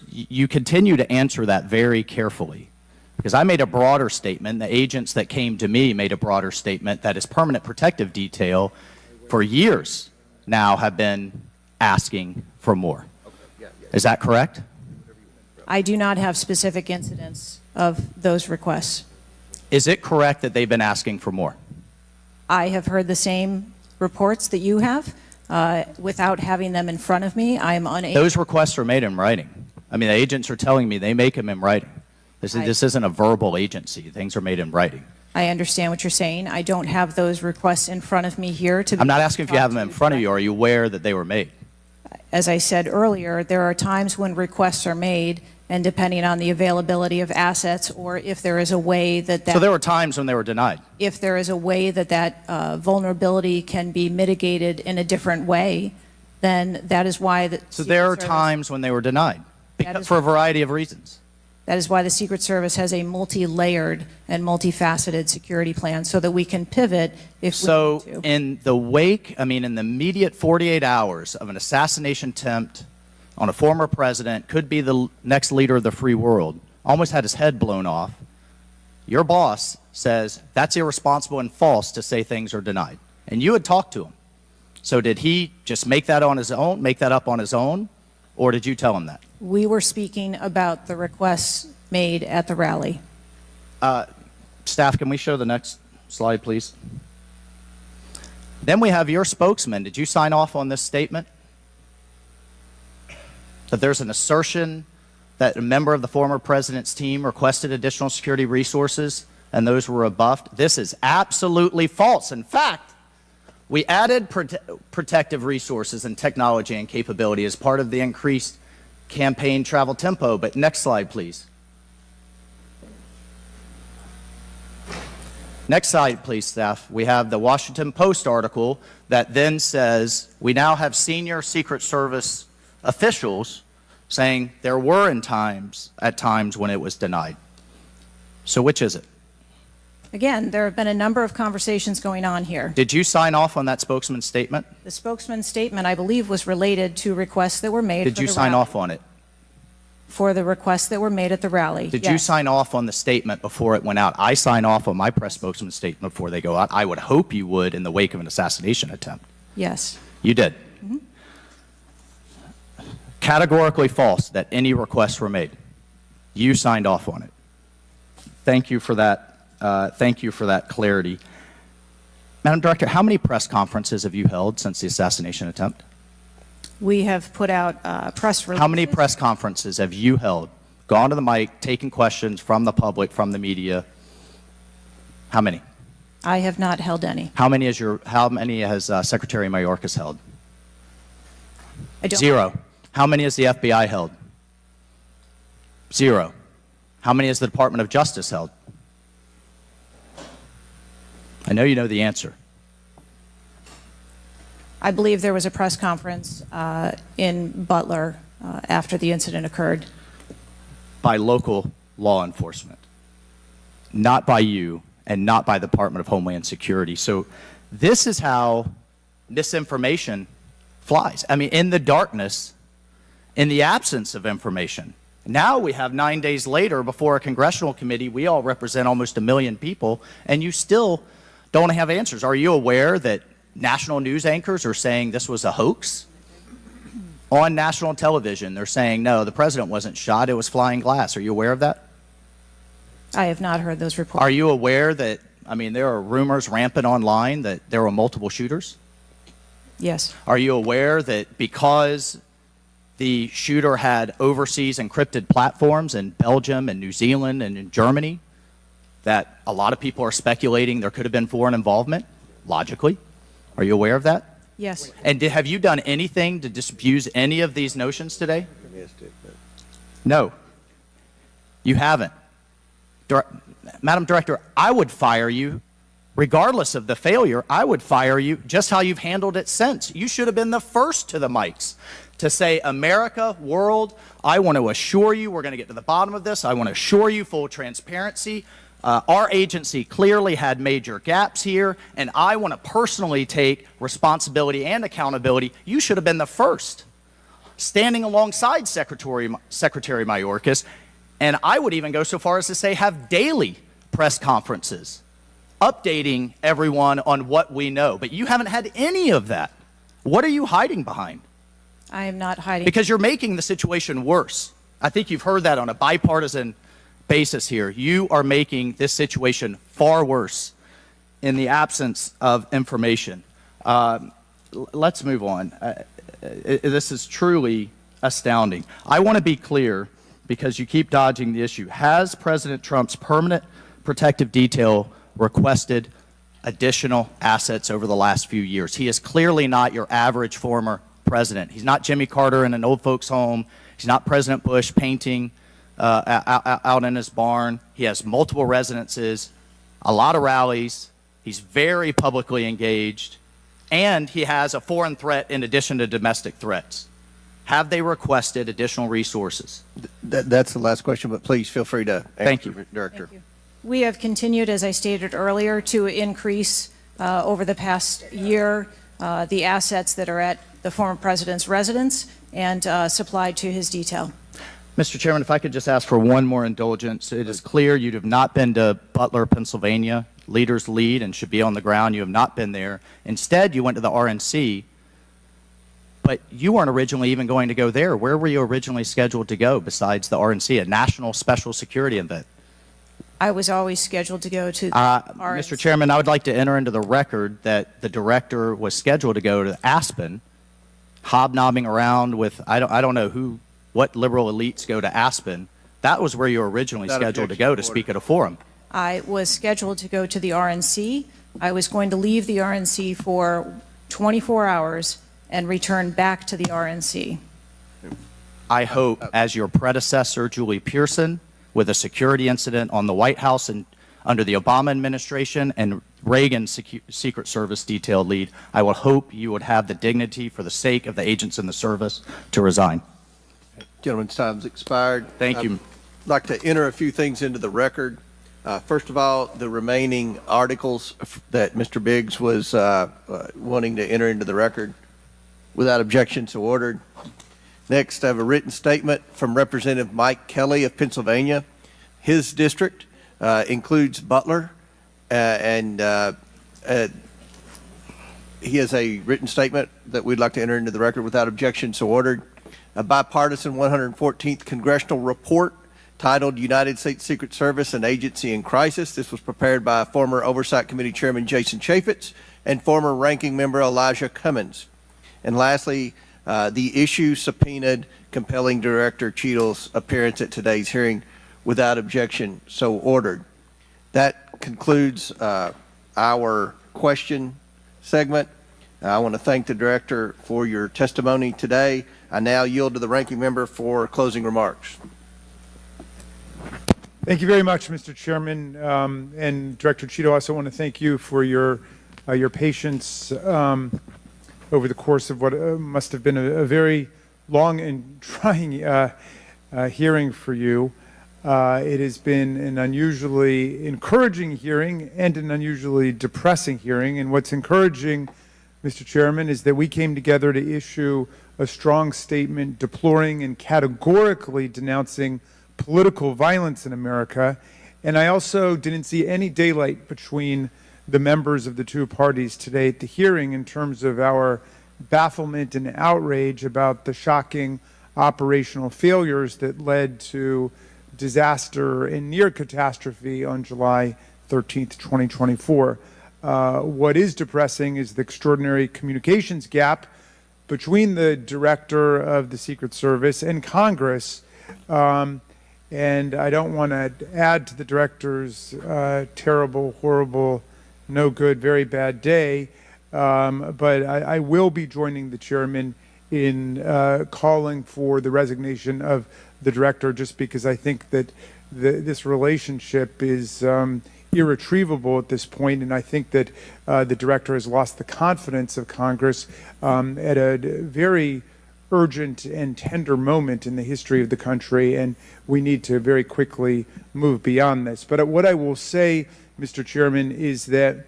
you continue to answer that very carefully, because I made a broader statement. The agents that came to me made a broader statement that his permanent protective detail for years now have been asking for more. Is that correct? I do not have specific incidents of those requests. Is it correct that they've been asking for more? I have heard the same reports that you have. Without having them in front of me, I am unable. Those requests are made in writing. I mean, the agents are telling me they make them in writing. This isn't a verbal agency. Things are made in writing. I understand what you're saying. I don't have those requests in front of me here. I'm not asking if you have them in front of you. Are you aware that they were made? As I said earlier, there are times when requests are made, and depending on the availability of assets, or if there is a way that So there were times when they were denied? If there is a way that vulnerability can be mitigated in a different way, then that is why So there are times when they were denied, for a variety of reasons. That is why the Secret Service has a multi-layered and multifaceted security plan, so that we can pivot if we need to. In the wake, in the immediate 48 hours of an assassination attempt on a former president, could be the next leader of the free world, almost had his head blown off, your boss says that's irresponsible and false to say things are denied. And you had talked to him. So did he just make that up on his own, or did you tell him that? We were speaking about the requests made at the rally. Staff, can we show the next slide, please? Then we have your spokesman. Did you sign off on this statement? That there's an assertion that a member of the former president's team requested additional security resources and those were rebuffed? This is absolutely false. In fact, we added protective resources and technology and capability as part of the increased campaign travel tempo. But next slide, please. Next slide, please, staff. We have the Washington Post article that then says we now have senior Secret Service officials saying there were at times when it was denied. So which is it? Again, there have been a number of conversations going on here. Did you sign off on that spokesman's statement? The spokesman's statement, I believe, was related to requests that were made. Did you sign off on it? for the requests that were made at the rally. Did you Yes. sign off on the statement before it went out? I sign off on my press spokesman's statement before they go out. I would hope you would in the wake of an assassination attempt. Yes. You did. Categorically false that any requests were made. You signed off on it. Thank you for that. Thank you for that clarity. Madam Director, how many press conferences have you held since the assassination attempt? We have put out press releases. How many press conferences have you held, gone to the mic, taken questions from the public, from the media? How many? I have not held any. How many has Secretary Mayorkas held? I don't. 0. How many has the FBI held? 0. How many has the Department of Justice held? I know you know the answer. I believe there was a press conference in Butler after the incident occurred. By local law enforcement, not by you and not by the Department of Homeland Security. So this is how misinformation flies. I mean, in the darkness, in the absence of information. Now we have 9 days later before a congressional committee, we all represent almost 1 million people, and you still don't have answers. Are you aware that national news anchors are saying this was a hoax? On national television, they're saying, no, the president wasn't shot, it was flying glass. Are you aware of that? I have not heard those reports. Are you aware that, I mean, there are rumors rampant online that there were multiple shooters? Yes. Are you aware that because the shooter had overseas encrypted platforms in Belgium and New Zealand and in Germany, that a lot of people are speculating there could have been foreign involvement, logically? Are you aware of that? Yes. And have you done anything to disabuse any of these notions today? No. You haven't. Madam Director, I would fire you. Regardless of the failure, I would fire you just how you've handled it since. You should have been the first to the mics to say, America, world, I want to assure you we're going to get to the bottom of this. I want to assure you full transparency. Our agency clearly had major gaps here, and I want to personally take responsibility and accountability. You should have been the first, standing alongside Secretary Mayorkas, and I would even go so far as to say have daily press conferences, updating everyone on what we know. But you haven't had any of that. What are you hiding behind? I am not hiding. Because you're making the situation worse. I think you've heard that on a bipartisan basis here. You are making this situation far worse in the absence of information. Let's move on. This is truly astounding. I want to be clear because you keep dodging the issue. Has President Trump's permanent protective detail requested additional assets over the last few years? He is clearly not your average former president. He's not Jimmy Carter in an old folks home. He's not President Bush painting out in his barn. He has multiple residences, a lot of rallies. He's very publicly engaged, and he has a foreign threat in addition to domestic threats. Have they requested additional resources? That's the last question, but please feel free to answer. Thank you. Director. Thank you. We have continued, as I stated earlier, to increase over the past year the assets that are at the former president's residence and supplied to his detail. Mr. Chairman, if I could just ask for one more indulgence. It is clear you have not been to Butler, Pennsylvania. Leaders lead and should be on the ground. You have not been there. Instead, you went to the RNC, but you weren't originally even going to go there. Where were you originally scheduled to go besides the RNC, a national special security event? I was always scheduled to go to the RNC. Mr. Chairman, I would like to enter into the record that the director was scheduled to go to Aspen, hobnobbing around with, I don't know what liberal elites go to Aspen. That was where you were originally scheduled to go to speak at a forum. I was scheduled to go to the RNC. I was going to leave the RNC for 24 hours and return back to the RNC. I hope, as your predecessor, Julie Pearson, with a security incident on the White House and under the Obama administration and Reagan's Secret Service detail lead, I will hope you would have the dignity for the sake of the agents in the service to resign. Gentleman's time's expired. Thank you. I'd like to enter a few things into the record. First of all, the remaining articles that Mr. Biggs was wanting to enter into the record, without objection, so ordered. Next, I have a written statement from Representative Mike Kelly of Pennsylvania. His district includes Butler, and he has a written statement that we'd like to enter into the record without objection, so ordered. A bipartisan 114th congressional report titled United States Secret Service, an Agency in Crisis. This was prepared by former Oversight Committee Chairman Jason Chaffetz and former Ranking Member Elijah Cummings. And lastly, the issue subpoenaed compelling Director Cheadle's appearance at today's hearing without objection, so ordered. That concludes our question segment. I want to thank the Director for your testimony today. I now yield to the Ranking Member for closing remarks. Thank you very much, Mr. Chairman. And Director Cheadle, I also want to thank you for your patience over the course of what must have been a very long and trying hearing for you. It has been an unusually encouraging hearing and an unusually depressing hearing. And what's encouraging, Mr. Chairman, is that we came together to issue a strong statement deploring and categorically denouncing political violence in America. And I also didn't see any daylight between the members of the two parties today at the hearing in terms of our bafflement and outrage about the shocking operational failures that led to disaster and near catastrophe on July 13th, 2024. What is depressing is the extraordinary communications gap between the Director of the Secret Service and Congress. And I don't want to add to the Director's terrible, horrible, no good, very bad day, but I will be joining the Chairman in calling for the resignation of the Director, just because I think that this relationship is irretrievable at this point, and I think that the Director has lost the confidence of Congress at a very urgent and tender moment in the history of the country, and we need to very quickly move beyond this. But what I will say, Mr. Chairman, is that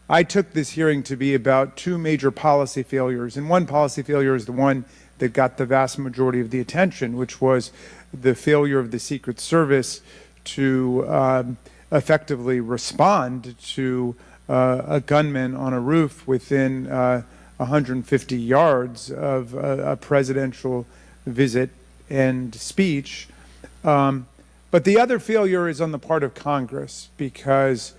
I took this hearing to be about two major policy failures, and one policy failure is the one that got the vast majority of the attention, which was the failure of the Secret Service to effectively respond to a gunman on a roof within 150 yards of a presidential visit and speech. But the other failure is on the part of Congress, because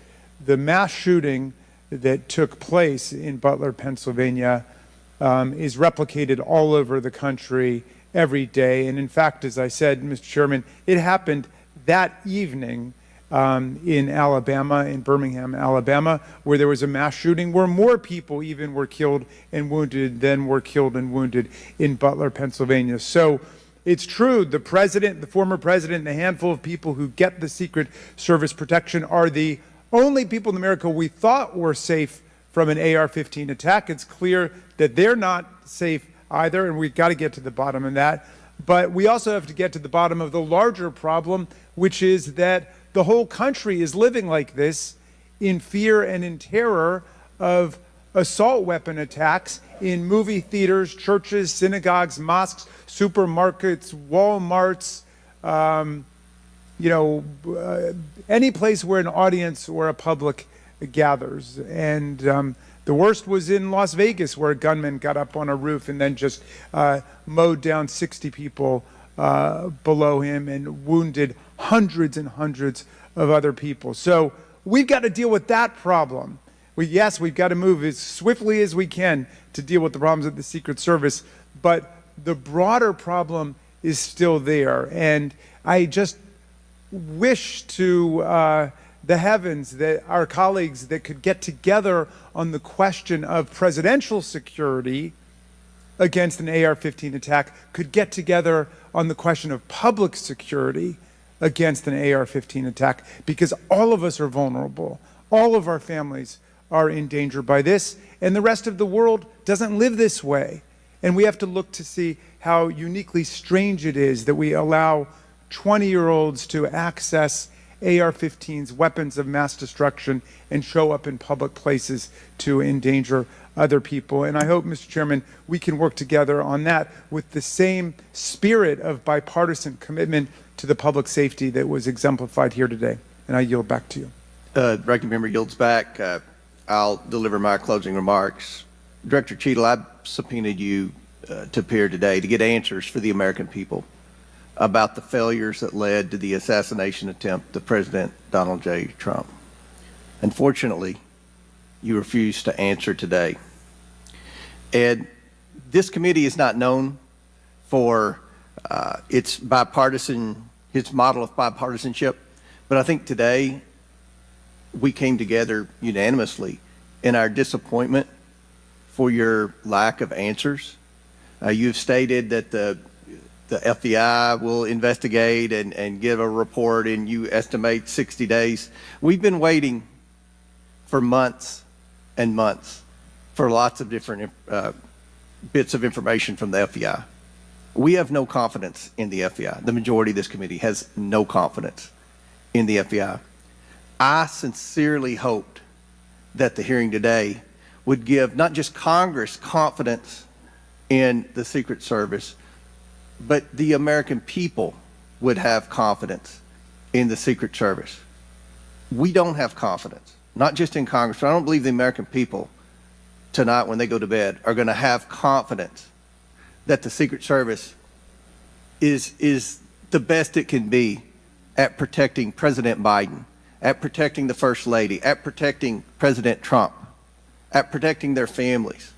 the mass shooting that took place in Butler, Pennsylvania, is replicated all over the country every day. And in fact, as I said, Mr. Chairman, it happened that evening in Alabama, in Birmingham, Alabama, where there was a mass shooting where more people even were killed and wounded than were killed and wounded in Butler, Pennsylvania. So it's true, the president, the former president, and a handful of people who get the Secret Service protection are the only people in America we thought were safe from an AR-15 attack. It's clear that they're not safe either, and we've got to get to the bottom of that. But we also have to get to the bottom of the larger problem, which is that the whole country is living like this, in fear and in terror of assault weapon attacks in movie theaters, churches, synagogues, mosques, supermarkets, Walmarts, any place where an audience or a public gathers. And the worst was in Las Vegas, where a gunman got up on a roof and then just mowed down 60 people below him and wounded hundreds and hundreds of other people. So we've got to deal with that problem. Yes, we've got to move as swiftly as we can to deal with the problems of the Secret Service, but the broader problem is still there. And I just wish to the heavens that our colleagues that could get together on the question of presidential security against an AR-15 attack could get together on the question of public security against an AR-15 attack, because all of us are vulnerable. All of our families are in danger by this, and the rest of the world doesn't live this way. And we have to look to see how uniquely strange it is that we allow 20-year-olds to access AR-15s, weapons of mass destruction, and show up in public places to endanger other people. And I hope, Mr. Chairman, we can work together on that with the same spirit of bipartisan commitment to the public safety that was exemplified here today. And I yield back to you. Ranking Member yields back. I'll deliver my closing remarks. Director Cheadle, I subpoenaed you to appear today to get answers for the American people about the failures that led to the assassination attempt of President Donald J. Trump. Unfortunately, you refused to answer today. And this committee is not known for its model of bipartisanship, but I think today we came together unanimously in our disappointment for your lack of answers. You've stated that the FBI will investigate and give a report, and you estimate 60 days. We've been waiting for months and months for lots of different bits of information from the FBI. We have no confidence in the FBI. The majority of this committee has no confidence in the FBI. I sincerely hoped that the hearing today would give not just Congress confidence in the Secret Service, but the American people would have confidence in the Secret Service. We don't have confidence, not just in Congress, but I don't believe the American people tonight when they go to bed are going to have confidence that the Secret Service is the best it can be at protecting President Biden, at protecting the First Lady, at protecting President Trump, at protecting their families.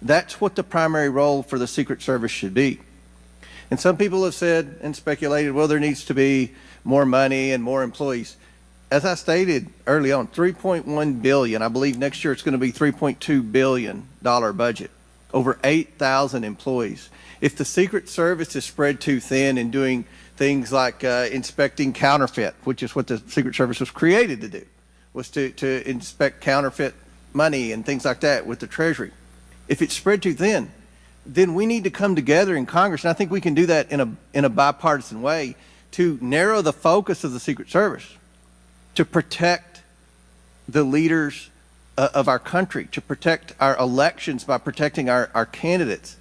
That's what the primary role for the Secret Service should be. And some people have said and speculated, well, there needs to be more money and more employees. As I stated early on, $3.1 billion, I believe next year it's going to be $3.2 billion budget, over 8,000 employees. If the Secret Service is spread too thin in doing things like inspecting counterfeit, which is what the Secret Service was created to do, was to inspect counterfeit money and things like that with the Treasury. If it's spread too thin, then we need to come together in Congress, and I think we can do that in a bipartisan way to narrow the focus of the Secret Service, to protect the leaders of our country, to protect our elections by protecting our candidates.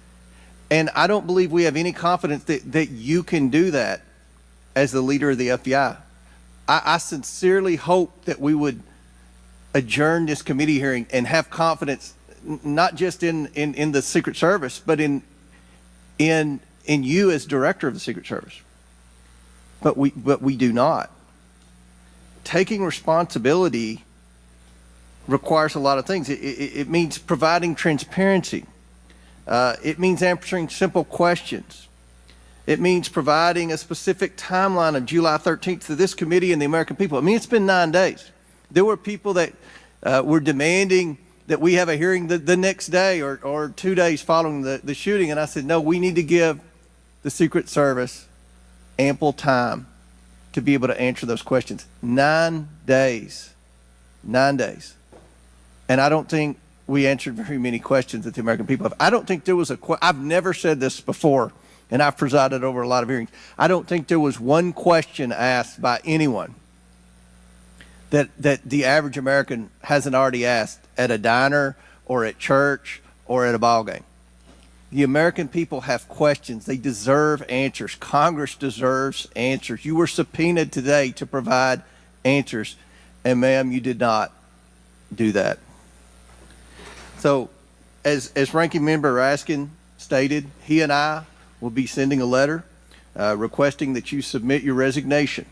And I don't believe we have any confidence that you can do that as the leader of the FBI. I sincerely hope that we would adjourn this committee hearing and have confidence not just in the Secret Service, but in you as director of the Secret Service. But we do not. Taking responsibility requires a lot of things. It means providing transparency. It means answering simple questions. It means providing a specific timeline of July 13th to this committee and the American people. I mean, it's been 9 days. There were people that were demanding that we have a hearing the next day or 2 days following the shooting. And I said, no, we need to give the Secret Service ample time to be able to answer those questions. 9 days. 9 days. And I don't think we answered very many questions that the American people have. I don't think there was I've never said this before, and I've presided over a lot of hearings. I don't think there was one question asked by anyone that the average American hasn't already asked at a diner or at church or at a ball game. The American people have questions. They deserve answers. Congress deserves answers. You were subpoenaed today to provide answers, and ma'am, you did not do that. So, as Ranking Member Raskin stated, he and I will be sending a letter requesting that you submit your resignation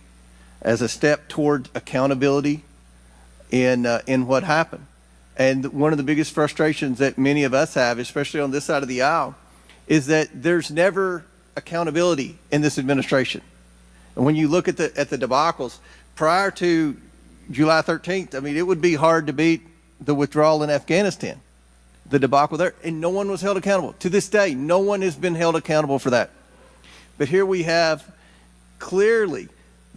as a step toward accountability in what happened. And one of the biggest frustrations that many of us have, especially on this side of the aisle, is that there's never accountability in this administration. And when you look at the debacles prior to July 13th, I mean, it would be hard to beat the withdrawal in Afghanistan, the debacle there, and no one was held accountable. To this day, no one has been held accountable for that. But here we have clearly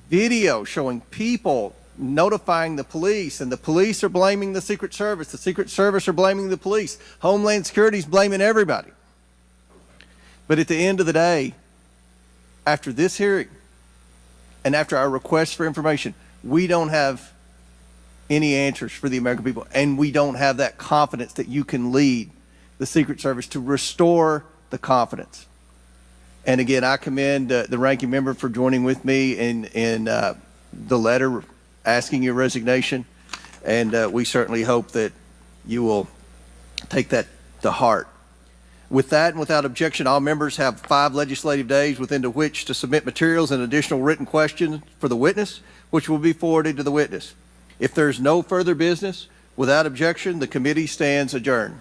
video showing people notifying the police, and the police are blaming the Secret Service. The Secret Service are blaming the police. Homeland Security is blaming everybody. But at the end of the day, after this hearing and after our request for information, we don't have any answers for the American people, and we don't have that confidence that you can lead the Secret Service to restore the confidence. And again, I commend the ranking member for joining with me in the letter asking your resignation, and we certainly hope that you will take that to heart. With that and without objection, all members have 5 legislative days within which to submit materials and additional written questions for the witness, which will be forwarded to the witness. If there's no further business, without objection, the committee stands adjourned.